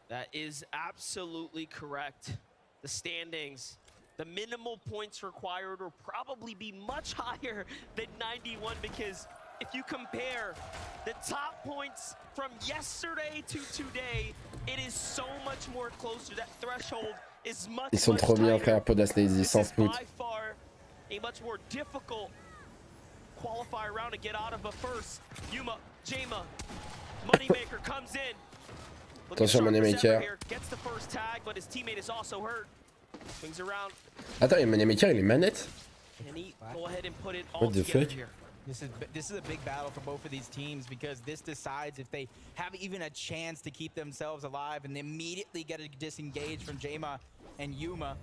That is absolutely correct. The standings, the minimal points required will probably be much higher than 91 because if you compare the top points from yesterday to today, it is so much more closer. That threshold is much. Ils sont trop bien frère, Podasnezy, sans foot. By far a much more difficult qualifier round to get out of. But first, Yuma, Jama, Moneymaker comes in. Attention Moneymaker. Gets the first tag, but his teammate is also hurt. Swings around. Attends, et Moneymaker il est manette. Can he go ahead and put it all What the together fuck? here? This is a big battle for both of these teams because this decides if they have even a chance to keep themselves alive, and they immediately get a disengage from Jama and Yuma.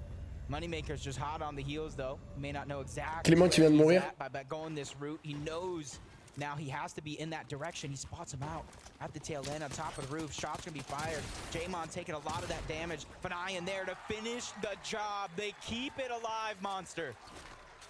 Moneymaker's just hot on the heels though. May not know exactly Clément qui vient de mourir. by going this route. He knows now he has to be in that direction. He spots him out at the tail end on top of the roof. Shots gonna be fired. Jamon taking a lot of that damage. Fanayan there to finish the job. They keep it alive, Monster.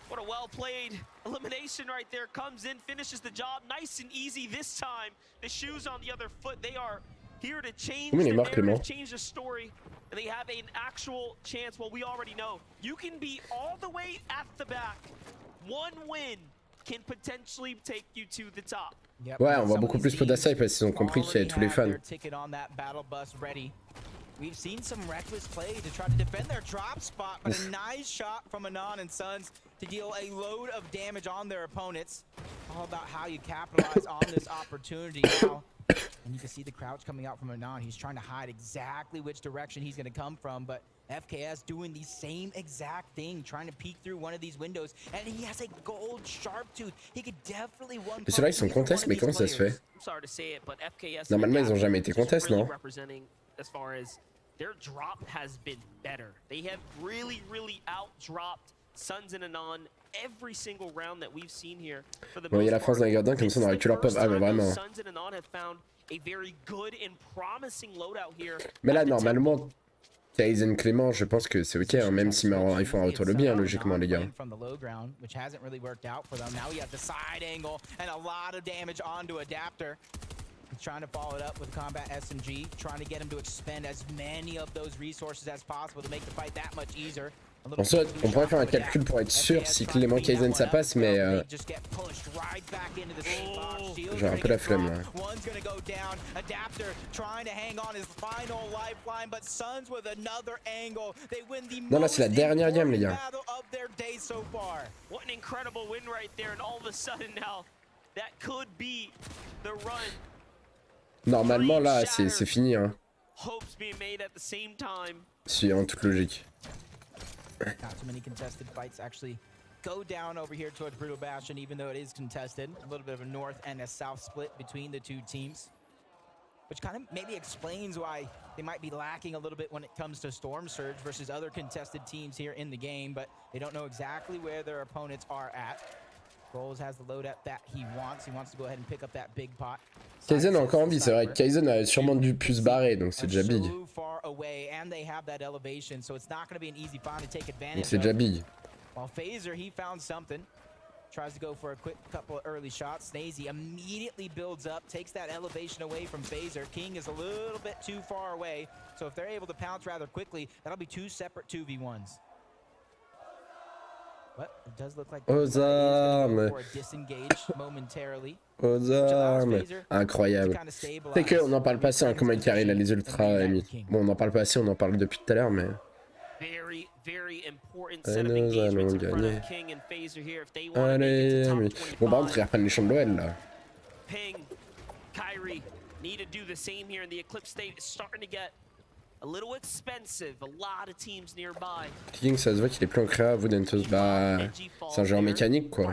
What a well-played elimination right there. Comes in, finishes the job. Nice and easy this time. The shoes on the other foot. They are here to change the narrative, change the story. And they have an actual chance. Well, we already know. You can be all the way at the back. One win can potentially take you to the top. Ouais, on voit beaucoup plus Podasai parce qu'ils ont compris qu'il y avait tous les fans. We've seen some reckless play to try to defend their drop spot, but a nice shot from Anon and Sons to deal a load of damage on their opponents. All about how you capitalize on this opportunity now. And you can see the crouch coming out from Anon. He's trying to hide exactly which direction he's going to come from, but FKS doing the same exact thing, trying to peek through one of these windows, and he has a gold sharp tooth. He could definitely one. C'est vrai qu'ils sont contestes, mais comment ça se fait? Normalement, ils ont jamais été contestes, non? As far as their drop has been better. They have really out-dropped Suns and Anon every single round that we've seen here. Bon, il y a la France d'un gardien, comme ça on aurait tué leur peuple. Ah, mais vraiment. Suns and Anon have found a very good and promising loadout here. Mais là, normalement, Kaizen Clément, je pense que c'est ok, hein, même si ils font un retour lobby, hein, logiquement, les gars. Which hasn't really worked out for them. Now we have the side angle and a lot of damage onto Adapter. He's trying to follow it up with combat SMG, trying to get him to expend as many of those resources as possible to make the fight that much easier. En soit, on pourrait faire un calcul pour être sûr si Clément Kaizen ça passe, mais j'ai un peu la flemme là. Non, là c'est la dernière game, les gars. What an incredible win right there, and all of a sudden now that could be the run. Normalement là c'est fini, hein. Hopes being made at the same time. Si, en toute logique. Not too many contested fights actually go down over here towards Brutal Bastion, even though it is contested. A little bit of a north and a south split between the two teams, which kind of maybe explains why they might be lacking a little bit when it comes to Storm Surge versus other contested teams here in the game, but they don't know exactly where their opponents are at. Rolls has the load up that he wants. He wants to go ahead and pick up that big pot. Kaizen a encore envie, c'est vrai. Kaizen a sûrement dû plus se barrer, donc c'est déjà big. Donc c'est déjà big. While Phaser, he found something. Tries to go for a quick couple of early shots. Snazy immediately builds up, takes that elevation away from Phaser. King is a little bit too far away, so if they're able to pounce rather quickly, that'll be two separate 2v1s. Aux armes. Aux armes. Incroyable. C'est que on en parle pas assez, hein, comment il carry là les ultras, bon on en parle pas assez, on en parle depuis tout à l'heure, mais... Nous allons gagner. Allez, amis. Bon par contre ils reprennent les champs de l'OL là. A little expensive, a lot of teams nearby. King, ça se voit qu'il est plus en créa, vous Dentoz, bah c'est un genre mécanique quoi.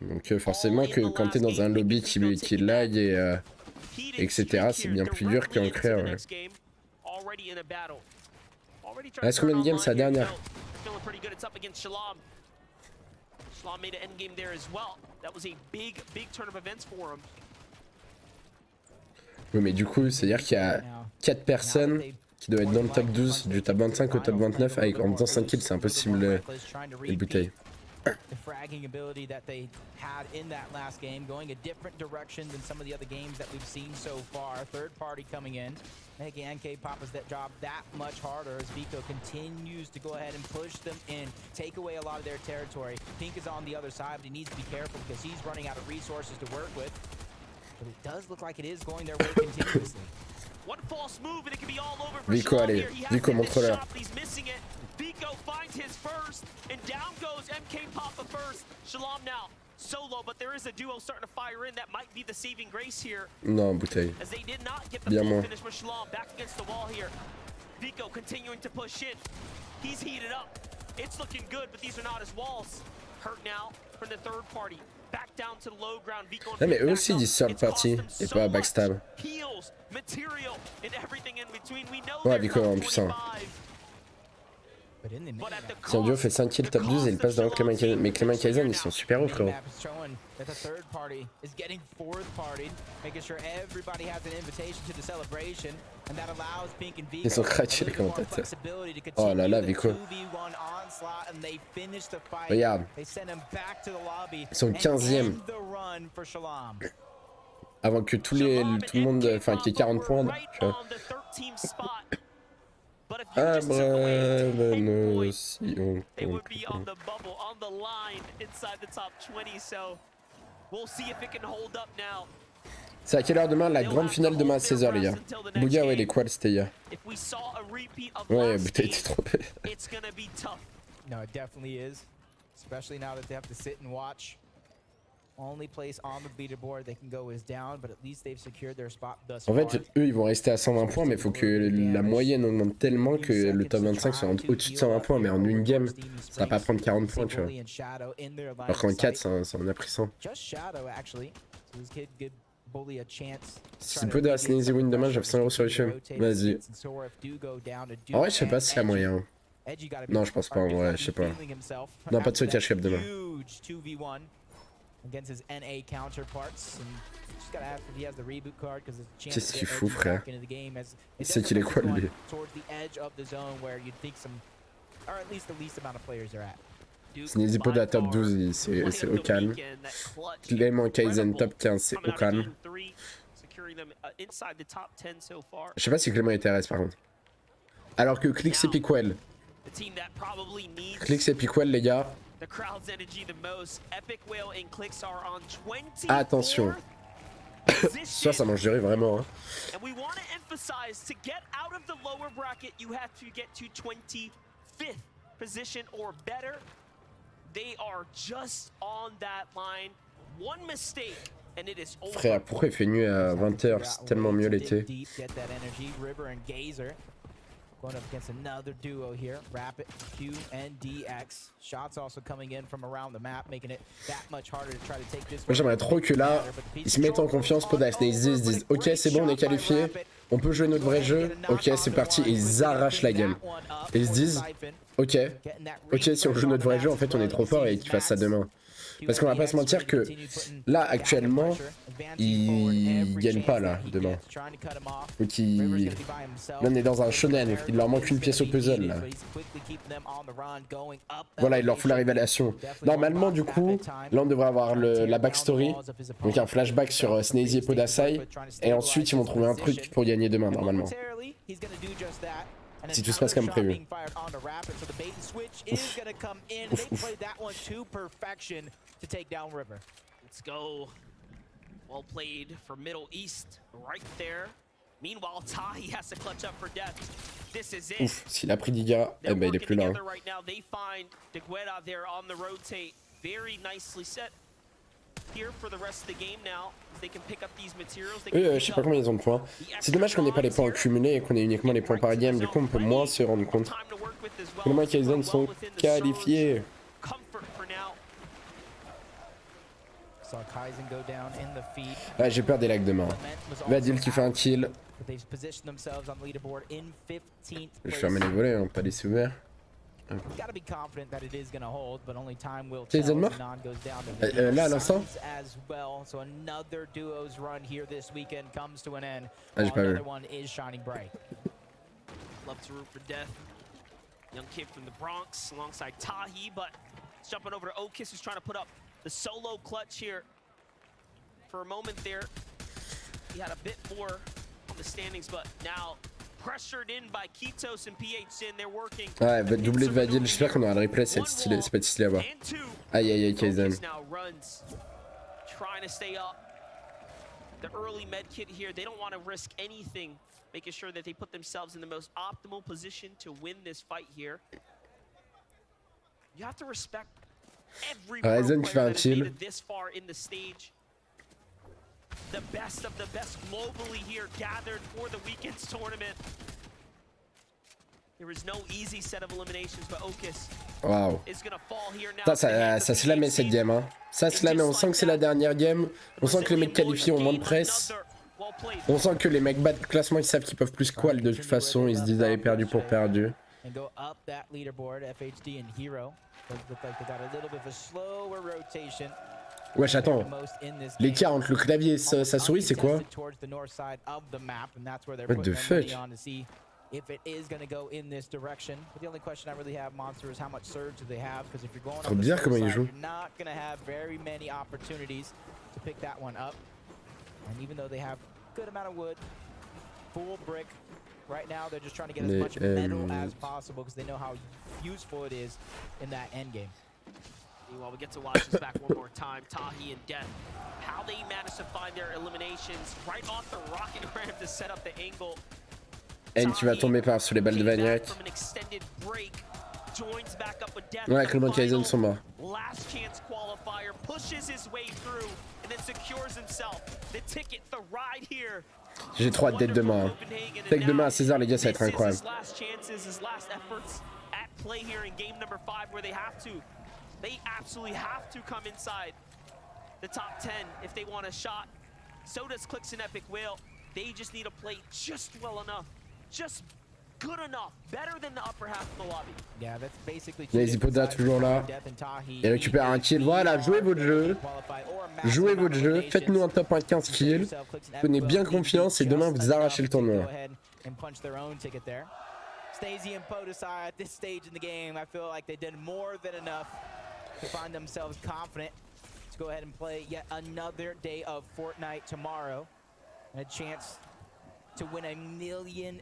Donc forcément que quand t'es dans un lobby qui lag et etc, c'est bien plus dur qu'en créa. Ouais. Reste combien de games, c'est la dernière? Shalom made an endgame there as well. That was a big turn of events for him. Oui mais du coup c'est à dire qu'il y a 4 personnes qui doivent être dans le top 12 du top 25 au top 29 avec en faisant 5 kills, c'est impossible les bouteilles. The fragging ability that they had in that last game, going a different direction than some of the other games that we've seen so far. Third party coming in, making NK Papa's that job that much harder as Vico continues to go ahead and push them in, take away a lot of their territory. Pink is on the other side, but he needs to be careful because he's running out of resources to work with. But it does look like it is going their way continuously. One false move and it could be all over for Vico, allez, Vico, montre-leur. Vico finds his first, and down goes MK Papa first. Shalom now solo, but there is a duo starting to fire in. That might be the saving grace here. Non, bouteille. As they did not get the Bien full moins. finish for Shalom, back against the wall here. Vico continuing to push in. He's heated up. It's looking good, but these are not his walls. Hurt now from the third party. Back down to the low ground. Vico. Non mais eux aussi disent third party et pas backstab. Heals, material, and everything in between. We know Ouais, Vico en puissant. Si un duo fait 5 kills top 12 et il passe devant Clément Kaizen. Mais Clément Kaizen ils sont super hauts frérot. Ils sont craqués les commentateurs. Oh là là Vico. Regarde. Ils sont 15e. Avant que tout le monde, enfin qu'il y ait 40 points. Ah bravo, si on C'est à quelle heure demain? La grande finale demain à 16h les gars. Bouga ouais les quals c'était hier. Ouais bouteille t'es trop belle. No, it definitely is. Especially now that they have to sit and watch only place on the leaderboard they can go is down, but at least they've secured their spot thus En far. fait, eux, ils vont rester à 120 points, mais il faut que la moyenne augmente tellement que le top 25 soit au-dessus de 120 points. Mais en une game, ça va pas prendre 40 points, tu vois. Alors qu'en 4, ça en a pris 100. Si peu de Sneezy win demain, j'offre 100 € sur YouTube. Vas-y. En vrai, je sais pas s'il y a moyen. Non, je pense pas, en vrai, je sais pas. Non, pas de saut cash cap demain. Qu'est-ce qu'il fout, frère? C'est qu'il est quoi, lui? Sneezy Pod à top 12, c'est au calme. Clément Kaizen top 15, c'est au calme. Je sais pas si Clément est TRS par contre. Alors que Clix et Pickwell. Clix et Pickwell, les gars. Attention. Ça mange du riz vraiment. Hein. Frère, pourquoi il fait nuit à 20h? C'est tellement mieux l'été. Going up against another duo here, Rapid, Q and DX. Shots also coming in from around the map, making it that much harder to try to take this. Moi j'aimerais trop que là, ils se mettent en confiance pour Sneezy, ils se disent ok c'est bon on est qualifié, on peut jouer notre vrai jeu, ok c'est parti, et ils arrachent la game. Et ils se disent ok si on joue notre vrai jeu en fait on est trop fort et qu'ils fassent ça demain. Parce qu'on va pas se mentir que là actuellement ils gagnent pas là demain. Donc là on est dans un shonen, il leur manque une pièce au puzzle là. Voilà, il leur faut la révélation. Normalement du coup, là on devrait avoir la backstory, donc un flashback sur Sneezy et Podasai, et ensuite ils vont trouver un truc pour gagner demain normalement. Si tout se passe comme prévu. Let's go. Well played for Middle East right there. Meanwhile, Tahi has to clutch up for death. This is it. Ouf, s'il a pris Diga, eh ben il est plus là. Hein. Right now, they find Degueda there on the rotate, very nicely set here for the rest of the game now. They can pick up these materials. Je sais pas combien ils ont de points. C'est dommage qu'on ait pas les points accumulés et qu'on ait uniquement les points par game. Du coup, on peut moins se rendre compte. Comment Kaizen sont qualifiés. Ouais, j'ai peur des lags demain. Vadil qui fait un kill. Je vais fermer les volets, hein, pas laisser ouverts. Kaizen mort là à l'instant. Ah j'ai pas vu. Young kid from the Bronx alongside Tahi, but it's jumping over to Okis who's trying to put up the solo clutch here. For a moment there, he had a bit more on the standings, but now pressured in by Kitos and PHN, they're working. Ouais, va doubler de Vadil, j'espère qu'on aura le replay, c'est stylé, c'est pas stylé à voir. Aïe aïe aïe Kaizen. Trying to stay up. The early med kit here, they don't want to risk anything, making sure that they put themselves in the most optimal position to win this fight here. You have to respect every pro player that has made it this far in the stage. The best of the best globally here gathered for the weekend's tournament. There is no easy set of eliminations, but Okis is gonna fall here now. Ça se la met cette game, hein. Ça se la met, on sent que c'est la dernière game. On sent que les mecs qualifiés ont moins de presse. On sent que les mecs battent le classement, ils savent qu'ils peuvent plus squall de toute façon. Ils se disent allez perdu pour perdu. Wesh attends, l'écart entre le clavier et sa souris c'est quoi? What the fuck? Trop bizarre comment il joue. Right now, they're just trying to get as much metal as possible because they know how useful it is in that end game. Meanwhile, we get to watch this back one more time. Tahi and Death, how they managed to find their eliminations right off the rocket ramp to set up the angle. N qui va tomber par sur les balles de Vaniac. joins back up with Death. Ouais, Clément Kaizen sont morts. Last chance qualifier pushes his way through and then secures himself the ticket, the ride here. J'ai trop hâte d'être demain. C'est que demain à 16h, les gars, ça va être incroyable. His last chances, his last efforts at play here in game number 5 where they absolutely have to come inside the top 10 if they want a shot. So does Clicks and Epic Whale. They just need to play just well enough, just good enough, better than the upper half of the lobby. Yeah, that's basically Les Hippodas toujours là. Et récupère un kill. Voilà, jouez votre jeu. Jouez votre jeu. Faites-nous un top 1 15 kills. Prenez bien confiance et demain vous arrachez le tournoi. Stacey and Podesai at this stage in the game, I feel like they did more than enough to find themselves confident to go ahead and play yet another day of Fortnite tomorrow. And a chance to win $1 million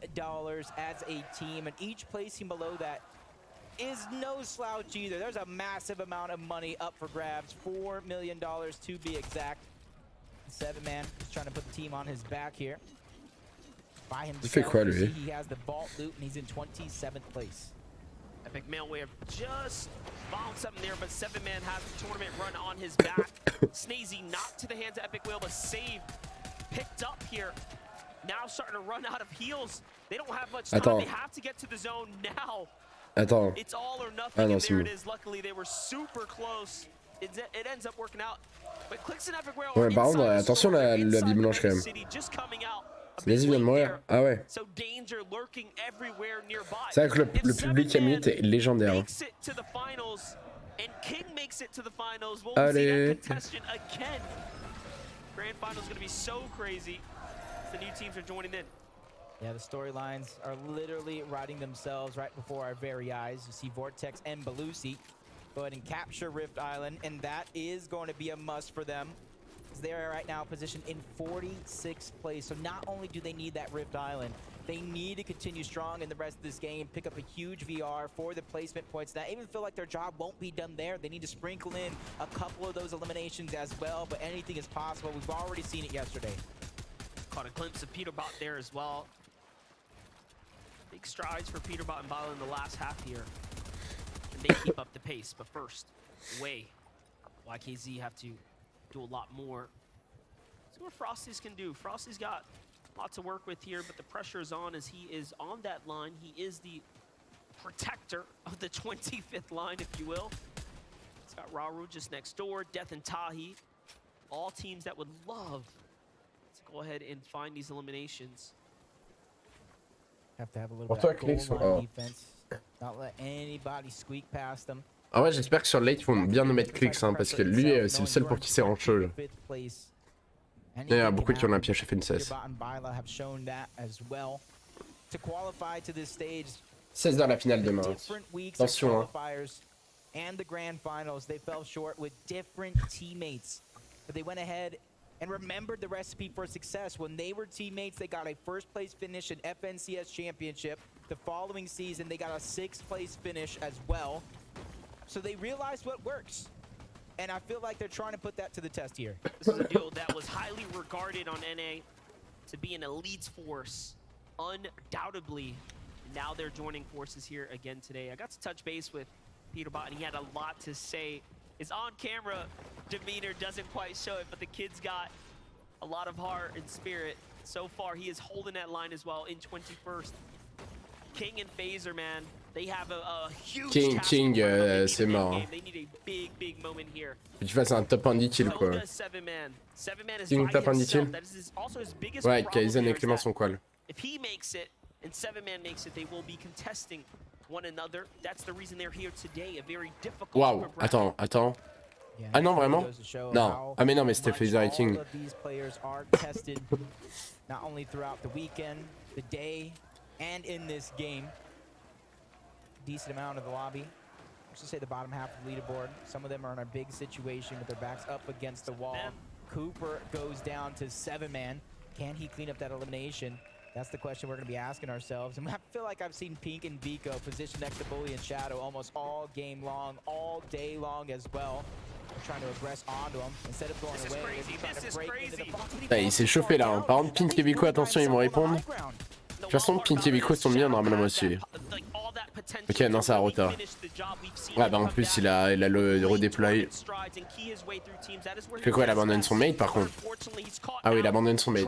as a team. And each placing below that is no slouch either. There's a massive amount of money up for grabs. $4 million to be exact. 7-man is trying to put the team on his back here. By himself, he has the vault loot and he's in 27th place. Epic Malware just found something there, but 7-man has the tournament run on his back. Snazy knocked to the hands of Epic Whale, but saved, picked up here. Now starting to run out of heals. They don't have much time. They have to get to the zone now. It's all or nothing, and there it is. Luckily, they were super close. It ends up working out. But Clicks and Epic Whale Ouais, par contre, attention la vie blanche quand même. Snazy vient de mourir. Ah ouais. C'est vrai que le public Amite est légendaire. Hein. Allez. Grand finals going to be so crazy. The new teams are joining in. Yeah, the storylines are literally writing themselves right before our very eyes. You see Vortex and Belusi go ahead and capture Rift Island, and that is going to be a must for them. They are right now positioned in 46th place. So not only do they need that Rift Island, they need to continue strong in the rest of this game, pick up a huge VR for the placement points. And I even feel like their job won't be done there. They need to sprinkle in a couple of those eliminations as well, but anything is possible. We've already seen it yesterday. Caught a glimpse of Peterbot there as well. Big strides for Peterbot and Bala in the last half here. And they keep up the pace, but first, away. YKZ have to do a lot more. See what Frosty's can do. Frosty's got lots to work with here, but the pressure is on as he is on that line. He is the protector of the 25th line, if you will. He's got Raru just next door, Death and Tahi. All teams that would love to go ahead and find these eliminations. Have to have a little bit of goal line defense. Not let anybody squeak past them. Ah ouais, j'espère que sur le late ils vont bien nous mettre Clicks hein, parce que lui c'est le seul pour qui c'est en chaud. Il y a beaucoup qui ont un piège fait une 16. 16 dans la finale demain. Attention hein. And the grand finals, they fell short with different teammates. But they went ahead and remembered the recipe for success. When they were teammates, they got a first place finish in FNCS Championship. The following season, they got a 6th place finish as well. So they realized what works. And I feel like they're trying to put that to the test here. This is a duo that was highly regarded on NA to be an elite force, undoubtedly. Now they're joining forces here again today. I got to touch base with Peterbot, and he had a lot to say. His on-camera demeanor doesn't quite show it, but the kid's got a lot of heart and spirit. So far, he is holding that line as well in 21st. King and Phaser, man, they have a huge King c'est mort. They need a big moment here. Que tu fasses un top 10 kills quoi. King top 10 kills. Ouais, Kaizen et Clément sont quoi là. If he makes it and 7-man makes it, they will be contesting one another. That's the reason they're here today. A very difficult. Waouh, attends. Ah non vraiment? Non. Ah mais non mais c'était Phaser et King. These players are tested not only throughout the weekend, the day, and in this game. Decent amount of the lobby. Let's just say the bottom half of the leaderboard. Some of them are in a big situation with their backs up against the wall. Cooper goes down to 7-man. Can he clean up that elimination? That's the question we're going to be asking ourselves. And I feel like I've seen Pink and Vico positioned next to Bully and Shadow almost all game long, all day long as well. They're trying to aggress onto him instead of going away. This is crazy. Il s'est chauffé là. Hein. Par contre, Pink et Vico, attention, ils vont répondre. De toute façon, Pink et Vico sont bien normalement aussi. Ok, non, c'est un retard. Ouais, bah en plus, il a le redéployé. Il fait quoi, il abandonne son mate par contre? Ah oui, il abandonne son mate.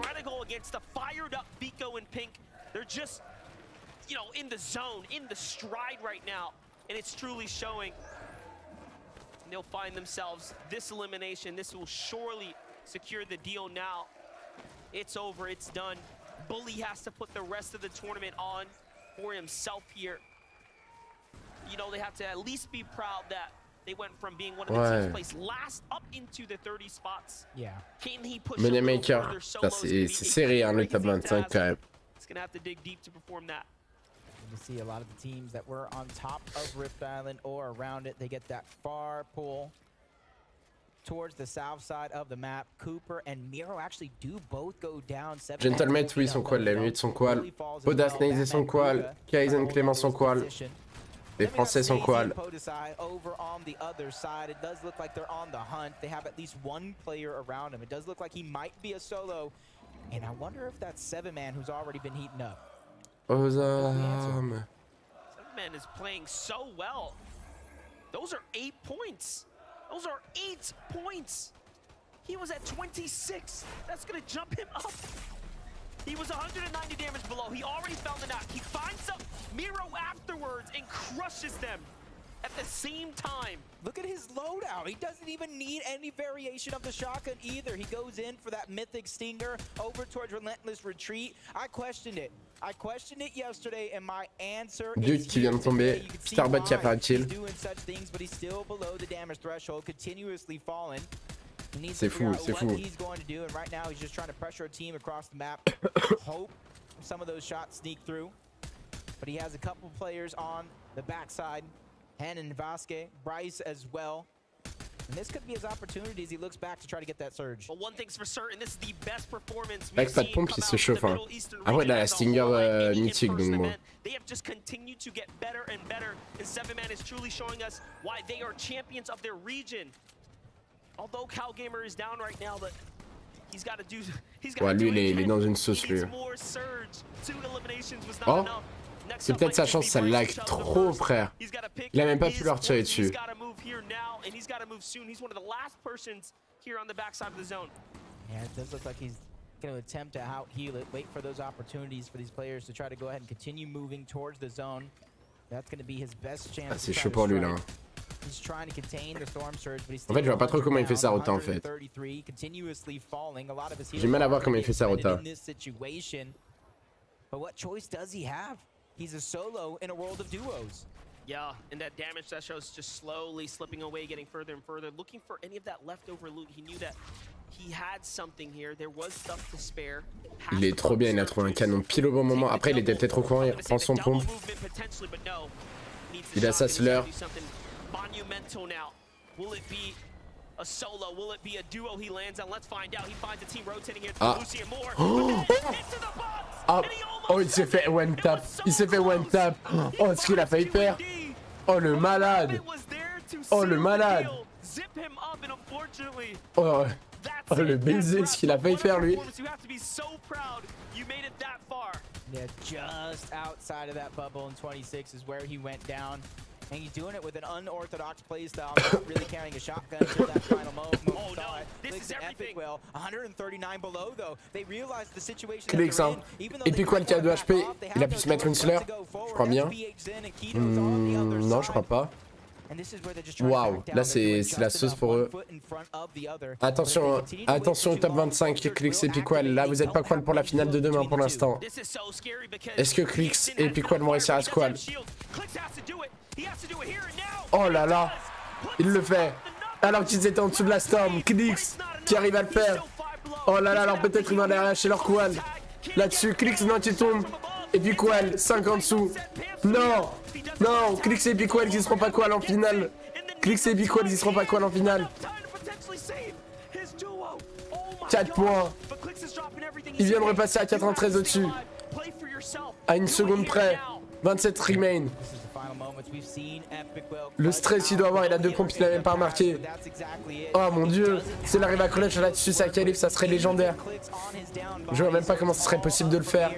You know, in the zone, in the stride right now, and it's truly showing. And they'll find themselves this elimination. This will surely secure the deal now. It's over, it's done. Bully has to put the rest of the tournament on for himself here. You know, they have to at least be proud that they went from being one of the teams placed last up into the 30 spots. Yeah. Can he push Mais les makers, c'est serré hein, le top 25 quand même. It's gonna have to dig deep to perform that. You see a lot of the teams that were on top of Rift Island or around it, they get that far pull towards the south side of the map. Cooper and Miro actually do both go down. Gentleman, oui, son qual, la minute son qual. Podas Naze son qual. Kaizen Clément son qual. Les Français sont qual. Over on the other side, it does look like they're on the hunt. They have at least one player around him. It does look like he might be a solo. And I wonder if that's 7-man who's already been heating up. Seven-man is playing so well. Those are 8 points. Those are 8 points. He was at 26. That's gonna jump him up. He was 190 damage below. He already found the knock. He finds up Miro afterwards and crushes them at the same time. Look at his loadout. He doesn't even need any variation of the shotgun either. He goes in for that mythic stinger over towards relentless retreat. I questioned it. I questioned it yesterday, and my answer Duke qui vient de tomber. Starbot qui a fait un kill. C'est fou, c'est fou. He's going to do, and right now he's just trying to pressure a team across the map. Hope some of those shots sneak through. But he has a couple players on the backside. Hen and Vasquez, Bryce as well. And this could be his opportunity as he looks back to try to get that surge. But one thing's for certain, this is the best performance we've Avec pas de pompe, il se chauffe. Hein. Ah ouais, là, la Stinger mythique, donc bon. They have just continued to get better and better, and 7-man is truly showing us why they are champions of their region. Although Calgamer is down right now, but he's got to do. Ouais, lui, il est dans une sauce, lui. Oh, c'est peut-être sa chance, ça lag trop, frère. Il a même pas pu leur tirer dessus. Yeah, it does look like he's going to attempt to out heal it, wait for those opportunities for these players to try to go ahead and continue moving towards the zone. That's going to be his best chance. Ah, c'est chaud pour lui là. He's trying to contain the storm surge, but he's En fait, je vois pas trop comment il fait sa rota en fait. J'ai mal à voir comment il fait sa rota. But what choice does he have? He's a solo in a world of duos. Yeah, and that damage that shows just slowly slipping away, getting further and further, looking for any of that leftover loot. He knew that he had something here. There was stuff to spare. Il est trop bien, il a trouvé un canon pile au bon moment. Après, il était peut-être au courant, il prend son pompe. Il a sa slur. Will it be a solo? Will it be a duo he lands on? Let's find out. He finds a team rotating here to Lucy and more. Oh, oh, il s'est fait one tap. Il s'est fait one tap. Oh, ce qu'il a failli faire. Oh, le malade. Oh, le malade. Oh, oh le baiser, ce qu'il a failli faire, lui. Yeah, just outside of that bubble in 26 is where he went down. And he's doing it with an unorthodox playstyle, not really carrying a shotgun until that final moment. Oh no, this is everything. Well, 139 below though. They realized the situation. Clix, hein. Et puis quoi, le qui a 2 HP, il a pu se mettre une slur. Je crois bien. Non, je crois pas. Waouh, là c'est la sauce pour eux. Attention, attention au top 25, Clix et Piqual. Là vous êtes pas qual pour la finale de demain pour l'instant. Est-ce que Clix et Piqual vont réussir à squal? Oh là là, il le fait. Alors qu'ils étaient en dessous de la storm, Clix qui arrive à le faire. Oh là là, alors peut-être ils vont aller arracher leur qual. Là-dessus, Clix, non tu tombes. Et Piqual, 5 en dessous. Non. Non, Clix et Piqual qui seront pas qual en finale. Clix et Piqual qui seront pas qual en finale. 4 points. Il vient de repasser à 93 au-dessus. À une seconde près. 27 remain. Le stress qu'il doit avoir, il a 2 pompes, il n'a même pas remarqué. Oh mon dieu, s'il arrive à clutch là-dessus, sa qualif, ça serait légendaire. Je vois même pas comment ce serait possible de le faire.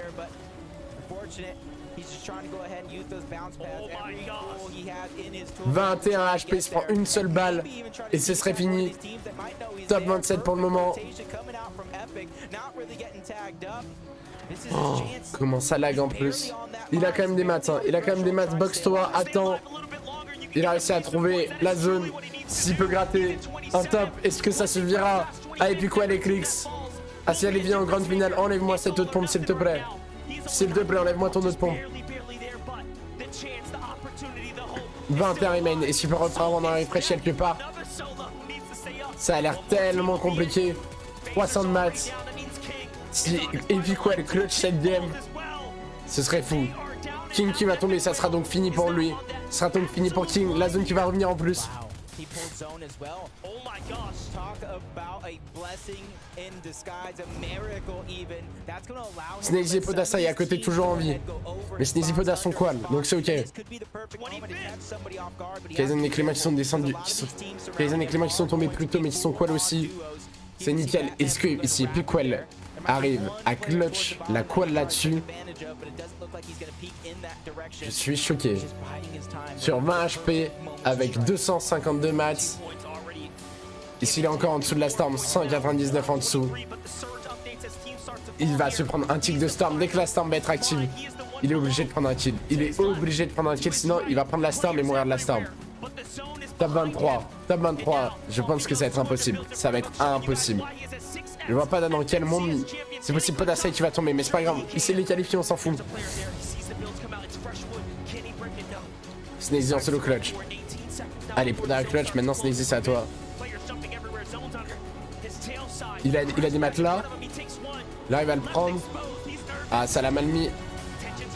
21 HP, il se prend une seule balle et ce serait fini. Top 27 pour le moment. Oh, comment ça lag en plus. Il a quand même des maths, hein. Il a quand même des maths. Box-toi, attends. Il a réussi à trouver la zone. S'il peut gratter un top, est-ce que ça suffira? Ah, et puis quoi les clics? Ah, si elle vient en grande finale, enlève-moi cette autre pompe s'il te plaît. S'il te plaît, enlève-moi ton autre pompe. 21 main. Est-ce qu'il peut reprendre un refresh quelque part? Ça a l'air tellement compliqué. 60 maths. Si, et puis quoi, le clutch cette game, ce serait fou. King qui va tomber, ça sera donc fini pour lui. Ce sera donc fini pour King. La zone qui va revenir en plus. Sneezy Podassa est à côté, toujours en vie. Mais Sneezy Podassa son qual, donc c'est ok. Kaizen et Clément qui sont descendus. Kaizen et Clément qui sont tombés plus tôt, mais qui sont qual aussi. C'est nickel. Est-ce que ici Piquel arrive à clutch la qual là-dessus? Je suis choqué. Sur 20 HP avec 252 maths. Ici il est encore en dessous de la Storm, 199 en dessous. Il va se prendre un tick de Storm dès que la Storm va être active. Il est obligé de prendre un kill. Il est obligé de prendre un kill, sinon il va prendre la Storm et mourir de la Storm. Top 23, top 23. Je pense que ça va être impossible. Ça va être impossible. Je vois pas dans quel monde. C'est possible Podassa qui va tomber, mais c'est pas grave. Il sait les qualifier, on s'en fout. Sneezy en solo clutch. Allez, Podassa clutch, maintenant Sneezy c'est à toi. Il a des matelas. Là il va le prendre. Ah ça l'a mal mis.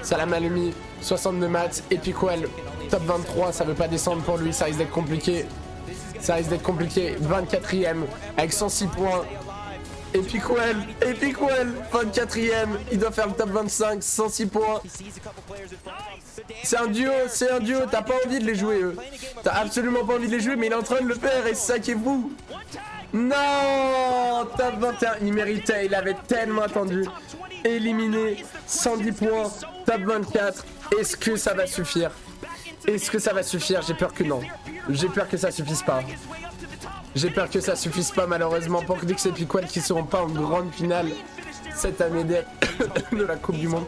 Ça l'a mal mis. 62 maths. Epiquel. Top 23. Ça veut pas descendre pour lui. Ça risque d'être compliqué. Ça risque d'être compliqué. 24ème. Avec 106 points. Epiquel. 24ème. Il doit faire le top 25. 106 points. C'est un duo. T'as pas envie de les jouer eux. T'as absolument pas envie de les jouer. Mais il est en train de le faire. Et c'est ça qui est fou. Non, top 21, il méritait, il avait tellement attendu. Éliminé, 110 points, top 24. Est-ce que ça va suffire? Est-ce que ça va suffire? J'ai peur que non. J'ai peur que ça suffise pas. J'ai peur que ça suffise pas malheureusement pour Dix et Piquel qui seront pas en grande finale cette année de la Coupe du Monde.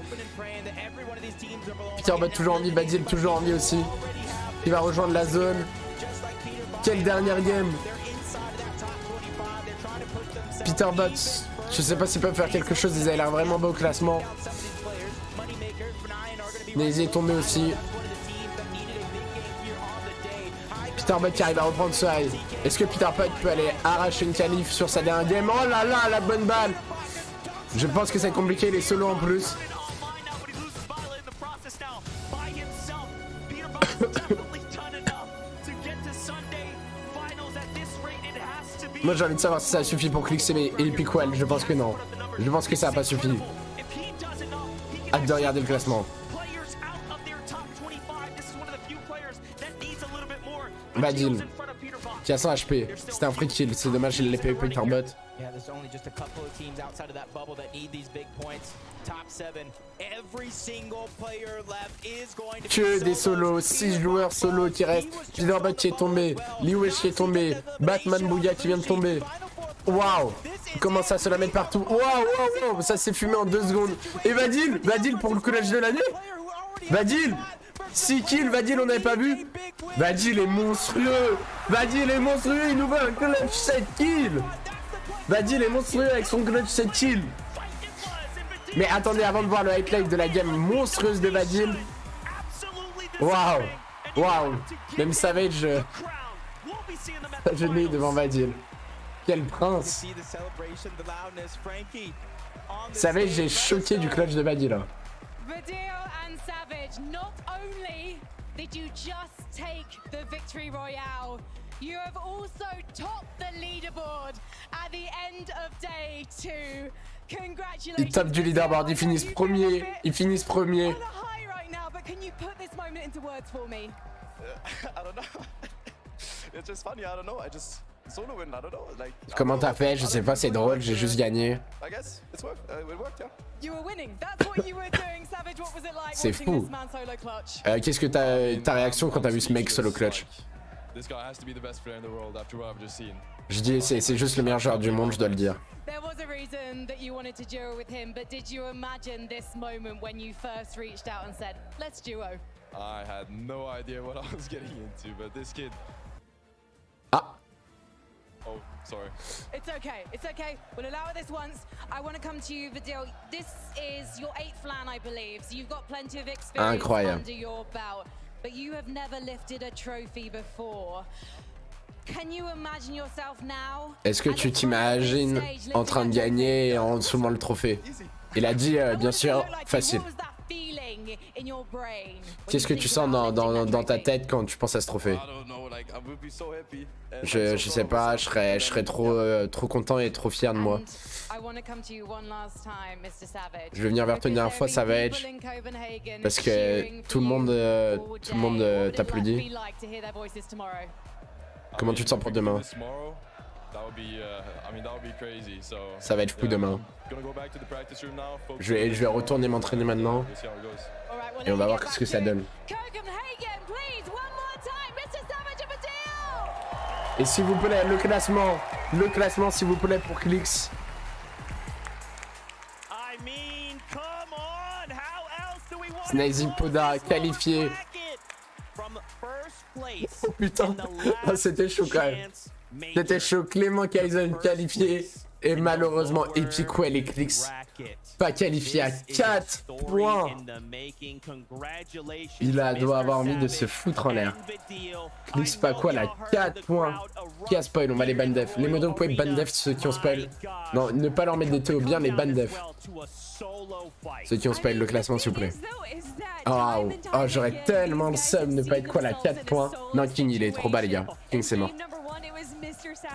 Peterbot toujours en vie, Badil toujours en vie aussi. Il va rejoindre la zone. Quelle dernière game? Peterbot, je sais pas s'ils peuvent faire quelque chose, ils avaient l'air vraiment beau au classement. Sneezy est tombé aussi. Peterbot qui arrive à reprendre ce high. Est-ce que Peterbot peut aller arracher une qualif sur sa dernière game? Oh là là, la bonne balle. Je pense que c'est compliqué, les solos en plus. Moi j'ai envie de savoir si ça suffit pour cliquer et Piquel, je pense que non. Je pense que ça n'a pas suffi. Hâte de regarder le classement. Badil, qui a 100 HP. C'était un free kill, c'est dommage il l'ait payé Peterbot. Que des solos, 6 joueurs solo qui restent. Peterbot qui est tombé, Liwesh qui est tombé, Batman Bouga qui vient de tomber. Waouh, comment ça se la mettre partout. Waouh, ça s'est fumé en 2 secondes. Et Badil pour le collège de l'année. Badil 6 kills, Badil on n'avait pas vu. Badil est monstrueux. Il nous veut un clutch 7 kills. Badil est monstrueux avec son clutch 7 kills. Mais attendez, avant de voir le highlight de la game monstrueuse de Badil. Waouh. Même Savage agenouillé devant Badil. Quel prince. Savage, j'ai choqué du clutch de Badil. Not only did you just take the victory royale, you have also topped the leaderboard at the end of day 2. Congratulations. Ils tapent du leaderboard, ils finissent premier. Right now, but can you put this moment into words for me? I don't know. It's just funny. I don't know. solo win. I don't know. Like. Comment t'as fait? Je sais pas, c'est drôle, j'ai juste gagné. I guess it worked, yeah. You were winning. That's what you were doing, Savage. What was it like C'est watching fou. this man solo clutch? Qu'est-ce que ta réaction quand t'as vu ce mec solo clutch? This guy has to be the best player in the world after what I've just seen. Je dis, c'est juste le meilleur joueur du monde, je dois le dire. There was a reason that you wanted to duo with him, but did you imagine this moment when you first reached out and said, let's duo? I had no idea what I was getting into, but this kid. Ah. Oh, sorry. It's okay, it's okay. We'll allow it this once. I want to come to you, Vidéos. This is your 8th LAN, I believe, so you've got plenty of experience Incroyable. under your belt, but you have never lifted a trophy before. Can you imagine yourself now? Est-ce que tu t'imagines en train de gagner en soulevant le trophée? Il a dit, bien sûr, facile. Qu'est-ce que tu sens dans ta tête quand tu penses à ce trophée? Je sais pas, je serais trop content et trop fier de moi. Je vais venir vers toi une dernière fois, Savage, parce que tout le monde t'applaudit. Comment tu te sens pour demain? Ça va être fou demain. Je vais retourner m'entraîner maintenant. Et on va voir ce que ça donne. Et s'il vous plaît, le classement s'il vous plaît pour Clix. Snazy Poda qualifié. Oh putain, c'était chaud quand même. C'était chaud. Clément Kaizen qualifié. Et malheureusement, Epic Well et Clix pas qualifié à 4 points. Il doit avoir envie de se foutre en l'air. Clix pas quoi là, 4 points. Qui a spoil? On va les ban def. Les modos, vous pouvez ban def ceux qui ont spoil. Non, ne pas leur mettre des TO, bien les ban def. Ceux qui ont spoil le classement s'il vous plaît. Oh, j'aurais tellement le seum de ne pas être quoi là, 4 points. Non, King il est trop bas les gars. King c'est mort.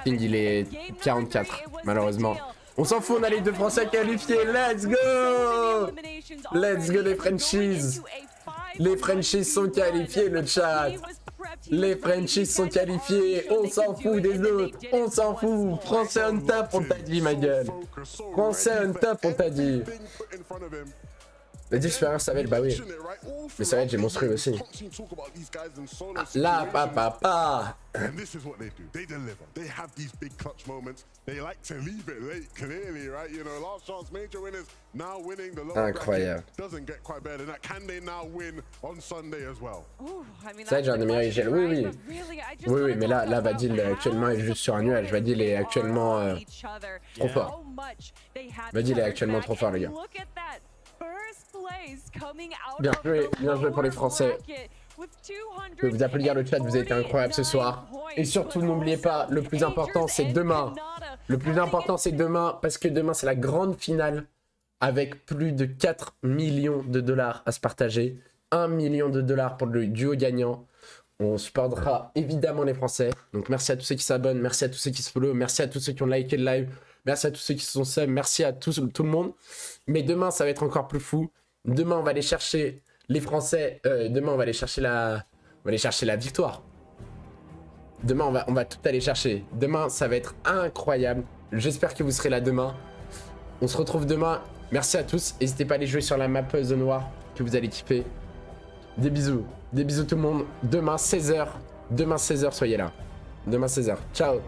King il est 44 malheureusement. On s'en fout, on a les 2 Français qualifiés. Let's go! Let's go les Frenchies. Les Frenchies sont qualifiés le chat. Les Frenchies sont qualifiés. On s'en fout des autres. On s'en fout. Français on top on t'a dit ma gueule. Français on top on t'a dit. Les 10 supérieurs Savage, bah oui. Mais Savage est monstrueux aussi. Là, papa. Incroyable. Savage est un des meilleurs IGL. Oui, mais là, Vadil actuellement est juste sur un nuage. Vadil est actuellement trop fort. Vadil est actuellement trop fort, les gars. Bien joué pour les Français. Je vais vous applaudir le chat, vous avez été incroyable ce soir. Et surtout, n'oubliez pas, le plus important c'est demain. Le plus important c'est demain, parce que demain c'est la grande finale avec plus de 4 millions de dollars à se partager. 1 million de dollars pour le duo gagnant. On supportera évidemment les Français. Donc merci à tous ceux qui s'abonnent, merci à tous ceux qui se follow, merci à tous ceux qui ont liké le live, merci à tous ceux qui se sont sub, merci à tout le monde. Mais demain ça va être encore plus fou. Demain on va aller chercher les Français. Demain on va aller chercher la victoire. Demain on va tout aller chercher. Demain ça va être incroyable. J'espère que vous serez là demain. On se retrouve demain. Merci à tous. N'hésitez pas à aller jouer sur la map The Noir que vous allez kiffer. Des bisous tout le monde. Demain 16h. Demain 16h soyez là. Demain 16h. Ciao.